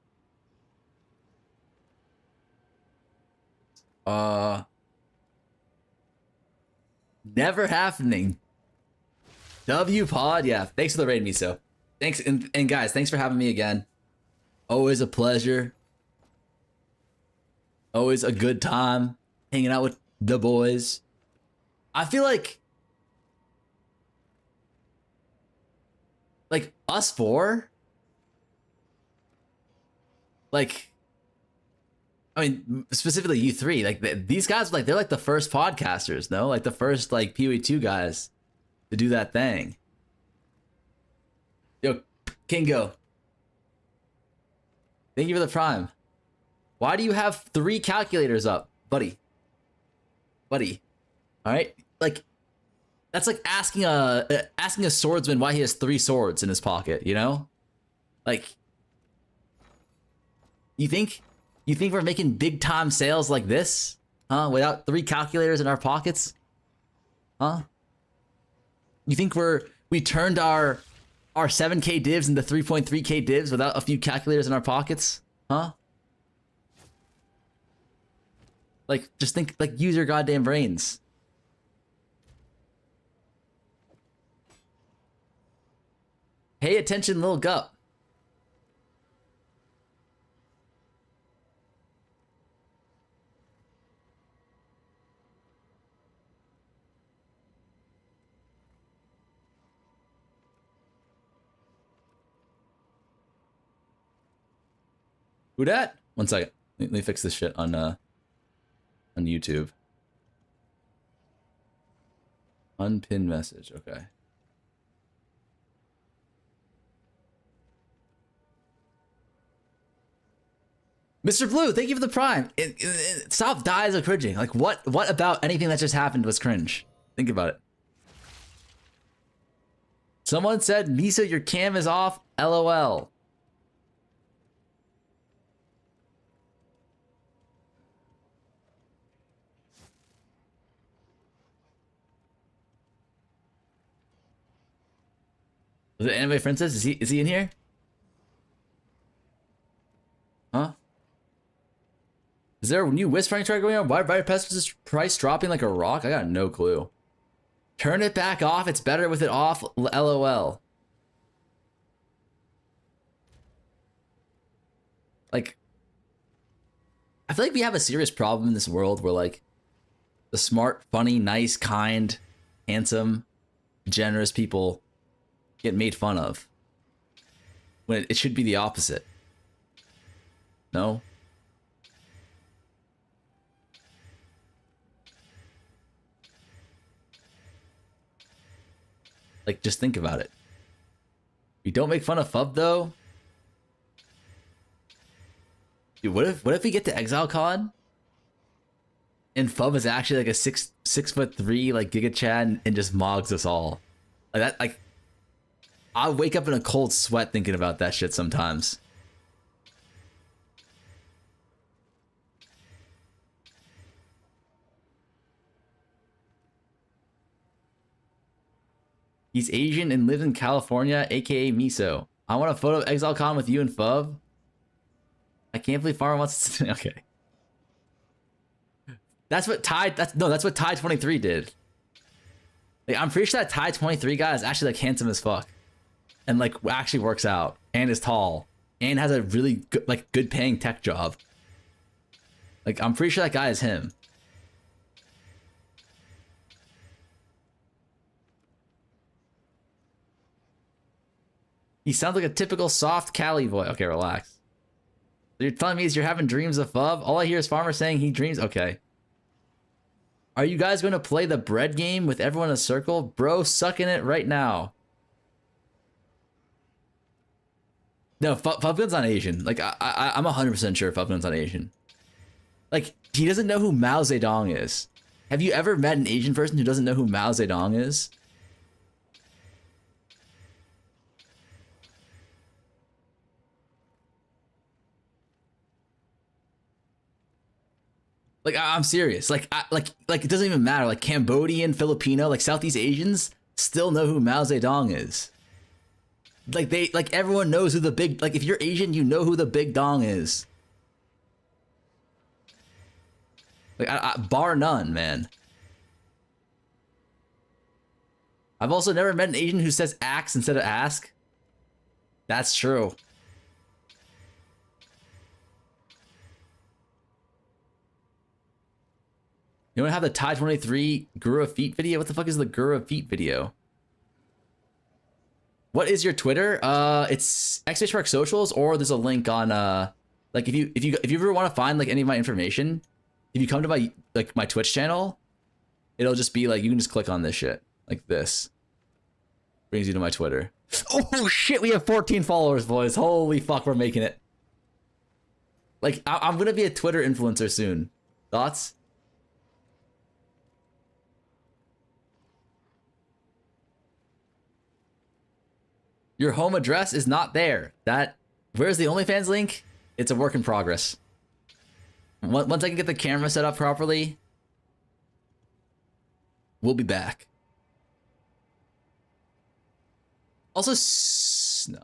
Never happening. W Pod, yeah. Thanks for the raid, Miso. Thanks, and guys, thanks for having me again. Always a pleasure. Always a good time hanging out with the boys. I feel like us four like, I mean, specifically you three, like these guys, like they're like the first podcasters, no? Like the first like PoE2 guys to do that thing. Yo, Kingo. Thank you for the prime. Why do you have 3 calculators up, buddy? Buddy. All right? Like, that's like asking a swordsman why he has 3 swords in his pocket, you know? Like, you think we're making big time sales like this? Huh? Without 3 calculators in our pockets? Huh? You think we turned our 7K divs into 3.3K divs without a few calculators in our pockets? Huh? Like, just think, like, use your goddamn brains. Pay attention, little gup. Who dat? One second. Let me fix this shit on YouTube. Unpinned message. Okay. Mr. Blue, thank you for the prime. Stop dies of cringing. Like, what about anything that just happened was cringe? Think about it. Someone said, Misa, your cam is off. LOL. Was it Anime Princess? Is he in here? Huh? Is there a new whispering track going on? Why is price dropping like a rock? I got no clue. Turn it back off. It's better with it off. LOL. Like, I feel like we have a serious problem in this world where like the smart, funny, nice, kind, handsome, generous people get made fun of when it should be the opposite. No? Like, just think about it. We don't make fun of Fub though. Dude, what if we get to ExileCon and Fub is actually like a 6'3" like Giga Chad and just mogs us all? Like that, like I wake up in a cold sweat thinking about that shit sometimes. He's Asian and lives in California, aka Miso. I want a photo of ExileCon with you and Fub. I can't believe Farmer wants to. Okay. That's what Tide. That's what Tide 23 did. Like, I'm pretty sure that Tide 23 guy is actually like handsome as fuck, and like actually works out and is tall and has a really good, like good paying tech job. Like, I'm pretty sure that guy is him. He sounds like a typical soft Cali boy. Okay, relax. You're telling me you're having dreams of Fub? All I hear is Farmer saying he dreams. Okay. Are you guys going to play the bread game with everyone in a circle? Bro, suck in it right now. No, Fubgoon's not Asian. Like, I'm 100% sure Fubgoon's not Asian. Like, he doesn't know who Mao Zedong is. Have you ever met an Asian person who doesn't know who Mao Zedong is? Like, I'm serious. Like, like it doesn't even matter. Like, Cambodian, Filipino, like Southeast Asians still know who Mao Zedong is. Like everyone knows who the big, like if you're Asian, you know who the big dong is. Like, bar none, man. I've also never met an Asian who says axe instead of ask. That's true. You want to have the Tide 23 Guru Feet video? What the fuck is the Guru Feet video? What is your Twitter? It's !Socials, or there's a link on Like if you ever want to find like any of my information, if you come to my Twitch channel, it'll just be like you can just click on this shit like this. Brings you to my Twitter. Oh shit, we have 14 followers, boys. Holy fuck, we're making it. Like I'm gonna be a Twitter influencer soon. Thoughts? Your home address is not there. Where's the OnlyFans link? It's a work in progress. Once I can get the camera set up properly, we'll be back. Also, no.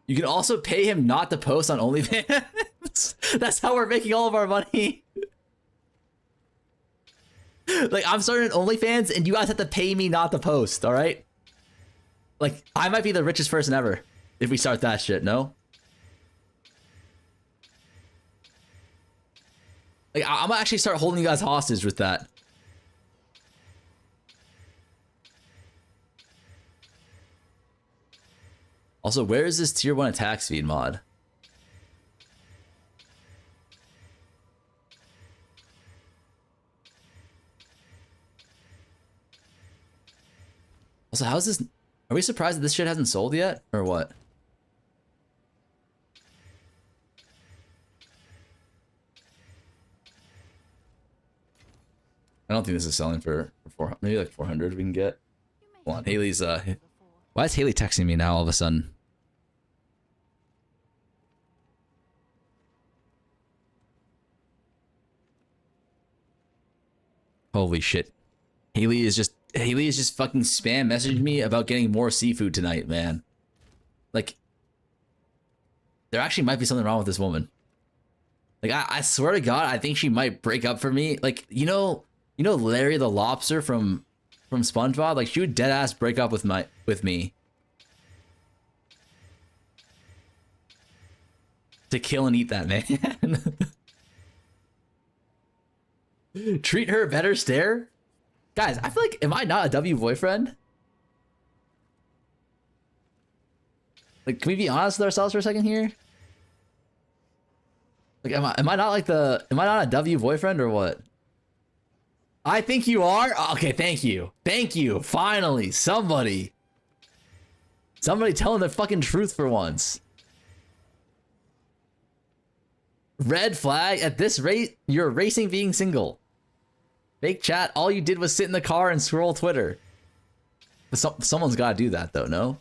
You can also pay him not to post on OnlyFans. That's how we're making all of our money. Like, I'm starting an OnlyFans and you guys have to pay me not to post, all right? Like, I might be the richest person ever if we start that shit, no? Like, I'm gonna actually start holding you guys hostage with that. Also, where is this tier 1 attack speed mod? Also, how's this? Are we surprised that this shit hasn't sold yet? Or what? I don't think this is selling for 400, maybe like 400 we can get. Hold on, Haley's, why is Haley texting me now all of a sudden? Holy shit. Haley is just fucking spam messaging me about getting more seafood tonight, man. Like, there actually might be something wrong with this woman. Like, I swear to God, I think she might break up for me. Like, you know Larry the Lobster from SpongeBob? Like, she would dead ass break up with me. To kill and eat that man. Treat her better, stare? Guys, I feel like, am I not a W boyfriend? Like, can we be honest with ourselves for a second here? Like, am I not a W boyfriend or what? I think you are? Okay, thank you. Thank you. Finally, somebody telling the fucking truth for once. Red flag. At this rate, you're racing being single. Fake chat, all you did was sit in the car and scroll Twitter. But someone's gotta do that though, no?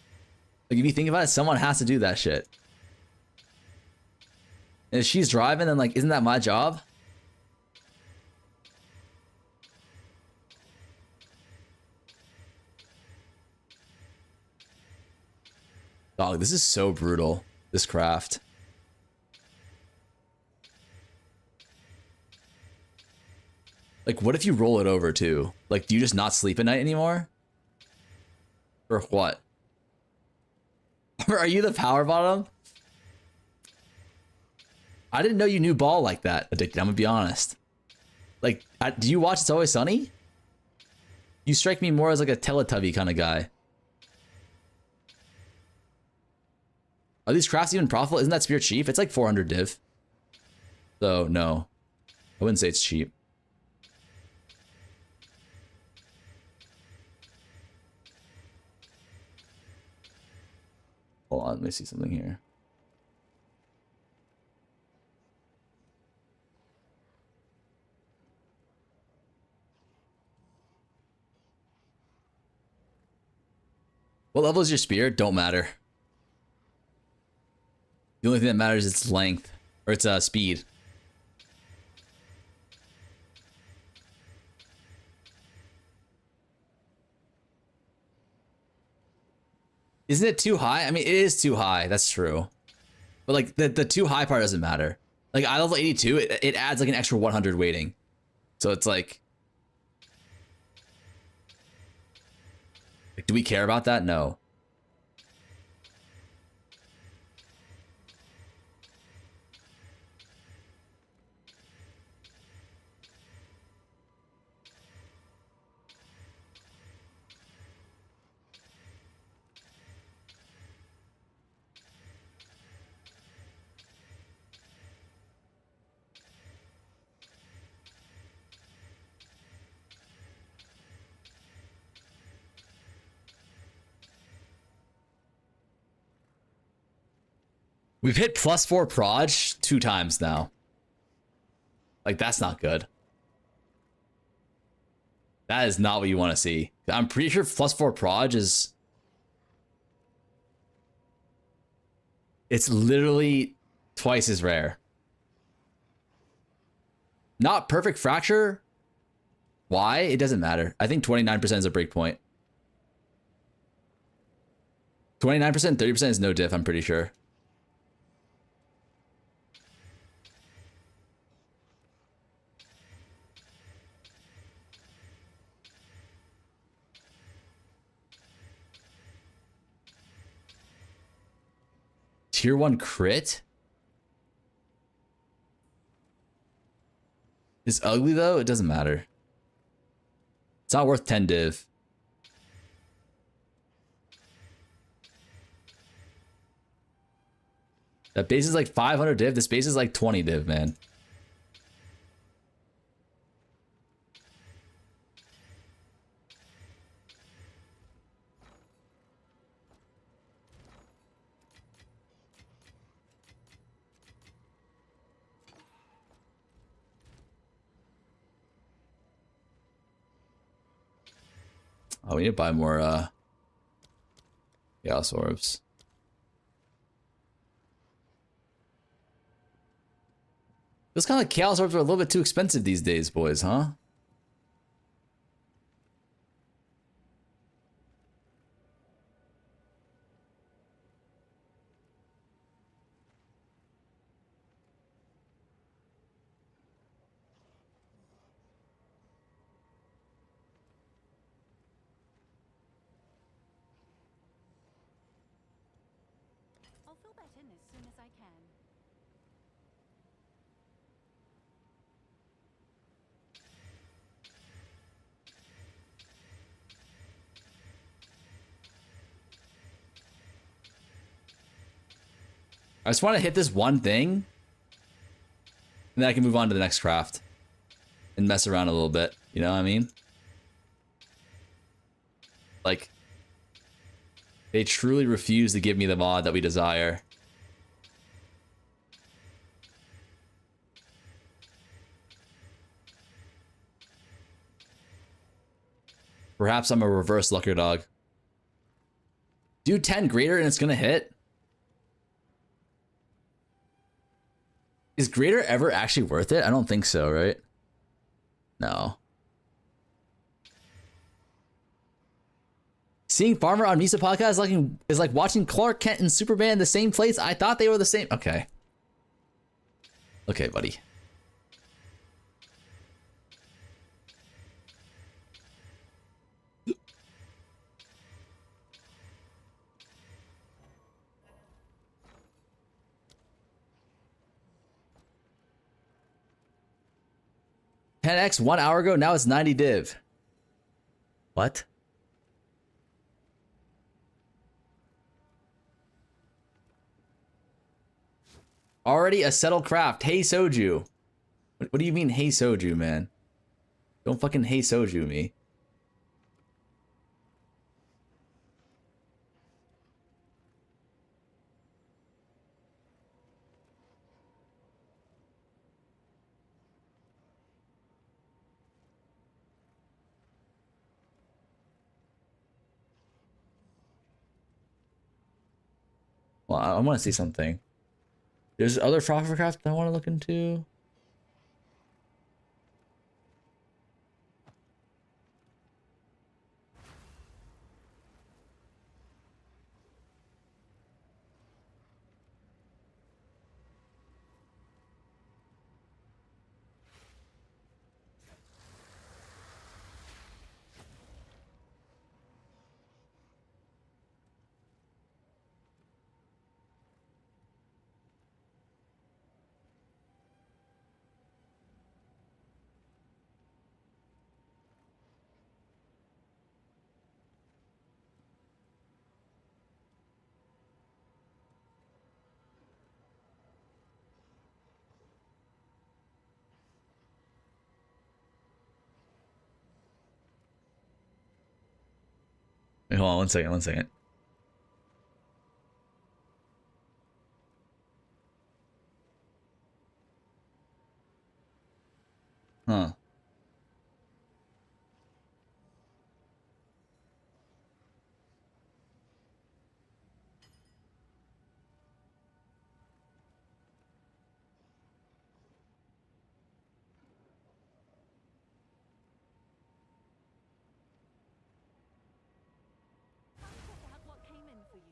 Like, if you think about it, someone has to do that shit. And if she's driving, then like, isn't that my job? Dog, this is so brutal, this craft. Like, what if you roll it over too? Like, do you just not sleep at night anymore? Or what? Or are you the power bottom? I didn't know you knew ball like that, Addicted. I'm gonna be honest. Like, do you watch It's Always Sunny? You strike me more as like a Teletubby kind of guy. Are these crafts even profitable? Isn't that Spirit cheap? It's like 400 div. So, no. I wouldn't say it's cheap. Hold on, let me see something here. What level is your spear? Don't matter. The only thing that matters is its length, or its speed. Isn't it too high? I mean, it is too high. That's true. But like the too high part doesn't matter. Like I level 82, it adds like an extra 100 weighting. So it's like, do we care about that? No. We've hit +4 proj 2 times now. Like, that's not good. That is not what you want to see. I'm pretty sure +4 proj is... It's literally twice as rare. Not perfect fracture. Why? It doesn't matter. I think 29% is a breakpoint. 29%, 30% is no diff, I'm pretty sure. Tier 1 crit? It's ugly though? It doesn't matter. It's not worth 10 div. That base is like 500 div. This base is like 20 div, man. Oh, we need to buy more Chaos Orbs. Feels kind of like Chaos Orbs are a little bit too expensive these days, boys, huh? I'll fill that in as soon as I can. I just want to hit this one thing, and then I can move on to the next craft and mess around a little bit. You know what I mean? Like, they truly refuse to give me the mod that we desire. Perhaps I'm a reverse Lucker Dog. Do 10 greater and it's gonna hit? Is greater ever actually worth it? I don't think so, right? No. Seeing Farmer on Misa podcast is like watching Clark Kent and Superman in the same place. I thought they were the same. Okay. Okay, buddy. $10x 1 hour ago, now it's 90 div. What? Already a settled craft. Hey Soju. What do you mean hey Soju, man? Don't fucking hey Soju me. Well, I want to see something. There's other Frostcraft I want to look into. Wait, hold on 1 second, 1 second. Huh. Check out what came in for you.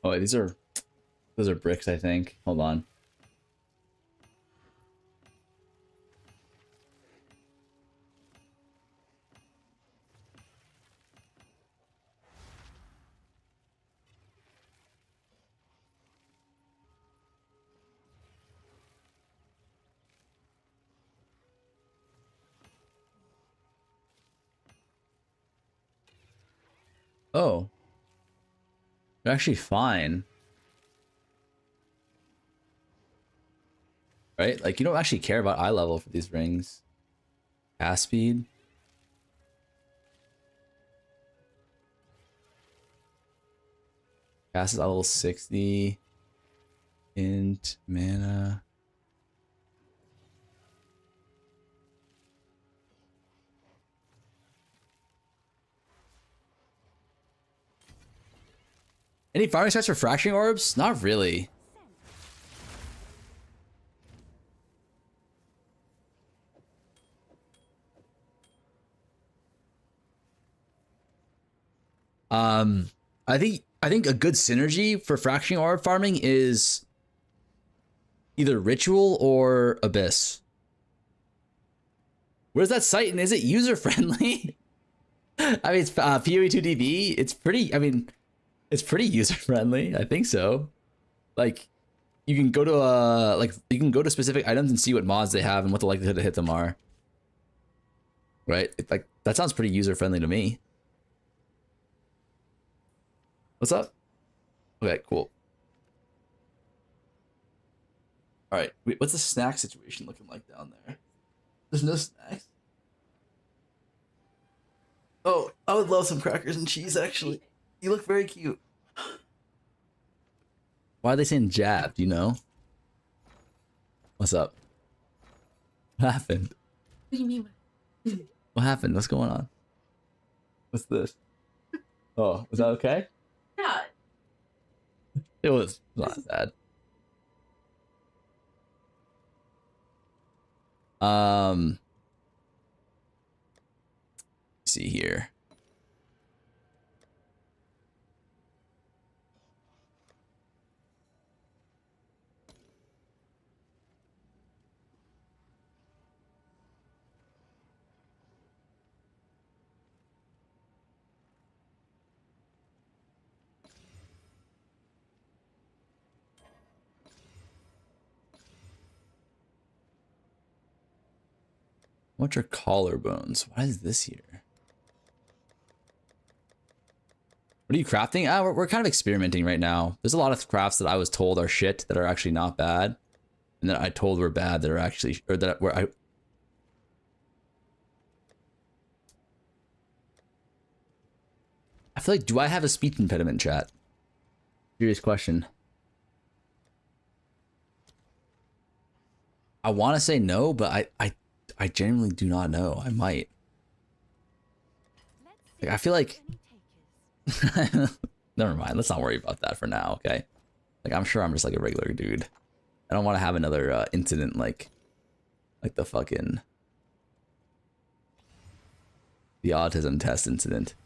Oh, wait, those are bricks, I think. Hold on. Oh, they're actually fine. Right? Like, you don't actually care about eye level for these rings. Cast speed. Cast is level 60. Int, mana. Any farming stats for fracturing orbs? Not really. I think a good synergy for fracturing orb farming is either ritual or abyss. Where's that site and is it user friendly? I mean, it's PoE2DB. It's pretty. I mean, it's pretty user friendly. I think so. Like, you can go to specific items and see what mods they have and what the likelihood to hit them are. Right? Like, that sounds pretty user friendly to me. What's up? Okay, cool. All right, wait, what's the snack situation looking like down there? There's no snacks. Oh, I would love some crackers and cheese, actually. You look very cute. Why are they saying jab? Do you know? What's up? What happened? What do you mean? What happened? What's going on? What's this? Oh, was that okay? Yeah. It was not bad. See here. What's your collarbones? Why is this here? What are you crafting? We're kind of experimenting right now. There's a lot of crafts that I was told are shit that are actually not bad, and that I told were bad that are actually, or that were I feel like, do I have a speech impediment, chat? Serious question. I want to say no, but I genuinely do not know. I might. Like, I feel like. Never mind. Let's not worry about that for now. Okay. Like, I'm sure I'm just like a regular dude. I don't want to have another incident like the fucking the autism test incident.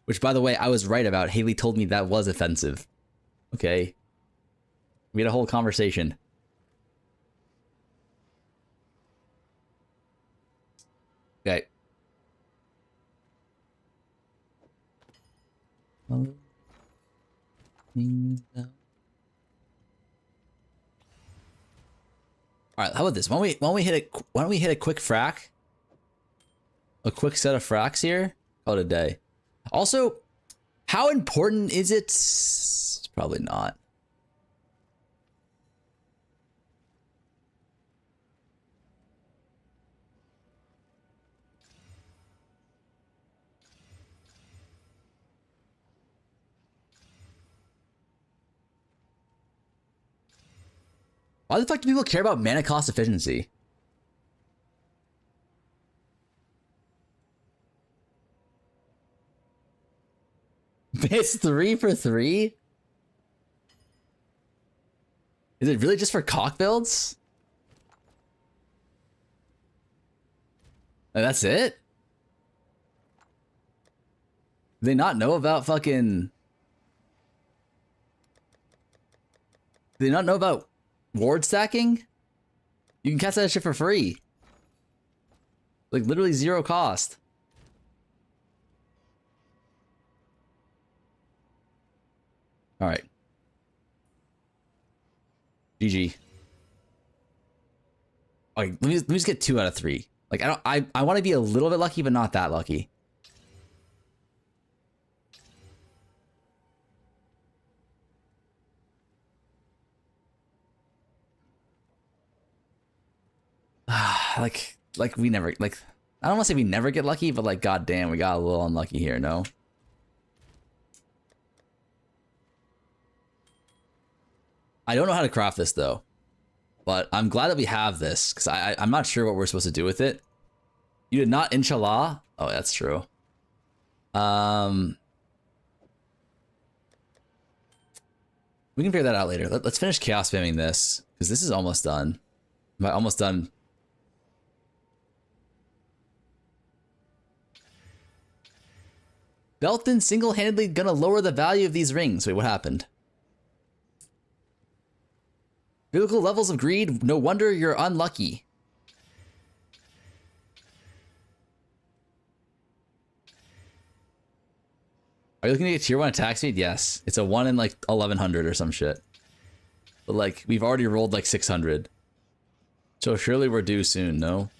Which, by the way, I was right about. Haley told me that was offensive. Okay. We had a whole conversation. Okay. All right, how about this? Why don't we hit a quick frac? A quick set of fracs here. Call it a day. Also, how important is it? It's probably not. Why the fuck do people care about mana cost efficiency? It's 3 for 3? Is it really just for cock builds? And that's it? Do they not know about fucking... Do they not know about ward stacking? You can cast that shit for free. Like literally 0 cost. All right. GG. Okay, let me just get 2 out of 3. Like I want to be a little bit lucky, but not that lucky. like we never like I don't want to say we never get lucky, but like goddamn, we got a little unlucky here, no? I don't know how to craft this though, but I'm glad that we have this because I'm not sure what we're supposed to do with it. You did not, inshallah. Oh, that's true. We can figure that out later. Let's finish chaos spamming this because this is almost done. By almost done. Belton single-handedly gonna lower the value of these rings. Wait, what happened? Biblical levels of greed. No wonder you're unlucky. Are you looking to get tier 1 attack speed? Yes. It's a 1 in like 1100 or some shit. But like, we've already rolled like 600. So surely we're due soon, no?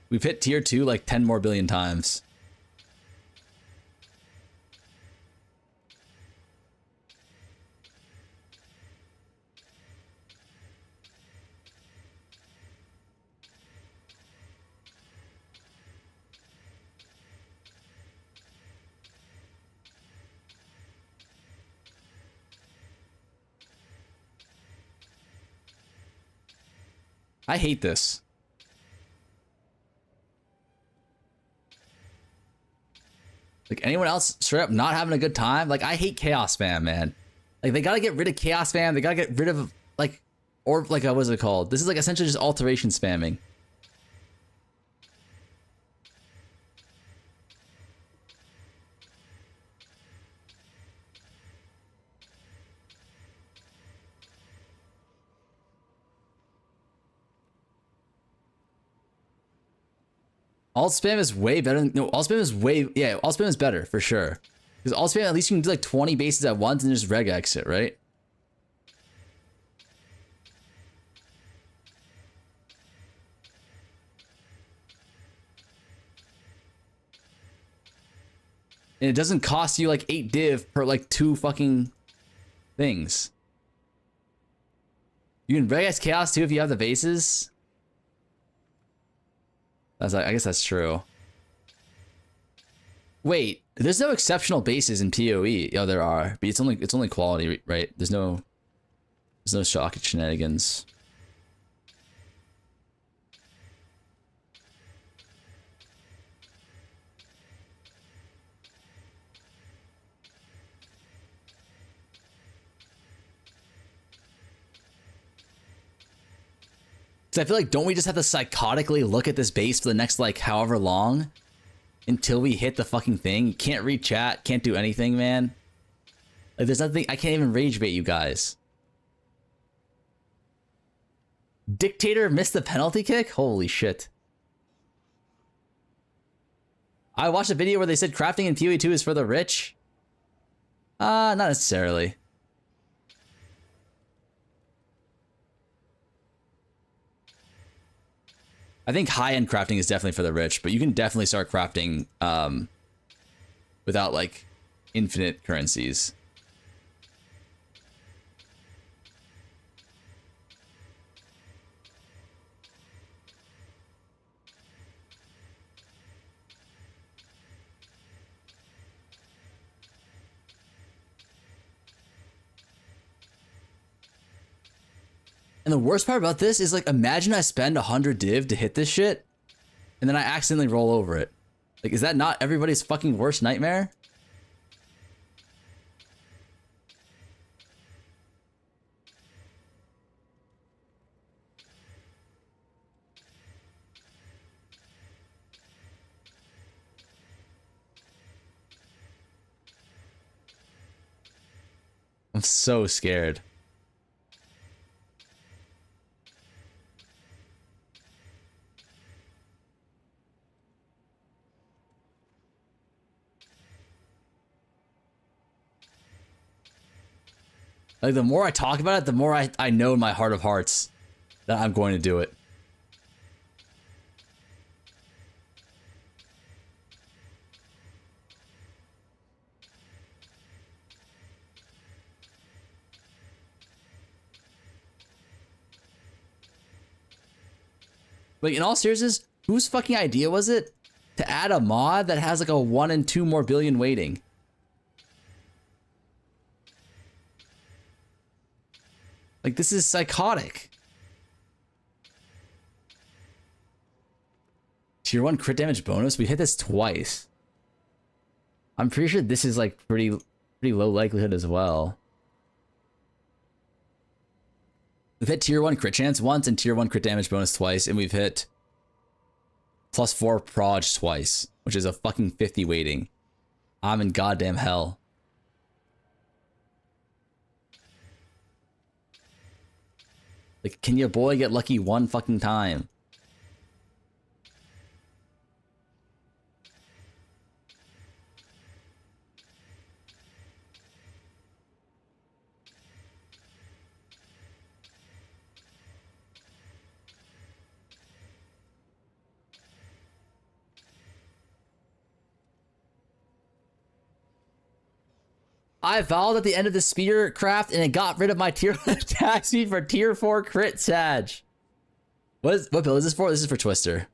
We've hit tier 2 like 10 more billion times. I hate this. Like anyone else straight up not having a good time? Like I hate chaos spam, man. Like they gotta get rid of chaos spam. They gotta get rid of like, or like what is it called? This is like essentially just alteration spamming. Alt spam is way better than, no, alt spam is way, yeah, alt spam is better for sure. Because alt spam, at least you can do like 20 bases at once and just regex it, right? And it doesn't cost you like 8 div per like 2 fucking things. You can regex chaos too if you have the bases. I guess that's true. Wait, there's no exceptional bases in PoE. Oh, there are, but it's only quality, right? There's no shock shenanigans. So I feel like, don't we just have to psychotically look at this base for the next like however long until we hit the fucking thing? You can't read chat, can't do anything, man. Like there's nothing, I can't even rage bait you guys. Dictator missed the penalty kick? Holy shit. I watched a video where they said crafting in PoE 2 is for the rich. Not necessarily. I think high-end crafting is definitely for the rich, but you can definitely start crafting without like infinite currencies. And the worst part about this is like, imagine I spend 100 div to hit this shit, and then I accidentally roll over it. Like, is that not everybody's fucking worst nightmare? I'm so scared. Like, the more I talk about it, the more I know in my heart of hearts that I'm going to do it. Like, in all seriousness, whose fucking idea was it to add a mod that has like a 1 in 2 more billion weighting? Like, this is psychotic. Tier 1 crit damage bonus? We hit this twice. I'm pretty sure this is like pretty low likelihood as well. We've hit tier 1 crit chance once and tier 1 crit damage bonus twice, and we've hit +4 proj twice, which is a fucking 50 weighting. I'm in goddamn hell. Like, can your boy get lucky one fucking time? I vowed at the end of the spear craft and it got rid of my tier 1 attack speed for tier 4 crit Sag. What build is this for? This is for Twister.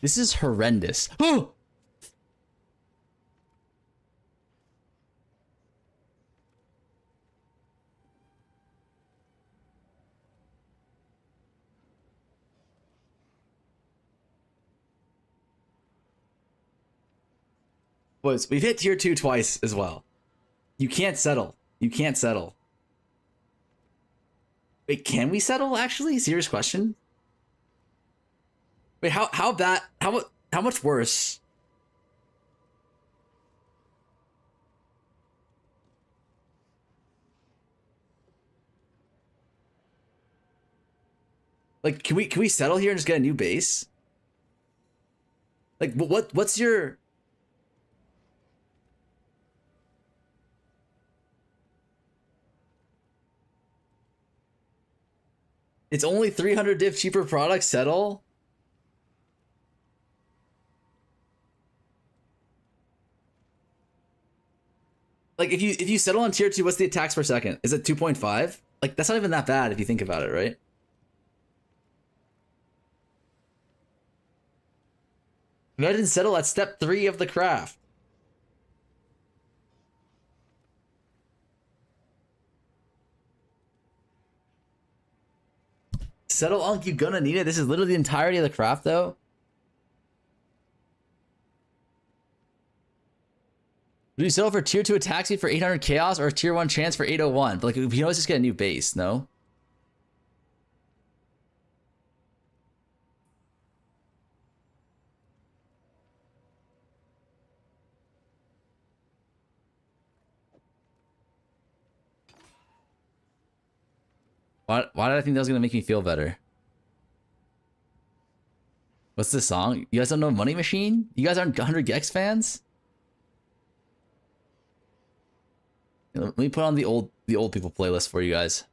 This is horrendous. Oh! Boys, we've hit tier 2 twice as well. You can't settle. You can't settle. Wait, can we settle actually? Serious question. Wait, how bad? How much worse? Like, can we settle here and just get a new base? Like, what's your? It's only 300 div cheaper products. Settle. Like, if you settle on tier 2, what's the attacks per second? Is it 2.5? Like, that's not even that bad if you think about it, right? Imagine settle at step 3 of the craft. Settle Unk, you gonna need it. This is literally the entirety of the craft, though. Would you settle for tier 2 attack speed for 800 chaos or tier 1 chance for 801? But like, you can always just get a new base, no? Why did I think that was gonna make me feel better? What's this song? You guys don't know Money Machine? You guys aren't 100 Gex fans? Let me put on the old people playlist for you guys.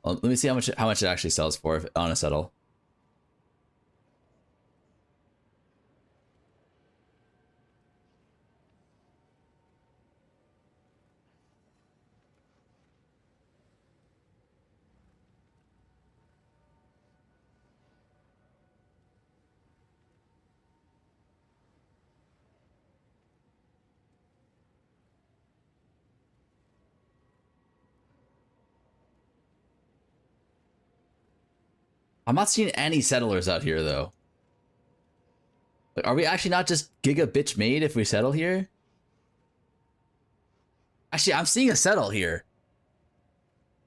Well, let me see how much it actually sells for if, on a settle. I'm not seeing any settlers out here though. Like, are we actually not just giga bitch made if we settle here? Actually, I'm seeing a settle here.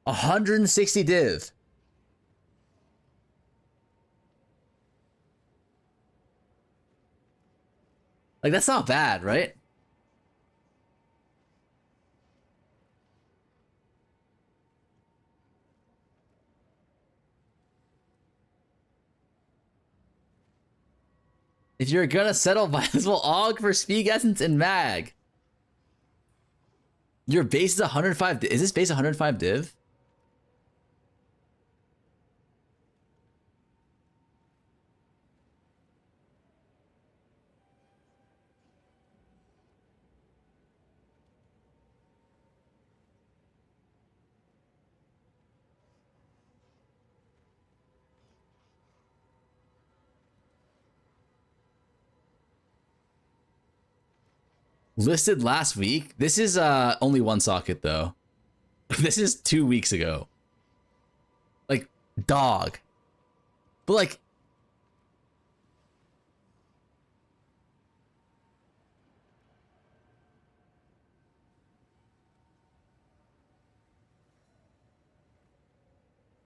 160 div. Like, that's not bad, right? If you're gonna settle, might as well AUG for Speed Essence and Mag. Your base is 105. Is this base 105 div? Listed last week. This is only one socket though. This is 2 weeks ago. Like, dog. But like,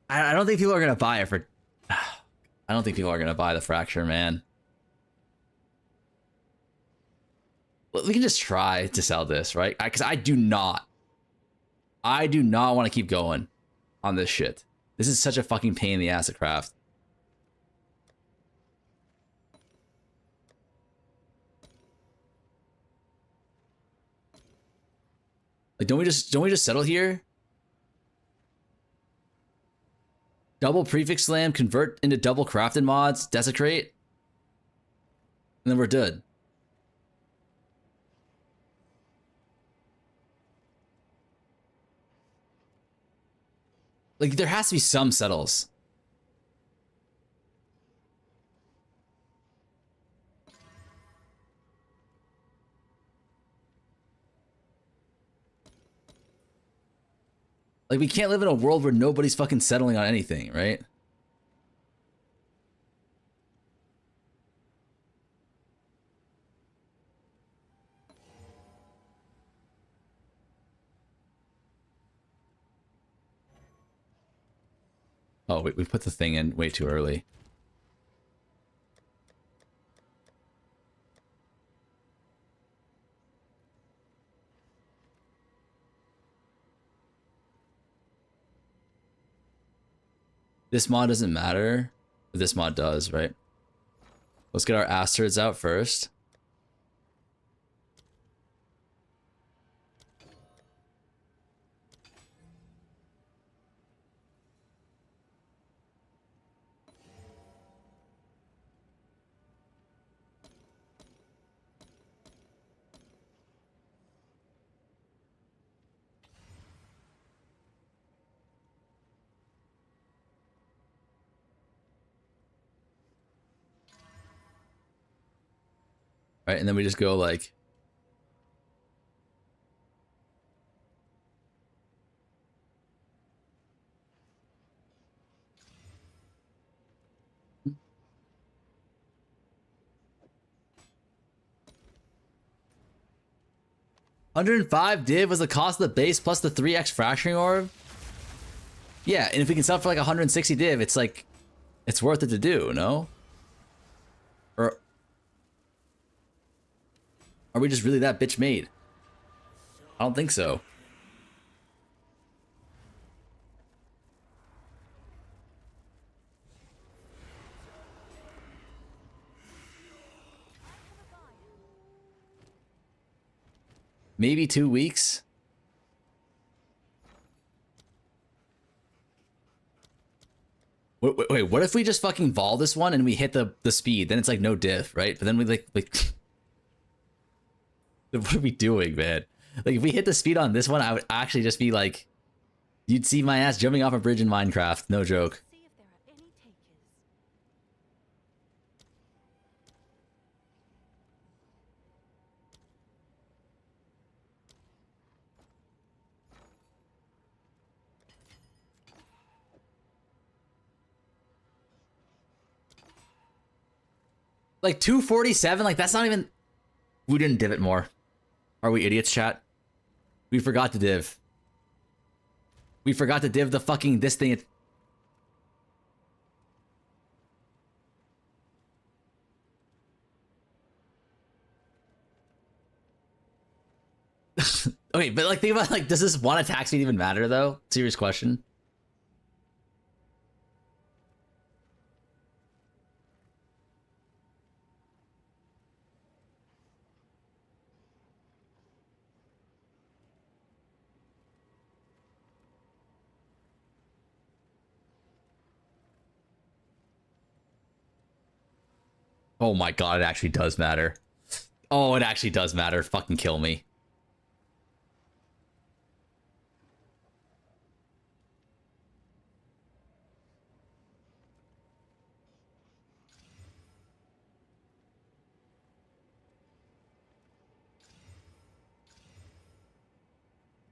I don't think people are gonna buy it for. I don't think people are gonna buy the fracture, man. We can just try to sell this, right? Because I do not want to keep going on this shit. This is such a fucking pain in the ass to craft. Like, don't we just settle here? Double prefix slam, convert into double crafted mods, desecrate, and then we're good. Like, there has to be some settles. Like, we can't live in a world where nobody's fucking settling on anything, right? Oh, we put the thing in way too early. This mod doesn't matter, but this mod does, right? Let's get our Astards out first. Right, and then we just go like $105 div was the cost of the base plus the 3x fracturing orb. Yeah, and if we can sell for like 160 div, it's like it's worth it to do, no? Or are we just really that bitch made? I don't think so. Maybe 2 weeks. Wait, what if we just fucking vol this one and we hit the speed? Then it's like no diff, right? But then we like what are we doing, man? Like if we hit the speed on this one, I would actually just be like, you'd see my ass jumping off a bridge in Minecraft. No joke. See if there are any takers. Like 247, like that's not even. We didn't div it more. Are we idiots, chat? We forgot to div. We forgot to div the fucking this thing. Okay, but like think about like, does this one attack speed even matter though? Serious question. Oh my god, it actually does matter. Oh, it actually does matter. Fucking kill me.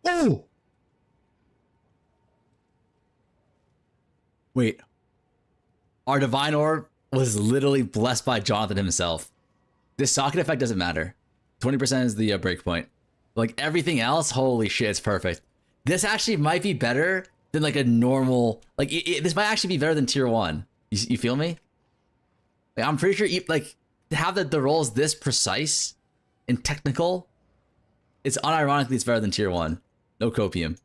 Oh! Wait. Our Divine Orb was literally blessed by Jonathan himself. This socket effect doesn't matter. 20% is the breakpoint. Like everything else, holy shit, it's perfect. This actually might be better than like a normal, like this might actually be better than tier 1. You feel me? Like, I'm pretty sure like to have the rolls this precise and technical, it's unironically it's better than tier 1. No copium.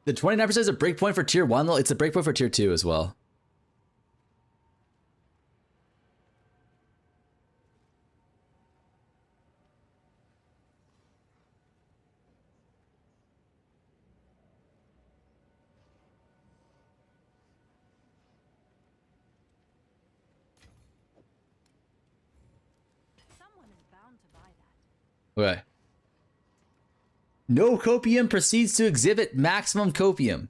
The 29% is a breakpoint for tier 1 though. It's a breakpoint for tier 2 as well. Someone is bound to buy that. Okay. No copium proceeds to exhibit maximum copium.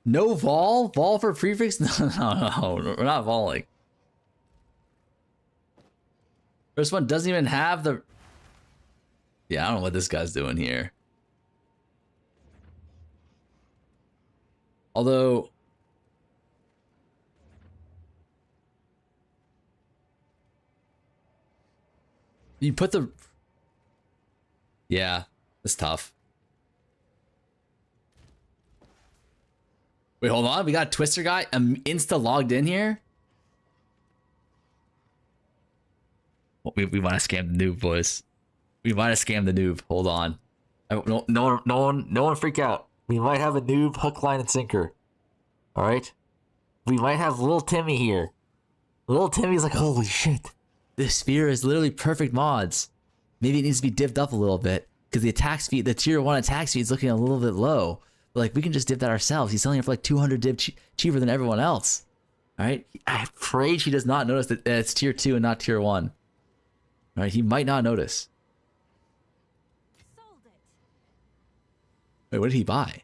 No vol? Vol for prefix? No, we're not voling. First one doesn't even have the... Yeah, I don't know what this guy's doing here. Although... You put the... Yeah, it's tough. Wait, hold on. We got a Twister guy insta logged in here. Oh, we might have scammed the noob, boys. We might have scammed the noob. Hold on. No one freak out. We might have a noob hook, line, and sinker. All right. We might have little Timmy here. Little Timmy's like, holy shit. This sphere is literally perfect mods. Maybe it needs to be divved up a little bit because the attack speed, the tier 1 attack speed is looking a little bit low. But like we can just div that ourselves. He's selling it for like 200 div cheaper than everyone else. All right. I pray she does not notice that it's tier 2 and not tier 1. All right. He might not notice. Sold it. Wait, what did he buy?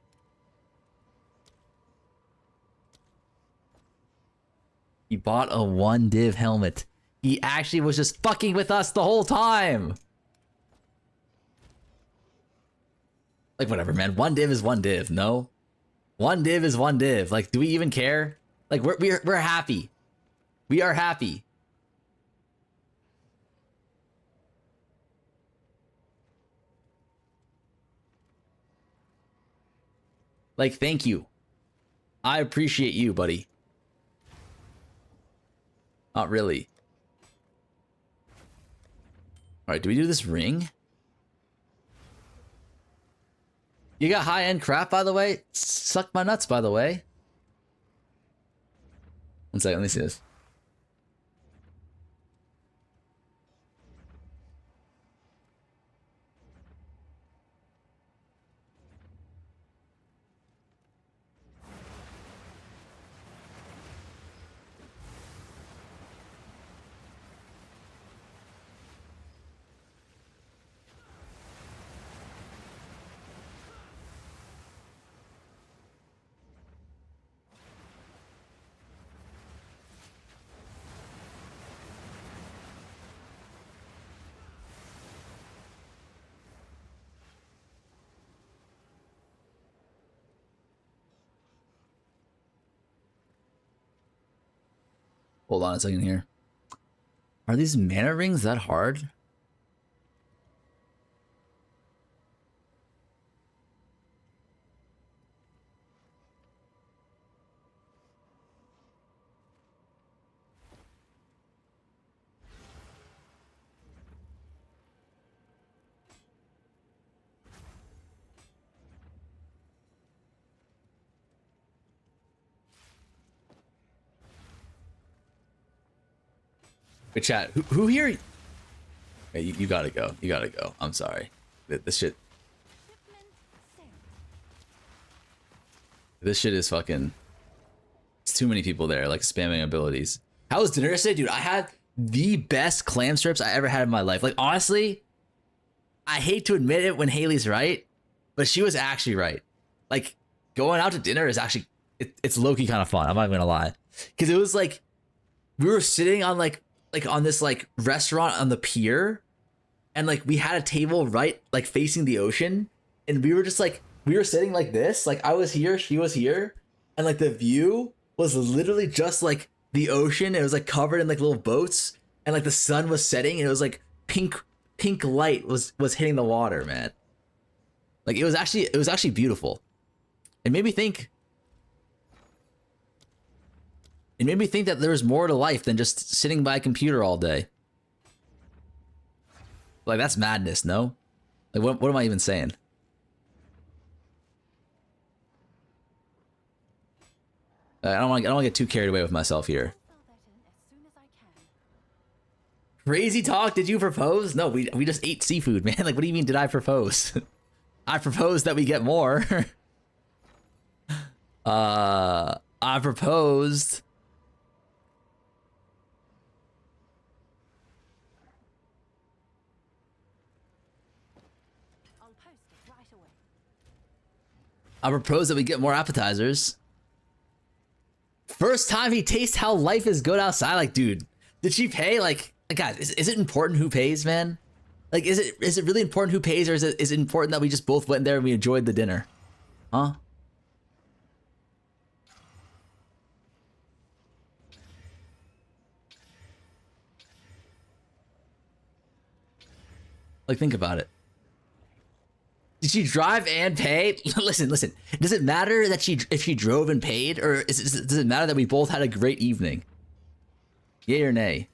He bought a 1 div helmet. He actually was just fucking with us the whole time. Like, whatever, man. 1 div is 1 div, no? 1 div is 1 div. Like, do we even care? Like we're happy. We are happy. Like, thank you. I appreciate you, buddy. Not really. All right, do we do this ring? You got high-end crap, by the way? Suck my nuts, by the way. One second, let me see this. Hold on a second here. Are these mana rings that hard? But chat, who here? Hey, you gotta go. You gotta go. I'm sorry. This shit. This shit is fucking. It's too many people there, like spamming abilities. How was dinner yesterday, dude? I had the best clam strips I ever had in my life. Like honestly, I hate to admit it when Haley's right, but she was actually right. Like going out to dinner is actually it's low key kind of fun. I'm not gonna lie, because it was like we were sitting on like on this like restaurant on the pier, and like we had a table right like facing the ocean, and we were just like we were sitting like this, like I was here, she was here, and like the view was literally just like the ocean. It was like covered in like little boats, and like the sun was setting, and it was like pink light was hitting the water, man. Like it was actually beautiful. It made me think. It made me think that there was more to life than just sitting by a computer all day. Like that's madness, no? Like what am I even saying? I don't want to get too carried away with myself here. Crazy talk. Did you propose? No, we just ate seafood, man. Like what do you mean? Did I propose? I proposed that we get more. I proposed. I propose that we get more appetizers. First time he tastes how life is good outside. Like, dude, did she pay? Like guys, is it important who pays, man? Like, is it really important who pays, or is it important that we just both went there and we enjoyed the dinner? Huh? Like, think about it. Did she drive and pay? Listen. Does it matter that if she drove and paid, or does it matter that we both had a great evening? Yay or nay?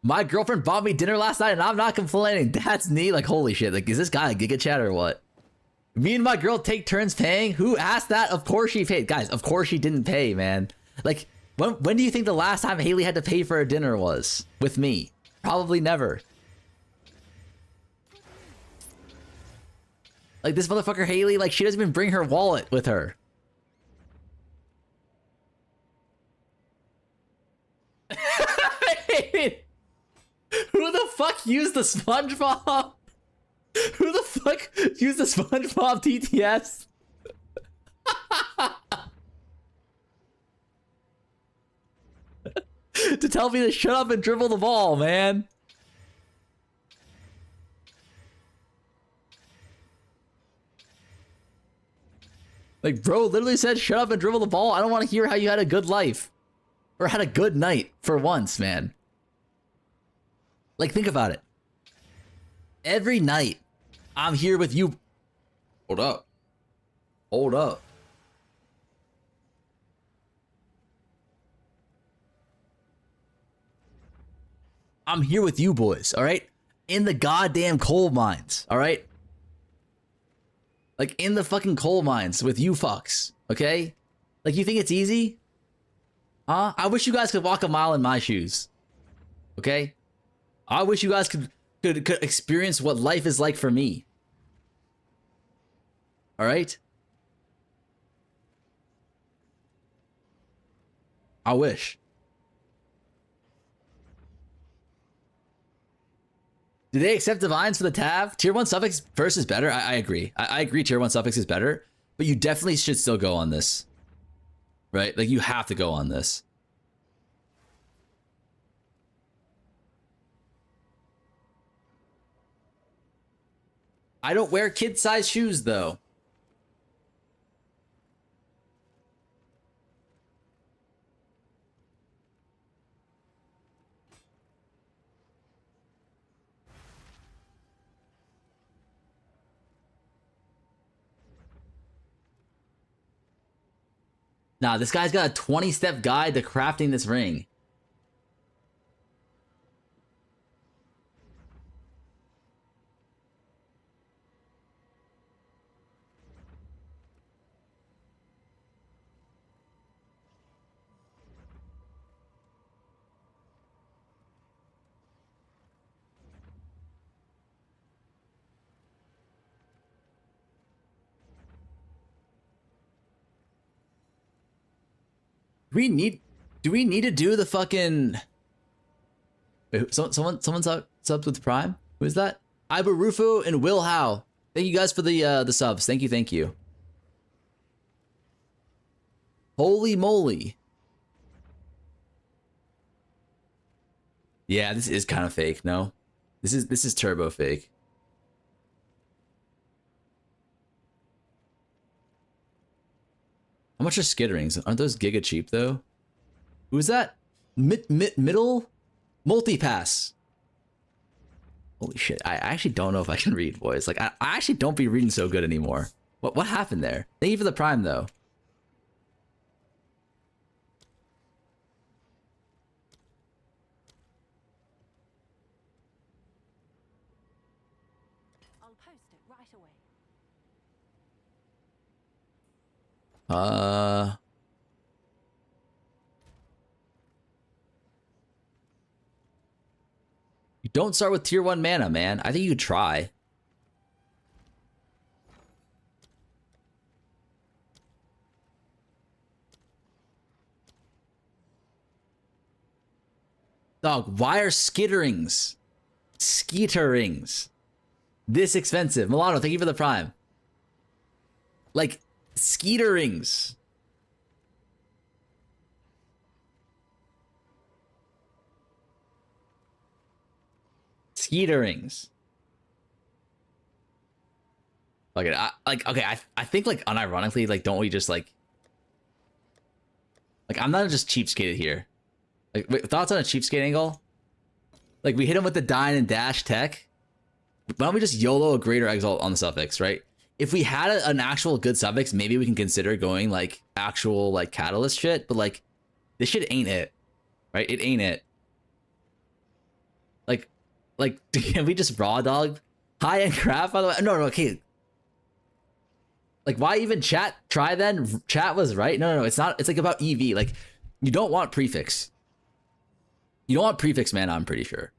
My girlfriend bought me dinner last night, and I'm not complaining. That's neat. Like, holy shit. Like, is this guy a Giga Chat or what? Me and my girl take turns paying. Who asked that? Of course she paid, guys. Of course she didn't pay, man. Like, when do you think the last time Haley had to pay for a dinner was with me? Probably never. Like, this motherfucker Haley, like, she doesn't even bring her wallet with her. Who the fuck used the SpongeBob? Who the fuck used the SpongeBob TTS? To tell me to shut up and dribble the ball, man. Like, bro literally said, shut up and dribble the ball. I don't want to hear how you had a good life. Or had a good night for once, man. Like, think about it. Every night, I'm here with you. Hold up. Hold up. I'm here with you boys, all right? In the goddamn coal mines, all right? Like, in the fucking coal mines with you fucks, okay? Like, you think it's easy? Huh? I wish you guys could walk a mile in my shoes. Okay? I wish you guys could experience what life is like for me. All right? I wish. Do they accept divines for the TAV? Tier 1 suffix first is better. I agree. I agree tier 1 suffix is better, but you definitely should still go on this. Right? Like, you have to go on this. I don't wear kid-sized shoes, though. Nah, this guy's got a 20-step guide to crafting this ring. Do we need to do the fucking... Wait, someone's subbed with Prime? Who is that? Ibarufo and Will Howe. Thank you guys for the subs. Thank you. Holy moly. Yeah, this is kind of fake, no? This is turbo fake. How much are skitterings? Aren't those giga cheap though? Who is that? Middle multipass. Holy shit! I actually don't know if I can read, boys. Like, I actually don't be reading so good anymore. What happened there? Thank you for the Prime though. I'll post it right away. You don't start with tier 1 mana, man. I think you could try. Dog, why are skitterings this expensive? Milano, thank you for the Prime. Like, skitterings. Skitterings. Okay, I think, like, unironically, like, don't we just, like, I'm not just cheapskated here. Like, wait, thoughts on a cheapskate angle? Like, we hit him with the dine and dash tech. Why don't we just YOLO a greater exalt on the suffix, right? If we had an actual good suffix, maybe we can consider going, like, actual, like, catalyst shit. But, like, this shit ain't it, right? It ain't it. Like, can we just raw dog high-end craft, by the way? No, okay. Like, why even chat try then? Chat was right. No, it's not. It's like about EV. Like, you don't want prefix. You don't want prefix mana, I'm pretty sure.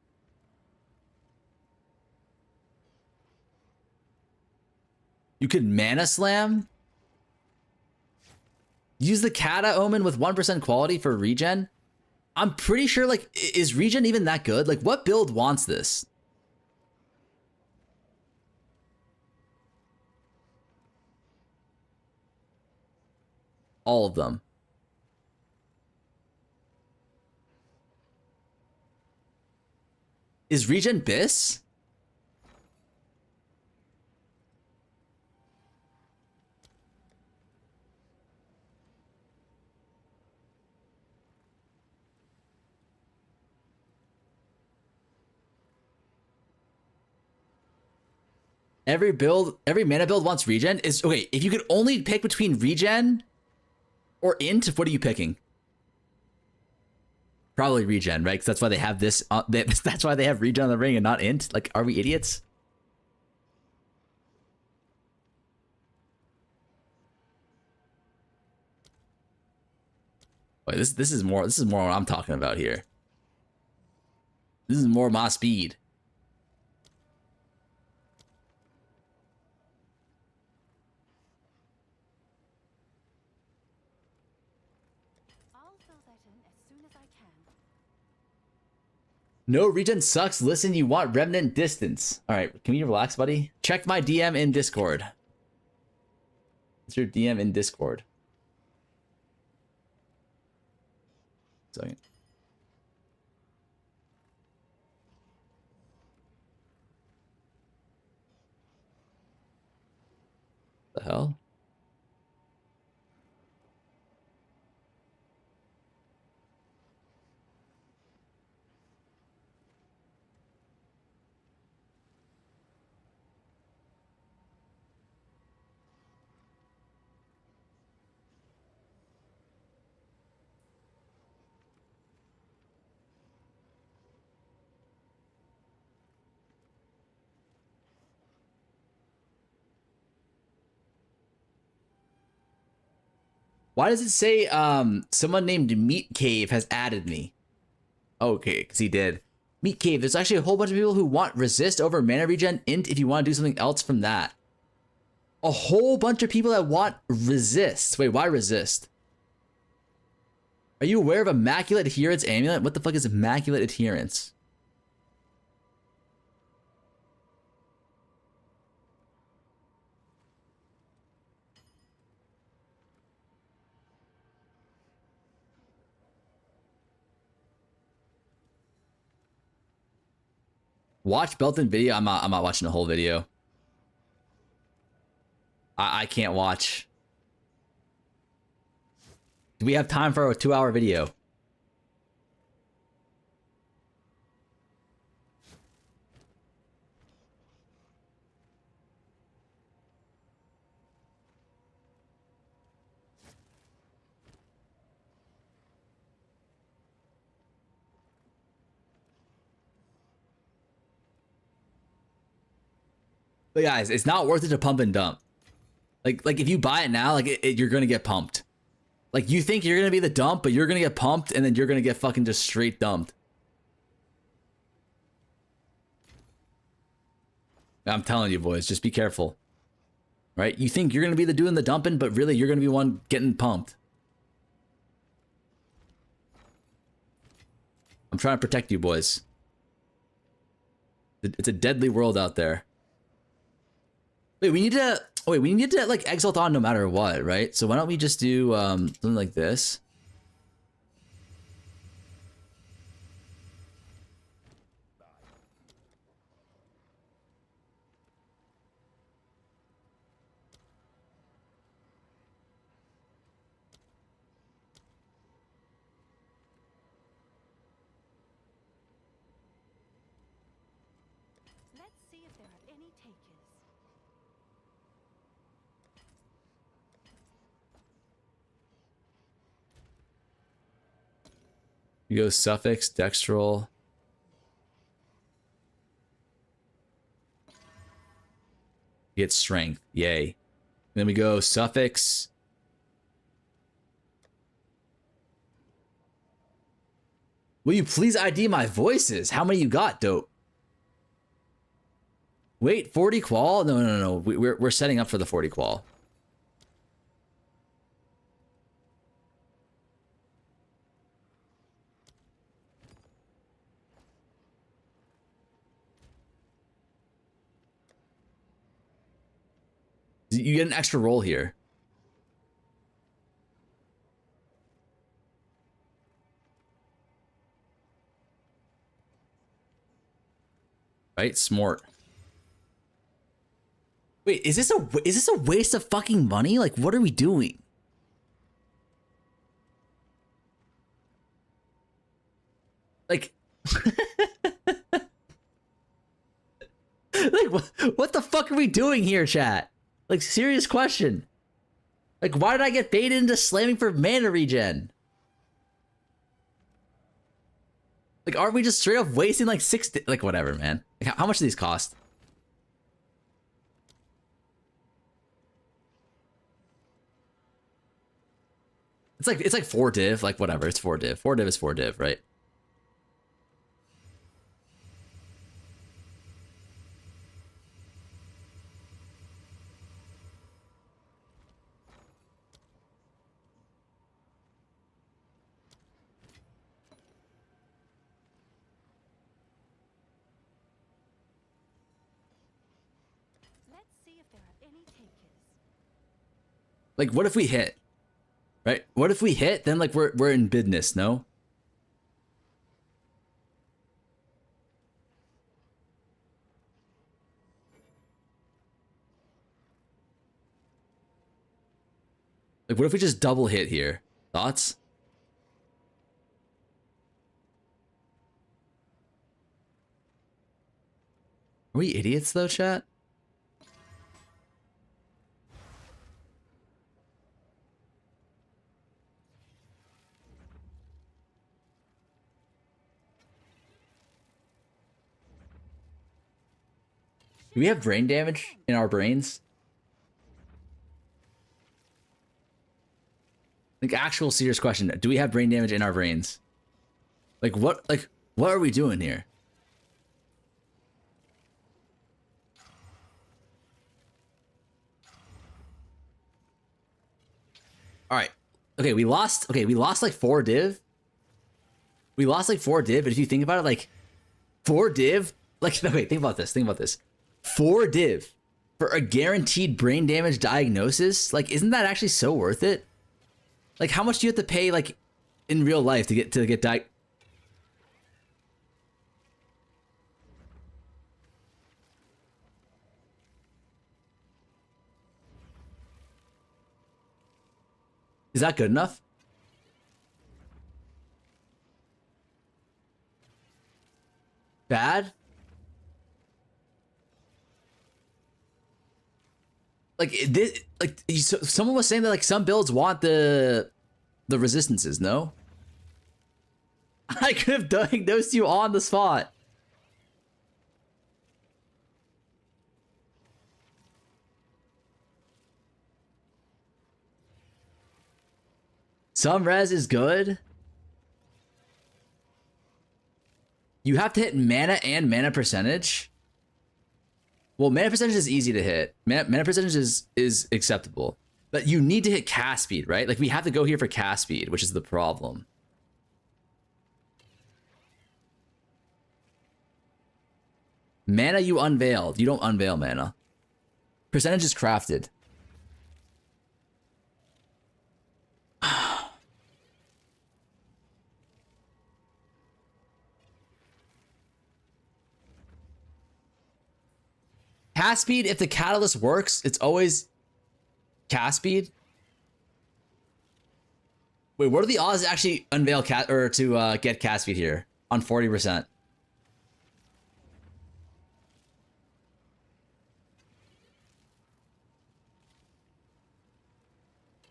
You could mana slam. Use the Kata Omen with 1% quality for regen. I'm pretty sure, like, is regen even that good? Like, what build wants this? All of them. Is regen bis? Every mana build wants regen. Is okay. If you could only pick between regen or int, what are you picking? Probably regen, right? Because that's why they have this. That's why they have regen on the ring and not int. Like, are we idiots? Wait, this is more what I'm talking about here. This is more my speed. I'll fill that in as soon as I can. No, regen sucks. Listen, you want remnant distance. All right, can you relax, buddy? Check my DM in Discord. What's your DM in Discord? Second. The hell? Why does it say someone named Meat Cave has added me? Okay, because he did. Meat Cave, there's actually a whole bunch of people who want resist over mana regen int if you want to do something else from that. A whole bunch of people that want resist. Wait, why resist? Are you aware of Immaculate Adherence Amulet? What the fuck is Immaculate Adherence? Watch Belton video. I'm not watching the whole video. I can't watch. Do we have time for a 2-hour video? But guys, it's not worth it to pump and dump. Like if you buy it now, like you're gonna get pumped. Like you think you're gonna be the dump, but you're gonna get pumped, and then you're gonna get fucking just straight dumped. I'm telling you, boys, just be careful. Right? You think you're gonna be the doing the dumping, but really you're gonna be one getting pumped. I'm trying to protect you, boys. It's a deadly world out there. Wait, we need to like exalt on no matter what, right? So why don't we just do something like this? Let's see if there are any takers. You go suffix, dextral. You get strength, yay. Then we go suffix. Will you please ID my voices? How many you got, dope? Wait, 40 qual? No. We're setting up for the 40 qual. You get an extra roll here. Right, smart. Wait, is this a waste of fucking money? Like, what are we doing? Like, like what the fuck are we we doing here, chat? Like, serious question. Like, why did I get baited into slamming for mana regen? Like, aren't we just straight up wasting like like whatever, man? Like, how much do these cost? It's like 4 div, like whatever, it's 4 div. 4 div is 4 div, right? Let's see if there are any takers. Like, what if we hit? Right? What if we hit? Then like we're in business, no? Like, what if we just double hit here? Thoughts? Are we idiots though, chat? Do we have brain damage in our brains? Like, actual serious question. Do we have brain damage in our brains? Like, what are we doing here? All right. Okay, we lost like 4 div. We lost like 4 div, but if you think about it, like 4 div, like, no, wait, think about this. 4 div for a guaranteed brain damage diagnosis? Like, isn't that actually so worth it? Like, how much do you have to pay, like, in real life to get diagnosed? Is that good enough? Bad? Like, this, like, someone was saying that like some builds want the resistances, no? I could have diagnosed you on the spot. Some res is good. You have to hit mana and mana percentage. Well, mana percentage is easy to hit. Mana percentage is acceptable. But you need to hit cast speed, right? Like, we have to go here for cast speed, which is the problem. Mana you unveiled. You don't unveil mana. Percentage is crafted. Cast speed, if the catalyst works, it's always cast speed. Wait, what are the odds to actually unveil to get cast speed here on 40%?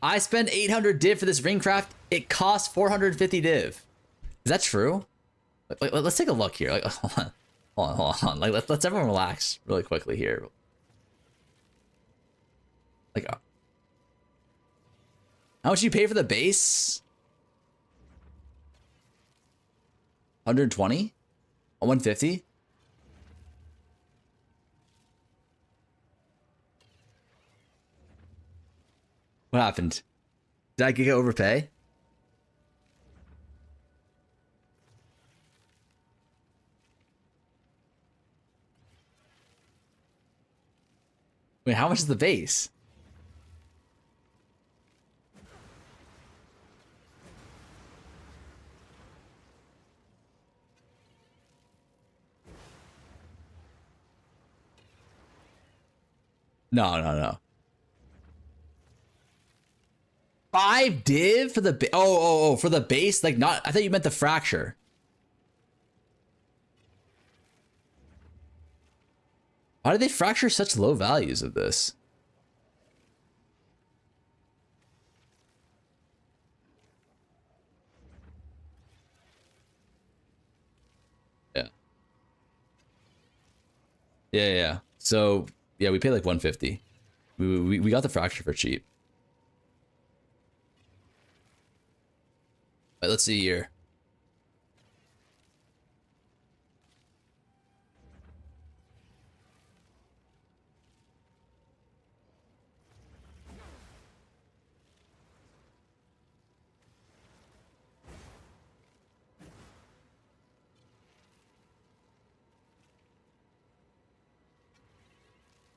I spent 800 div for this ringcraft. It costs 450 div. Is that true? Like, let's take a look here. Like, hold on. Like, let's everyone relax really quickly here. Like, how much do you pay for the base? 120? 150? What happened? Did I get overpay? Wait, how much is the base? No. 5 div for the oh for the base? Like, not, I thought you meant the fracture. Why did they fracture such low values of this? Yeah. Yeah. So yeah, we paid like 150. We got the fracture for cheap. All right, let's see here.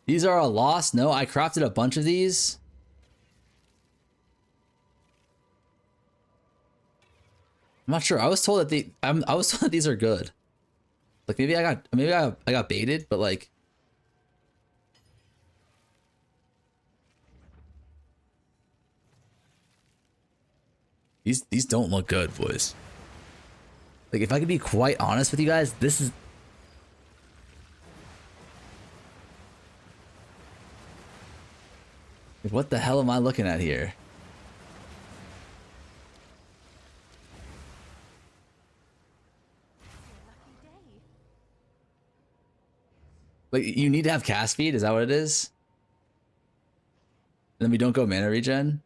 These are a loss. No, I crafted a bunch of these. I'm not sure. I was told that I was told that these are good. Like maybe I got baited, but like these don't look good, boys. Like if I could be quite honest with you guys, this is like, what the hell am I looking at here? Lucky day. Like you need to have cast speed, is that what it is? And then we don't go mana regen?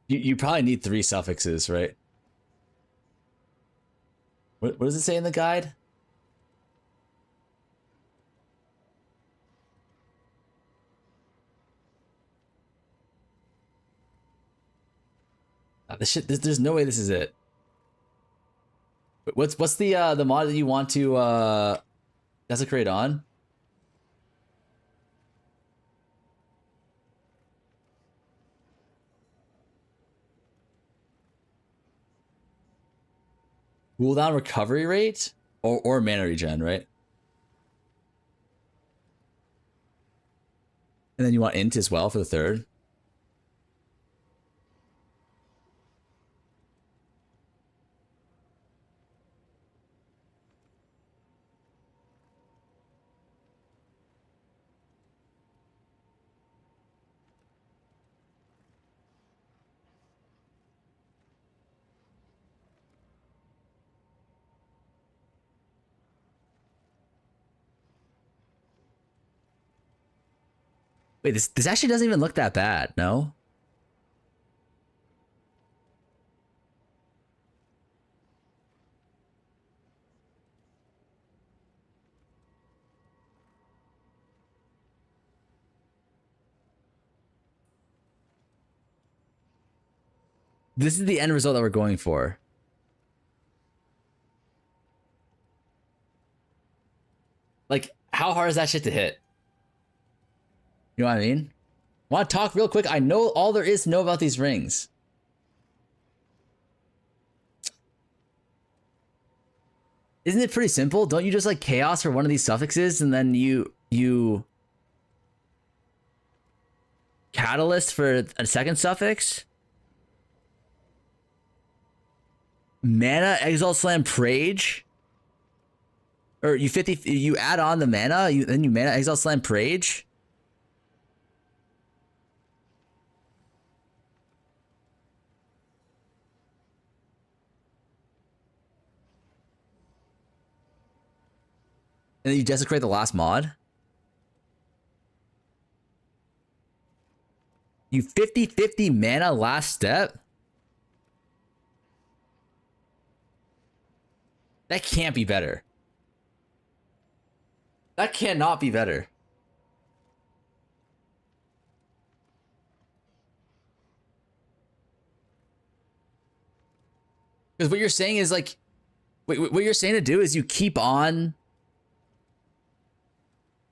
You probably need 3 suffixes, right? What does it say in the guide? There's no way this is it. What's the mod that you want to desecrate on? Cooldown recovery rate or mana regen, right? And then you want int as well for the third. Wait, this actually doesn't even look that bad, no? This is the end result that we're going for. Like, how hard is that shit to hit? You know what I mean? Want to talk real quick? I know all there is to know about these rings. Isn't it pretty simple? Don't you just like chaos for one of these suffixes and then you catalyst for a second suffix? Mana Exalt Slam Prage? Or you add on the mana, then you mana Exalt Slam Prage? And then you desecrate the last mod? You 50-50 mana last step? That can't be better. That cannot be better. Because what you're saying is like, what you're saying to do is you keep on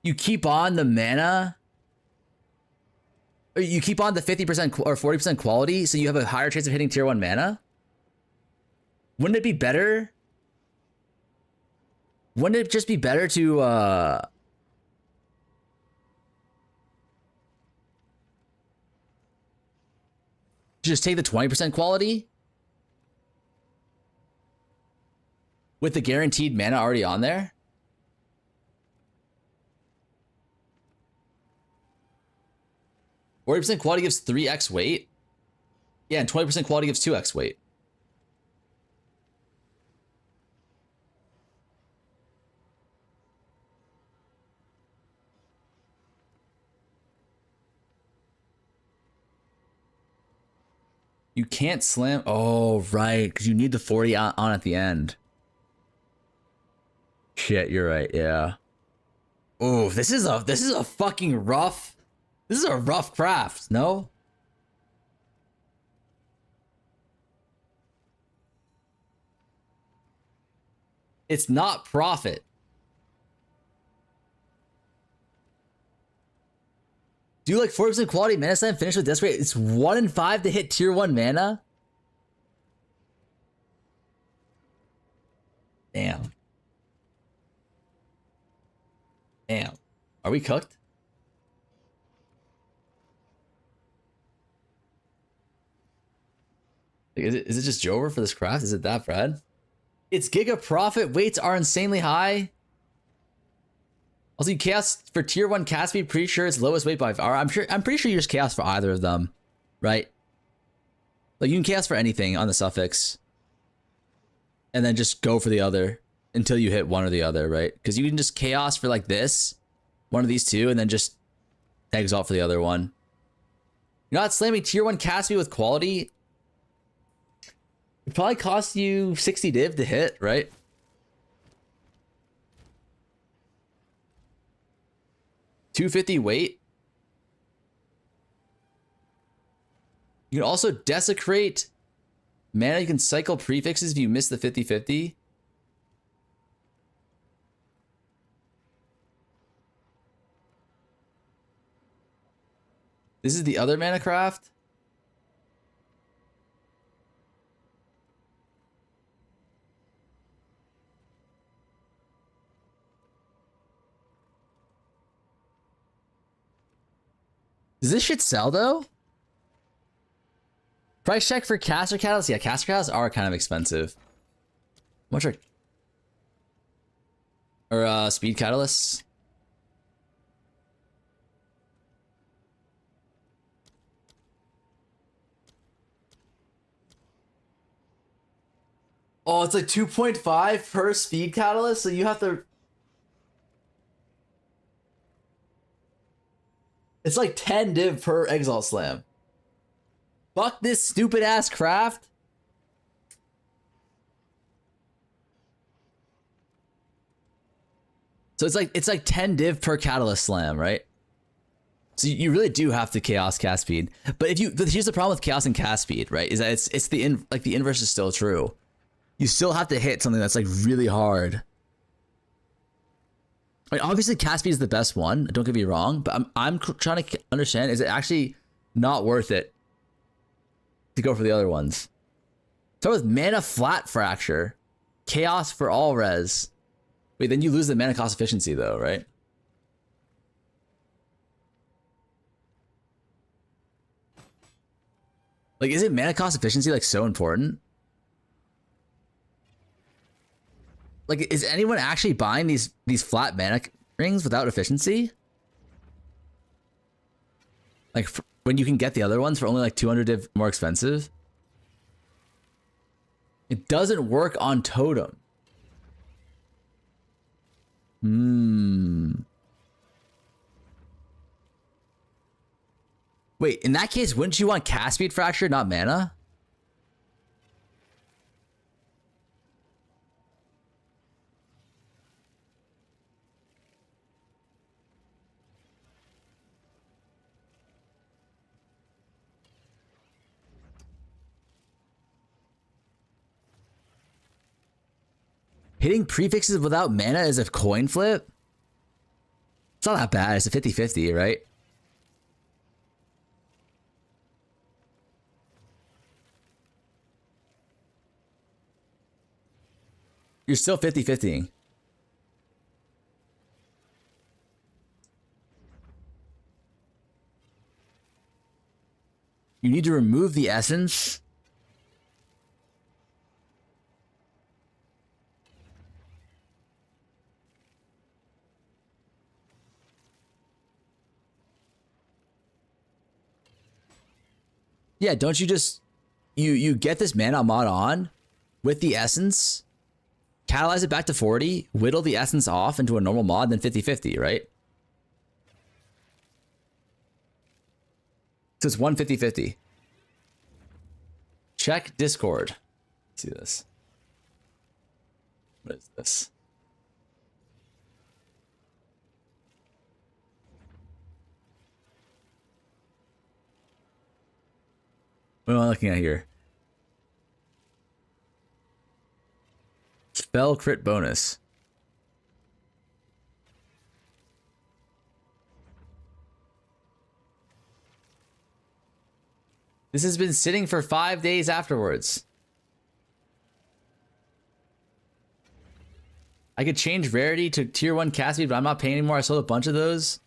the mana, or you keep on the 50% or 40% quality, so you have a higher chance of hitting tier 1 mana. Wouldn't it be better? Wouldn't it just be better to just take the 20% quality with the guaranteed mana already on there? %40 quality gives 3x weight. Yeah, and 20% quality gives 2x weight. You can't slam. Oh, right. Because you need the 40 on at the end. Shit, you're right. Yeah. Oh, this is a fucking rough. This is a rough craft, no? It's not profit. Do like 40% quality mana slam finish with Desperate? It's 1 in 5 to hit tier 1 mana? Damn. Damn. Are we cooked? Like, is it just Jover for this craft? Is it that bad? Its Giga Profit weights are insanely high. Also, you chaos for tier 1 cast speed, pretty sure it's lowest weight by far. I'm pretty sure you just chaos for either of them, right? Like you can chaos for anything on the suffix. And then just go for the other until you hit one or the other, right? Because you can just chaos for like this, one of these two, and then just exalt for the other one. You're not slamming tier 1 cast speed with quality. It probably costs you 60 div to hit, right? $250 weight. You can also desecrate mana. You can cycle prefixes if you miss the 50-50. This is the other mana craft. Does this shit sell though? Price check for caster catalysts? Yeah, caster catalysts are kind of expensive. How much are speed catalysts? Oh, it's like 2.5 per speed catalyst, so you have to. It's like 10 div per Exalt Slam. Fuck this stupid ass craft. So it's like 10 div per Catalyst Slam, right? So you really do have to chaos cast speed. But here's the problem with chaos and cast speed, right? Is that it's the inverse is still true. You still have to hit something that's like really hard. I mean, obviously, cast speed is the best one. Don't get me wrong, but I'm trying to understand: is it actually not worth it to go for the other ones? Start with mana flat fracture, chaos for all res. Wait, then you lose the mana cost efficiency, though, right? Like, is it mana cost efficiency like so important? Like, is anyone actually buying these flat mana rings without efficiency? Like, when you can get the other ones for only like 200 div more expensive? It doesn't work on Totem. Wait, in that case, wouldn't you want cast speed fracture, not mana? Hitting prefixes without mana is a coin flip? It's not that bad. It's a 50-50, right? You're still 50-50. You need to remove the essence. Yeah, don't you just you get this mana mod on with the essence, catalyze it back to 40, whittle the essence off into a normal mod, then 50-50, right? So it's 150-50. Check Discord. Let's see this. What is this? What am I looking at here? Spell crit bonus. This has been sitting for 5 days afterwards. I could change rarity to tier 1 cast speed, but I'm not paying anymore. I sold a bunch of those.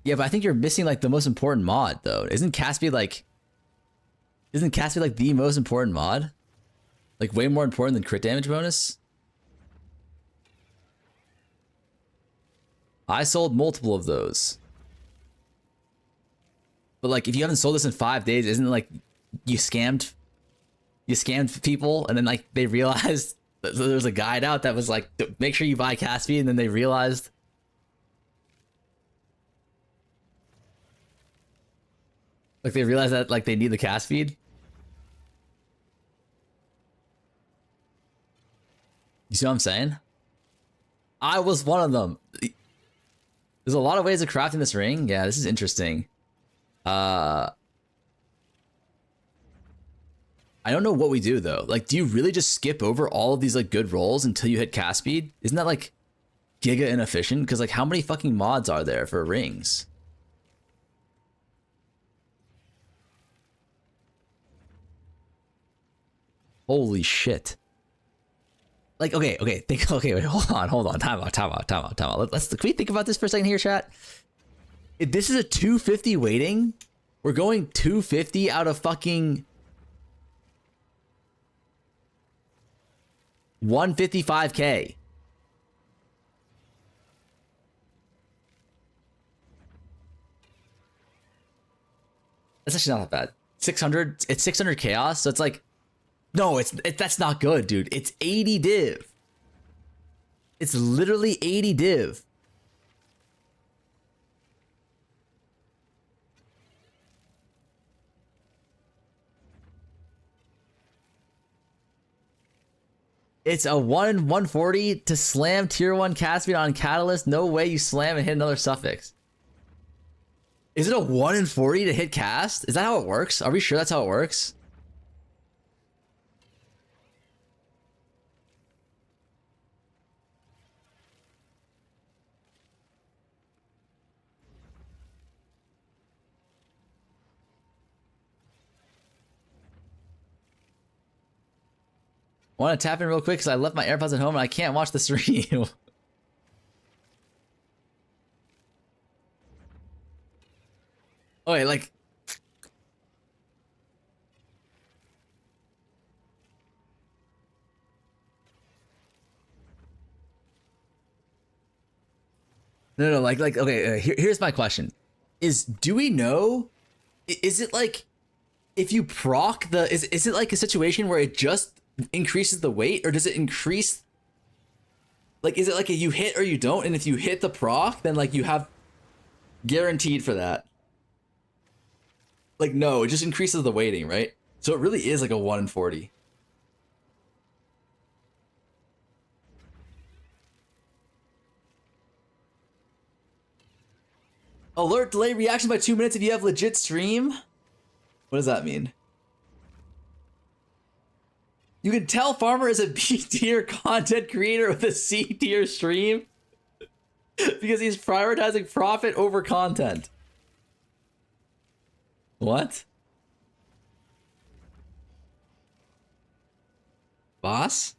Yeah, but I think you're missing like the most important mod though. Isn't cast speed like the most important mod? Like way more important than crit damage bonus? I sold multiple of those. But like if you haven't sold this in 5 days, isn't it like you scammed people and then like they realized that there was a guide out that was like make sure you buy cast speed, and then they realized that like they need the cast feed. You see what I'm saying? I was one of them. There's a lot of ways of crafting this ring. Yeah, this is interesting. I don't know what we do though. Like, do you really just skip over all of these like good rolls until you hit cast speed? Isn't that like giga inefficient? Because like how many fucking mods are there for rings? Holy shit. Like, okay, wait, hold on, time out. Can we think about this for a second here, chat? If this is a 250 weighting, we're going 250 out of fucking 155k. That's actually not that bad. 600, it's 600 chaos, so it's like, no, that's not good, dude. It's 80 div. It's literally 80 div. It's a 1 in 140 to slam tier 1 cast speed on Catalyst. No way you slam and hit another suffix. Is it a 1 in 40 to hit cast? Is that how it works? Are we sure that's how it works? I want to tap in real quick because I left my AirPods at home and I can't watch the stream. Oh wait, like... No, like, okay, here's my question. Do we know, is it like, if you proc the, is it like a situation where it just increases the weight, or does it increase, like, is it like a you hit or you don't, and if you hit the proc, then like you have guaranteed for that? Like, no, it just increases the weighting, right? So it really is like a 1 in 40. Alert delay reaction by 2 minutes if you have legit stream? What does that mean? You can tell Farmer is a B tier content creator with a C tier stream because he's prioritizing profit over content. What? Boss?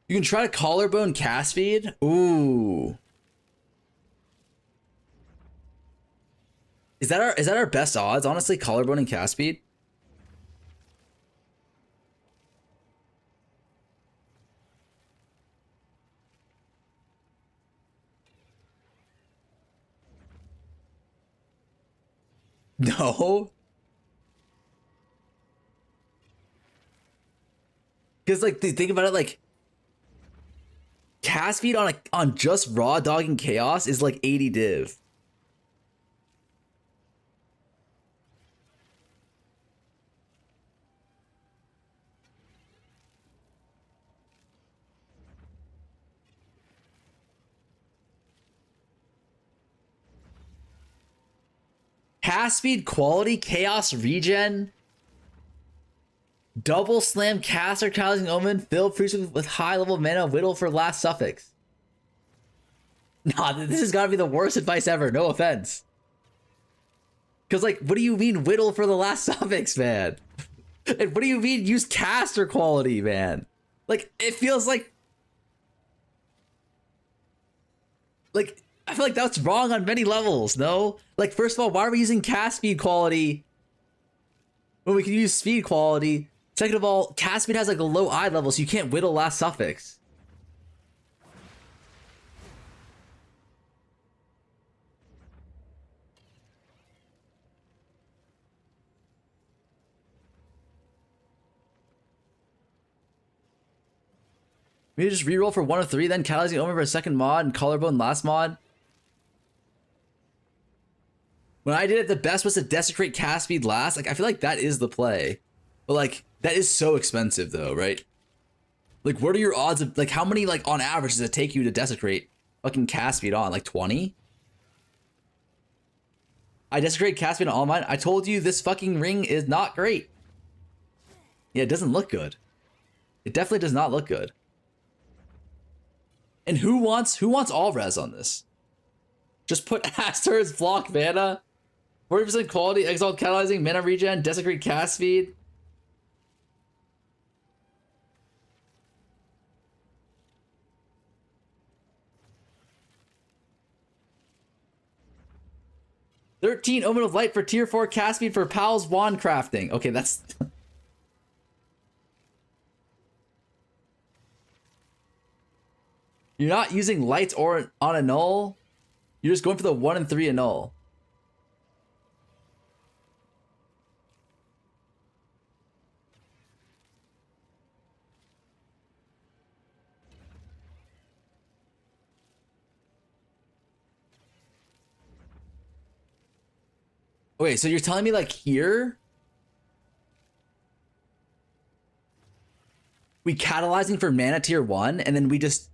You can try to collarbone cast feed? Ooh. Is that our best odds? Honestly, collarbone and cast feed? No. Because like think about it, like cast feed on just raw dog and chaos is like 80 div. Cast speed, quality, chaos, regen, double slam, caster, Catalyzing Omen, fill priest with high level mana, whittle for last suffix. Nah, this has got to be the worst advice ever. No offense. Because, like, what do you mean whittle for the last suffix, man? And what do you mean use caster quality, man? Like, it feels like I feel like that's wrong on many levels, no? Like, first of all, why are we using cast speed quality when we can use speed quality? Second of all, cast speed has like a low eye level, so you can't whittle last suffix. Maybe just reroll for 1 of 3, then Catalyzing Omen for a second mod and Collarbone last mod. When I did it, the best was to desecrate cast speed last. Like, I feel like that is the play. But, like, that is so expensive, though, right? Like, what are your odds of, like, how many, like, on average does it take you to desecrate fucking cast speed on? Like, 20? I desecrate cast speed on all mine. I told you this fucking ring is not great. Yeah, it doesn't look good. It definitely does not look good. And who wants all res on this? Just put Aster's block mana, 40% quality, exalt catalyzing, mana regen, desecrate cast speed. $13 Omen of Light for tier 4 cast speed for Pal's wand crafting. Okay, that's You're not using lights or on a null. You're just going for the 1 and 3 annul. Okay, so you're telling me like here we catalyzing for mana tier 1 and then we just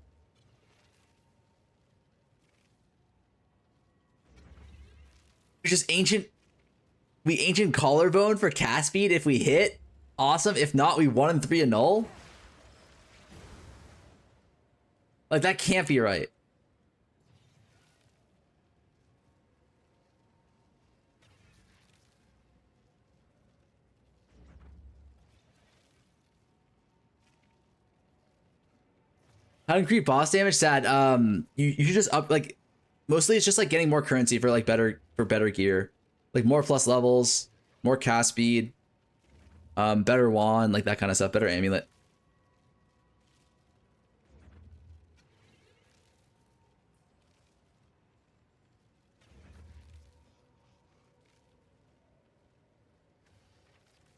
ancient collarbone for cast speed if we hit. Awesome. If not, we 1 and 3 annul. Like, that can't be right. How to increase boss damage? Sad. You should just up, like, mostly it's just like getting more currency for like better gear, like more plus levels, more cast speed, better wand, like that kind of stuff, better amulet.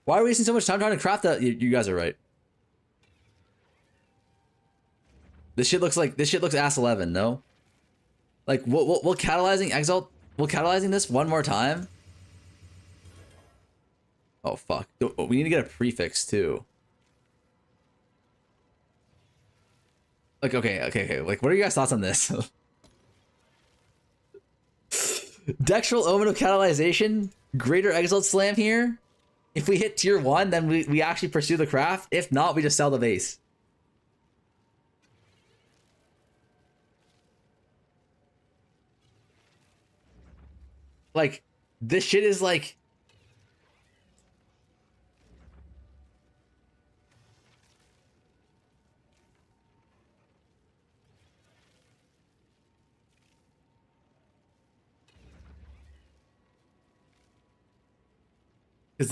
Why are we wasting so much time trying to craft that? You guys are right. This shit looks ass 11, no? Like, we'll catalyzing exalt, we'll catalyzing this one more time. Oh fuck. We need to get a prefix too. Like okay. Like, what are you guys' thoughts on this? Dextral Omen of Catalyzation, Greater Exalt Slam here. If we hit tier 1, then we actually pursue the craft. If not, we just sell the base. Like, this shit is like... Because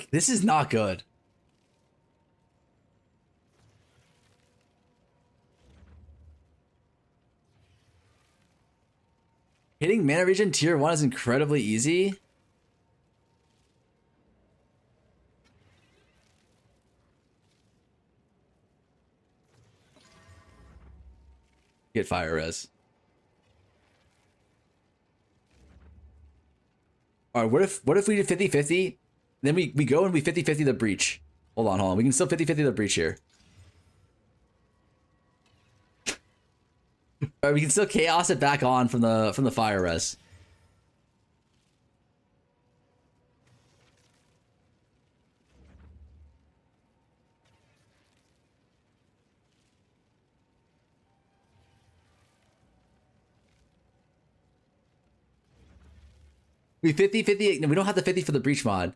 this is not good. Hitting mana regen tier 1 is incredibly easy. Get fire res. Alright, what if we do 50-50? Then we go and we 50-50 the breach. Hold on. We can still 50-50 the breach here. Alright, we can still chaos it back on from the fire res. We 50-50. No, we don't have the 50 for the breach mod.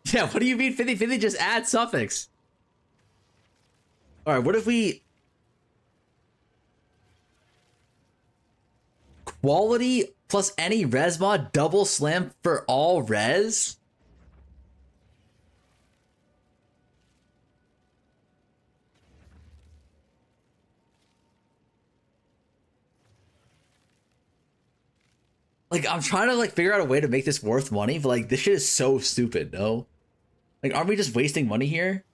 Yeah, what do you mean 50-50? Just add suffix. Alright, what if we... Quality plus any res mod double slam for all res? Like, I'm trying to, like, figure out a way to make this worth money, but, like, this shit is so stupid, no? Like, aren't we just wasting money here?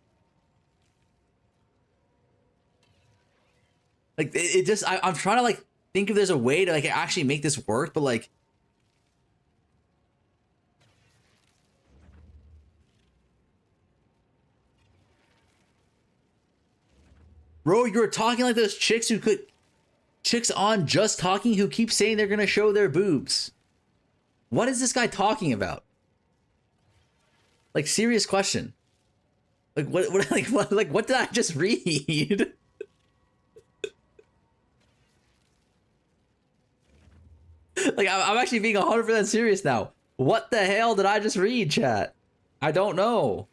Like, it just... I'm trying to, like, think if there's a way to, like, actually make this work, but, like... Bro, you were talking like those chicks who could... Chicks on Just Talking who keep saying they're gonna show their boobs. What is this guy talking about? Like, serious question. Like, what did I just read? Like, I'm actually being 100% serious now. What the hell did I just read, chat? I don't know.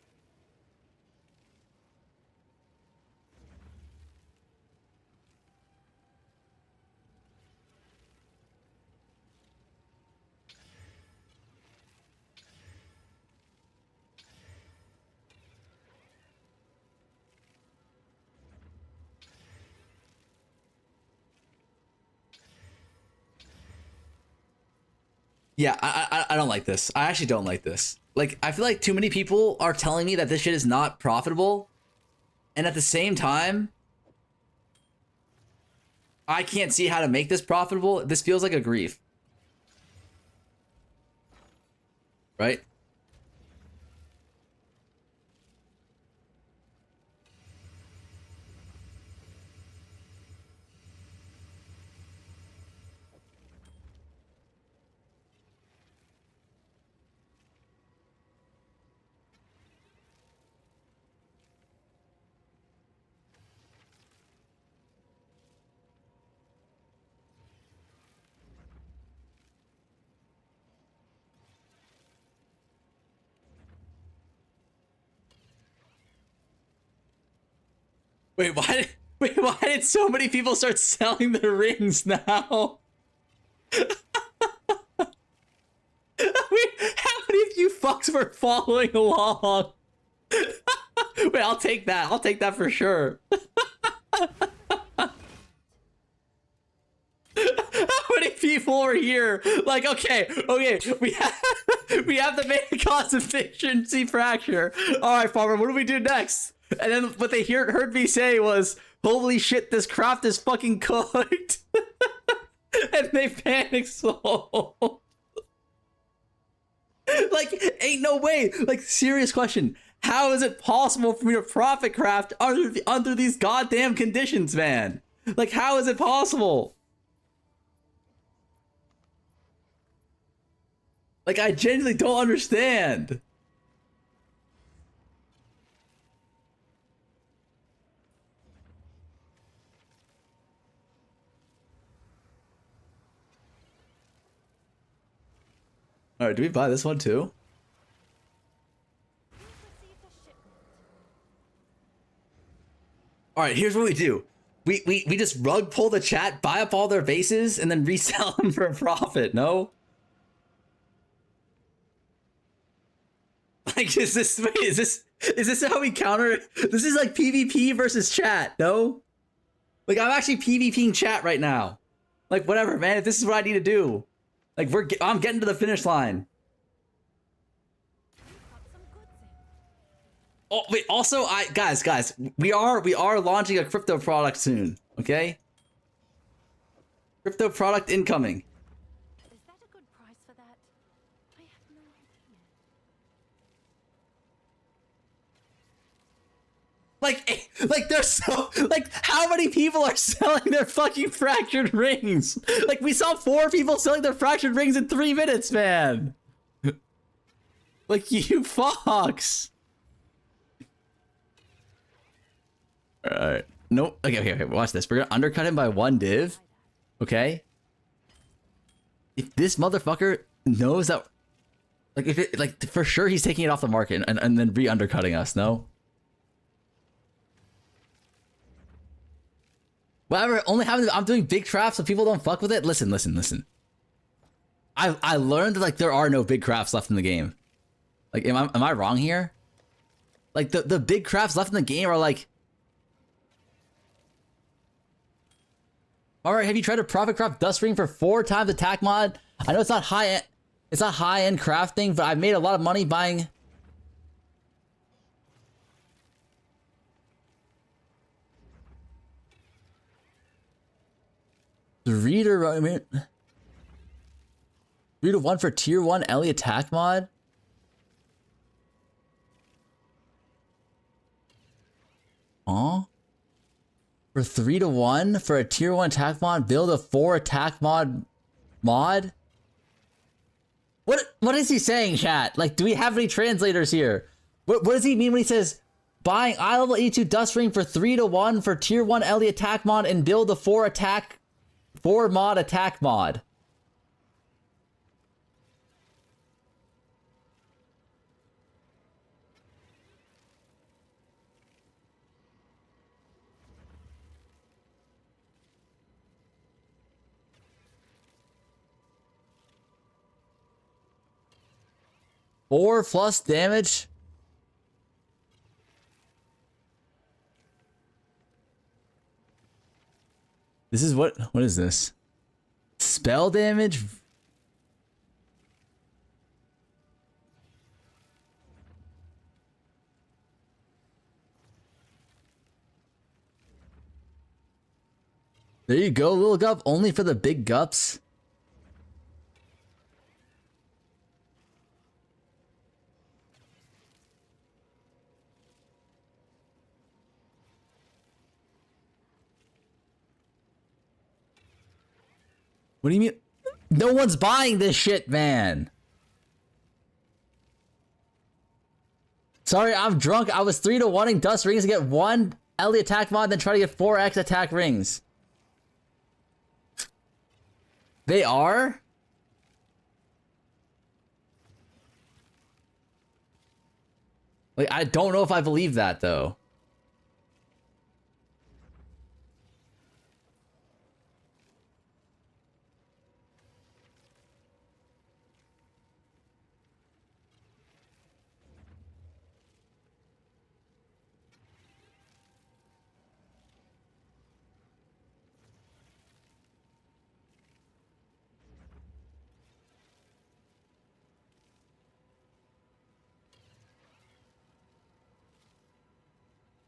Yeah, I don't like this. I actually don't like this. Like, I feel like too many people are telling me that this shit is not profitable. And at the same time, I can't see how to make this profitable. This feels like a grief. Right? Why did so many people start selling their rings now? Wait, how many of you fucks were following along? Wait, I'll take that. I'll take that for sure. How many people are here? Like, okay, we have the main cause of efficiency fracture. All right, farmer, what do we do next? And then what they heard me say was, "Holy shit, this craft is fucking cooked," and they panic sold. Like, ain't no way. Like, serious question. How is it possible for me to profit craft under these goddamn conditions, man? Like, how is it possible? Like, I genuinely don't understand. All right, do we buy this one too? Received a shipment. All right, here's what we do. We just rug pull the chat, buy up all their bases, and then resell them for a profit. No? Like, is this how we counter it? This is like PvP versus chat. No? Like, I'm actually PvPing chat right now. Like, whatever, man. If this is what I need to do, like, I'm getting to the finish line. Got some goods in. Oh wait, also guys, we are launching a crypto product soon, okay? Crypto product incoming. Is that a good price for that? I have no idea. Like there's so, like, how many people are selling their fucking fractured rings? Like, we saw 4 people selling their fractured rings in 3 minutes, man. Like, you fucks. Alright. Nope. Okay, watch this. We're gonna undercut him by 1 div. Okay? If this motherfucker knows that, like, if it, like, for sure he's taking it off the market and then re-undercutting us, no? Whatever, I'm doing big traps so people don't fuck with it. Listen. I learned that, like, there are no big crafts left in the game. Like, am I wrong here? Like, the big crafts left in the game are like, alright, have you tried to profit craft dust ring for 4 times attack mod? I know it's not high end crafting, but I've made a lot of money buying. The reader, I mean, 3 to 1 for tier 1 Ellie attack mod. Huh? For 3 to 1 for a tier 1 attack mod, build a 4 attack mod. What is he saying, chat? Like, do we have any translators here? What does he mean when he says buying eye level 82 dust ring for 3 to 1 for tier 1 Ellie attack mod and build a 4 mod attack mod? Four plus damage. This is what is this? Spell damage? There you go, little gup, only for the big gups. What do you mean? No one's buying this shit, man. Sorry, I'm drunk. I was 3 to 1ing dust rings to get 1 Ellie attack mod, then try to get 4x attack rings. They are? Like, I don't know if I believe that, though.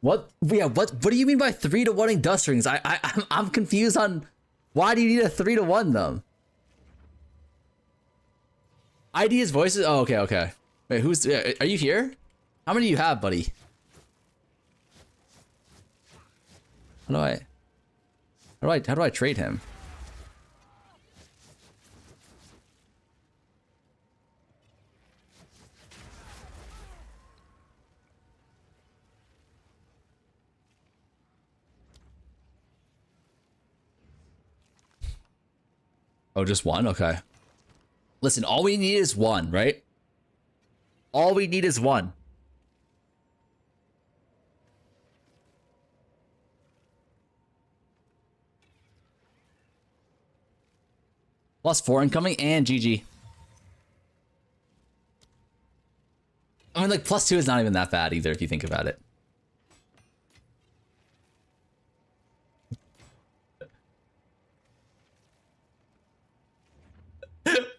What? Yeah. What do you mean by 3-to-1ing dust rings? I'm confused on why do you need a 3-to-1 them? ID's voices. Oh, okay, okay. Wait, who's? Are you here? How many do you have, buddy? How do I trade him? Oh, just one? Okay. Listen, all we need is one, right? All we need is one. +4 incoming and GG. I mean, like, +2 is not even that bad either if you think about it.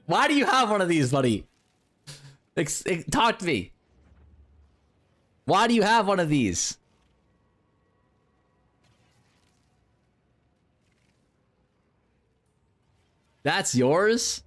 Why do you have one of these, buddy? Talk to me. Why do you have one of these? That's yours?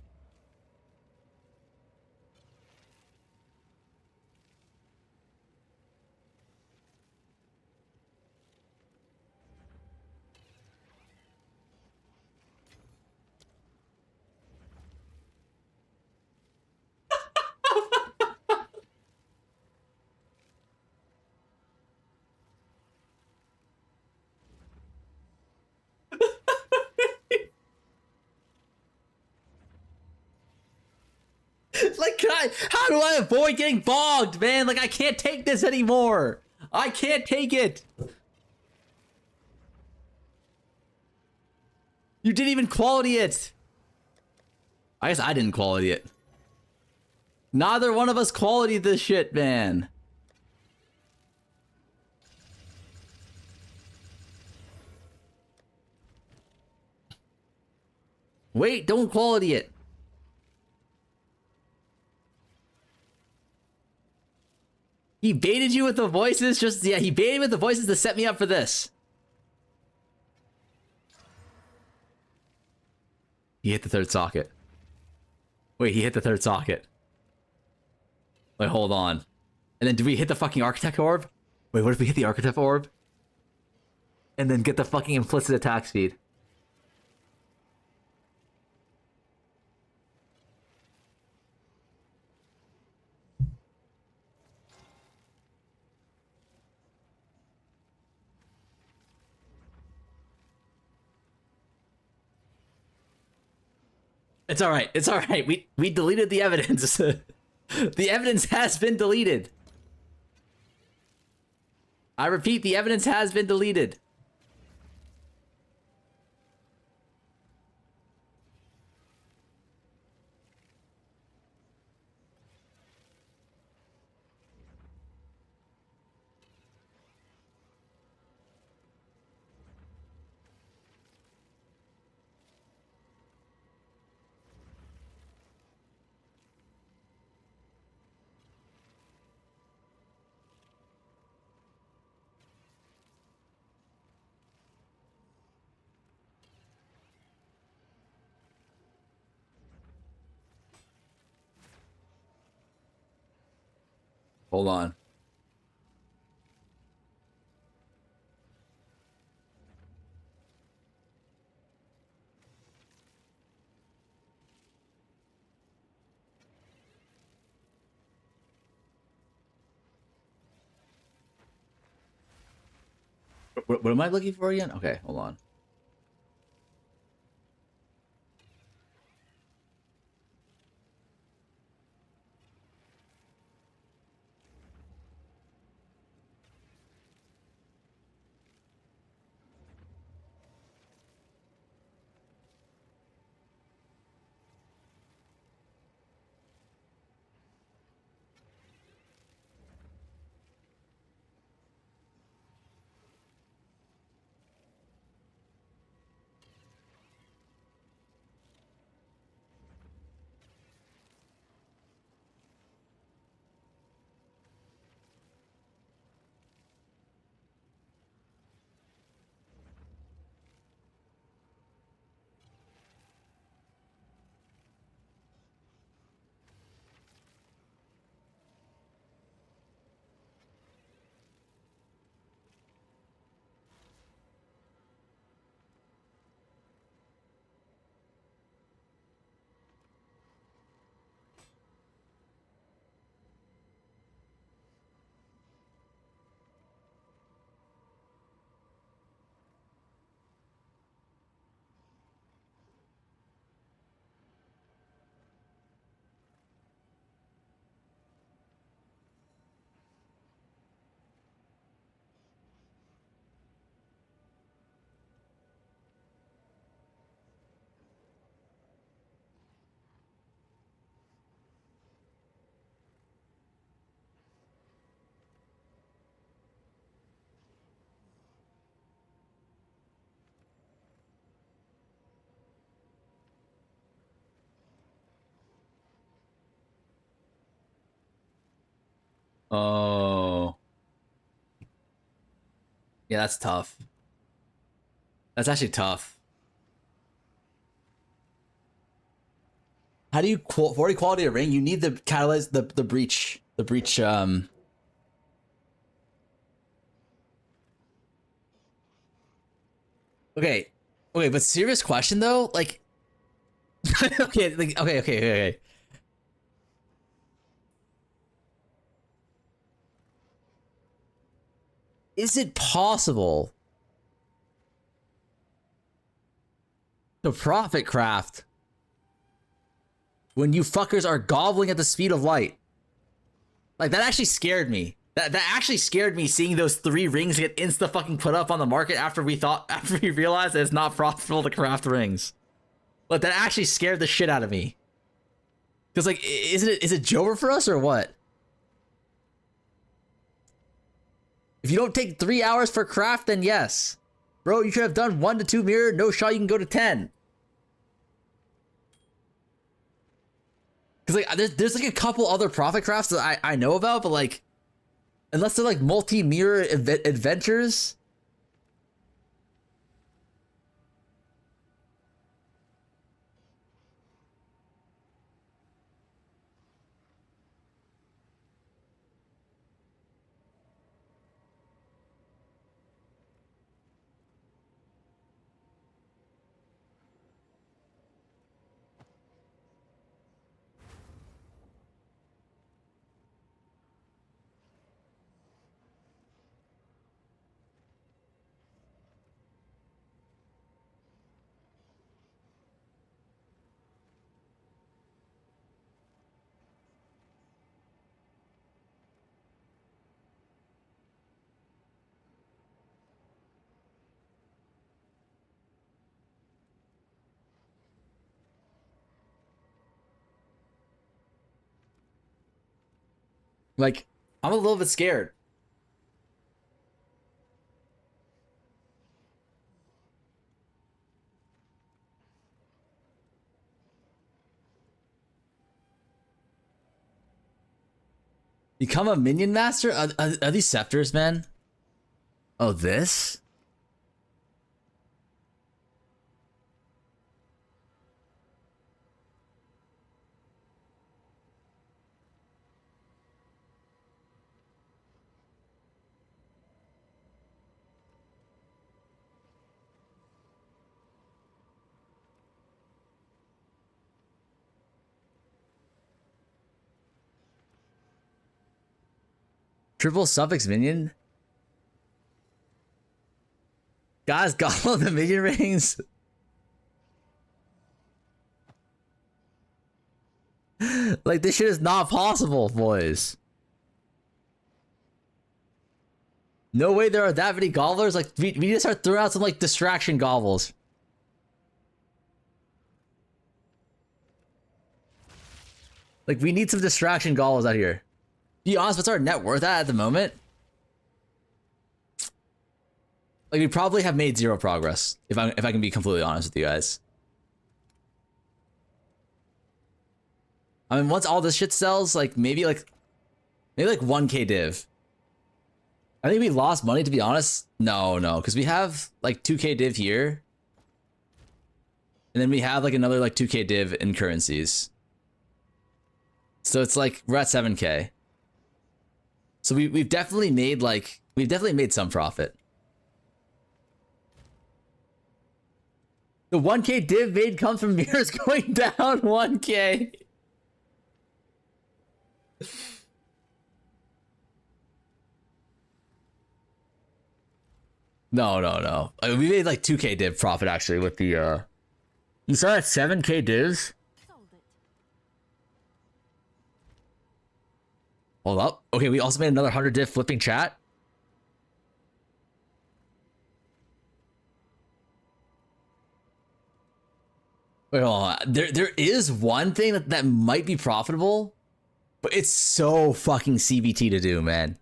Like, how do I avoid getting bogged, man? Like, I can't take this anymore. I can't take it. You didn't even quality it. I guess I didn't quality it. Neither one of us quality this shit, man. Wait, don't quality it. He baited you with the voices, he baited with the voices to set me up for this. He hit the third socket. Wait, he hit the third socket. Wait, hold on. And then do we hit the fucking Architect Orb? Wait, what if we hit the Architect Orb? And then get the fucking implicit attack speed? It's alright, it's alright. We deleted the evidence. The evidence has been deleted. I repeat, the evidence has been deleted. Hold on. What am I looking for again? Okay, hold on. Oh. Yeah, that's tough. That's actually tough. How do you for equality of ring? You need the catalyze the breach Okay. Okay, but serious question though, like okay, like okay. Is it possible to profit craft when you fuckers are gobbling at the speed of light? Like, that actually scared me. That actually scared me, seeing those 3 rings get insta fucking put up on the market after we realized that it's not profitable to craft rings. Like, that actually scared the shit out of me. Cause like, is it Jover for us or what? If you don't take 3 hours for craft, then yes. Bro, you should have done 1 to 2 mirror, no shot you can go to 10. Cause like, there's like a couple other profit crafts that I know about, but like, unless they're like multi-mirror adventures. Like, I'm a little bit scared. Become a minion master? Are these scepters, man? Oh, this? Triple suffix minion? Guys, got all the minion rings. Like, this shit is not possible, boys. No way there are that many gobblers. Like, we need to start throwing out some, like, distraction gobbles. Like, we need some distraction gobbles out here. Be honest, what's our net worth at the moment? Like, we probably have made 0 progress, if I can be completely honest with you guys. I mean, once all this shit sells, like maybe like 1k div. I think we lost money, to be honest. No, because we have like 2k div here, and then we have like another like 2k div in currencies. So it's like we're at 7k. So we've definitely made some profit. The 1k div made comes from mirrors going down 1k. No. I mean, we made like 2k div profit actually with the You saw that 7k divs? Sold it. Hold up. Okay, we also made another 100 div flipping chat. Wait, hold on. There is one thing that might be profitable, but it's so fucking CBT to do, man.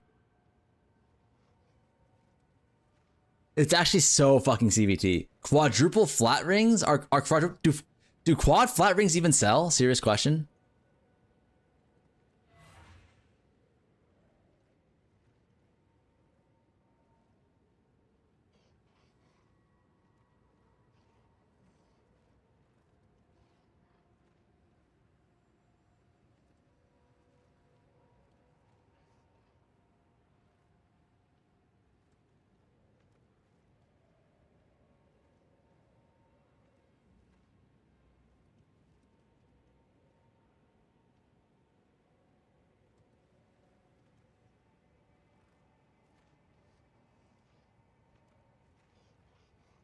It's actually so fucking CBT. Quadruple flat rings are do quad flat rings even sell? Serious question.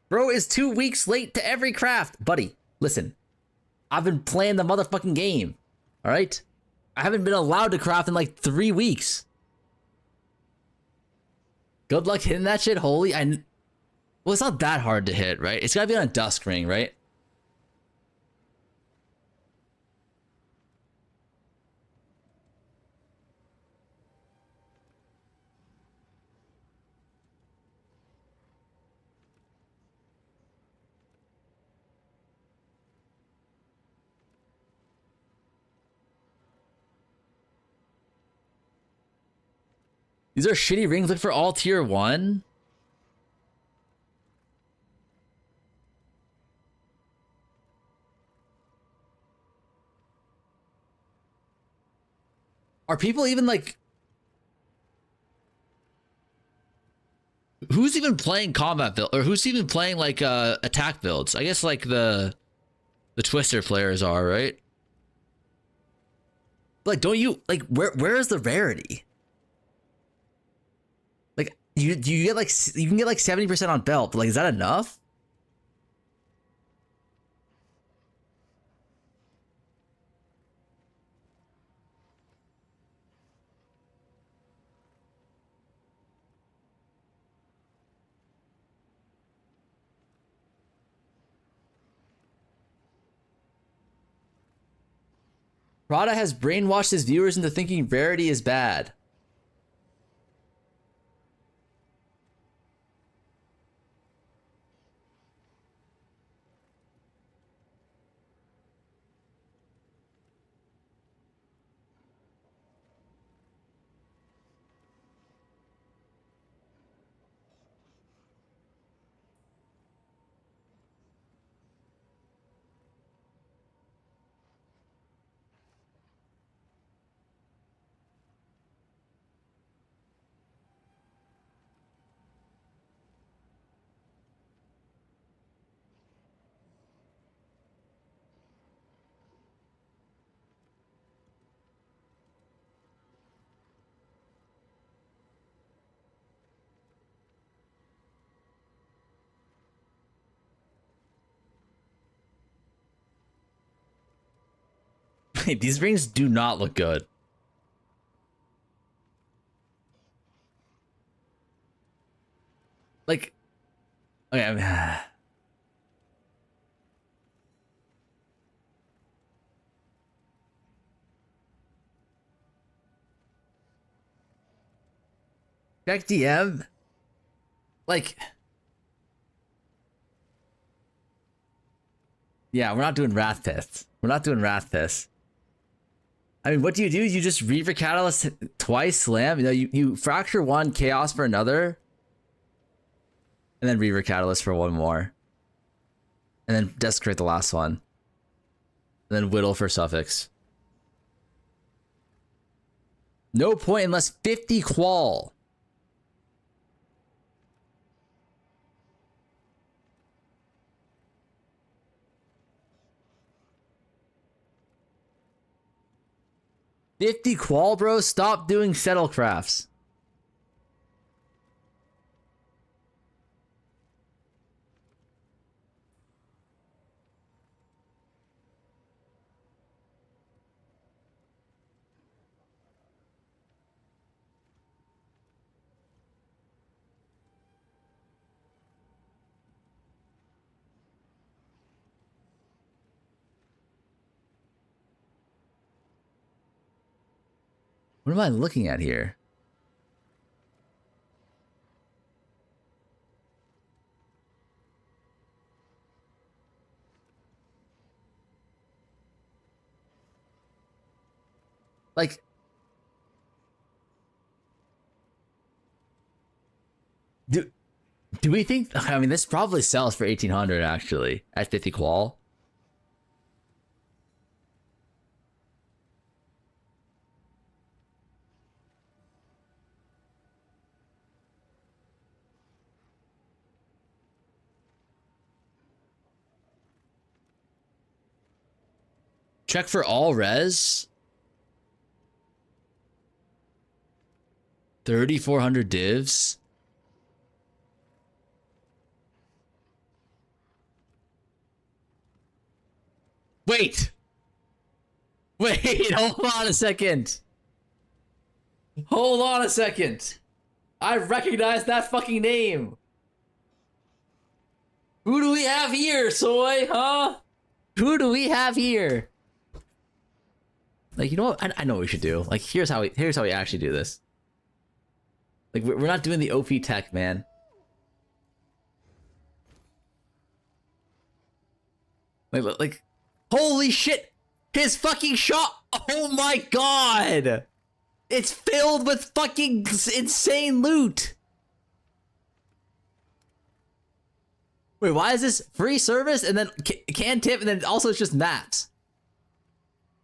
Bro is 2 weeks late to every craft. Buddy, listen. I've been playing the motherfucking game. All right? I haven't been allowed to craft in like 3 weeks. Good luck hitting that shit, holy. Well, it's not that hard to hit, right? It's gotta be on a dusk ring, right? These are shitty rings. Look for all tier 1. Are people even like... Who's even playing combat build? Or who's even playing like attack builds? I guess like the Twister players are, right? Like, don't you... Like, where is the rarity? Like, you get like... You can get like 70% on belt, but like, is that enough? Prada has brainwashed his viewers into thinking rarity is bad. Wait, these rings do not look good. Like, okay, I mean, check DM. Like, yeah, we're not doing Wrath Piss. We're not doing Wrath Piss. I mean, what do? You just Reaver Catalyst twice, slam? You know, you fracture one, chaos for another, and then Reaver Catalyst for one more. And then desecrate the last one. And then whittle for suffix. No point unless 50 qual. $50 qual, bro. Stop doing settle crafts. What am I looking at here? Like, do we think? I mean, this probably sells for 1,800 actually at 50 qual. Check for all res. 3,400 divs. Wait! Wait, hold on a second. Hold on a second. I recognize that fucking name. Who do we have here, Soy? Huh? Who do we have here? Like, you know what? I know what we should do. Like, here's how we actually do this. Like, we're not doing the OP tech, man. Like, holy shit! His fucking shop! Oh my god! It's filled with fucking insane loot! Wait, why is this free service and then can tip and then also it's just maps?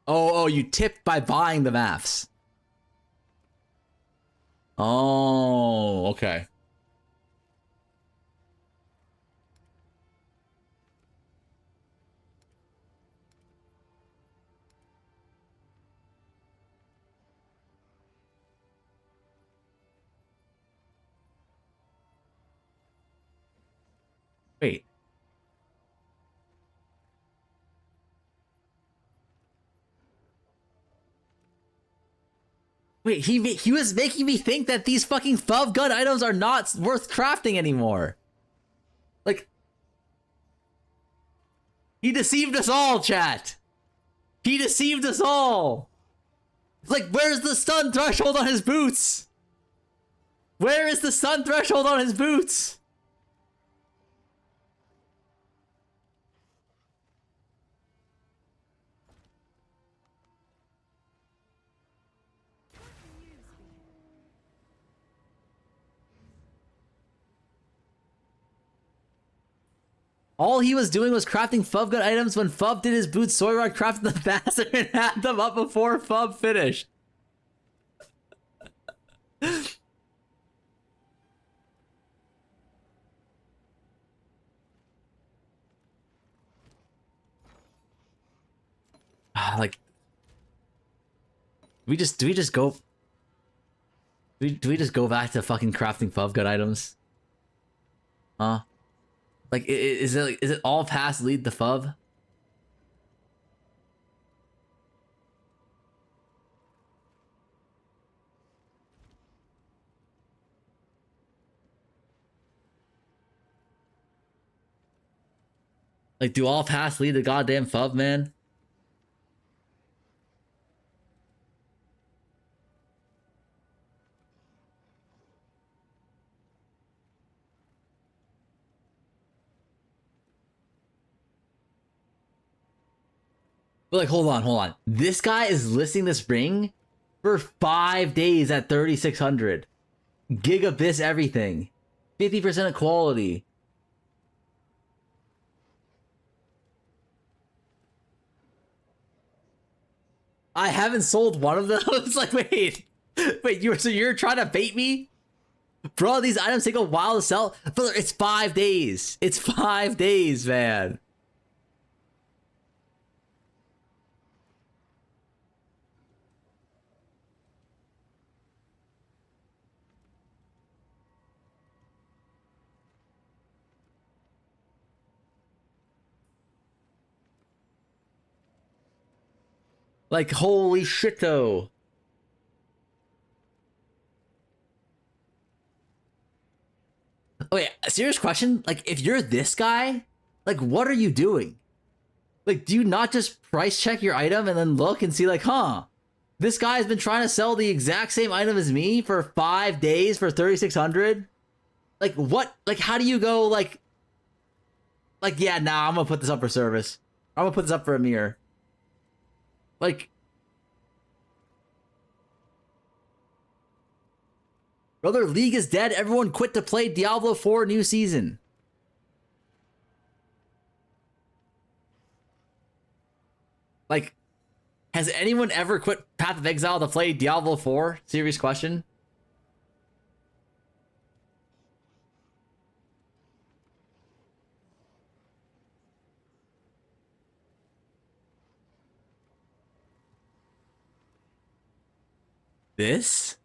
Oh, you tipped by buying the maps. Oh, okay. Wait. Wait, he was making me think that these fucking Fubgoon items are not worth crafting anymore. Like, he deceived us all, chat. He deceived us all. Like, where's the stun threshold on his boots? Where is the stun threshold on his boots? All he was doing was crafting Fubgoon items when Fub did his boots. Soyrod crafted the bastard and had them up before Fub finished. Like, do we just go? Do we just go back to fucking crafting Fubgoon items? Huh? Like, is it all paths lead to Fub? Like, do all paths lead to goddamn Fub, man? But like, hold on. This guy is listing this ring for 5 days at 3,600. Gigabits everything. 50% of quality. I haven't sold one of those. Like, wait, you're trying to bait me? Bro, these items take a while to sell. But it's 5 days. It's 5 days, man. Like, holy shit, though. Wait, a serious question? Like, if you're this guy, like, what are you doing? Like, do you not just price check your item and then look and see, like, huh, this guy's been trying to sell the exact same item as me for 5 days for 3,600? Like, what? Like, how do you go, like, yeah, nah, I'm gonna put this up for service. I'm gonna put this up for a mirror. Like, brother, League is dead. Everyone quit to play Diablo 4 new season. Like, has anyone ever quit Path of Exile to play Diablo 4? Serious question. This?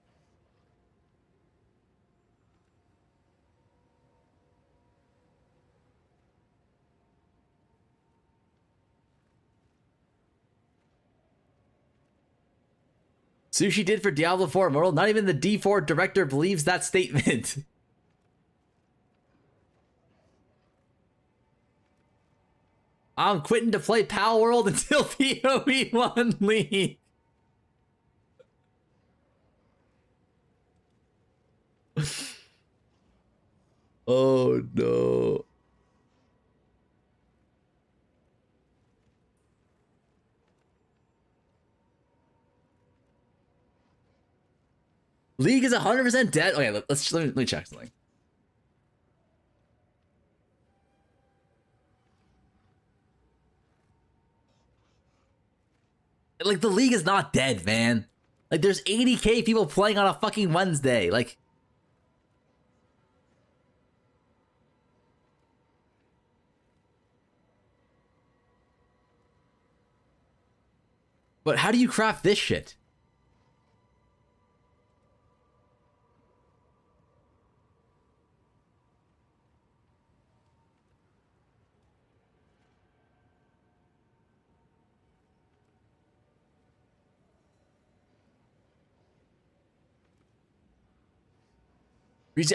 Sushi did for Diablo 4 Immortal. Not even the D4 director believes that statement. I'm quitting to play Pal World until PoE 1 League. Oh no. League is 100% dead. Okay, let me check something. Like, the league is not dead, man. Like, there's 80k people playing on a fucking Wednesday. Like, but how do you craft this shit?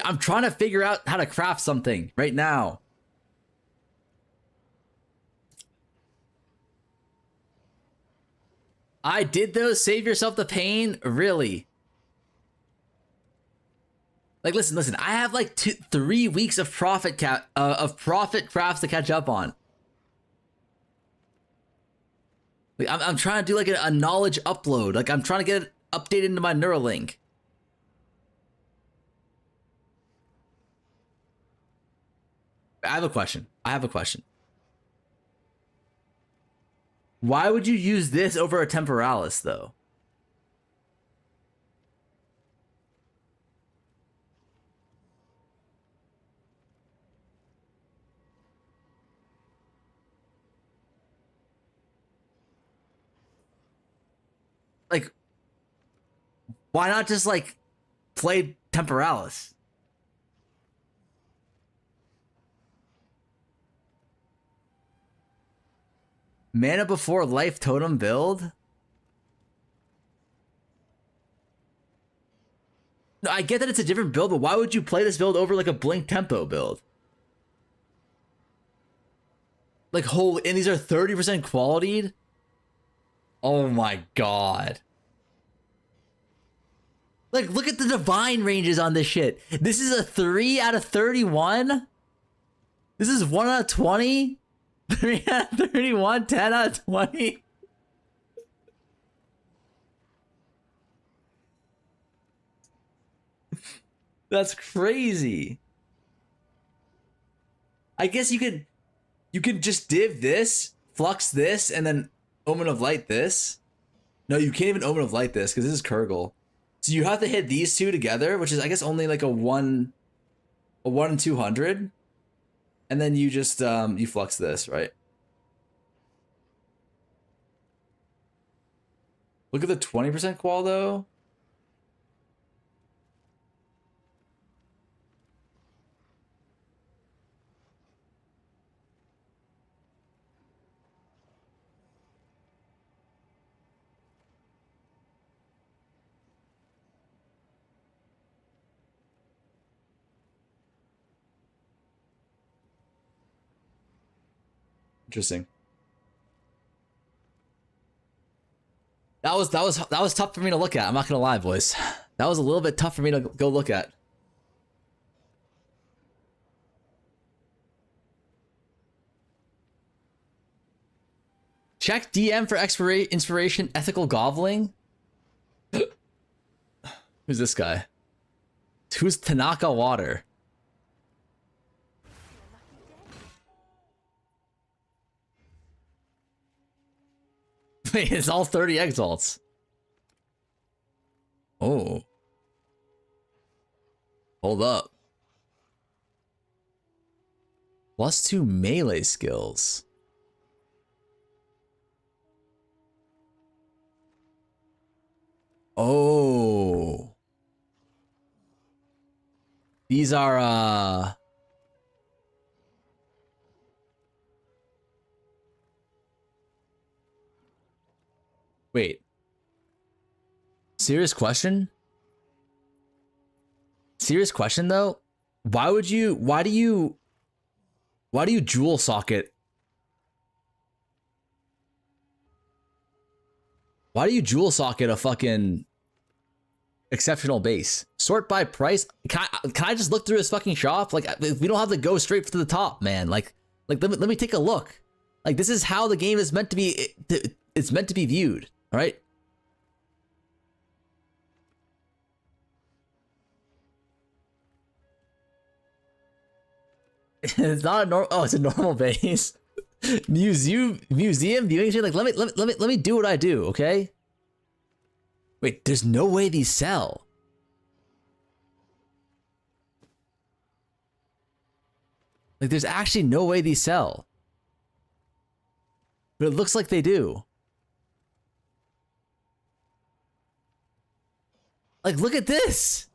I'm trying to figure out how to craft something right now. I did those. Save yourself the pain. Really? Like, listen. I have like 3 weeks of profit crafts to catch up on. Like, I'm trying to do like a knowledge upload. Like, I'm trying to get it updated into my Neuralink. I have a question. Why would you use this over a Temporalis, though? Like, why not just, like, play Temporalis? Mana before life totem build? No, I get that it's a different build, but why would you play this build over like a Blink Tempo build? Like, holy, and these are 30% qualityed? Oh my god. Like, look at the divine ranges on this shit. This is a 3 out of 31? This is 1 out of 20? 3 out of 31, 10 out of 20. That's crazy. I guess you could just div this, flux this, and then Omen of Light this. No, you can't even Omen of Light this because this is Kurgle. So you have to hit these two together, which is, I guess, only like a 1 in 200. And then you just you flux this, right? Look at the 20% qual though. Interesting. That was tough for me to look at. I'm not gonna lie, boys. That was a little bit tough for me to go look at. Check DM for inspiration. Ethical Gobbling. Who's this guy? Who's Tanaka Water? Wait, it's all 30 exalts. Oh. Hold up. +2 melee skills. Oh. These are wait. Serious question. Serious question though. Why do you jewel socket? Why do you jewel socket a fucking exceptional base? Sort by price. Can I just look through his fucking shop? Like, we don't have to go straight to the top, man. Like let me take a look. Like, this is how the game is meant to be. It's meant to be viewed. All right. It's not a normal. Oh, it's a normal base. museum viewing shit. Like, let me do what I do. Okay. Wait, there's no way these sell. Like, there's actually no way these sell. But it looks like they do. Like, look at this.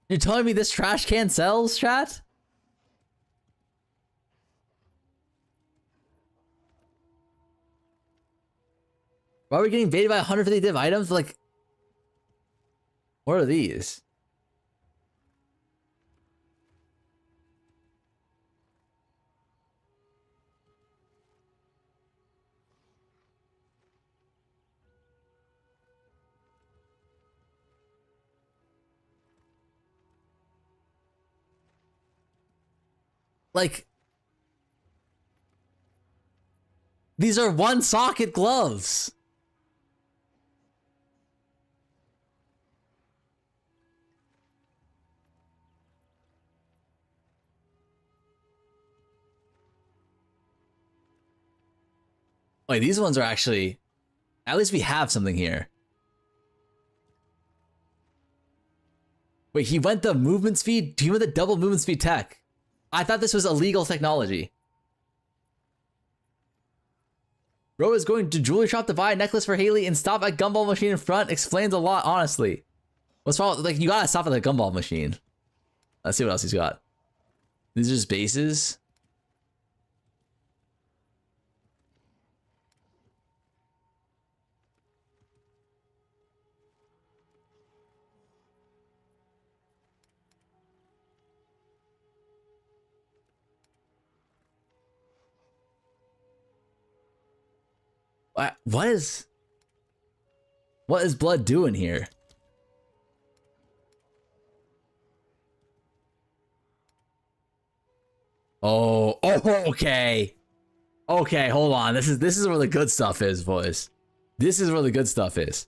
You're telling me this trash can sells, chat? Why are we getting baited by 150 div items? Like, what are these? Like, these are one socket gloves. Wait, these ones are actually, at least we have something here. Wait, he went the movement speed? He went the double movement speed tech. I thought this was illegal technology. Bro is going to jewelry shop to buy a necklace for Haley and stop at gumball machine in front. Explains a lot, honestly. What's wrong? Like, you gotta stop at the gumball machine. Let's see what else he's got. These are just bases. What is blood doing here? Oh, okay. Okay, hold on. This is where the good stuff is, boys. This is where the good stuff is.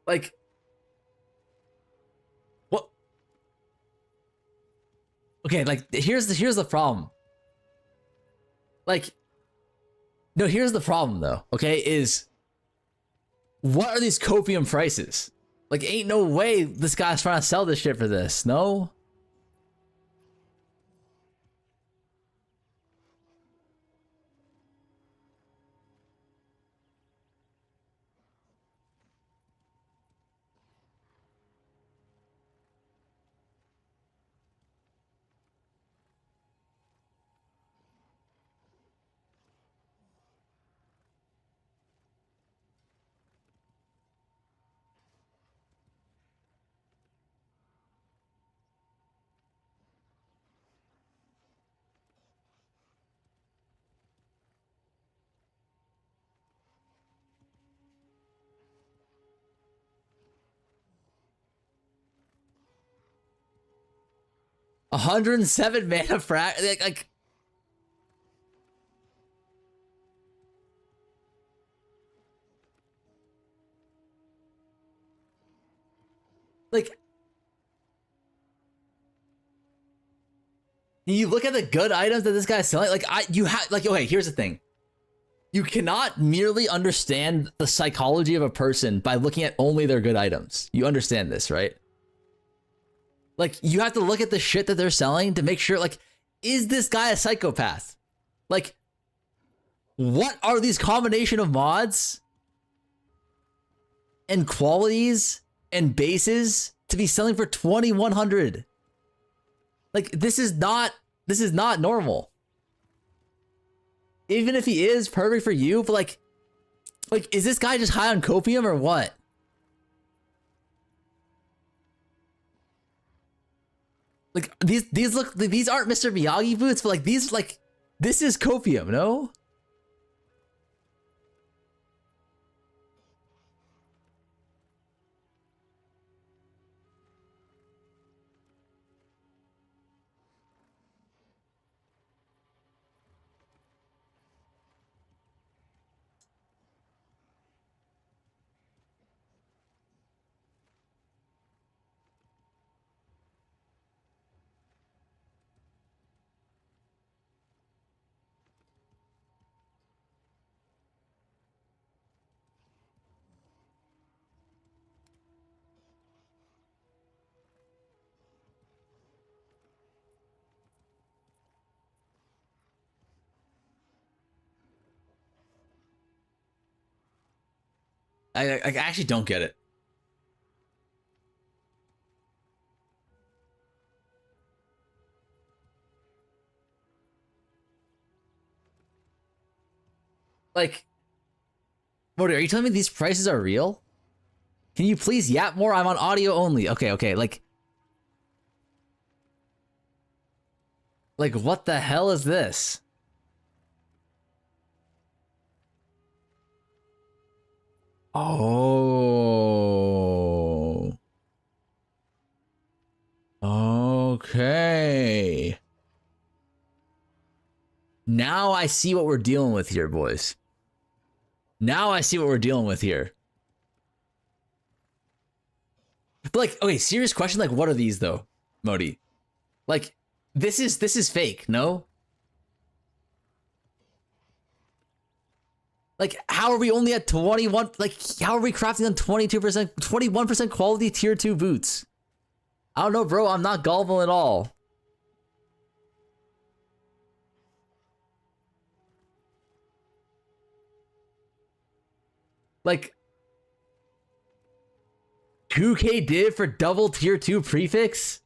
Like, what? Okay, like, here's the problem. Like, no, here's the problem though. Okay, is what are these copium prices? Like, ain't no way this guy's trying to sell this shit for this. No. A 107 mana frag, like you look at the good items that this guy's selling. Okay, here's the thing. You cannot merely understand the psychology of a person by looking at only their good items. You understand this, right? Like, you have to look at the shit that they're selling to make sure, like, is this guy a psychopath? Like, what are these combination of mods and qualities and bases to be selling for 2,100? Like, this is not normal. Even if he is perfect for you, but like, is this guy just high on copium or what? Like, these look, these aren't Mr. Miyagi boots, but like these, like, this is copium, no? I actually don't get it. Like, Modi, are you telling me these prices are real? Can you please yap more? I'm on audio only. Okay. Like, what the hell is this? Oh. Okay. Now I see what we're dealing with here, boys. Now I see what we're dealing with here. But like, okay, serious question, like, what are these though, Modi? Like, this is fake, no? Like, how are we only at 21? Like, how are we crafting on 22%, 21% quality tier 2 boots? I don't know, bro. I'm not gullible at all. Like, 2K div for double tier 2 prefix?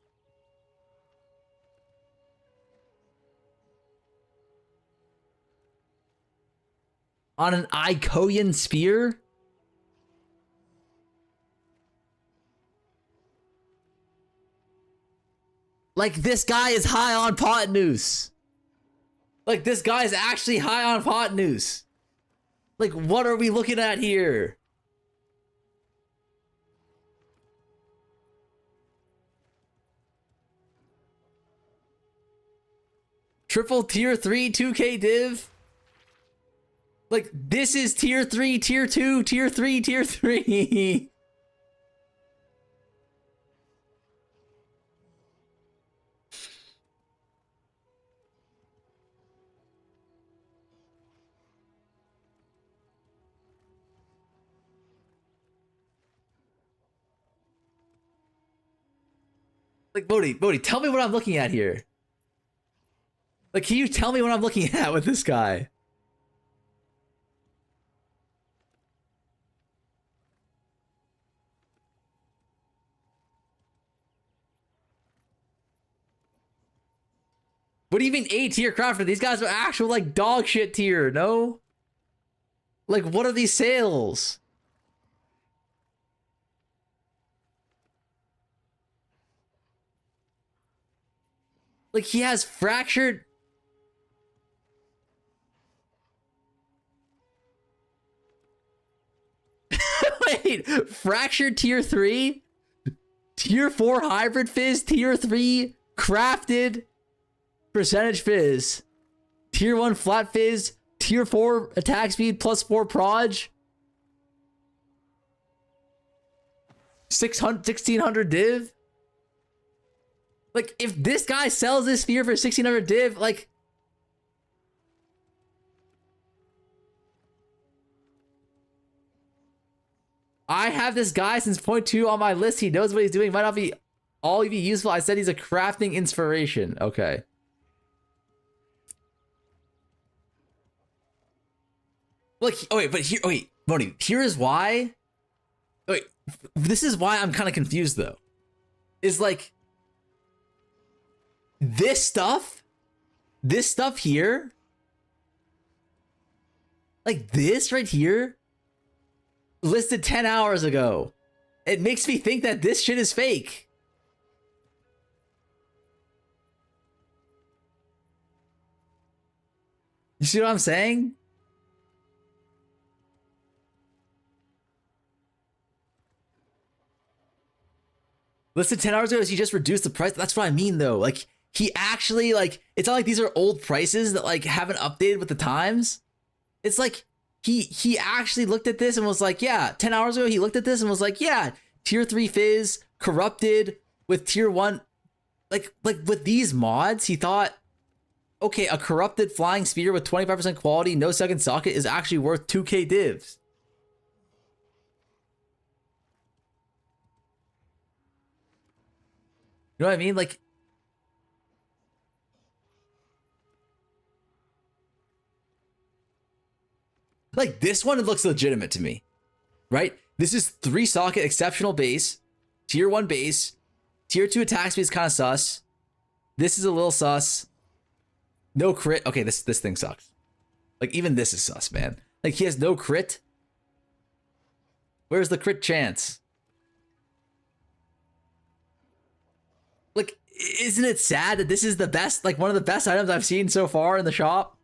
On an Ikoyan spear? Like, this guy is high on pot noose. Like, this guy is actually high on pot noose. Like, what are we looking at here? Triple tier 3 2K div? Like, this is tier 3, tier 2, tier 3, tier 3. Like, Bodhi, tell me what I'm looking at here. Like, can you tell me what I'm looking at with this guy? What do you mean A tier crafter? These guys are actual, like, dog shit tier, no? Like, what are these sales? Like, he has fractured... Wait, fractured tier 3? Tier 4 hybrid fizz, tier 3 crafted percentage fizz. Tier 1 flat fizz, tier 4 attack speed plus 4 proj. 1600 div. Like, if this guy sells this sphere for 1600 div, like... I have this guy since point 2 on my list. He knows what he's doing. Might not be all be useful. I said he's a crafting inspiration. Okay. Like, oh wait, but here, oh wait, Moni, here is why. Wait, this is why I'm kind of confused though. Is like this stuff here, like this right here, listed 10 hours ago. It makes me think that this shit is fake. You see what I'm saying? Listed 10 hours ago, he just reduced the price. That's what I mean though. Like he actually like, it's not like these are old prices that like haven't updated with the times. It's like he actually looked at this and was like, yeah, 10 hours ago he looked at this and was like, yeah, tier 3 fizz corrupted with tier 1. Like with these mods, he thought, okay, a corrupted flying spear with 25% quality, no second socket is actually worth 2k divs. You know what I mean? Like this one, it looks legitimate to me, right? This is 3 socket exceptional base, tier 1 base, tier 2 attack speed is kind of sus. This is a little sus. No crit. Okay, this thing sucks. Like even this is sus, man. Like he has no crit. Where's the crit chance? Like, isn't it sad that this is the best, like one of the best items I've seen so far in the shop?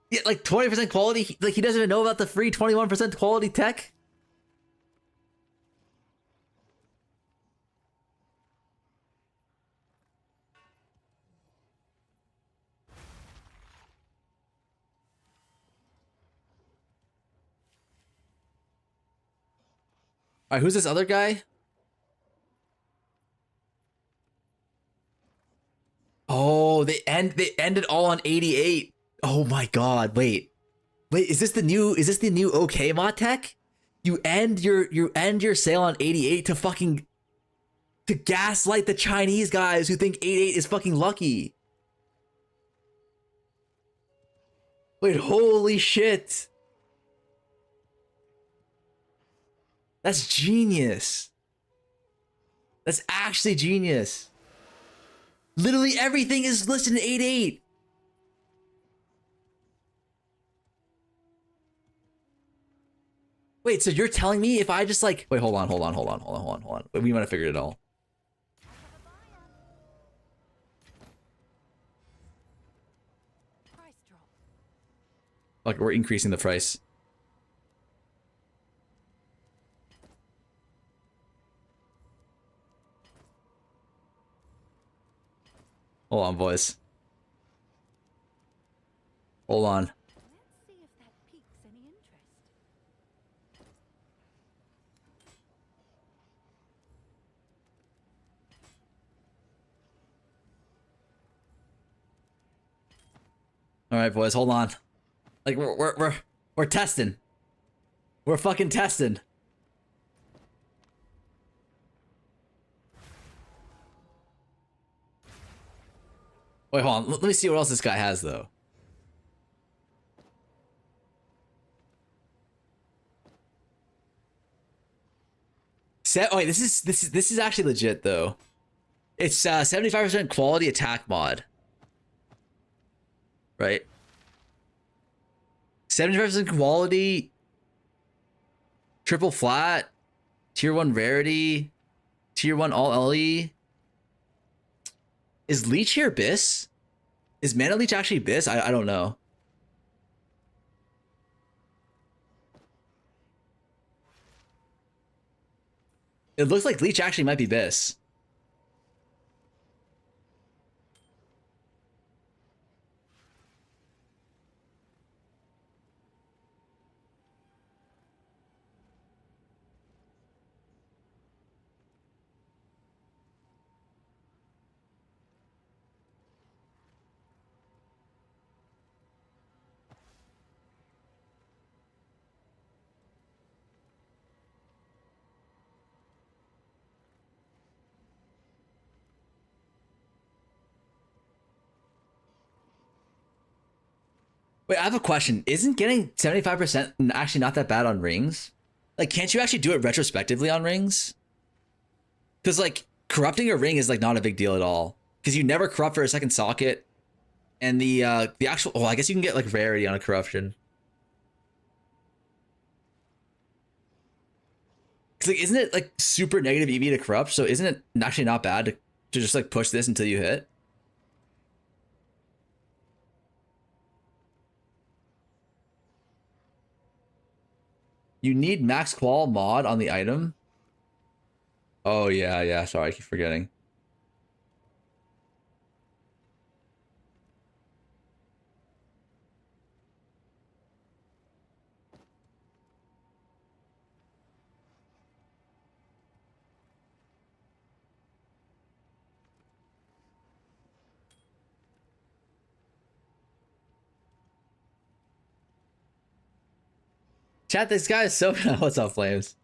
Yeah, like 20% quality. Like he doesn't even know about the free 21% quality tech. All right, who's this other guy? Oh, they ended all on 88. Oh my god, wait. Wait, is this the new okay mod tech? You end your sale on 88 to gaslight the Chinese guys who think 88 is fucking lucky. Wait, holy shit. That's genius. That's actually genius. Literally everything is listed in 88. Wait, so you're telling me if I just like, wait, hold on. Wait, we want to figure it all. Price drop. Like we're increasing the price. Hold on, boys. Hold on. Let's see if that piques any interest. All right, boys, hold on. Like we're testing. We're fucking testing. Wait, hold on. Let me see what else this guy has though. Oh wait, this is actually legit though. It's 75% quality attack mod. Right? 75% quality, triple flat, tier 1 rarity, tier 1 all LE. Is Leech here Biss? Is Mana Leech actually Biss? I don't know. It looks like Leech actually might be Biss. Wait, I have a question. Isn't getting 75% actually not that bad on rings? Like, can't you actually do it retrospectively on rings? Because, like, corrupting a ring is, like, not a big deal at all. Because you never corrupt for a second socket. And the actual... Oh, I guess you can get, like, rarity on a corruption. Because, like, isn't it, like, super negative EV to corrupt? So isn't it actually not bad to just, like, push this until you hit? You need max qual mod on the item. Oh, yeah. Sorry, I keep forgetting. Chat, this guy is so... What's up, Flames?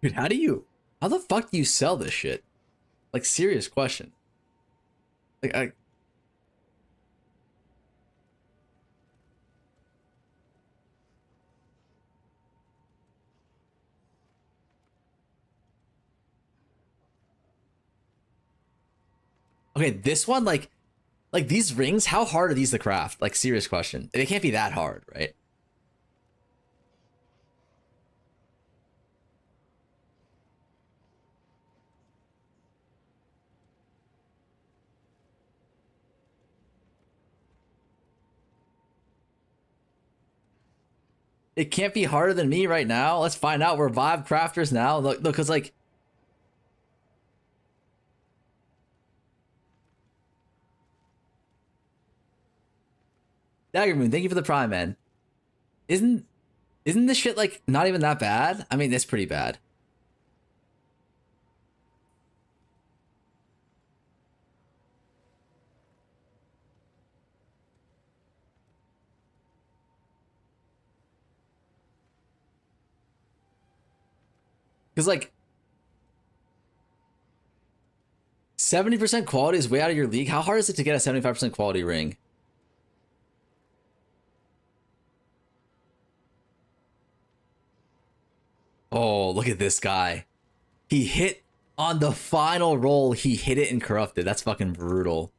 Dude, how the fuck do you sell this shit? Like, serious question. Like, okay, this one, like these rings, how hard are these to craft? Like, serious question. They can't be that hard, right? It can't be harder than me right now. Let's find out. We're Vibe crafters now. Look, because like... Daggermoon, thank you for the prime, man. Isn't this shit, like, not even that bad? I mean, it's pretty bad. Because, like, 70% quality is way out of your league. How hard is it to get a 75% quality ring? Oh, look at this guy. He hit on the final roll. He hit it and corrupted. That's fucking brutal.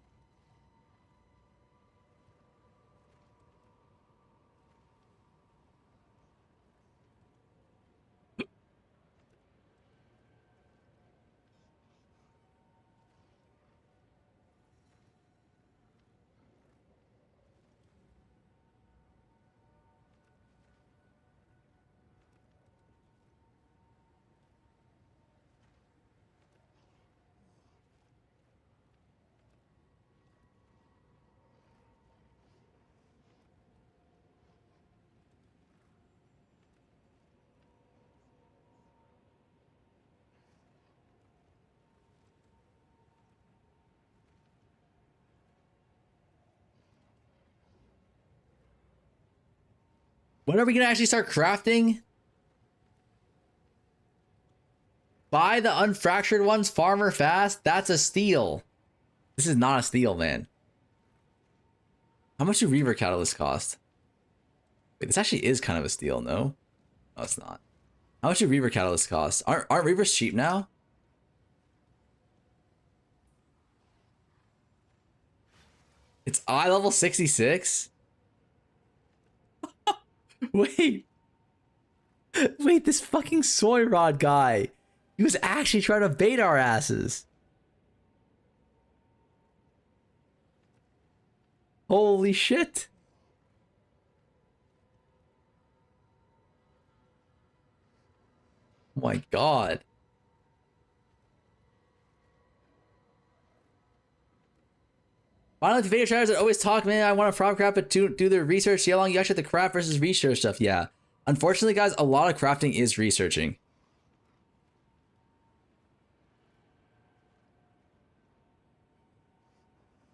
When are we gonna actually start crafting? Buy the unfractured ones, farmer fast. That's a steal. This is not a steal, man. How much do Reaver Catalyst cost? Wait, this actually is kind of a steal, no? No, it's not. How much do Reaver Catalyst cost? Aren't Reavers cheap now? It's eye level 66? Wait. Wait, this fucking soy rod guy. He was actually trying to bait our asses. Holy shit. Oh my god. Finally, the video traders that always talk, man, I want to prop craft, but do the research. See how long you actually have to craft versus research stuff. Yeah. Unfortunately, guys, a lot of crafting is researching.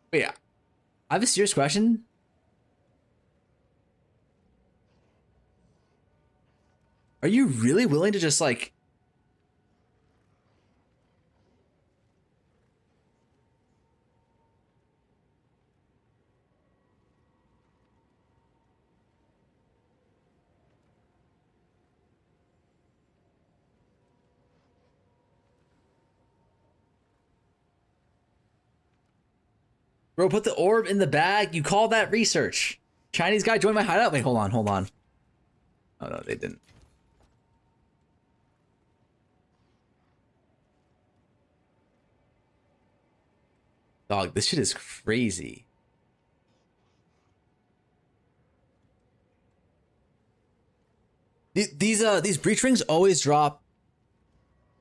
But yeah. I have a serious question. Are you really willing to just like... Bro, put the orb in the bag. You call that research. Chinese guy joined my hideout. Wait, hold on, hold on. Oh, no, they didn't. Dog, this shit is crazy. These breach rings always drop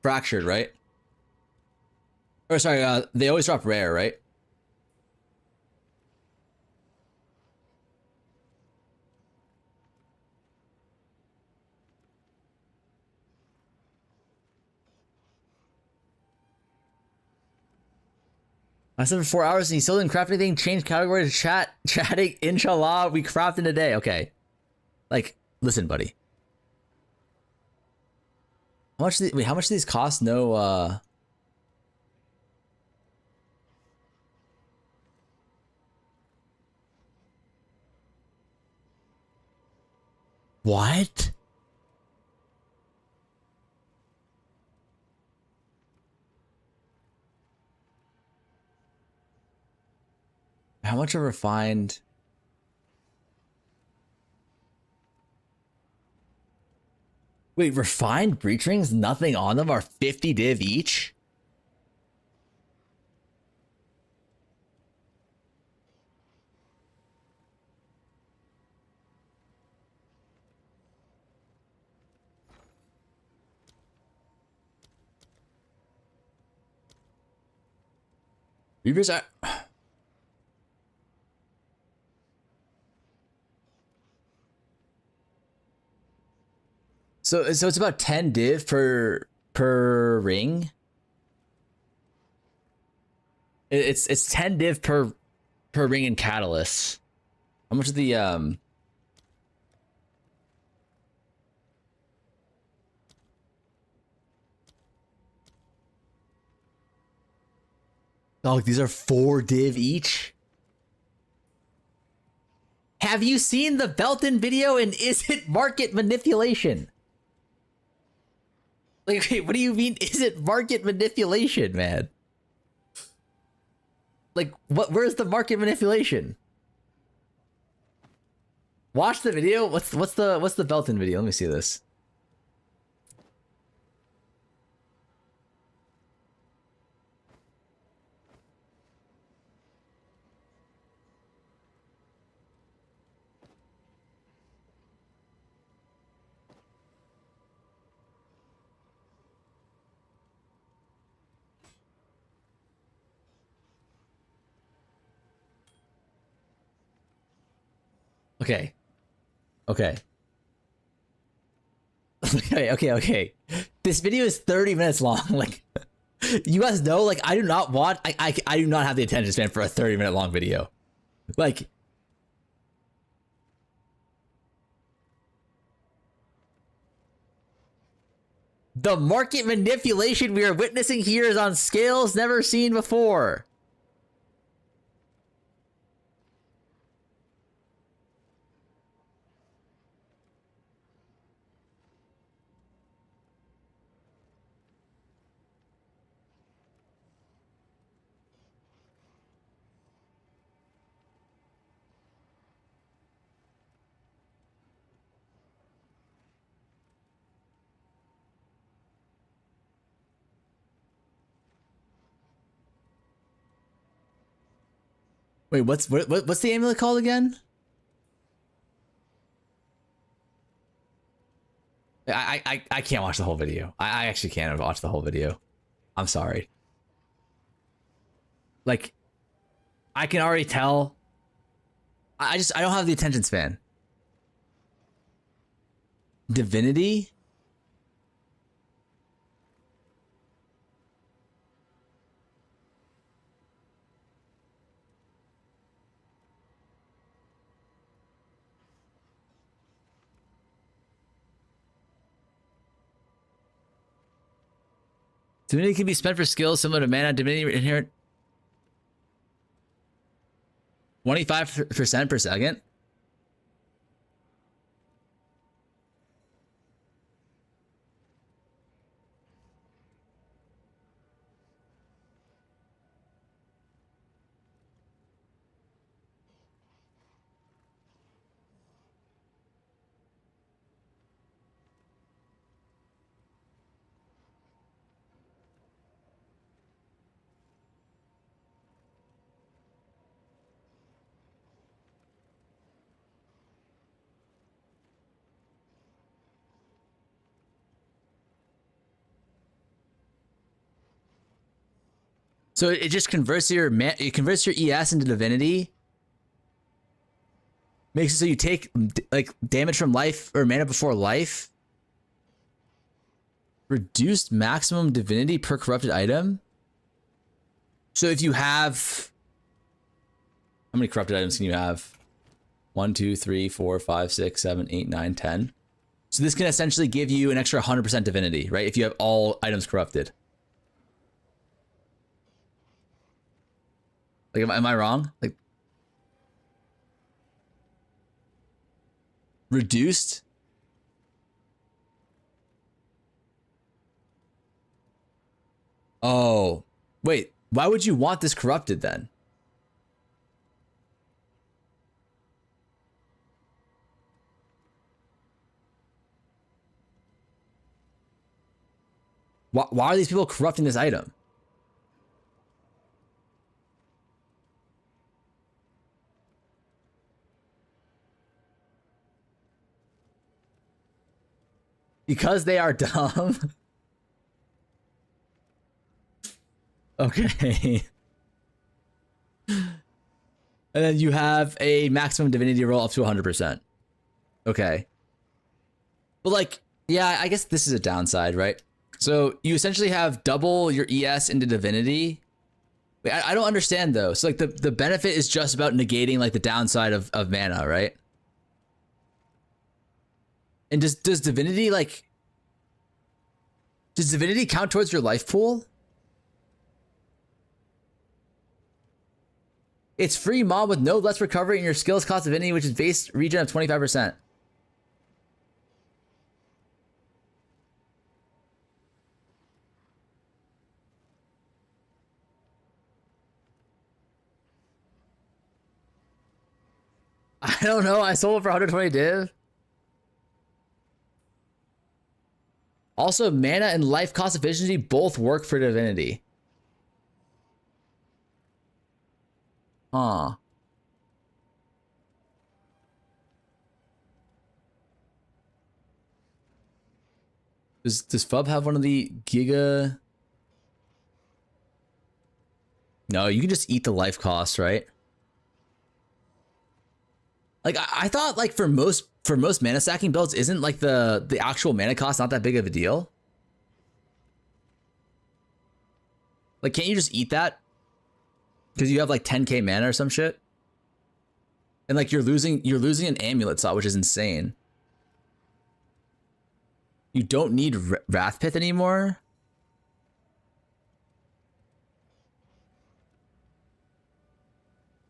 fractured, right? Or sorry, they always drop rare, right? I slept for 4 hours and he still didn't craft anything. Change category to chatting. Inshallah, we craft in a day. Okay. Like, listen, buddy. How much? Wait, how much do these cost? No. What? How much are refined? Wait, refined breach rings, nothing on them are 50 div each? Reapers are... So it's about 10 div per ring. It's 10 div per ring in catalyst. How much of the Oh, these are 4 div each? Have you seen the Belton video and is it market manipulation? Like, wait, what do you mean, is it market manipulation, man? Like, where's the market manipulation? Watch the video. What's the Belton video? Let me see this. Okay. Okay. Okay. This video is 30 minutes long. Like, you guys know, like, I do not want, I do not have the attention span for a 30-minute long video. Like, the market manipulation we are witnessing here is on scales never seen before. Wait, what's the amulet called again? I can't watch the whole video. I actually can't watch the whole video. I'm sorry. Like, I can already tell. I don't have the attention span. Divinity? Divinity can be spent for skills similar to mana. Divinity inherent 25% per second. So it just converts your ES into divinity. Makes it so you take like damage from life or mana before life. Reduced maximum divinity per corrupted item. So if you have, how many corrupted items can you have? 1, 2, 3, 4, 5, 6, 7, 8, 9, 10. So this can essentially give you an extra 100% divinity, right? If you have all items corrupted. Like, am I wrong? Like, reduced? Oh, wait. Why would you want this corrupted then? Why are these people corrupting this item? Because they are dumb. Okay. And then you have a maximum divinity roll up to 100%. Okay. But like, yeah, I guess this is a downside, right? So you essentially have double your ES into divinity. Wait, I don't understand though. So like the benefit is just about negating like the downside of mana, right? And does divinity like, does divinity count towards your life pool? It's free mob with no less recovery in your skills cost divinity, which is base regen of 25%. I don't know. I sold it for 120 div. Also, mana and life cost efficiency both work for divinity. Huh. Does Fub have one of the Giga? No, you can just eat the life cost, right? Like I thought, like for most mana stacking builds, isn't like the actual mana cost not that big of a deal? Like, can't you just eat that? Because you have like 10k mana or some shit, and like you're losing an amulet slot, which is insane. You don't need Wrath Pith anymore.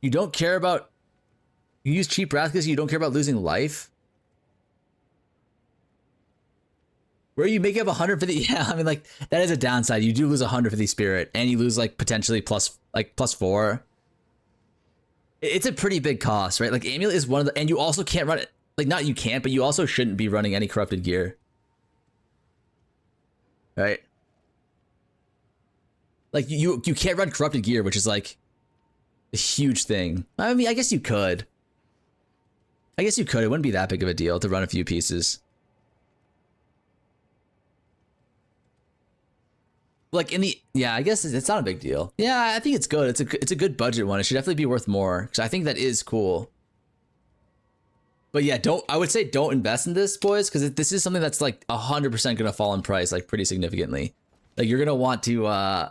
You don't care about. You use cheap Wrath because you don't care about losing life. Where you make up 150, yeah, I mean like that is a downside. You do lose 150 spirit, and you lose like potentially plus 4. It's a pretty big cost, right? Like amulet is one of the, and you also can't run it. Like not you can't, but you also shouldn't be running any corrupted gear, right? Like you can't run corrupted gear, which is like a huge thing. I mean, I guess you could. It wouldn't be that big of a deal to run a few pieces. Like I guess it's not a big deal. Yeah, I think it's good. It's a good budget one. It should definitely be worth more because I think that is cool. But yeah, I would say don't invest in this, boys, because this is something that's like 100% gonna fall in price like pretty significantly. Like you're gonna want to. I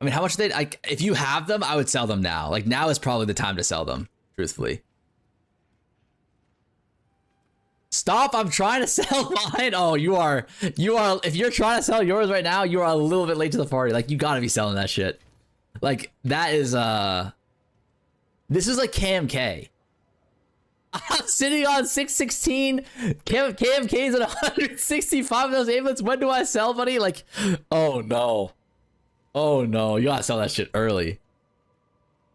mean, how much if you have them, I would sell them now. Like now is probably the time to sell them, truthfully. Stop, I'm trying to sell mine. Oh, you are, if you're trying to sell yours right now, you are a little bit late to the party. Like, you gotta be selling that shit. Like, that is, this is like KMK. I'm sitting on 616. KMK's at 165 of those amulets. When do I sell, buddy? Like, oh no. Oh no, you gotta sell that shit early.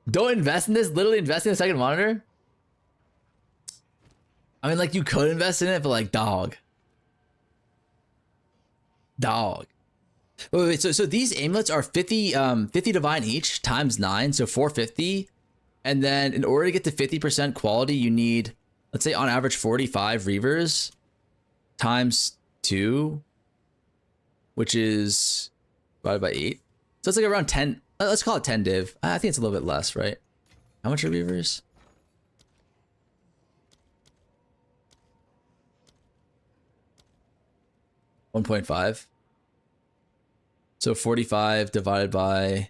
Don't invest in this, literally invest in a second monitor? I mean, like, you could invest in it, but like, dog. Wait, so these amulets are 50 divine each times 9, so 450. And then in order to get to 50% quality, you need, let's say on average 45 reavers times 2, which is divided by 8. So it's like around 10, let's call it 10 div. I think it's a little bit less, right? How much are reavers? $1.5. So 45 divided by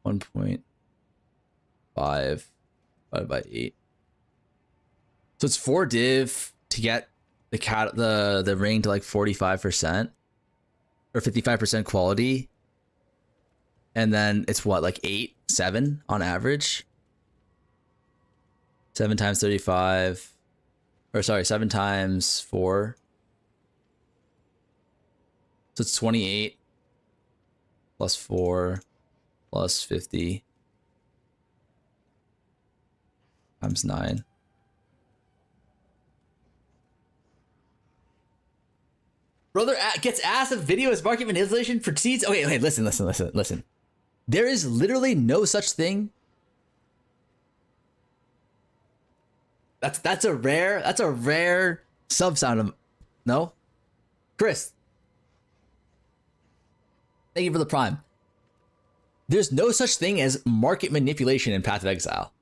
1.5 divided by 8. So it's 4 div to get the ring to like 45% or 55% quality. And then it's what, like 7 on average? 7 times 35. Or sorry, 7 times 4. So it's 28 plus 4 plus 50 times 9. Brother gets asked if video is market manipulation for seeds. Okay, listen. There is literally no such thing. That's a rare sub sound of no? Chris. Thank you for the prime. There's no such thing as market manipulation in Path of Exile.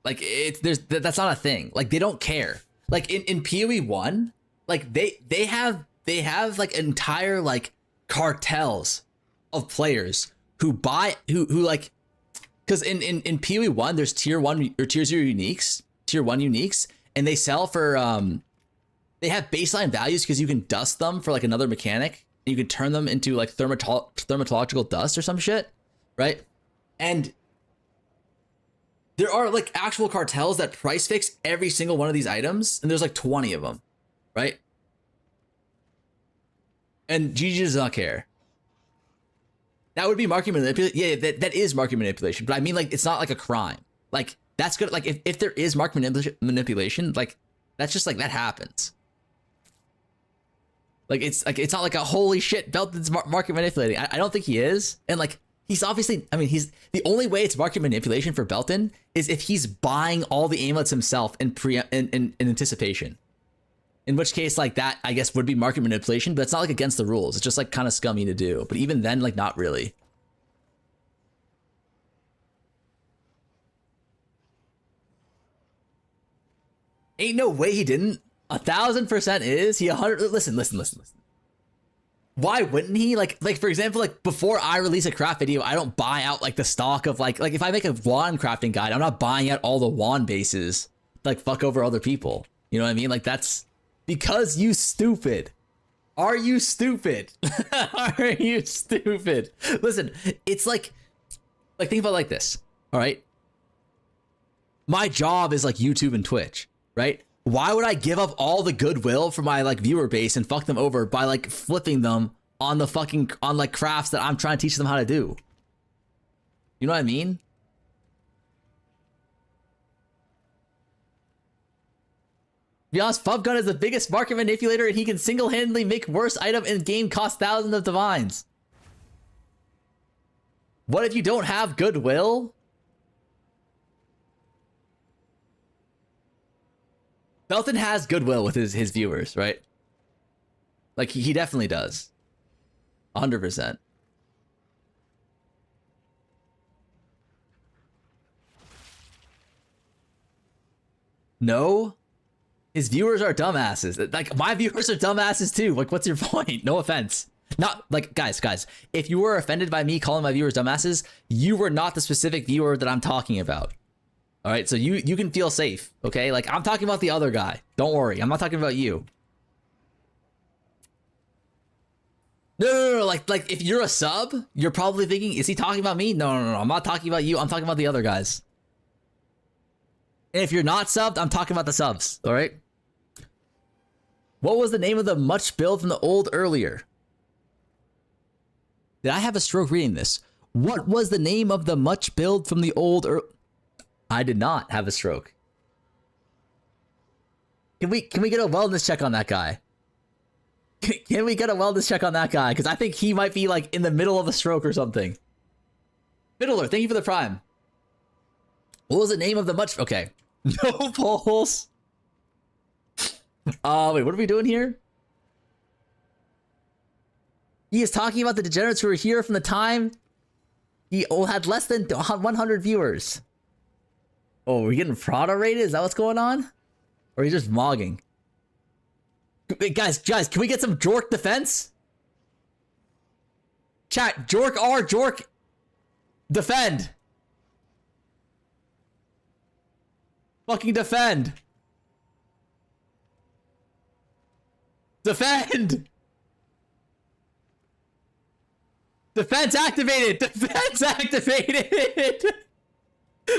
Like that's not a thing. Like they don't care. Like in PoE 1, like they have like entire like cartels of players who buy who like, because in PoE 1 there's tier 1 or tier 0 uniques. Tier 1 uniques, and they sell for they have baseline values because you can dust them for like another mechanic, and you can turn them into like thermatological dust or some shit, right? And there are like actual cartels that price fix every single one of these items, and there's like 20 of them, right? And GG does not care. That would be market manipulation. Yeah, that is market manipulation, but I mean, like, it's not like a crime. Like, that's good. Like, if there is market manipulation, like, that's just like, that happens. Like, it's not like a holy shit, Belton's market manipulating. I don't think he is. And like, he's obviously, I mean, he's the only way it's market manipulation for Belton is if he's buying all the amulets himself in anticipation. In which case, like, that, I guess, would be market manipulation, but it's not like against the rules. It's just like kind of scummy to do. But even then, like, not really. Ain't no way he didn't. 1,000% is. He 100. Listen. Why wouldn't he? Like for example, like before I release a craft video, I don't buy out like the stock of like if I make a wand crafting guide, I'm not buying out all the wand bases to, like, fuck over other people. You know what I mean? Like, that's because you stupid. Are you stupid? Are you stupid? Listen, it's like think about it like this. All right. My job is like YouTube and Twitch, right? Why would I give up all the goodwill for my like viewer base and fuck them over by like flipping them on the fucking on like crafts that I'm trying to teach them how to do? You know what I mean? To be honest, Fubgoon is the biggest market manipulator, and he can single-handedly make worst item in game cost thousands of divines. What if you don't have goodwill? Belton has goodwill with his viewers, right? Like, he definitely does. 100%. No? His viewers are dumbasses. Like, my viewers are dumbasses too. Like, what's your point? No offense. Not, like, guys, if you were offended by me calling my viewers dumbasses, you were not the specific viewer that I'm talking about. All right, so you can feel safe, okay? Like, I'm talking about the other guy. Don't worry, I'm not talking about you. No. Like if you're a sub, you're probably thinking, is he talking about me? No. I'm not talking about you. I'm talking about the other guys. And if you're not subbed, I'm talking about the subs, all right? What was the name of the much build from the old earlier? Did I have a stroke reading this? What was the name of the much build from the old I did not have a stroke. Can we get a wellness check on that guy? Can we get a wellness check on that guy? Because I think he might be like in the middle of a stroke or something. Fiddler, thank you for the prime. What was the name of the much? Okay. No polls. Wait, what are we doing here? He is talking about the degenerates who were here from the time he had less than 100 viewers. Oh, we're getting Prada rated? Is that what's going on? Or are you just mogging? Wait, guys, can we get some Jork defense? Chat, Jork, defend. Fucking defend. Defend. Defense activated. Defense activated.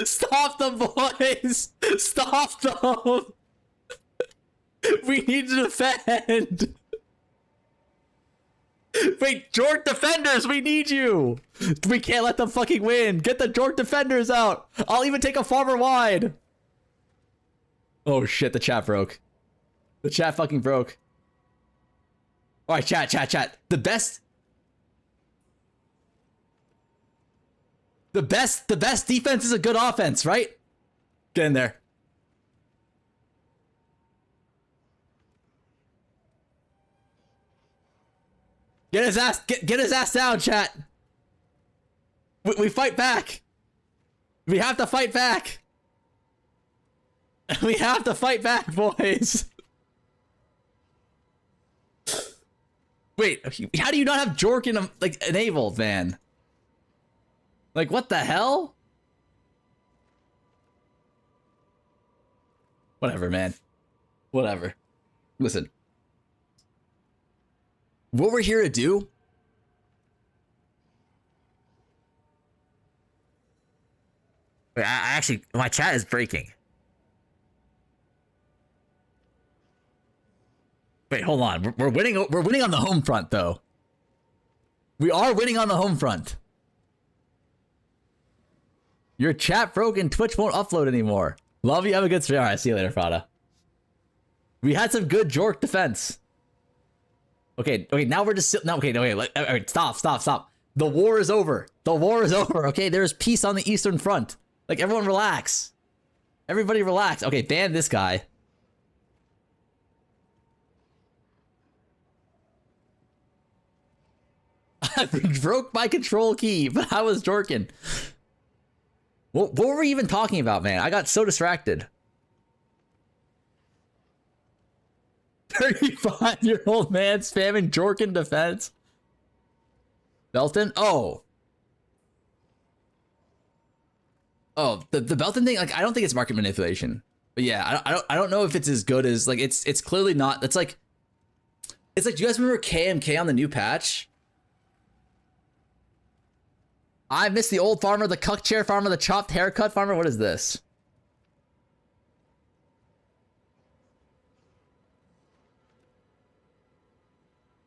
Stop them, boys. Stop them. We need to defend. Wait, Jork defenders, we need you. We can't let them fucking win. Get the Jork defenders out. I'll even take a farmer wide. Oh shit, the chat broke. The chat fucking broke. All right, chat. The best defense is a good offense, right? Get in there. Get his ass down, chat. We fight back. We have to fight back. We have to fight back, boys. Wait, how do you not have Jork in like enabled, man? Like, what the hell? Whatever, man. Whatever. Listen. What we're here to do... Wait, I actually... My chat is breaking. Wait, hold on. We're winning on the home front, though. We are winning on the home front. Your chat broke and Twitch won't upload anymore. Love you. Have a good stream. All right, see you later, Prada. We had some good Jork defense. Okay, now we're just... No, okay, all right, stop. The war is over. The war is over, okay? There's peace on the Eastern Front. Like, everyone relax. Everybody relax. Okay, ban this guy. I broke my control key, but I was jorking. What were we even talking about, man? I got so distracted. 35-year-old man spamming Jorkin defense. Belton? Oh, the Belton thing, like, I don't think it's market manipulation. But yeah, I don't know if it's as good as, like, it's clearly not. It's like, do you guys remember KMK on the new patch? I missed the old farmer, the cuck chair farmer, the chopped haircut farmer. What is this?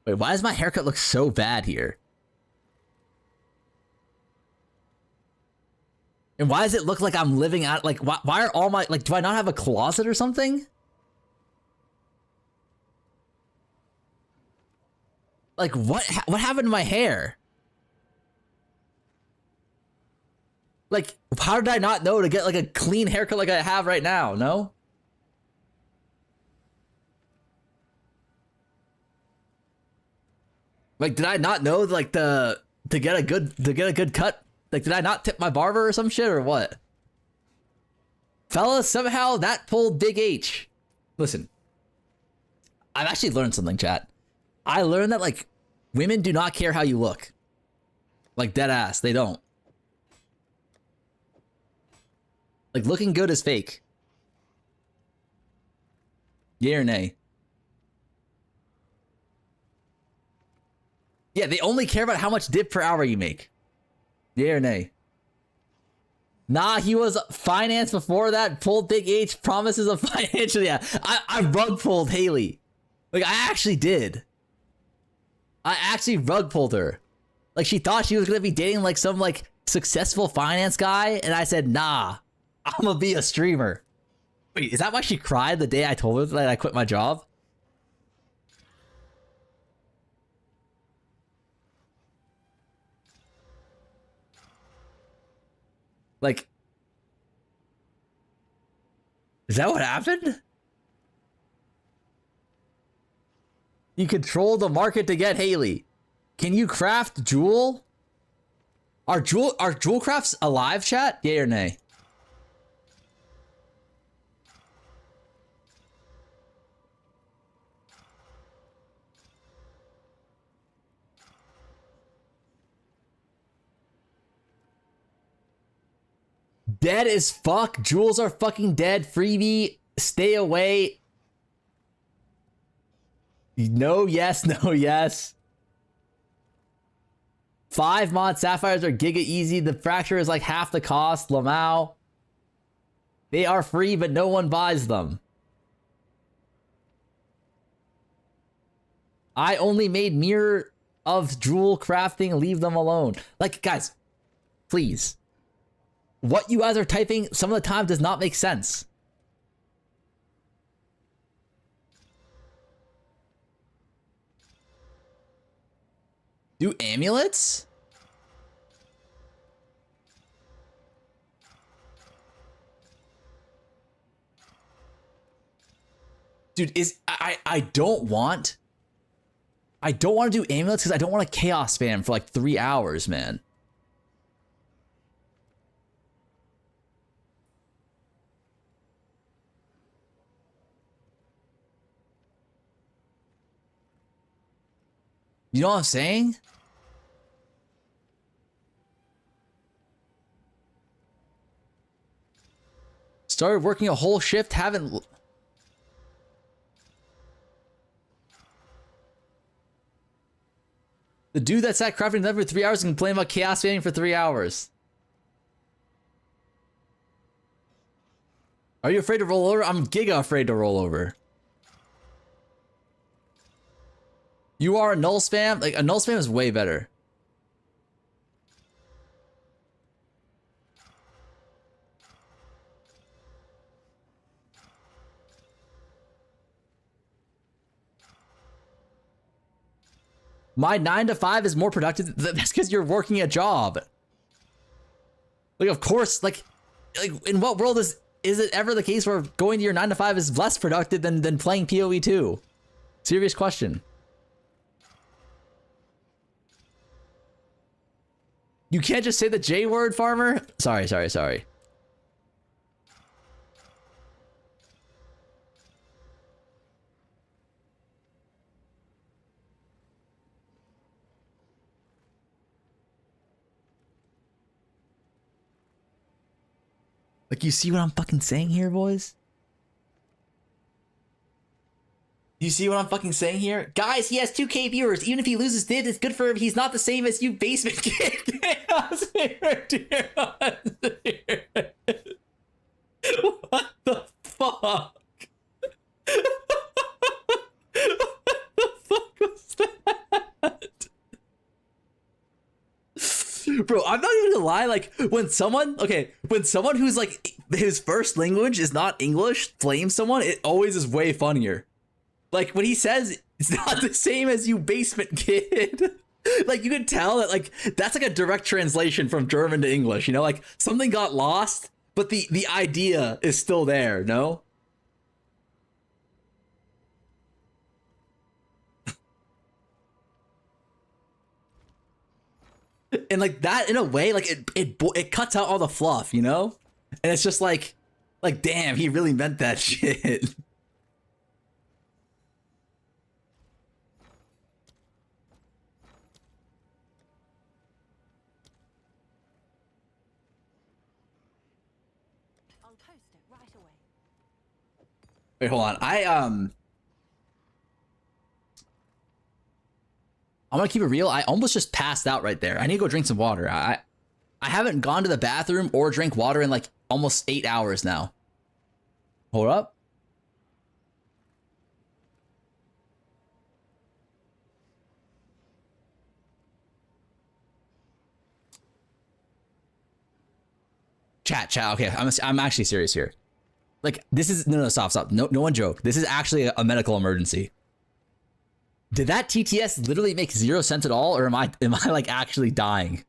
Wait, why does my haircut look so bad here? And why does it look like I'm living out, like, why are all my, like, do I not have a closet or something? Like, what happened to my hair? Like, how did I not know to get like a clean haircut like I have right now? No? Like, did I not know like to get a good cut? Like, did I not tip my barber or some shit or what? Fellas, somehow that pulled Big H. Listen, I've actually learned something, chat. I learned that like women do not care how you look. Like, dead ass, they don't. Like, looking good is fake. Yay or nay? Yeah, they only care about how much dip per hour you make. Yay or nay? Nah, he was finance before that. Pulled Big H, promises of financial. Yeah, I rug pulled Haley. Like, I actually did. I actually rug pulled her. Like, she thought she was gonna be dating like some like successful finance guy, and I said, nah, I'm gonna be a streamer. Wait, is that why she cried the day I told her that I quit my job? Like, is that what happened? You control the market to get Haley. Can you craft Jewel? Are Jewel crafts alive, chat? Yay or nay? Dead as fuck. Jewels are fucking dead. Freebie, stay away. No, yes, no, yes. 5 mod sapphires are giga easy. The fracture is like half the cost. Lamau. They are free, but no one buys them. I only made mirror of jewel crafting. Leave them alone. Like, guys, please. What you guys are typing some of the time does not make sense. Do amulets? Dude, I don't want to do amulets because I don't want to chaos spam for like 3 hours, man. You know what I'm saying? Started working a whole shift, haven't... The dude that sat crafting for 3 hours and complained about chaos spamming for 3 hours. Are you afraid to roll over? I'm giga afraid to roll over. You are a null spam? Like, a null spam is way better. My 9 to 5 is more productive. That's because you're working a job. Like, of course, like in what world is it ever the case where going to your 9 to 5 is less productive than playing PoE 2? Serious question. You can't just say the J word, farmer. Sorry. Like, you see what I'm fucking saying here, boys? You see what I'm fucking saying here? Guys, he has 2K viewers. Even if he loses dibs, it's good for him. He's not the same as you basement kid. What the fuck? What the fuck was that? Bro, I'm not even gonna lie, like, when someone who's like, his first language is not English flames someone, it always is way funnier. Like, when he says, it's not the same as you basement kid. Like you could tell that like that's like a direct translation from German to English, you know, like something got lost, but the idea is still there, no? And like that in a way, like it cuts out all the fluff, you know? And it's just like damn, he really meant that shit. I'll post it right away. Wait, hold on. I'm gonna keep it real. I almost just passed out right there. I need to go drink some water. I haven't gone to the bathroom or drank water in like almost 8 hours now. Hold up. Chat. Okay, I'm actually serious here. Like this is no, stop. No one joke. This is actually a medical emergency. Did that TTS literally make 0 sense at all, or am I like actually dying?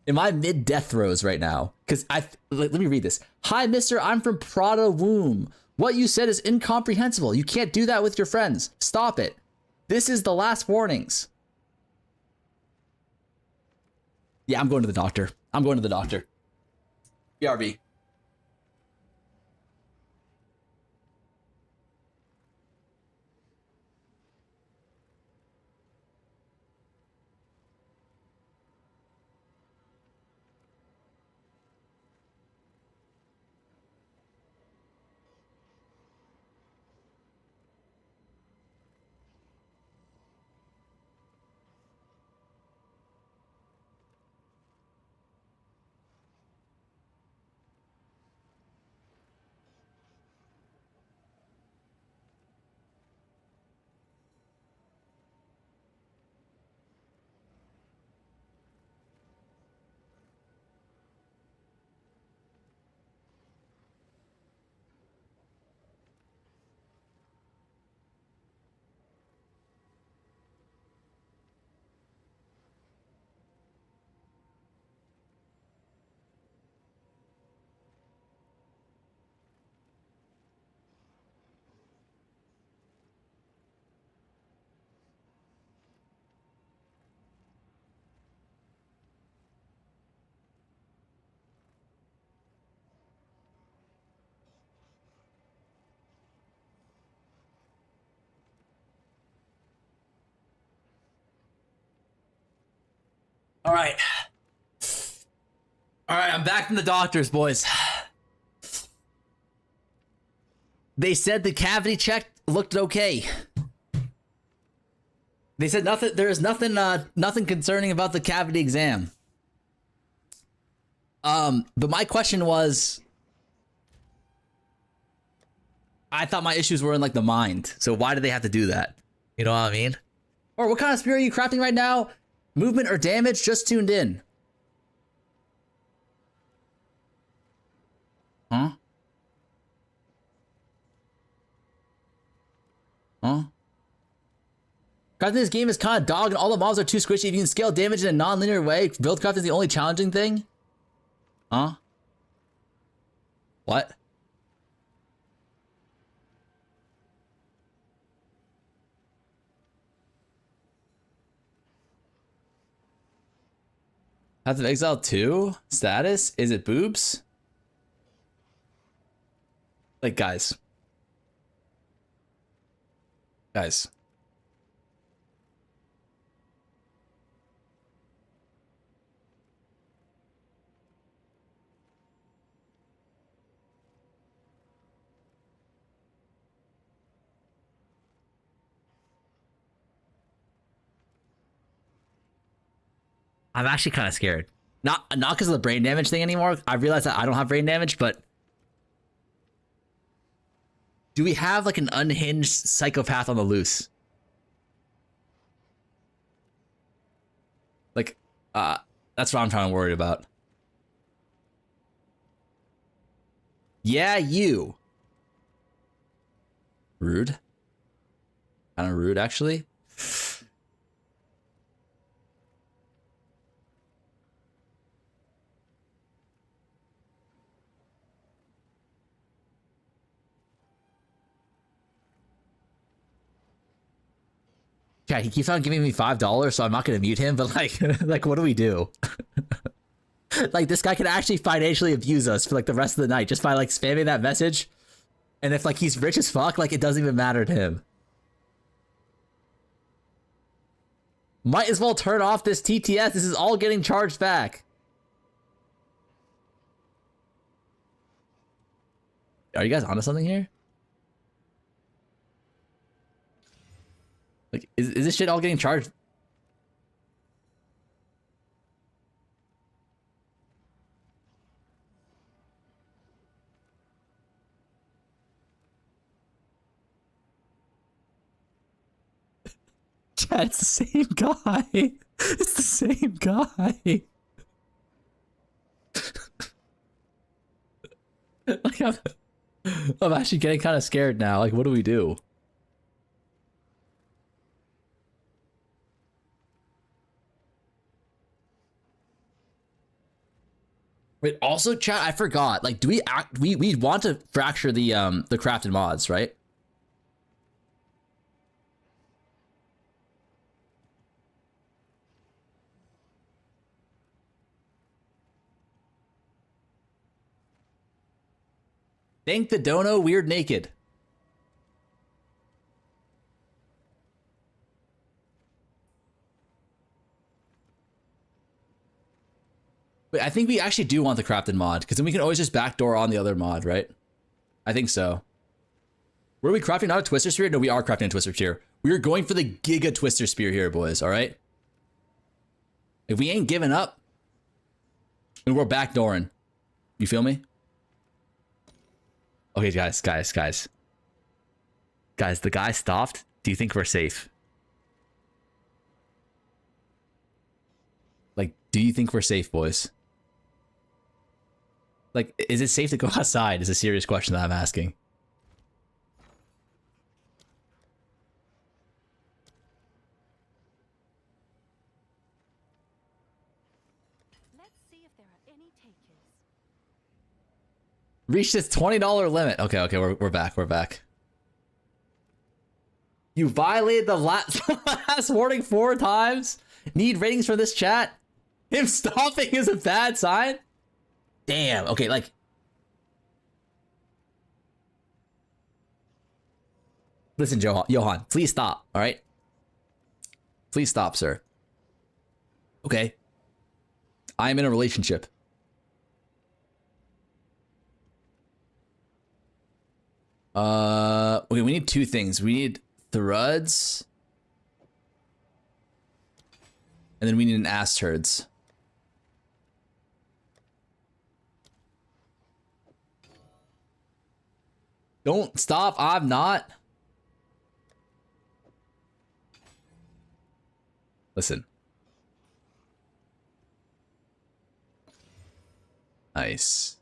Am I mid death throes right now? Because let me read this. Hi, Mister. I'm from Prada Womb. What you said is incomprehensible. You can't do that with your friends. Stop it. This is the last warnings. Yeah, I'm going to the doctor. BRB. All right, I'm back from the doctors, boys. They said the cavity check looked okay. They said nothing. There is nothing concerning about the cavity exam. But my question was, I thought my issues were in like the mind. So why do they have to do that? You know what I mean? Or what kind of spear are you crafting right now? Movement or damage? Just tuned in. Huh? Crafting this game is kind of dog and all the mobs are too squishy. If you can scale damage in a non-linear way, build craft is the only challenging thing? Huh? What? Path of Exile 2? Status? Is it boobs? Like, guys. I'm actually kind of scared. Not because of the brain damage thing anymore. I realize that I don't have brain damage, but do we have like an unhinged psychopath on the loose? Like, that's what I'm trying to worry about. Yeah, you. Rude. Kind of rude, actually. Yeah, he keeps on giving me $5, so I'm not gonna mute him. But like, like, what do we do? Like, this guy can actually financially abuse us for like the rest of the night just by like spamming that message. And if like he's rich as fuck, like it doesn't even matter to him. Might as well turn off this TTS. This is all getting charged back. Are you guys onto something here? Like, is this shit all getting charged? Chad, it's the same guy. It's the same guy. Like, I'm actually getting kind of scared now. Like, what do we do? Wait, also, chat, I forgot. Like, do we want to fracture the crafted mods, right? Thank the dono, weird naked. Wait, I think we actually do want the crafted mod, because then we can always just backdoor on the other mod, right? I think so. Were we crafting not a Twister Spear? No, we are crafting a Twister Spear. We are going for the Giga Twister Spear here, boys, all right? If we ain't giving up, then we're backdooring. You feel me? Okay, guys. Guys, the guy stopped. Do you think we're safe? Like, do you think we're safe, boys? Like, is it safe to go outside? Is a serious question that I'm asking. Let's see if there are any takers. Reach this $20 limit. Okay, we're back. You violated the last warning 4 times? Need ratings for this chat? Him stopping is a bad sign? Damn, okay, like... Listen, Johan, please stop, alright? Please stop, sir. Okay. I am in a relationship. Okay, we need 2 things. We need thruds. And then we need an ass turds. Don't stop, I'm not. Listen. Nice.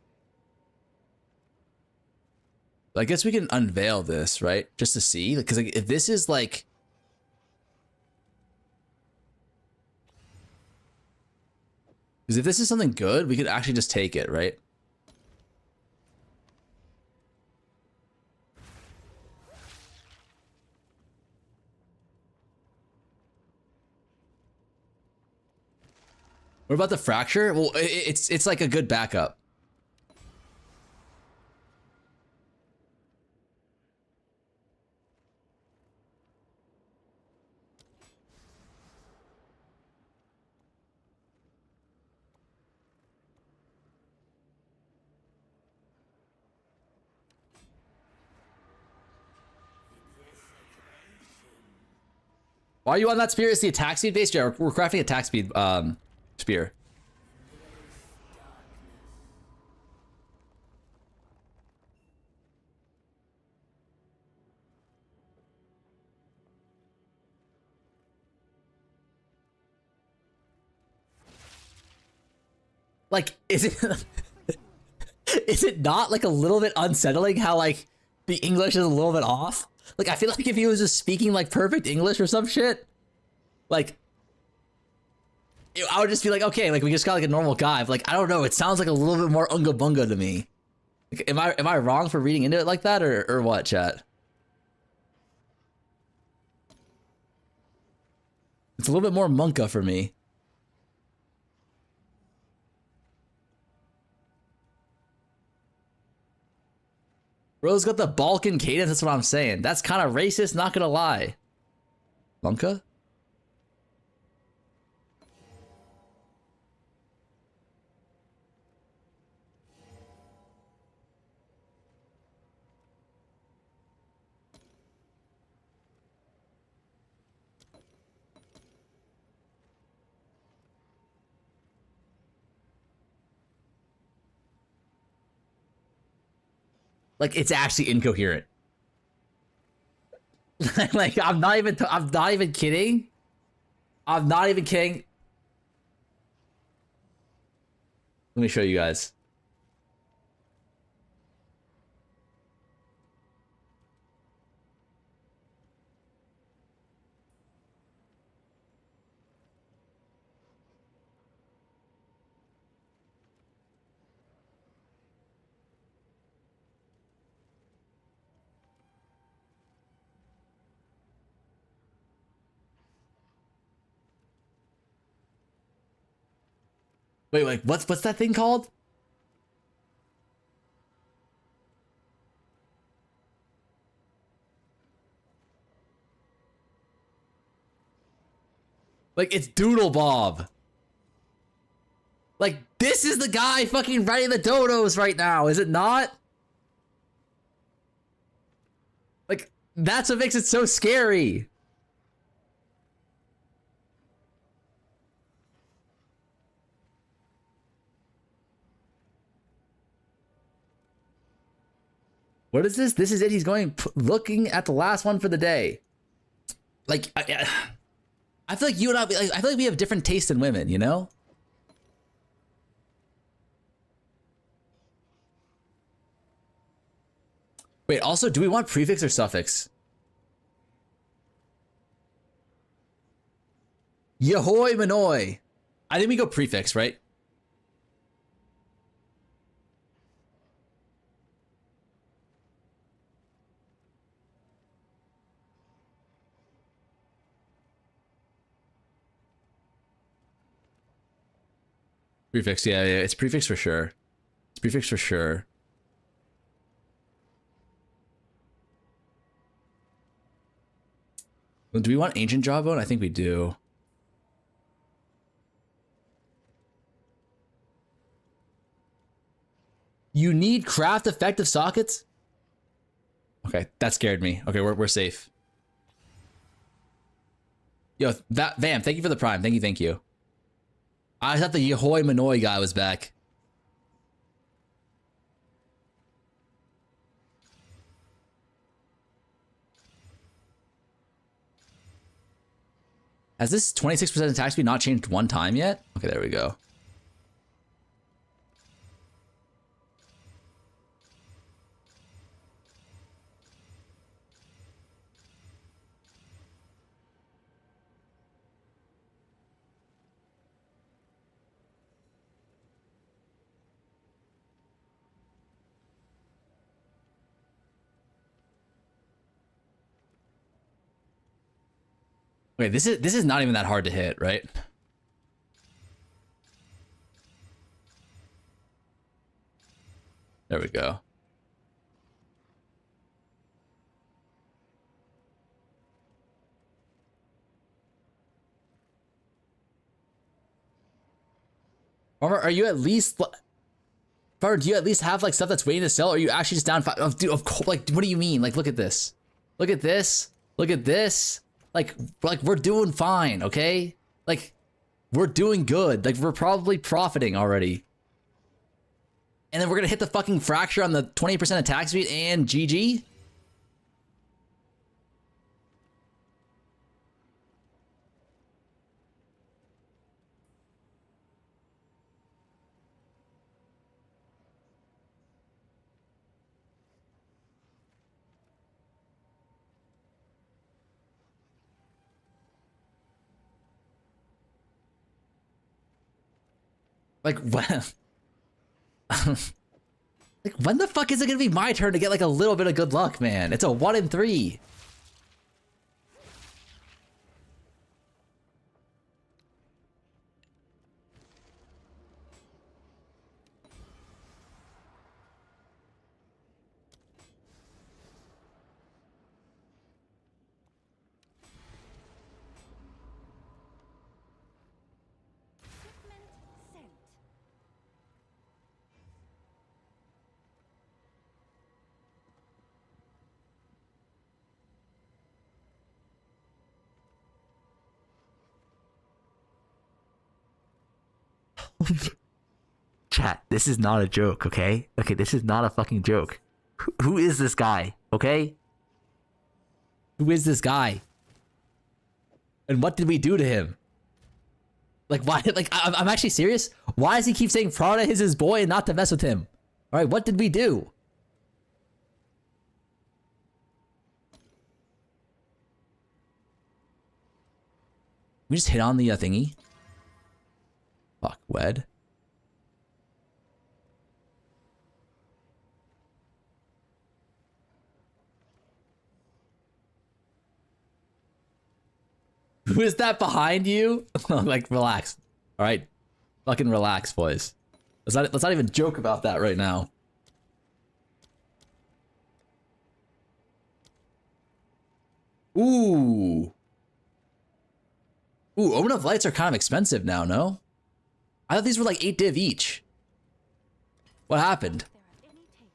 I guess we can unveil this, right? Just to see, because like, if this is like... Because if this is something good, we could actually just take it, right? What about the fracture? Well, it's like a good backup. Why are you on that spear? Is the attack speed based? Yeah, we're crafting attack speed spear. Like, is it is it not like a little bit unsettling how like the English is a little bit off? Like, I feel like if he was just speaking like perfect English or some shit, like I would just be like, okay, like we just got like a normal guy. But, like, I don't know, it sounds like a little bit more unga bunga to me. Like, am I wrong for reading into it like that, or what, chat? It's a little bit more Monka for me. Bro's got the Balkan cadence, that's what I'm saying. That's kind of racist, not gonna lie. Monka? Like, it's actually incoherent. Like, I'm not even kidding. I'm not even kidding. Let me show you guys. Wait, what's that thing called? Like, it's Doodle Bob. Like, this is the guy fucking writing the dodos right now, is it not? Like, that's what makes it so scary. What is this? This is it. He's going looking at the last one for the day. Like, I feel like you and I feel like we have different tastes in women, you know? Wait, also, do we want prefix or suffix? Yahoy Manoy. I think we go prefix, right? Prefix, yeah, it's prefix for sure. It's prefix for sure. Well, do we want ancient jawbone? I think we do. You need craft effective sockets? Okay, that scared me. Okay, we're safe. Yo, that Vam, thank you for the prime. Thank you. I thought the Yahoy Manoy guy was back. Has this 26% attack speed not changed one time yet? Okay, there we go. Wait, this is not even that hard to hit, right? There we go. Farmer, are you at least... Farmer, do you at least have like stuff that's waiting to sell? Or are you actually just down 5? Oh, dude, of course, like, what do you mean? Like, look at this. Look at this. Look at this. Like we're doing fine, okay? Like, we're doing good. Like, we're probably profiting already. And then we're gonna hit the fucking fracture on the 20% attack speed and GG? Like, when... like, when the fuck is it gonna be my turn to get like a little bit of good luck, man? It's a 1 in 3. Chat, this is not a joke, okay? Okay, this is not a fucking joke. Who is this guy, okay? Who is this guy? And what did we do to him? Like, why? Like, I'm actually serious. Why does he keep saying Prada is his boy and not to mess with him? All right, what did we do? We just hit on the thingy. Fuck, wed. Who is that behind you? Like, relax. All right, fucking relax, boys. Let's not even joke about that right now. Ooh. Ooh, Omen of Lights are kind of expensive now, no? I thought these were like 8 div each. What happened? There are any takers.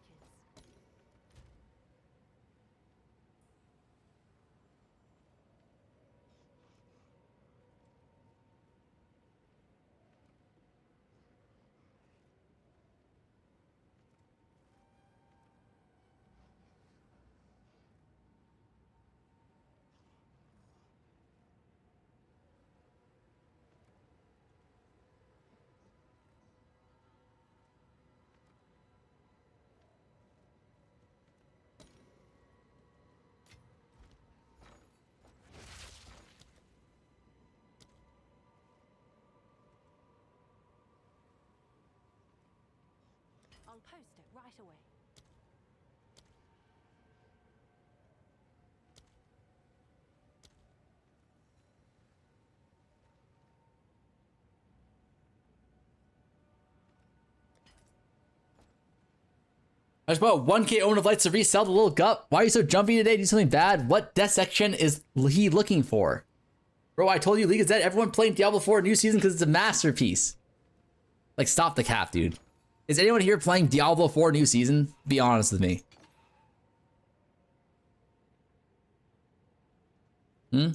I'll post it right away. I just bought 1K Omen of Lights to resell the little gut. Why are you so jumpy today? Do something bad? What death section is he looking for? Bro, I told you League is dead. Everyone playing Diablo 4 new season because it's a masterpiece. Like, stop the cap, dude. Is anyone here playing Diablo 4 new season? Be honest with me. No,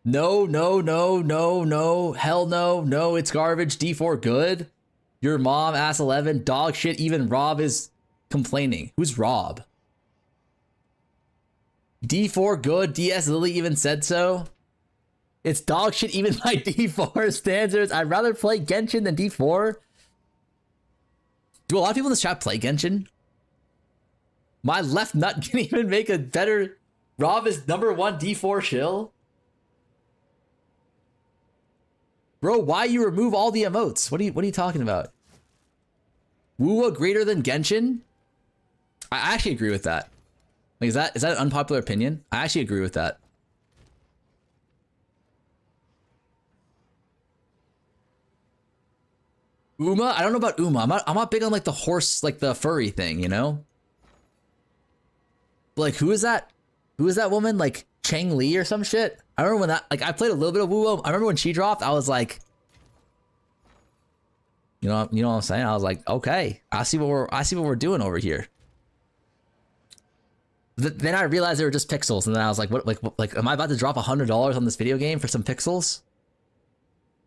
no, no, no, no. Hell no. No, it's garbage. D4 good. Your mom, ass 11. Dog shit. Even Rob is complaining. Who's Rob? D4 good. DS Lily even said so. It's dog shit even by D4 standards. I'd rather play Genshin than D4. Do a lot of people in this chat play Genshin? My left nut can even make a better... Rob is #1 D4 shill? Bro, why you remove all the emotes? What are you talking about? Wuwa greater than Genshin? I actually agree with that. Like, is that an unpopular opinion? I actually agree with that. Uma? I don't know about Uma. I'm not big on like the horse, like the furry thing, you know? But, like, who is that? Who is that woman? Like Chang Li or some shit? I remember when that, like, I played a little bit of Wu. I remember when she dropped, I was like, you know what I'm saying? I was like, okay, I see what we're doing over here. Then I realized they were just pixels, and then I was like, what, am I about to drop $100 on this video game for some pixels?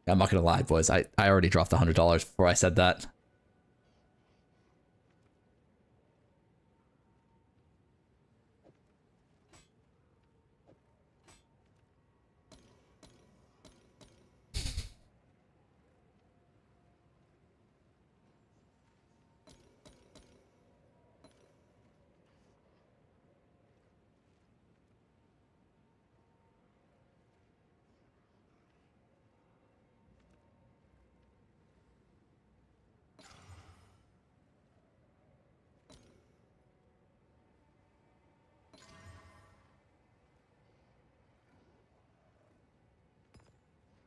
I'm not gonna lie, boys. I already dropped $100 before I said that.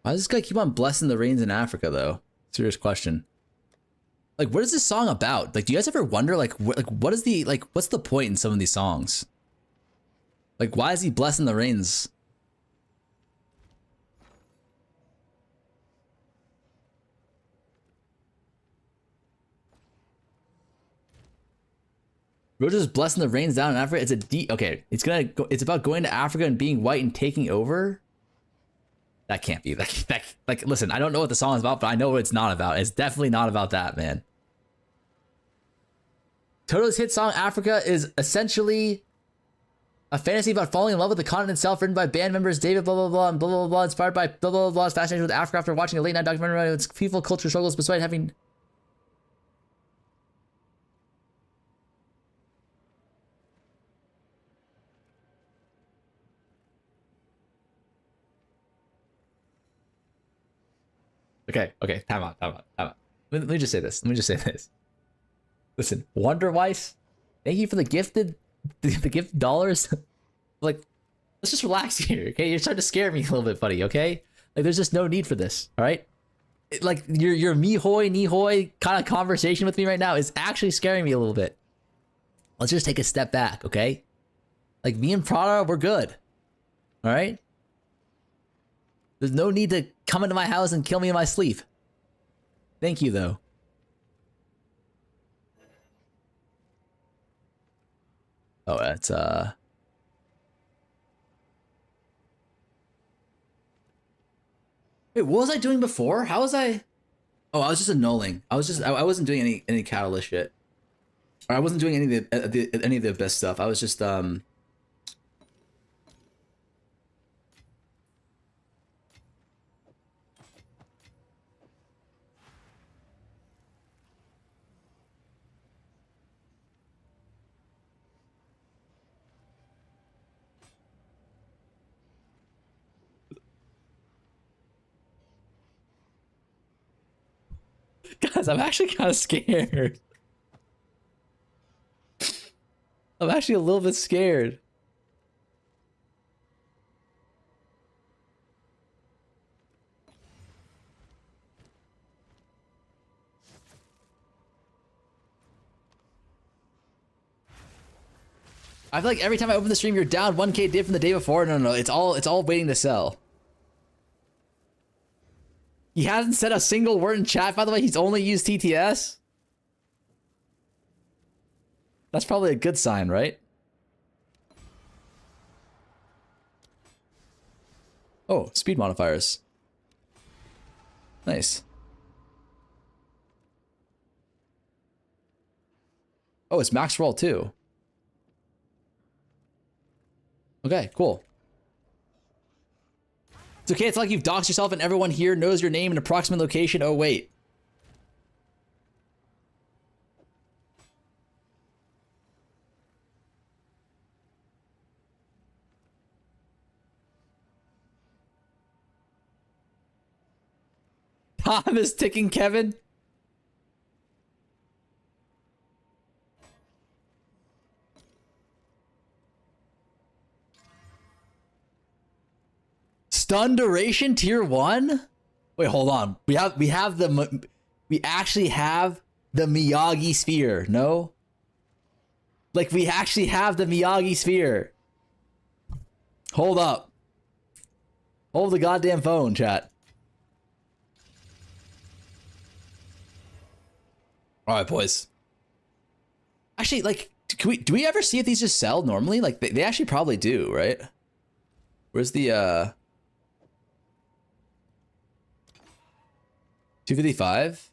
Why does this guy keep on blessing the rains in Africa, though? Serious question. Like, what is this song about? Like, do you guys ever wonder, like, what is the, like, what's the point in some of these songs? Like, why is he blessing the rains? Bro, just blessing the rains down in Africa. It's a deep. Okay, it's about going to Africa and being white and taking over. That can't be. Like, listen, I don't know what the song is about, but I know what it's not about. It's definitely not about that, man. Toto's hit song Africa is essentially a fantasy about falling in love with the continent itself, written by band members David blah blah blah and blah blah blah, inspired by blah blah blah's fascination with Africa after watching a late night documentary about its people culture struggles despite having. Okay, time out. Let me just say this. Listen, Wonder Weiss, thank you for the gifted dollars. Like, let's just relax here, okay? You're starting to scare me a little bit, buddy, okay? Like, there's just no need for this, all right? Like, your me-hoy, knee-hoy kind of conversation with me right now is actually scaring me a little bit. Let's just take a step back, okay? Like, me and Prada, we're good, all right? There's no need to come into my house and kill me in my sleep. Thank you, though. Oh, that's, Wait, what was I doing before? How was I... Oh, I was just annulling. I wasn't doing any catalyst shit. Or I wasn't doing any of the best stuff. I was just, Guys, I'm actually kind of scared. I'm actually a little bit scared. I feel like every time I open the stream, you're down 1K div from the day before. No, it's all waiting to sell. He hasn't said a single word in chat, by the way. He's only used TTS. That's probably a good sign, right? Oh, speed modifiers. Nice. Oh, it's max roll too. Okay, cool. It's okay, it's like you've doxed yourself and everyone here knows your name and approximate location. Oh, wait. Time is ticking, Kevin. Stun duration tier 1? Wait, hold on. We actually have the Miyagi sphere, no? Like, we actually have the Miyagi sphere. Hold up. Hold the goddamn phone, chat. Alright, boys. Actually, like, do we ever see if these just sell normally? Like, they actually probably do, right? Where's the, 255?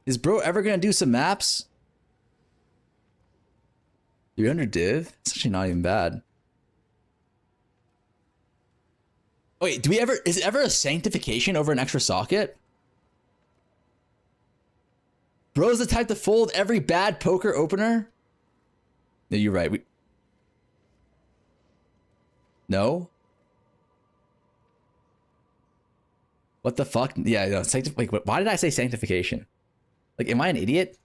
Is bro ever gonna do some maps? 300 div? It's actually not even bad. Wait, is it ever a sanctification over an extra socket? Bro's the type to fold every bad poker opener? No, you're right. No? What the fuck? Yeah, no, like, why did I say sanctification? Like, am I an idiot?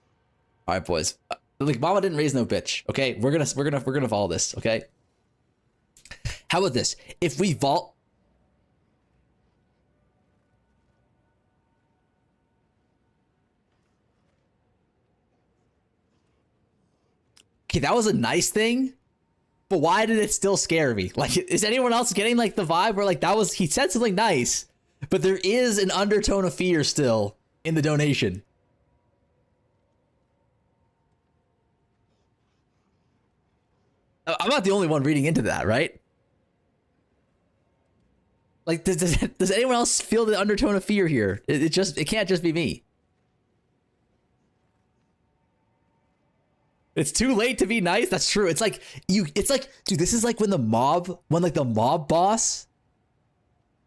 All right, boys. Like, mama didn't raise no bitch. Okay, we're gonna follow this. Okay. How about this? If we vault. Okay, that was a nice thing, but why did it still scare me? Like, is anyone else getting like the vibe where like that was, he said something nice, but there is an undertone of fear still in the donation. I'm not the only one reading into that, right? Like, does anyone else feel the undertone of fear here? It can't just be me. It's too late to be nice. That's true. It's like, dude, this is like when the mob boss,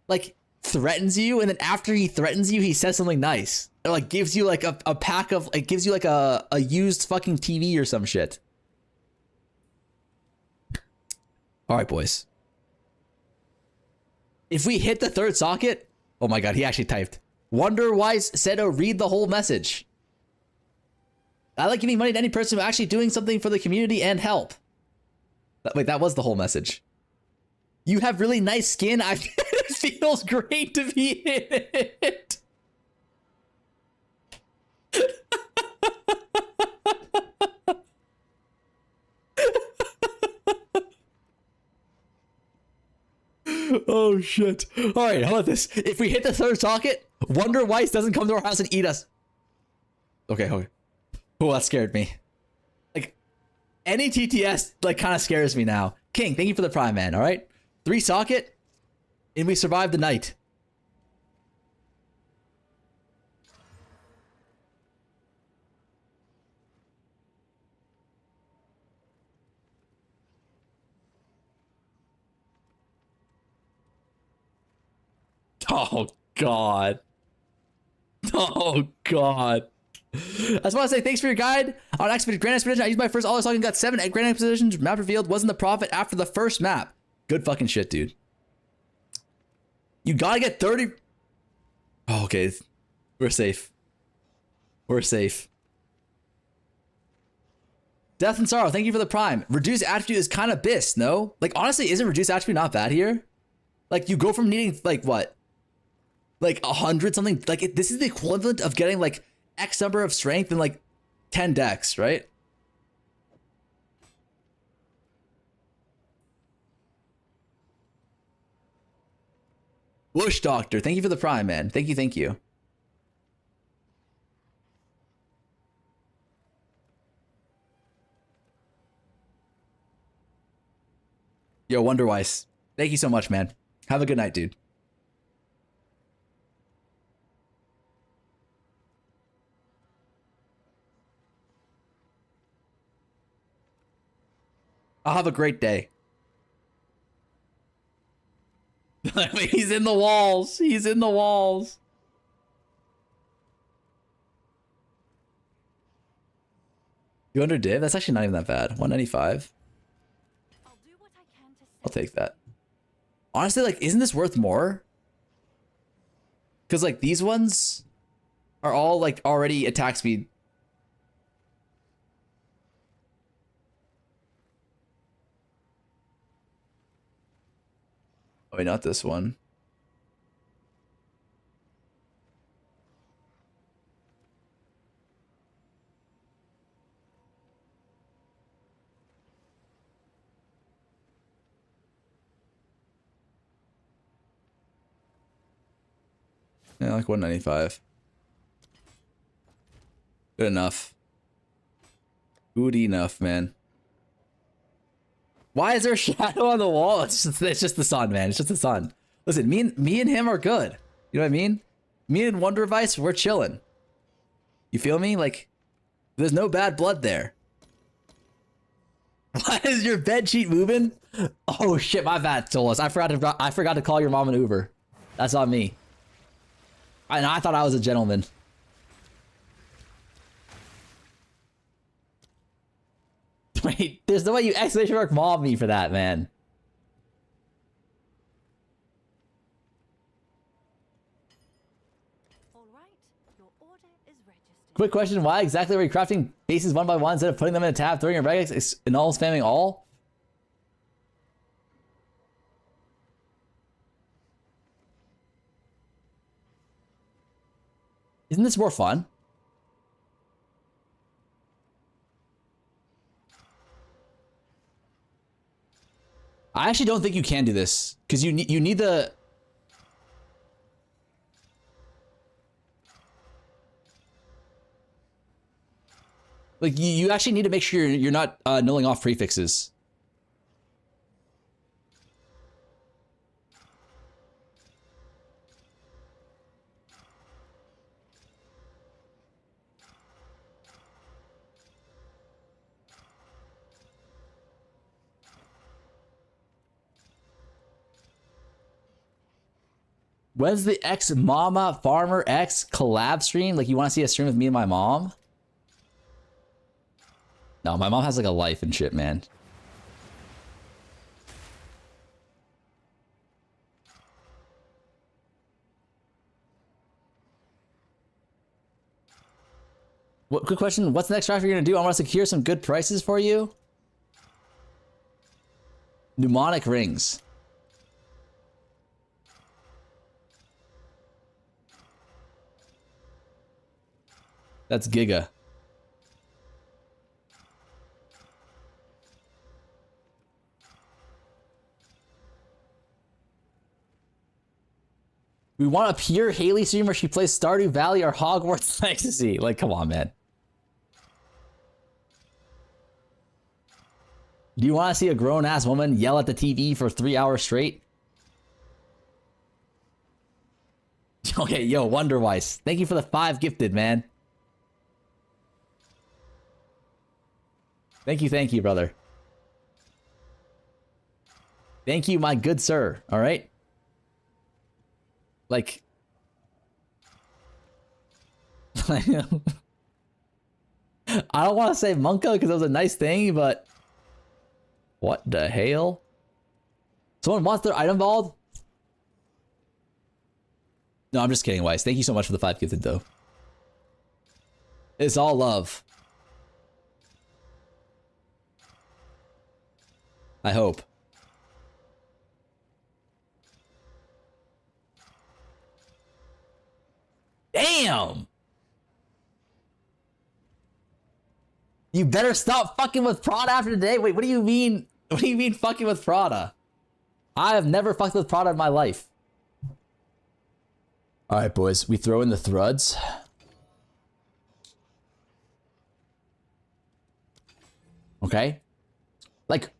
like, threatens you, and then after he threatens you, he says something nice. Or like gives you like a pack of, like, gives you like a used fucking TV or some shit. All right, boys. If we hit the third socket, oh my God, he actually typed. Wonder why Seto read the whole message. I like giving money to any person who's actually doing something for the community and help. Wait, that was the whole message. You have really nice skin. It feels great to be in it. Oh shit. All right, how about this? If we hit the third socket, Wonder Weiss doesn't come to our house and eat us. Okay. Oh, that scared me. Like, any TTS, like, kind of scares me now. King, thank you for the prime, man, all right? 3 socket, and we survived the night. Oh, God. Oh, God. I just want to say thanks for your guide on Grand Expedition. I used my first all and got 7 at Grand Expeditions. Map revealed wasn't the profit after the first map. Good fucking shit, dude. You gotta get 30. Oh, okay. We're safe. We're safe. Death and Sorrow, thank you for the prime. Reduced attribute is kind of bis, no? Like, honestly, isn't reduced attribute not bad here? Like, you go from needing, like, what? Like 100 something? Like, this is the equivalent of getting, like, X number of strength and, like, 10 dex, right? Whoosh Doctor, thank you for the prime, man. Thank you. Yo, Wonderwise, thank you so much, man. Have a good night, dude. I'll have a great day. He's in the walls. He's in the walls. You under div? That's actually not even that bad. 195. I'll do what I can to I'll take that. Honestly, like, isn't this worth more? Because, like, these ones are all, like, already attack speed. Oh, wait, not this one. Yeah, like 195. Good enough. Good enough, man. Why is there a shadow on the wall? It's just the sun, man. It's just the sun. Listen, me and him are good. You know what I mean? Me and Wonder Vice, we're chilling. You feel me? Like, there's no bad blood there. Why is your bed sheet moving? Oh shit, my bad, Solas. I forgot to call your mom an Uber. That's on me. And I thought I was a gentleman. Wait, there's no way you exclamation mark mob me for that, man. All right, your order is registered. Quick question, why exactly are we crafting bases one by one instead of putting them in a tab, throwing a regex, and all spamming all? Isn't this more fun? I actually don't think you can do this because you need the. Like you actually need to make sure you're not nulling off prefixes. When's the X Mama Farmer X collab stream? Like, you want to see a stream with me and my mom? No, my mom has like a life and shit, man. What, quick question, what's the next draft you're gonna do? I want to secure some good prices for you. Mnemonic rings. That's Giga. We want a pure Haley stream where she plays Stardew Valley or Hogwarts Legacy. Like, come on, man. Do you want to see a grown-ass woman yell at the TV for 3 hours straight? Okay, yo, Wonderwise. Thank you for the 5 gifted, man. Thank you, brother. Thank you, my good sir. All right? Like... I don't want to say Monka because it was a nice thing, but... What the hell? Someone wants their item vault? No, I'm just kidding, Weiss. Thank you so much for the 5 gifted, though. It's all love. I hope. Damn! You better stop fucking with Prada after today. Wait, what do you mean? What do you mean fucking with Prada? I have never fucked with Prada in my life. Alright, boys. We throw in the thruds. Okay? Like...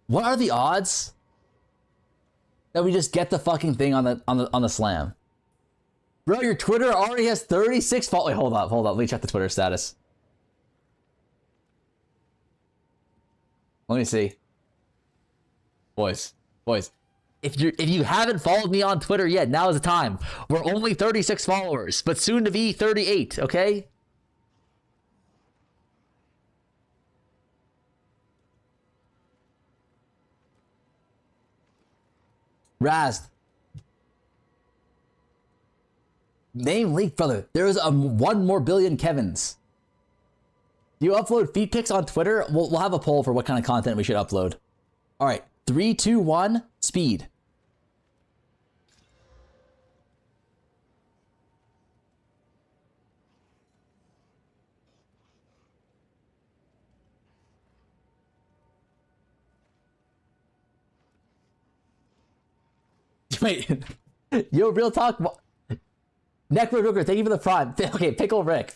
What are the odds that we just get the fucking thing on the slam? Bro, your Twitter already has 36 follow. Wait, hold up. Let me check the Twitter status. Let me see. Boys. If you haven't followed me on Twitter yet, now is the time. We're only 36 followers, but soon to be 38, okay? Raz. Name leak, brother. There's a 1 more billion Kevins. Do you upload feed pics on Twitter? We'll have a poll for what kind of content we should upload. All right. 3, 2, 1, speed. Wait, yo, real talk. Necro Joker, thank you for the prime. Okay, Pickle Rick.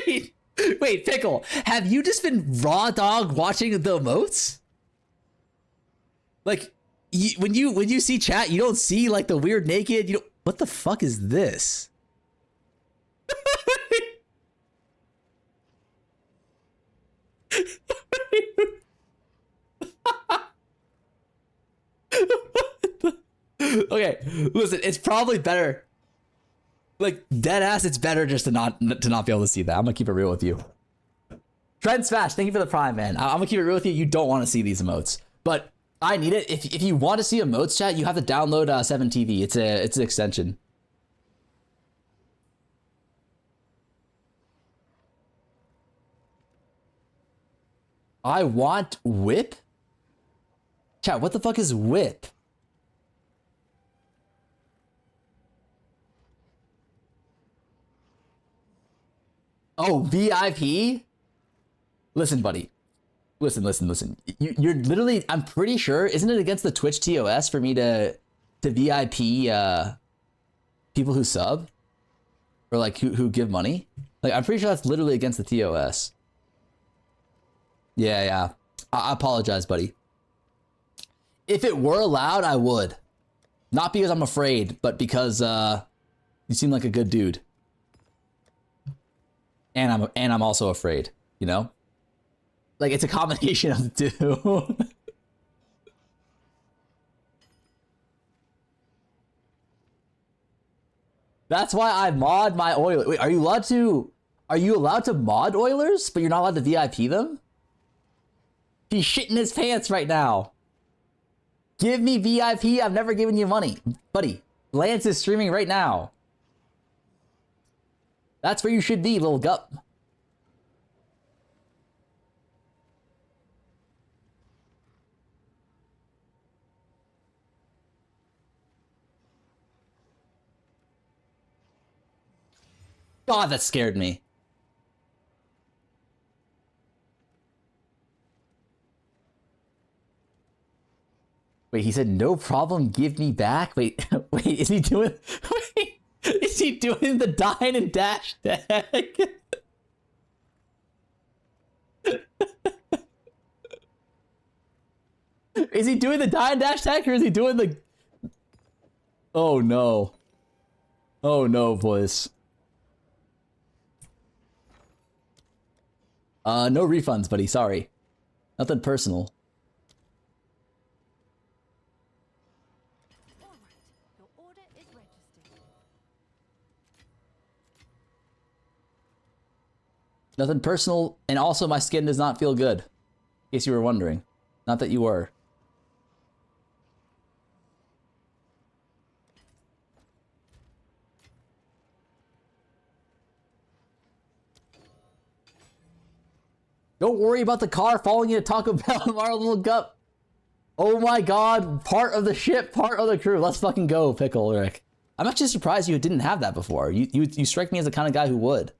wait, Pickle. Have you just been raw dog watching the emotes? Like, when you see chat, you don't see like the weird naked. You don't. What the fuck is this? Okay, listen, it's probably better. Like, dead ass, it's better just to not be able to see that. I'm gonna keep it real with you. Trent Smash, thank you for the prime, man. I'm gonna keep it real with you. You don't want to see these emotes, but I need it. If you want to see emotes, chat, you have to download 7TV. It's an extension. I want whip. Chat, what the fuck is whip? Oh, VIP? Listen, buddy. Listen. You're literally, I'm pretty sure, isn't it against the Twitch TOS for me to VIP people who sub? Or like who give money? Like, I'm pretty sure that's literally against the TOS. Yeah. I apologize, buddy. If it were allowed, I would. Not because I'm afraid, but because you seem like a good dude. And I'm also afraid, you know? Like, it's a combination of the two. That's why I mod my Oilers. Wait, are you allowed to mod Oilers, but you're not allowed to VIP them? He's shitting his pants right now. Give me VIP. I've never given you money. Buddy, Lance is streaming right now. That's where you should be, little gup. God, that scared me. Wait, he said, no problem, give me back? Wait, wait, is he doing... Wait, is he doing the dine and dash deck? Is he doing the dine and dash deck, or is he doing the... Oh, no. Oh, no, boys. No refunds, buddy, sorry. Nothing personal. All right. Your order is registered. Nothing personal, and also my skin does not feel good. In case you were wondering. Not that you were. Don't worry about the car falling into Taco Bell tomorrow, little gup. Oh my god, part of the ship, part of the crew. Let's fucking go, Pickle Rick. I'm actually surprised you didn't have that before. You strike me as the kind of guy who would.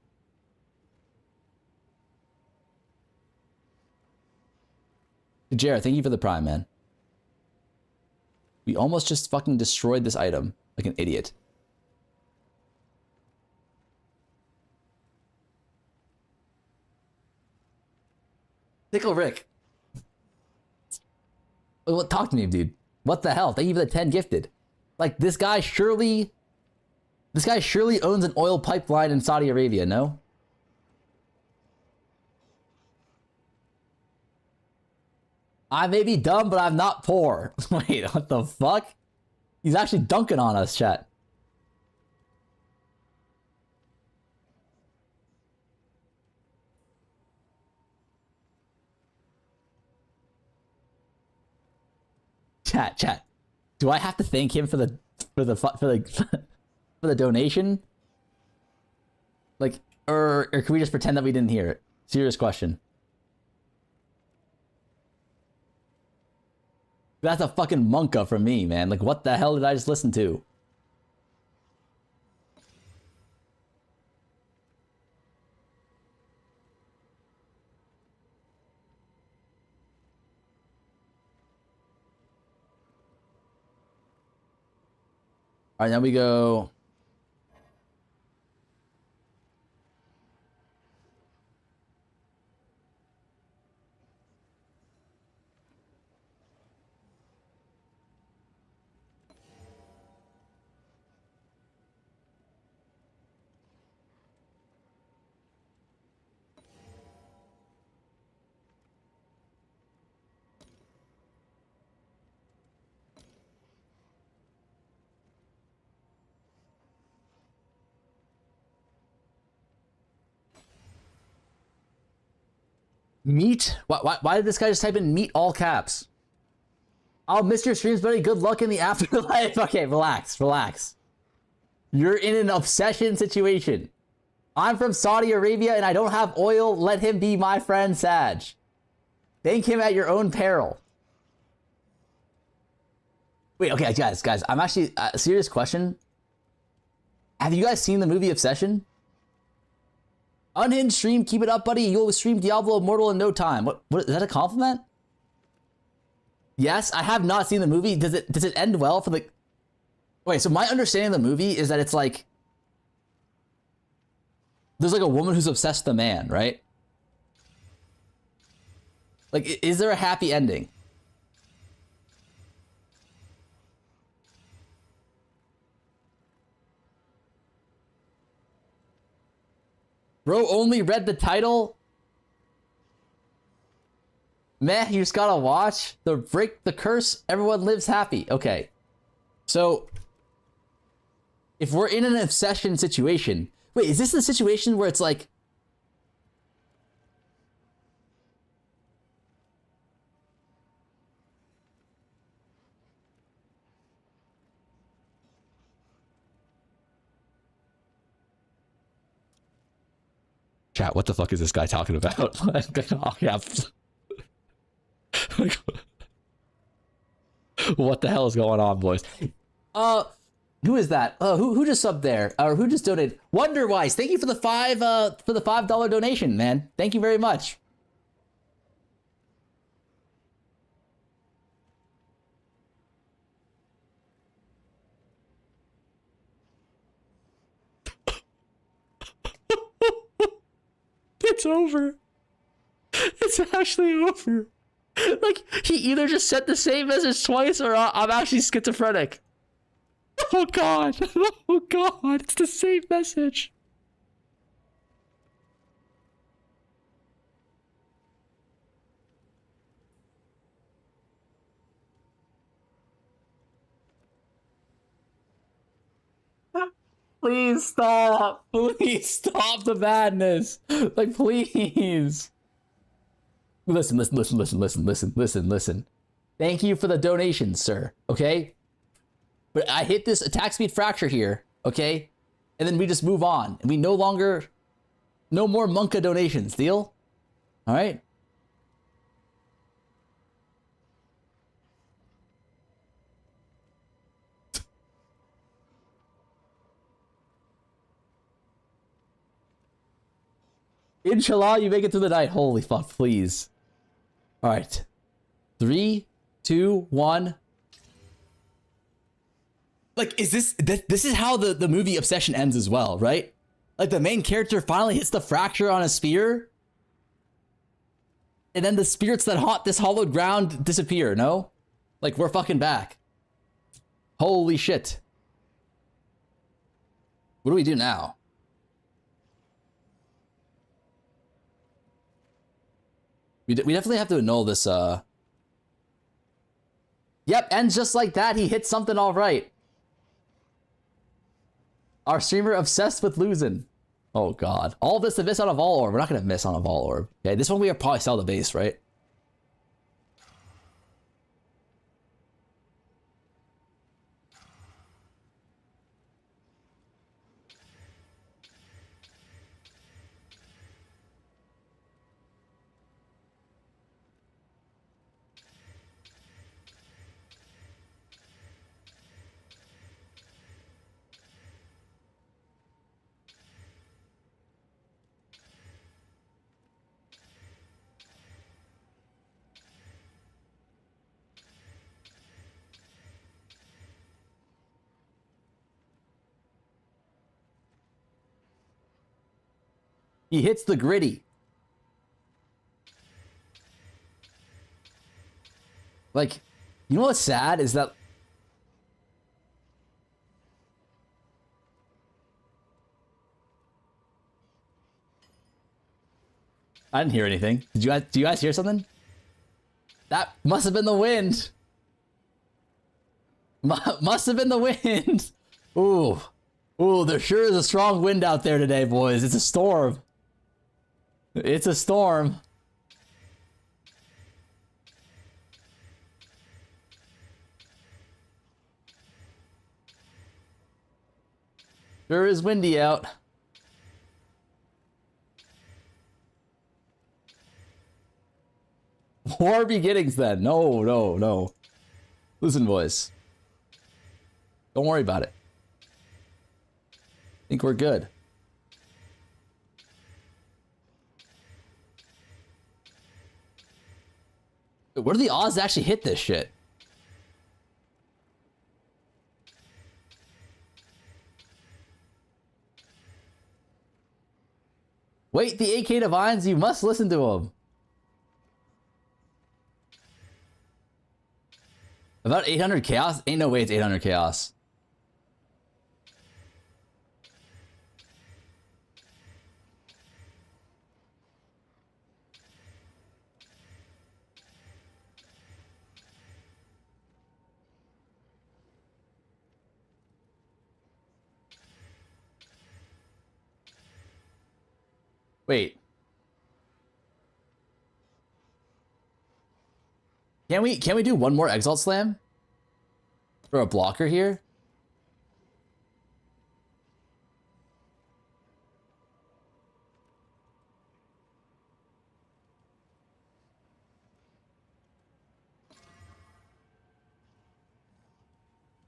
Jared, thank you for the prime, man. We almost just fucking destroyed this item like an idiot. Pickle Rick. Talk to me, dude. What the hell? Thank you for the 10 gifted. Like, this guy surely owns an oil pipeline in Saudi Arabia, no? I may be dumb, but I'm not poor. Wait, what the fuck? He's actually dunking on us, chat. Chat. Do I have to thank him for the donation? Like, or can we just pretend that we didn't hear it? Serious question. That's a fucking monka from me, man. Like, what the hell did I just listen to? All right, now we go. Meat? Why did this guy just type in meat all caps? I'll miss your streams, buddy. Good luck in the afterlife. Okay, relax. You're in an obsession situation. I'm from Saudi Arabia and I don't have oil. Let him be my friend, Sag. Thank him at your own peril. Wait, okay, guys. I'm actually... a serious question. Have you guys seen the movie Obsession? Unhinged stream, keep it up, buddy. You'll stream Diablo Immortal in no time. What is that a compliment? Yes, I have not seen the movie. Does it end well for the... Wait, so my understanding of the movie is that it's like... There's like a woman who's obsessed with a man, right? Like, is there a happy ending? Bro only read the title? Meh, you just gotta watch. The break the curse, everyone lives happy. Okay. So, if we're in an obsession situation... Wait, is this the situation where it's like... Chat, what the fuck is this guy talking about? Oh, yeah. What the hell is going on, boys? Who is that? Who just subbed there? Or who just donated? Wonderwise, thank you for the $5 donation, man. Thank you very much. It's over. It's actually over. Like, he either just sent the same message twice or I'm actually schizophrenic. Oh god. Oh god. It's the same message. Please stop. Please stop the madness. Like, please. Listen. Thank you for the donation, sir. Okay? But I hit this attack speed fracture here, okay? And then we just move on. And we no more Monka donations. Deal? Alright? Inshallah, you make it through the night. Holy fuck, please. All right. 3, 2, 1. Like, is this is how the movie Obsession ends as well, right? Like, the main character finally hits the fracture on a spear. And then the spirits that haunt this hollowed ground disappear, no? Like, we're fucking back. Holy shit. What do we do now? We definitely have to annul this, Yep, ends just like that. He hit something all right. Our streamer obsessed with losing. Oh, God. All this to miss on a Vol Orb. We're not going to miss on a Vol Orb. Okay, this one we are probably sell the base, right? He hits the gritty. Like, you know what's sad is that... I didn't hear anything. Do you guys hear something? That must have been the wind. Must have been the wind. Ooh. Ooh, there sure is a strong wind out there today, boys. It's a storm. It's a storm. Sure is windy out. War beginnings then. No. Listen, boys. Don't worry about it. I think we're good. What are the odds to actually hit this shit? Wait, the AK Divines, you must listen to him. About 800 chaos? Ain't no way it's 800 chaos. Wait. Can we do one more Exalt Slam? For a blocker here?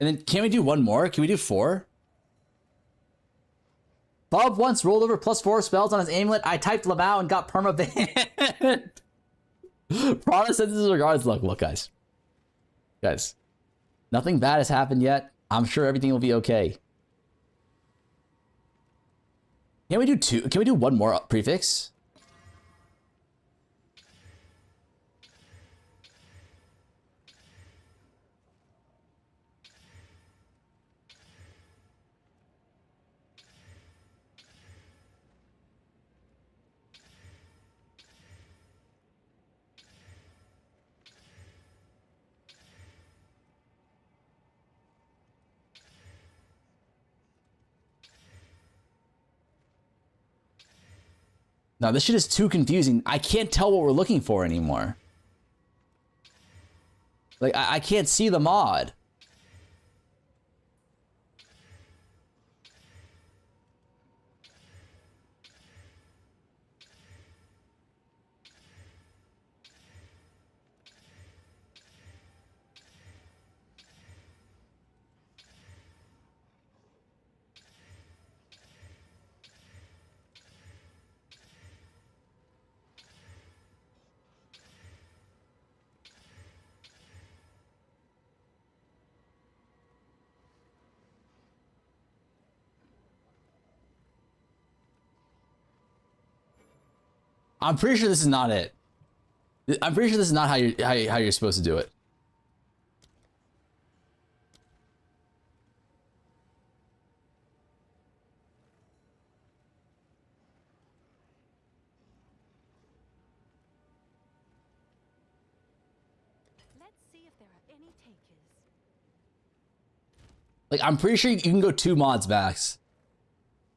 And then can we do one more? Can we do 4? Bob once rolled over +4 spells on his amulet. I typed Lamau and got perma-banned. Prana sends his regards. Look, guys. Guys. Nothing bad has happened yet. I'm sure everything will be okay. Can we do 2? Can we do one more prefix? No, this shit is too confusing. I can't tell what we're looking for anymore. Like, I can't see the mod. I'm pretty sure this is not it. I'm pretty sure this is not how you're supposed to do it. Let's see if there are any takers. Like, I'm pretty sure you can go 2 mods max.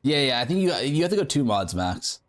Yeah, I think you have to go 2 mods max.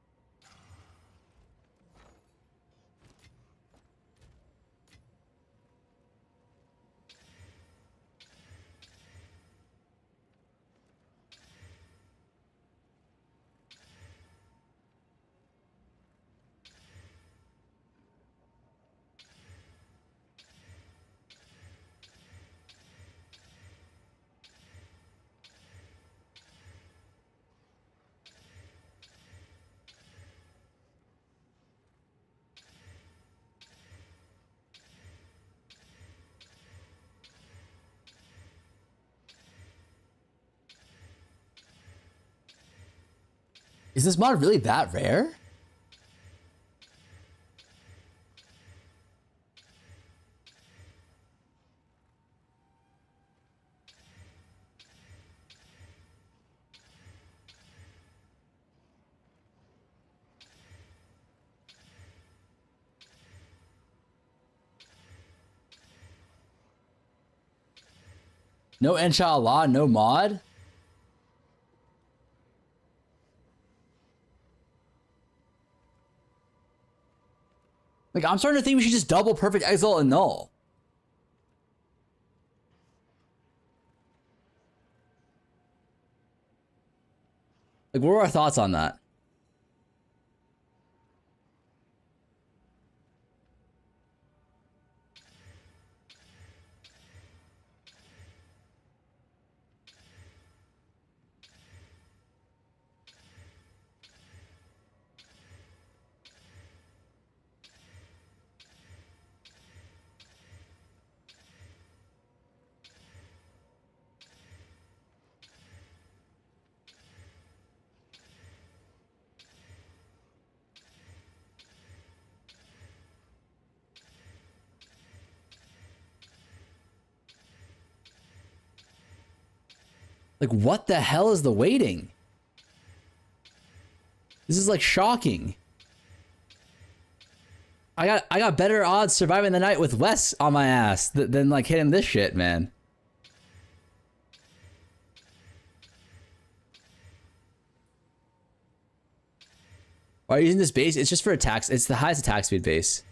Is this mod really that rare? No inshallah, no mod? Like, I'm starting to think we should just double perfect exalt and null. Like, what are our thoughts on that? Like, what the hell is the waiting? This is like shocking. I got better odds surviving the night with Wes on my ass than like hitting this shit, man. Why are you using this base? It's just for attacks. It's the highest attack speed base.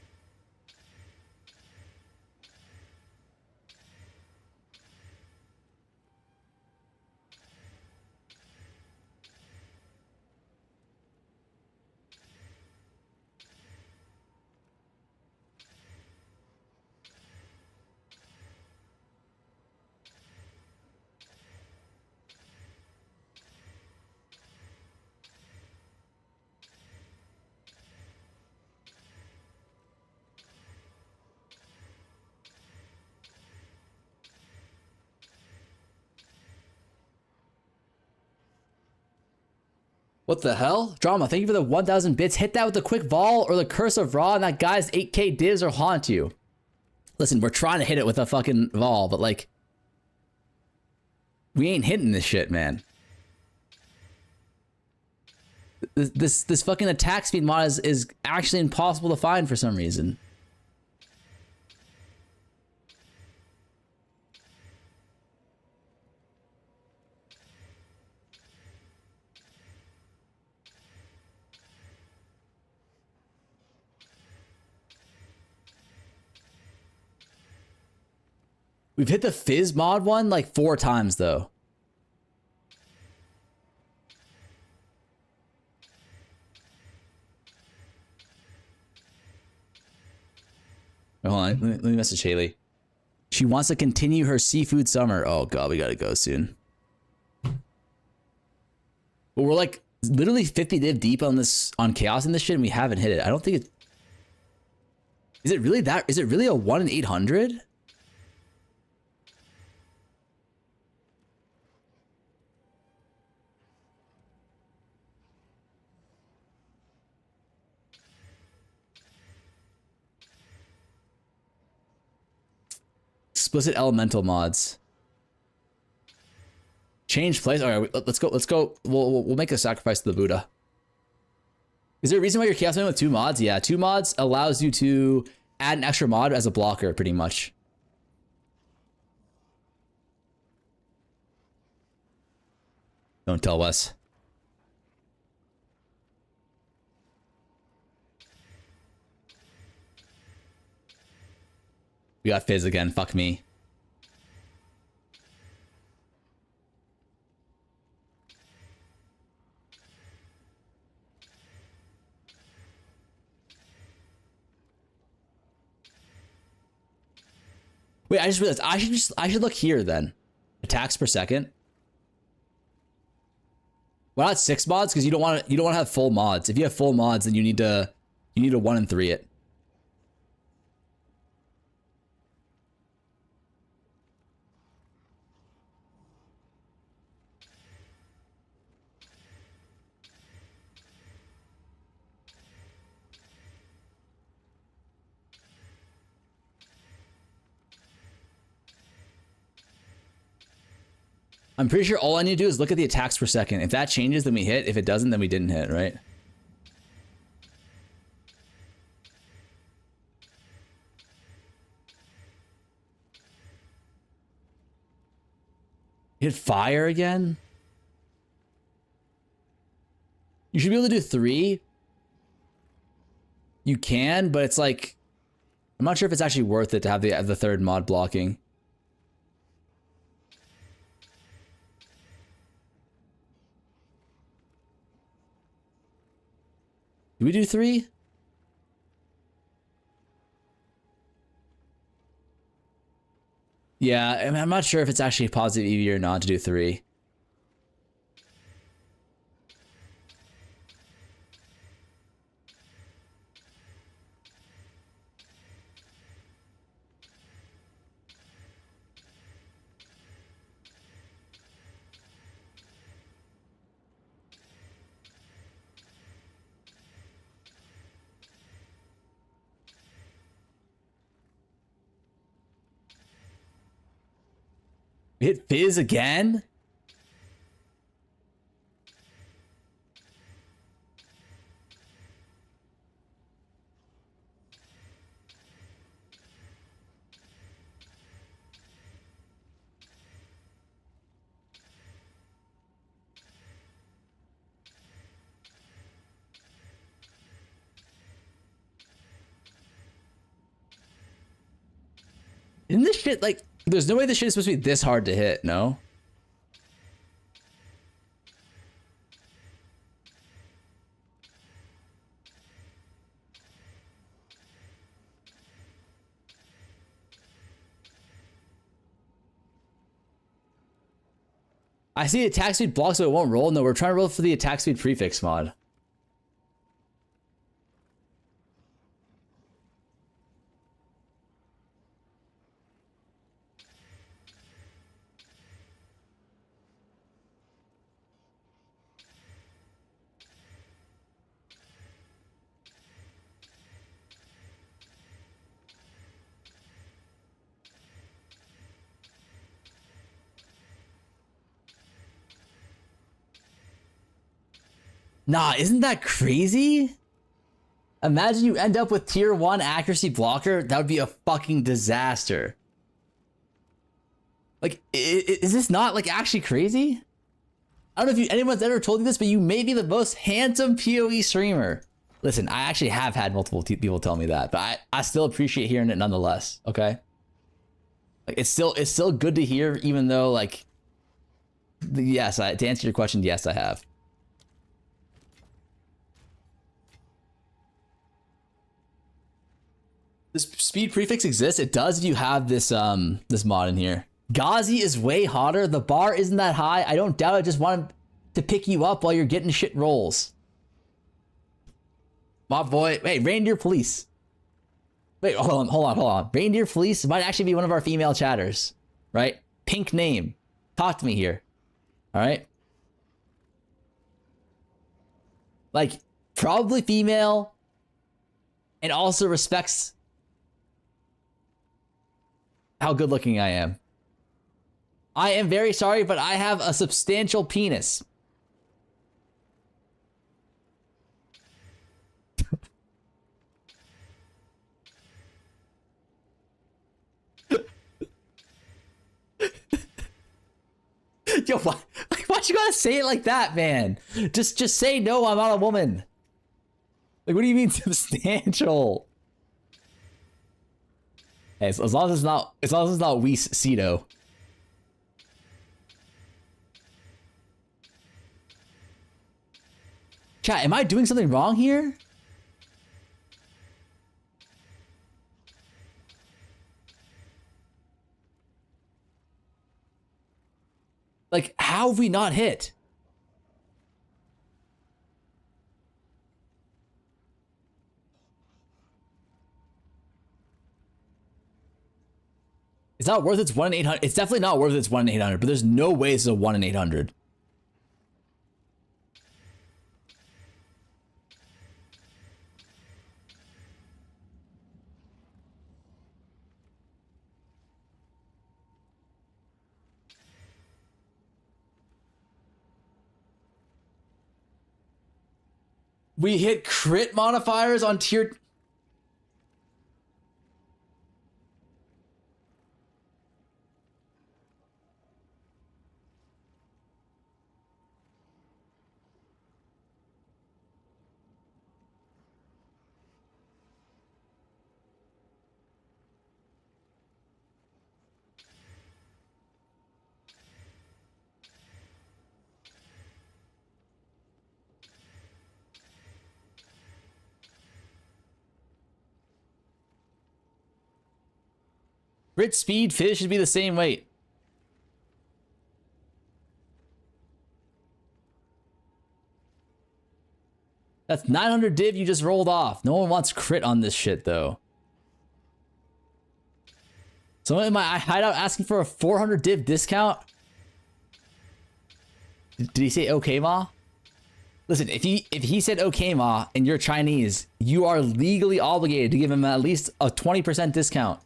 What the hell? Drama, thank you for the 1,000 bits. Hit that with the quick vol or the curse of Ra, and that guy's 8k divs will haunt you. Listen, we're trying to hit it with a fucking vol, but like, we ain't hitting this shit, man. This fucking attack speed mod is actually impossible to find for some reason. We've hit the Fizz mod one like 4 times though. Hold on, let me message Haley. She wants to continue her seafood summer. Oh god, we gotta go soon. But we're like literally 50 div deep on this, on chaos in this shit, and we haven't hit it. I don't think it. Is it really that? Is it really a 1 in 800? Explicit elemental mods. Change place. All right, let's go. Let's go. We'll make a sacrifice to the Buddha. Is there a reason why you're chaos with 2 mods? Yeah, 2 mods allows you to add an extra mod as a blocker, pretty much. Don't tell Wes. We got Fizz again. Fuck me. Wait, I just realized I should look here then. Attacks per second. Why not 6 mods? Because you don't want to have full mods. If you have full mods, then you need to 1 in 3 it. I'm pretty sure all I need to do is look at the attacks per second. If that changes, then we hit. If it doesn't, then we didn't hit, right? Hit fire again? You should be able to do 3. You can, but it's like, I'm not sure if it's actually worth it to have the 3rd mod blocking. Do we do 3? Yeah, I mean, I'm not sure if it's actually positive EV or not to do 3. We hit Fizz again? Isn't this shit like? There's no way this shit is supposed to be this hard to hit. No. I see attack speed block so it won't roll. No, we're trying to roll for the attack speed prefix mod. Nah, isn't that crazy? Imagine you end up with tier 1 accuracy blocker. That would be a fucking disaster. Like, is this not like actually crazy? I don't know if anyone's ever told you this, but you may be the most handsome PoE streamer. Listen, I actually have had multiple people tell me that, but I still appreciate hearing it nonetheless. Okay, like it's still good to hear, even though like, yes, to answer your question, yes, I have. This speed prefix exists. It does if you have this this mod in here. Ghazi is way hotter. The bar isn't that high. I don't doubt it. Just wanted to pick you up while you're getting shit rolls. My boy. Wait, Reindeer Police. Wait, hold on. Reindeer Police might actually be one of our female chatters, right? Pink name. Talk to me here. All right. Like, probably female, and also respects how good looking I am. I am very sorry, but I have a substantial penis. Yo, why'd you gotta say it like that, man? Just say no, I'm not a woman. Like, what do you mean substantial? Hey, as long as it's not Weiss Cedo. Chat, am I doing something wrong here? Like, how have we not hit? It's not worth its 1 in 800. It's definitely not worth its 1 in 800, but there's no way it's a 1 in 800. We hit crit modifiers on tier... Crit speed, fizz should be the same weight. That's 900 div you just rolled off. No one wants crit on this shit, though. Someone in my hideout asking for a 400 div discount? Did he say okay, ma? Listen, if he said okay, ma, and you're Chinese, you are legally obligated to give him at least a 20% discount.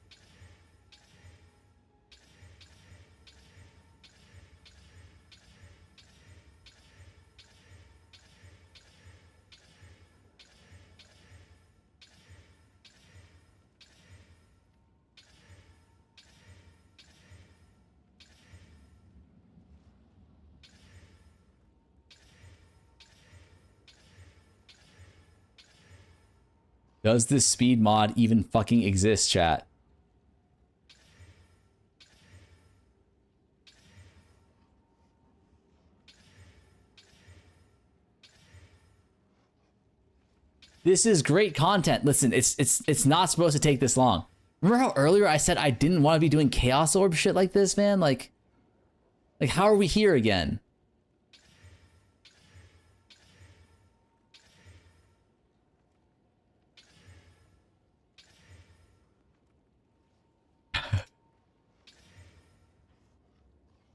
Does this speed mod even fucking exist, chat? This is great content. Listen, it's not supposed to take this long. Remember how earlier I said I didn't want to be doing Chaos Orb shit like this, man? Like how are we here again?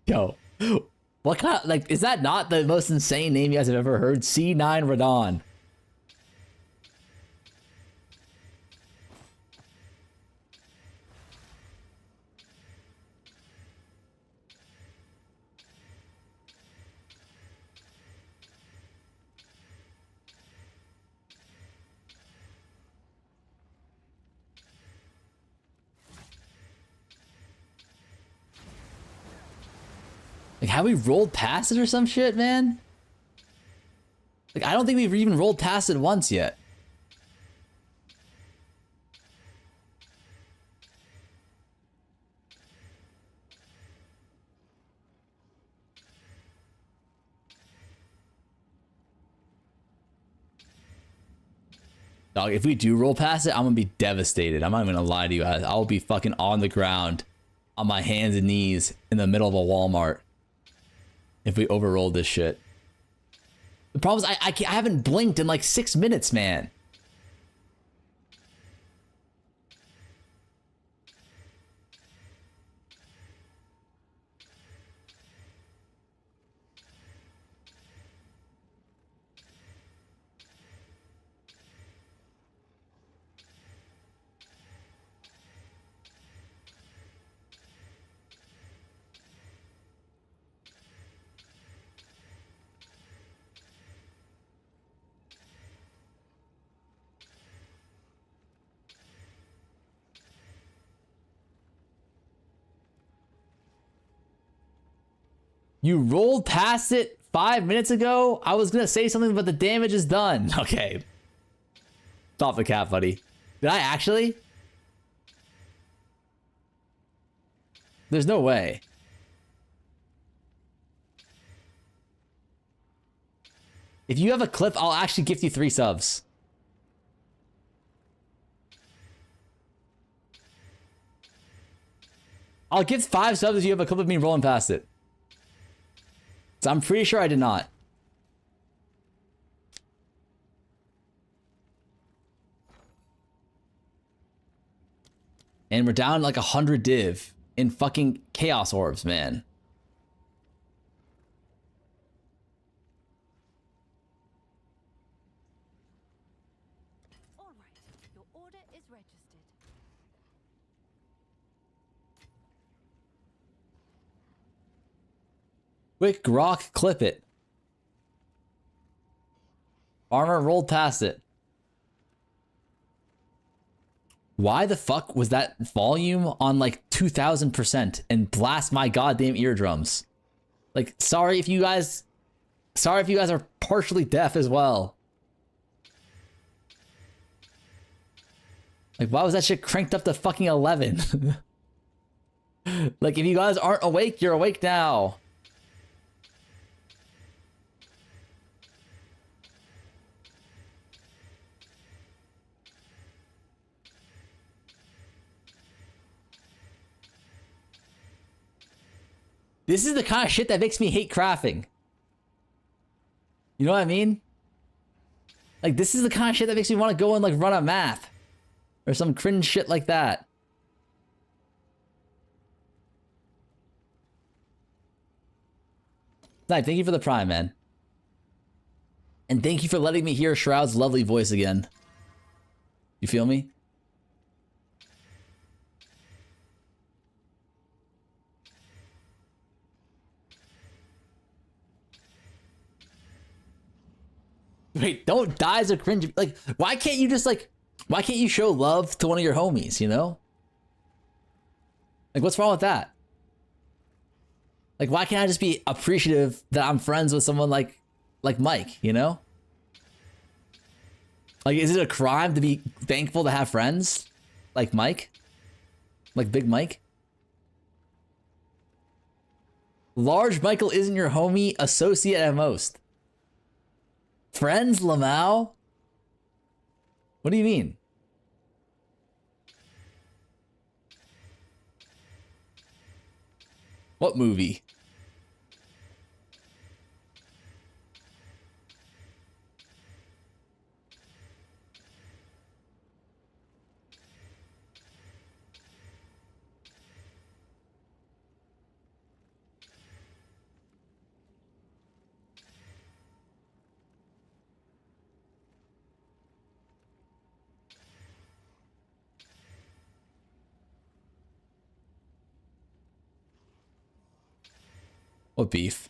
Yo, what kind of, like, is that not the most insane name you guys have ever heard? C9 Radon. Like, have we rolled past it or some shit, man? Like, I don't think we've even rolled past it once yet. Dog, if we do roll past it, I'm gonna be devastated. I'm not even gonna lie to you guys. I'll be fucking on the ground, on my hands and knees, in the middle of a Walmart. If we overrolled this shit. The problem is I haven't blinked in like 6 minutes, man. You rolled past it 5 minutes ago? I was gonna say something, but the damage is done. Okay. Stop the cap, buddy. Did I actually? There's no way. If you have a clip, I'll actually gift you 3 subs. I'll give 5 subs if you have a clip of me rolling past it. So I'm pretty sure I did not. And we're down like 100 div in fucking Chaos Orbs, man. All right, your order is registered. Quick grok, clip it. Armor rolled past it. Why the fuck was that volume on like 2000% and blast my goddamn eardrums? Like, sorry if you guys are partially deaf as well. Like, why was that shit cranked up to fucking 11? Like, if you guys aren't awake, you're awake now. This is the kind of shit that makes me hate crafting. You know what I mean? Like, this is the kind of shit that makes me want to go and, like, run a map. Or some cringe shit like that. Knife, thank you for the prime, man. And thank you for letting me hear Shroud's lovely voice again. You feel me? Wait, don't die as a cringe. Like, why can't you just, like, why can't you show love to one of your homies, you know? Like, what's wrong with that? Like, why can't I just be appreciative that I'm friends with someone like Mike, you know? Like, is it a crime to be thankful to have friends like Mike? Like Big Mike? Large Michael isn't your homie, associate at most. Friends, Lamau? What do you mean? What movie? What beef?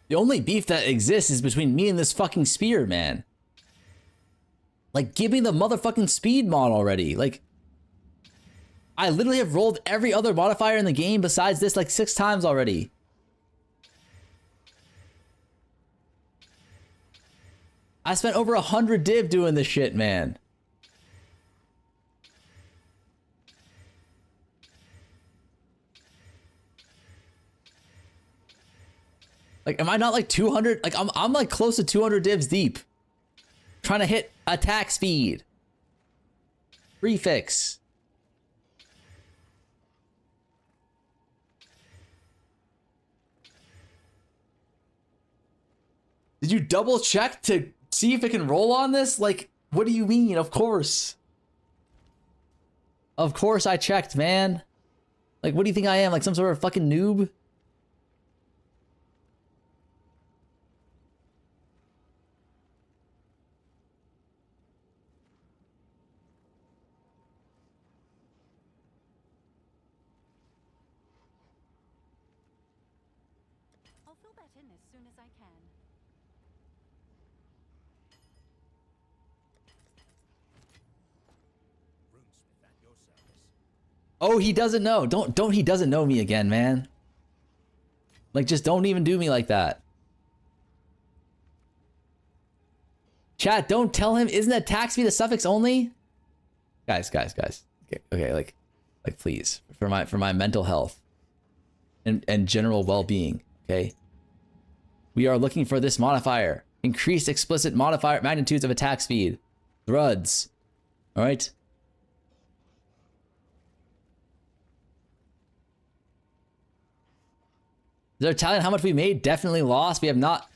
The only beef that exists is between me and this fucking spear, man. Like, give me the motherfucking speed mod already. Like, I literally have rolled every other modifier in the game besides this like 6 times already. I spent over 100 div doing this shit, man. Like, am I not like 200? Like, I'm like close to 200 divs deep. Trying to hit attack speed. Prefix. Did you double check to see if it can roll on this? Like, what do you mean? Of course. Of course I checked, man. Like, what do you think I am? Like some sort of fucking noob? I'll fill that in as soon as I can. Oh, he doesn't know. Don't he doesn't know me again, man. Like, just don't even do me like that. Chat, don't tell him. Isn't attack speed a suffix only? Guys. Okay, like please, for my mental health and general well-being, okay? We are looking for this modifier. Increased explicit modifier magnitudes of attack speed. Thruds. All right? Is there telling how much we made? Definitely lost. We have not.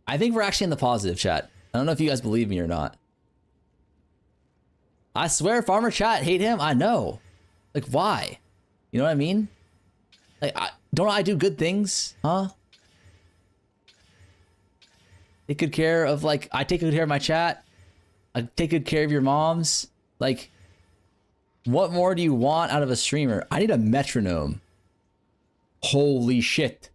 I think we're actually in the positive, chat. I don't know if you guys believe me or not. I swear, Farmer Chat, hate him. I know. Like, why? You know what I mean? Like, don't I do good things? Huh? Take good care of, like, I take good care of my chat. I take good care of your moms. Like, what more do you want out of a streamer? I need a metronome. Holy shit.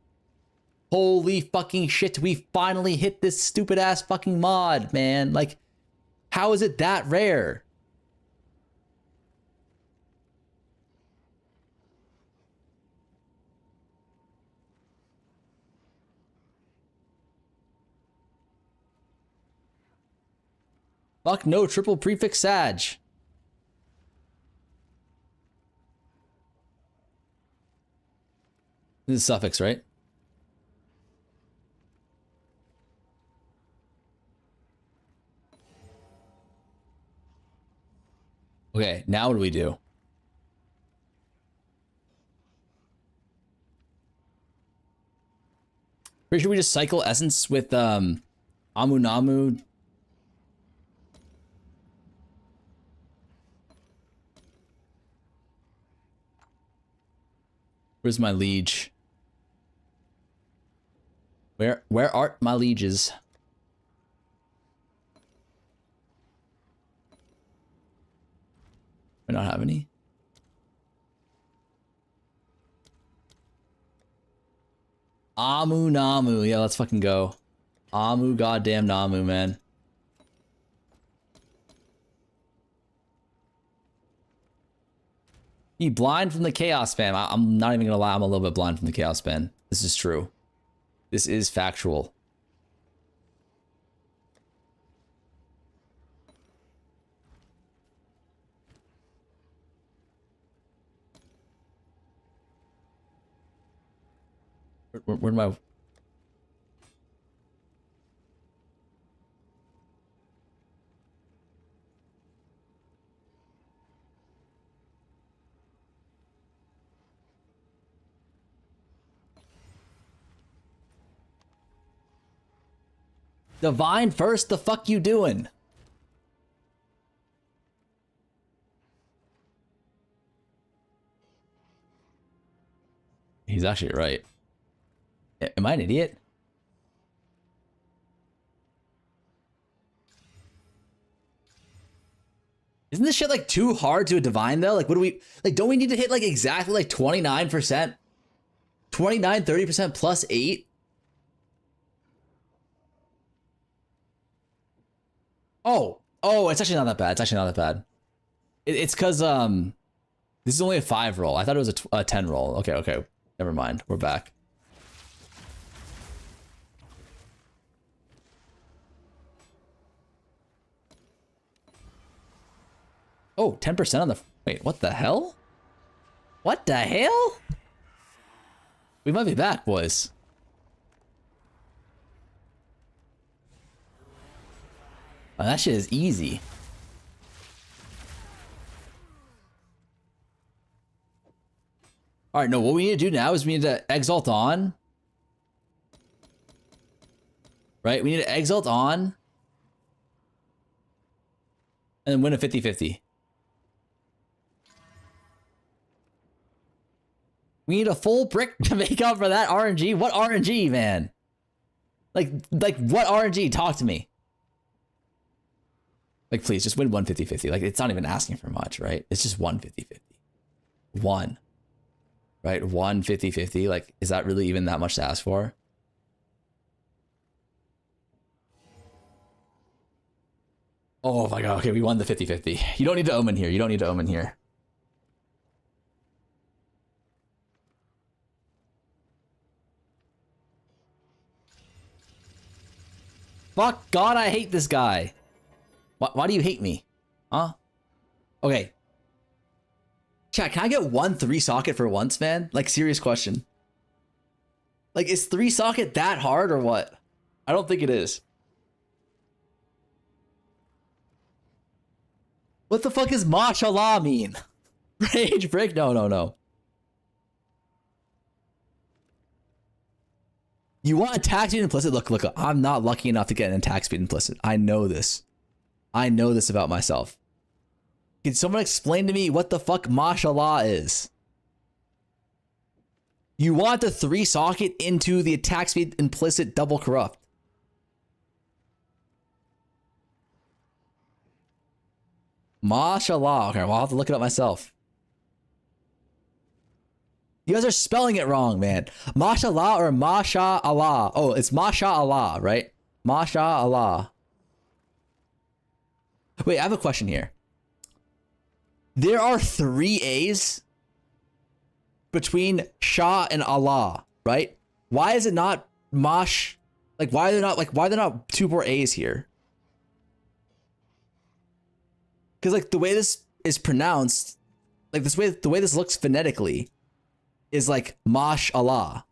Holy fucking shit. We finally hit this stupid ass fucking mod, man. Like, how is it that rare? Fuck no, triple prefix Sag. This is suffix, right? Okay, now what do we do? Pretty sure we just cycle essence with Amunamu. Where's my liege? Where art my lieges? We not have any. Amu Namu. Yeah, let's fucking go. Amu goddamn Namu, man. He blind from the chaos spam. I'm not even gonna lie, I'm a little bit blind from the chaos spam. This is true. This is factual. Where my... Divine first, the fuck you doing? He's actually right. Am I an idiot? Isn't this shit like too hard to a divine though? Like what do we like, don't we need to hit like exactly like 29%? 29, 30% plus 8? Oh, it's actually not that bad. It's actually not that bad. It's because this is only a 5 roll. I thought it was a 10 roll. Okay. Never mind. We're back. Oh, 10% on the... Wait, what the hell? What the hell? We might be back, boys. Oh, that shit is easy. All right, no, what we need to do now is we need to exalt on. Right? We need to exalt on. And then win a 50-50. We need a full brick to make up for that RNG. What RNG, man? Like what RNG? Talk to me. Like, please, just win 150-50. Like, it's not even asking for much, right? It's just 150-50. One. Right? 150-50. Like, is that really even that much to ask for? Oh my god. Okay, we won the 50-50. You don't need to omen here. You don't need to omen here. Fuck God, I hate this guy. Why do you hate me? Huh? Okay. Chat, can I get 1 3-socket for once, man? Like, serious question. Like, is 3-socket that hard or what? I don't think it is. What the fuck does mashallah mean? Rage break? No. You want attack speed implicit? Look, I'm not lucky enough to get an attack speed implicit. I know this. I know this about myself. Can someone explain to me what the fuck mashallah is? You want the 3-socket into the attack speed implicit double corrupt. Mashallah. Okay, well, I'll have to look it up myself. You guys are spelling it wrong, man. Mashallah or Masha Allah. Oh, it's Masha Allah, right? Masha Allah. Wait, I have a question here. There are 3 A's between Shah and Allah, right? Why is it not Mash? Like, why are there not 2 more A's here? Because like the way this is pronounced, like the way this looks phonetically, is like Mash Allah.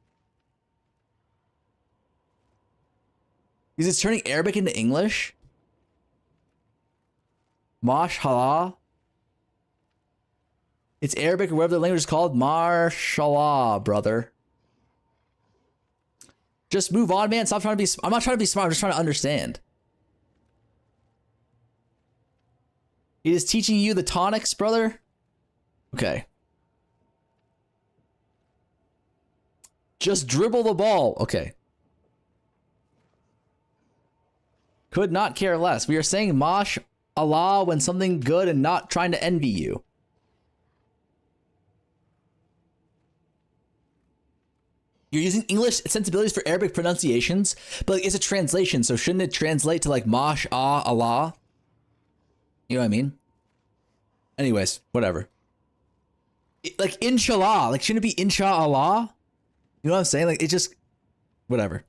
Is it turning Arabic into English? Mash Allah. It's Arabic or whatever the language is called. Mashallah, brother. Just move on, man. Stop trying to be. I'm not trying to be smart. I'm just trying to understand. He is teaching you the tonics, brother. Okay. Just dribble the ball. Okay. Could not care less. We are saying Mash Allah when something good and not trying to envy you. You're using English sensibilities for Arabic pronunciations, but like, it's a translation, so shouldn't it translate to like Mash Allah? You know what I mean? Anyways, whatever. Like inshallah, like shouldn't it be inshallah? You know what I'm saying? Like it just, whatever.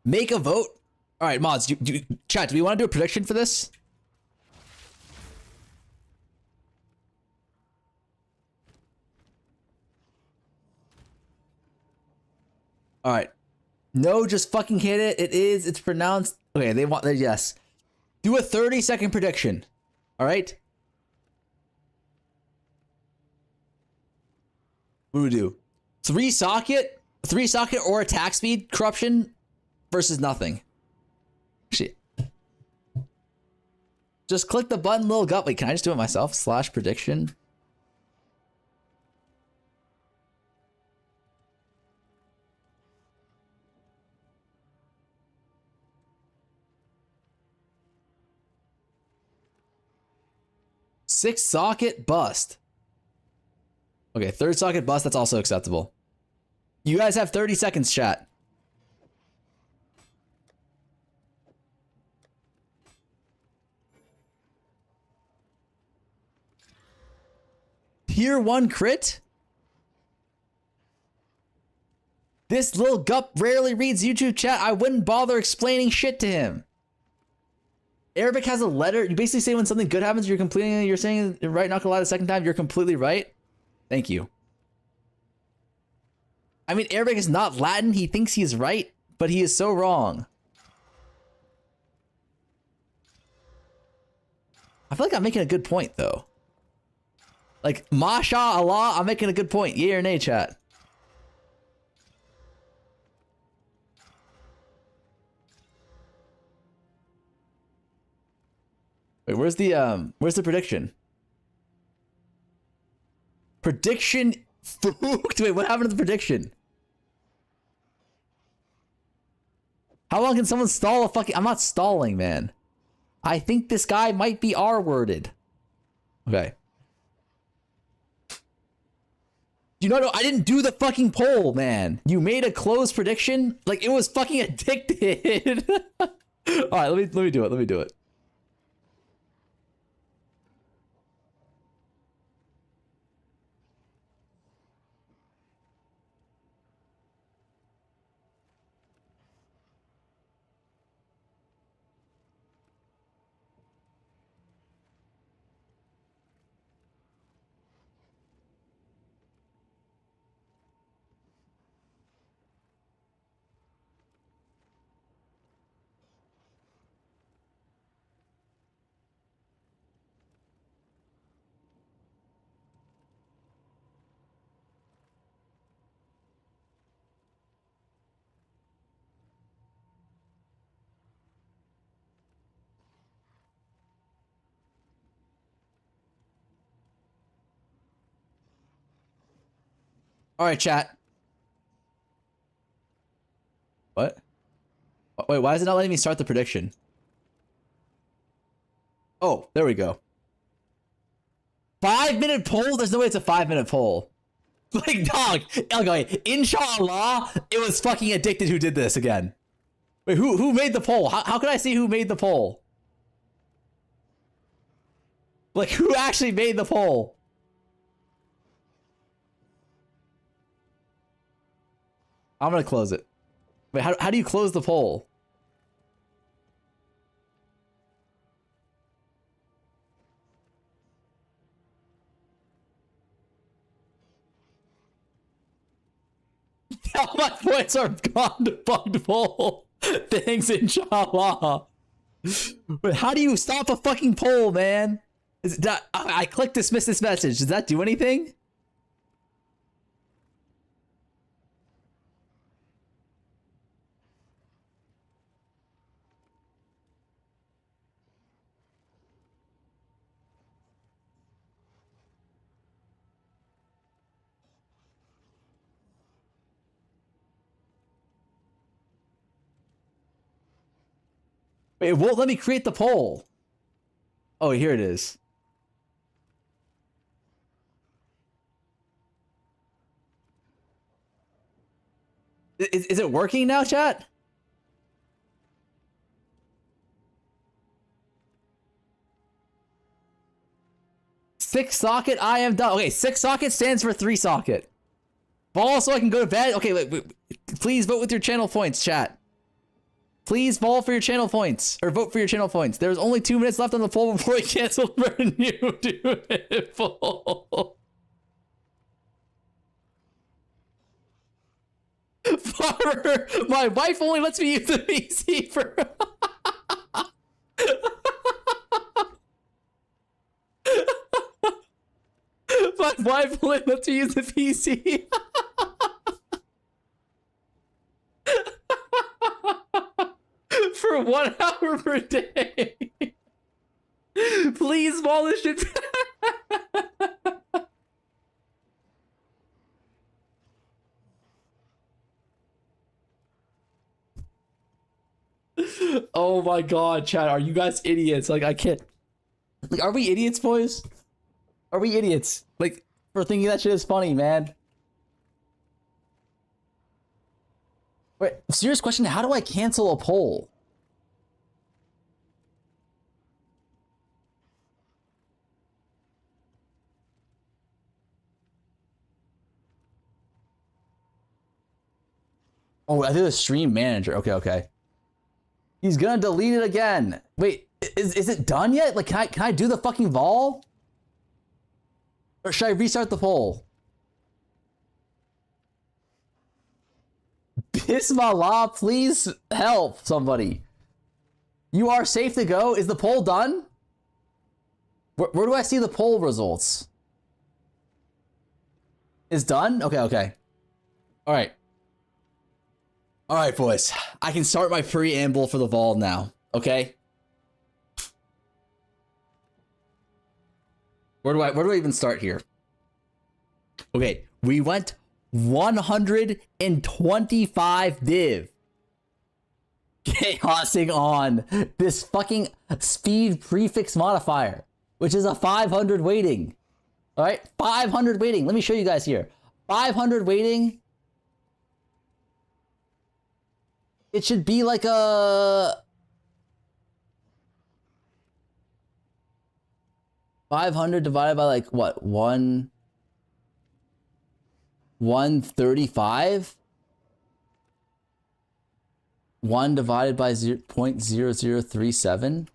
Make a vote. All right, mods. Chat. Do we want to do a prediction for this? All right. No, just fucking hit it. It is. It's pronounced. Okay, they want. Yes. Do a 30-second prediction. All right. What do we do? Three socket, or attack speed corruption versus nothing. Shit. Just click the button, little gut. Wait, can I just do it myself? / prediction. Six socket bust. Okay, third socket bust, that's also acceptable. You guys have 30 seconds, chat. Tier 1 crit? This little gup rarely reads YouTube chat. I wouldn't bother explaining shit to him. Arabic has a letter. You basically say when something good happens, you're saying right knuckle out a second time, you're completely right. Thank you. I mean, Arabic is not Latin. He thinks he's right, but he is so wrong. I feel like I'm making a good point, though. Like, Masha Allah, I'm making a good point. Yay or nay, chat? Wait, where's the prediction? Prediction Fooked? Wait, what happened to the prediction? How long can someone stall a fucking... I'm not stalling, man. I think this guy might be R-worded. Okay. You know, I didn't do the fucking poll, man. You made a closed prediction? Like, it was fucking addicted. Alright, let me do it. All right, chat. What? Wait, why is it not letting me start the prediction? Oh, there we go. 5-minute poll? There's no way it's a 5-minute poll. Like, dog. Okay, inshallah, it was fucking addicted who did this again. Wait, who made the poll? How can I see who made the poll? Like, who actually made the poll? I'm gonna close it. Wait, how do you close the poll? All my points are gone to bugged poll. Thanks, inshallah. Wait, how do you stop a fucking poll, man? Is that I clicked dismiss this message. Does that do anything? Wait, it won't let me create the poll. Oh, here it is. Is it working now, chat? Six socket, I am done. Okay, 6 socket stands for 3 socket. Ball so I can go to bed. Okay, wait. Please vote with your channel points, chat. Please vote for your channel points. Or vote for your channel points. There's only 2 minutes left on the poll before we cancel for a new poll. armor. My wife only lets me use the PC for. My wife only lets me use the PC. For 1 hour per day. Please abolish it. Oh my god, chat, are you guys idiots? Like, I can't. Like, are we idiots, boys? Are we idiots? Like, for thinking that shit is funny, man. Wait, serious question, how do I cancel a poll? Oh, I did a stream manager. Okay, okay. He's gonna delete it again. Wait, is it done yet? Like, can I do the fucking vol? Or should I restart the poll? Bismillah, please help somebody. You are safe to go. Is the poll done? Where do I see the poll results? Is done? Okay, okay. All right. All right, boys. I can start my preamble for the vol now. Okay. Where do I even start here? Okay, we went 125 div. Chaosing on this fucking speed prefix modifier, which is a 500 weighting. All right, 500 weighting. Let me show you guys here. 500 weighting. It should be like a 500 divided by like what? 135? 1 divided by 0.0037?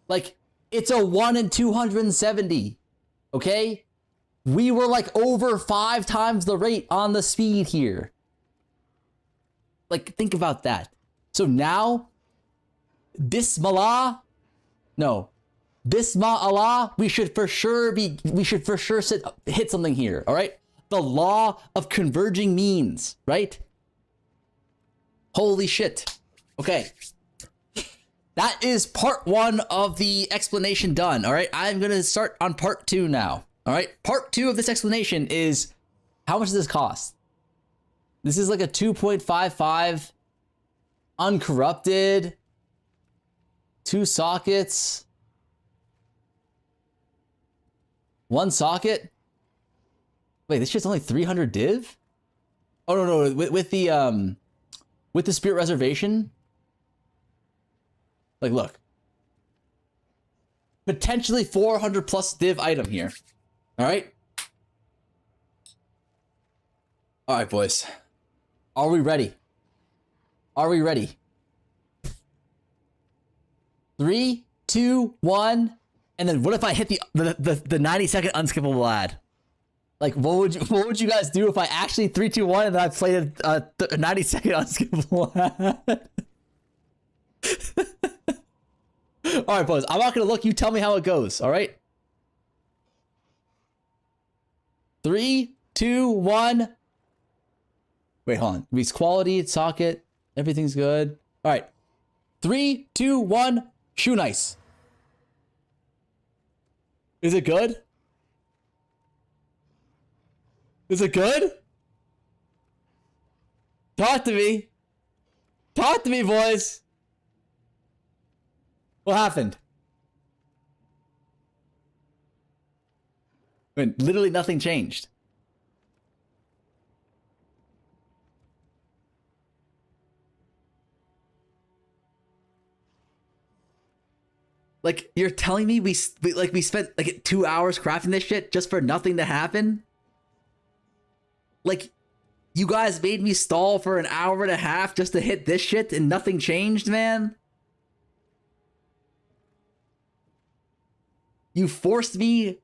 Like, it's a 1 in 270. Okay? We were like over 5 times the rate on the speed here. Like, think about that. So now, Bismillah, we should for sure hit something here, all right? The law of converging means, right? Holy shit. Okay. That is part 1 of the explanation done, all right? I'm going to start on part 2 now, all right? Part 2 of this explanation is, how much does this cost? This is like a 2.55 uncorrupted, 2 sockets, 1 socket. Wait, this shit's only 300 div? Oh no, with the Spirit Reservation. Like, look, potentially 400 plus div item here. All right, boys. Are we ready? Are we ready? 3, 2, 1, and then what if I hit the 90-second unskippable ad? Like, what would you guys do if I actually 3, 2, 1 and then I played a 90-second unskippable ad? All right, boys. I'm not gonna look. You tell me how it goes. All right. 3, 2, 1. Wait, hold on. It's quality, socket, everything's good. All right. 3, 2, 1. Shoe nice. Is it good? Is it good? Talk to me. Talk to me, boys. What happened? I mean, literally nothing changed. Like, you're telling me we spent like 2 hours crafting this shit just for nothing to happen? Like, you guys made me stall for an hour and a half just to hit this shit and nothing changed, man? You forced me.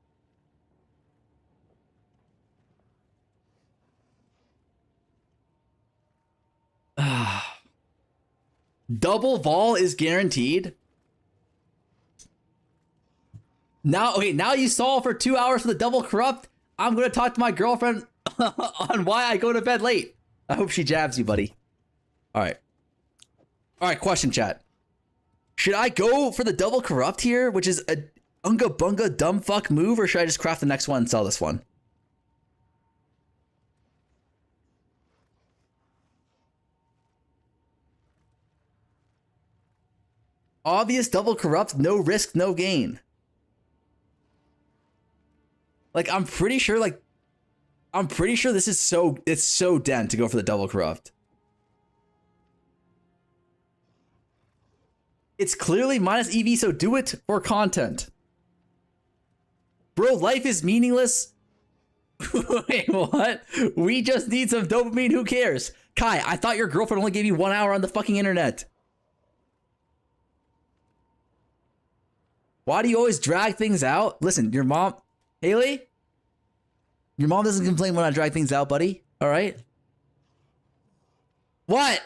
Double vol is guaranteed. Now, okay, now you stall for 2 hours for the double corrupt. I'm gonna talk to my girlfriend on why I go to bed late. I hope she jabs you, buddy. All right. All right, question chat. Should I go for the double corrupt here, which is a unga bunga dumb fuck move, or should I just craft the next one and sell this one? Obvious double corrupt, no risk, no gain. Like, I'm pretty sure this is it's so den to go for the double corrupt. It's clearly minus EV, so do it for content. Bro, life is meaningless. Wait, what? We just need some dopamine, who cares? Kai, I thought your girlfriend only gave you 1 hour on the fucking internet. Why do you always drag things out? Listen, your mom... Haley? Your mom doesn't complain when I drag things out, buddy. All right? What?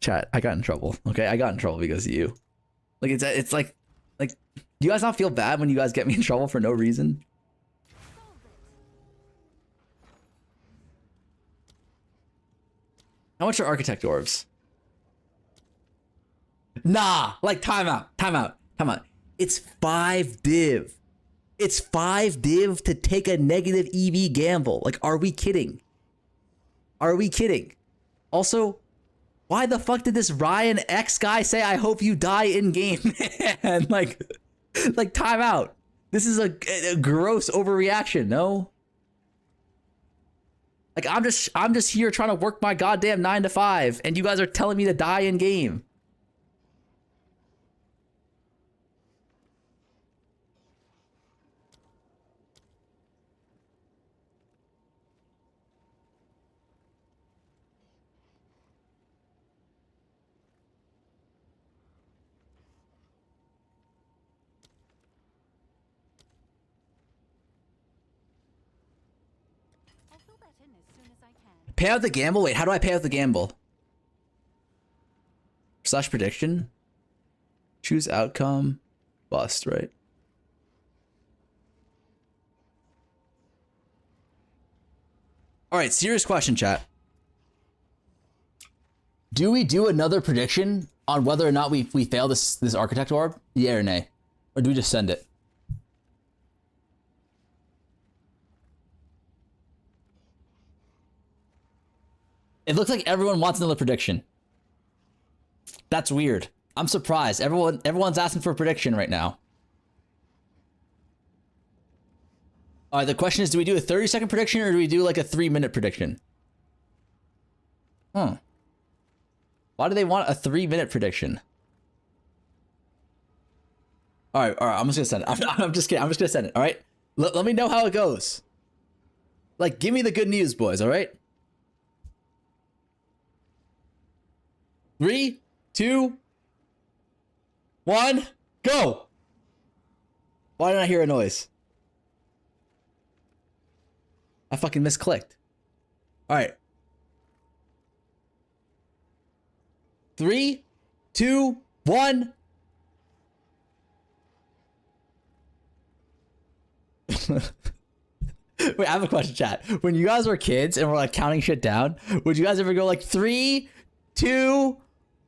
Chat, I got in trouble. Okay, I got in trouble because of you. Like, it's like, do you guys not feel bad when you guys get me in trouble for no reason? How much are architect orbs? Nah, like time out. It's 5 div. It's 5 div to take a negative EV gamble. Like, are we kidding? Are we kidding? Also, why the fuck did this Ryan X guy say, I hope you die in game? And like time out. This is a gross overreaction, no? Like, I'm just here trying to work my goddamn 9 to 5, and you guys are telling me to die in game. I'll fill that in as soon as I can. Pay out the gamble? Wait, how do I pay out the gamble? Slash prediction? Choose outcome. Bust, right? Alright, serious question, chat. Do we do another prediction on whether or not we fail this architect orb? Yeah or nay? Or do we just send it? It looks like everyone wants another prediction. That's weird. I'm surprised. Everyone's asking for a prediction right now. All right, the question is, do we do a 30-second prediction or do we do like a 3-minute prediction? Why do they want a 3-minute prediction? All right, I'm just gonna send it. I'm just kidding. I'm just gonna send it. All right, let me know how it goes. Like, give me the good news, boys. All right. 3, 2, 1, go! Why didn't I hear a noise? I fucking misclicked. Alright. 3, 2, 1. Wait, I have a question, chat. When you guys were kids and were like counting shit down, would you guys ever go like 3, 2,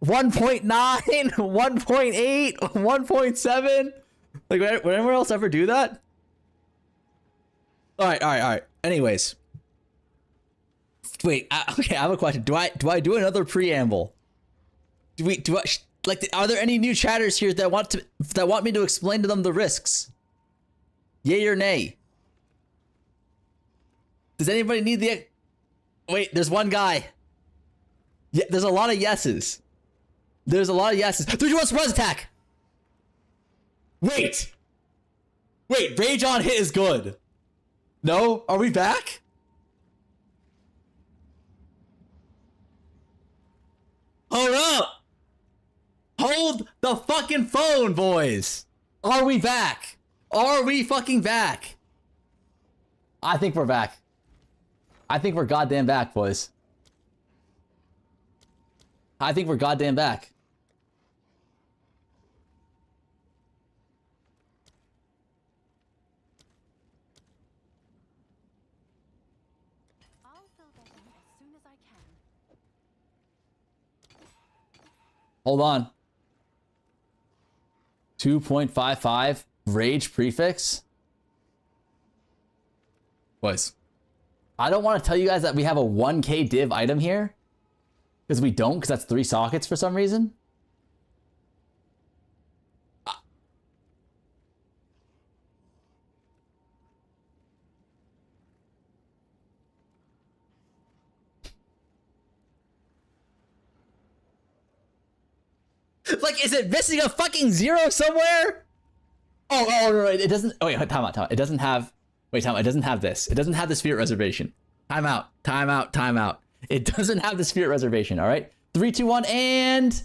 1.9, 1.8, 1.7? Like, would anyone else ever do that? All right. Anyways. Wait, okay, I have a question. Do I do another preamble? Are there any new chatters here that want me to explain to them the risks? Yay or nay? Does anybody need the... Wait, there's one guy. Yeah, there's a lot of yeses. There's a lot of yeses. 3, 2, 1, surprise attack! Wait, rage on hit is good. No? Are we back? Hold up! Hold the fucking phone, boys! Are we back? Are we fucking back? I think we're back. I think we're goddamn back, boys. I think we're goddamn back. I'll fill that in as soon as I can. Hold on. 2.55 rage prefix. Boys, I don't want to tell you guys that we have a 1k div item here. Because we don't, because that's 3 sockets for some reason. Like, is it missing a fucking 0 somewhere? Oh, no, it doesn't. Oh, wait, time out. It doesn't have. Wait, time out. It doesn't have this. It doesn't have the spirit reservation. Time out. It doesn't have the spirit reservation, all right? 3, 2, 1, and.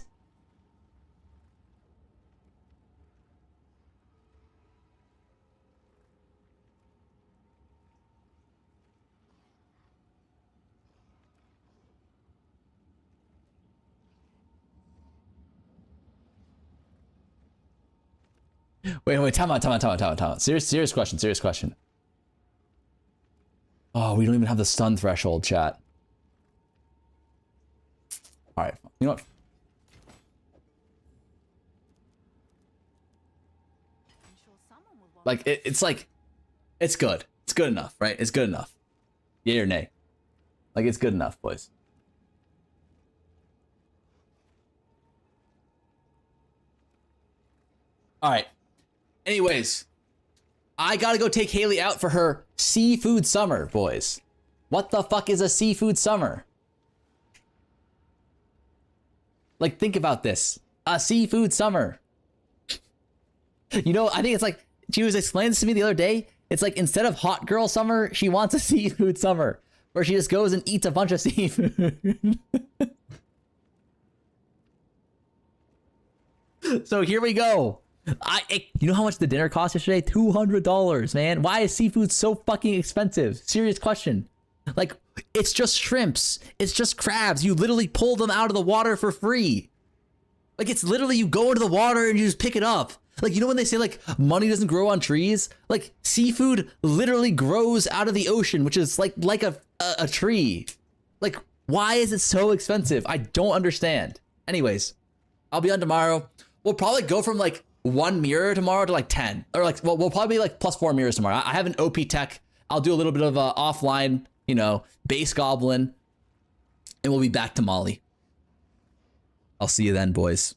Wait, time out. Serious question. Oh, we don't even have the stun threshold, chat. All right, you know what? I'm sure someone will want Like, it's good. It's good enough, right? It's good enough. Yay or nay? Like, it's good enough, boys. All right. Anyways, I gotta go take Haley out for her seafood summer, boys. What the fuck is a seafood summer? Like, think about this. A seafood summer. You know, I think it's like, she was explaining this to me the other day. It's like, instead of hot girl summer, she wants a seafood summer. Where she just goes and eats a bunch of seafood. So here we go. You know how much the dinner cost yesterday? $200, man. Why is seafood so fucking expensive? Serious question. Like, it's just shrimps. It's just crabs. You literally pull them out of the water for free. Like, it's literally, you go into the water and you just pick it up. Like, you know when they say, like, money doesn't grow on trees? Like, seafood literally grows out of the ocean, which is like a tree. Like, why is it so expensive? I don't understand. Anyways, I'll be on tomorrow. We'll probably go from, like, 1 mirror tomorrow to like 10, or like, well, we'll probably be like +4 mirrors tomorrow. I have an OP tech. I'll do a little bit of offline, you know, base goblin, and we'll be back to Molly. I'll see you then, boys.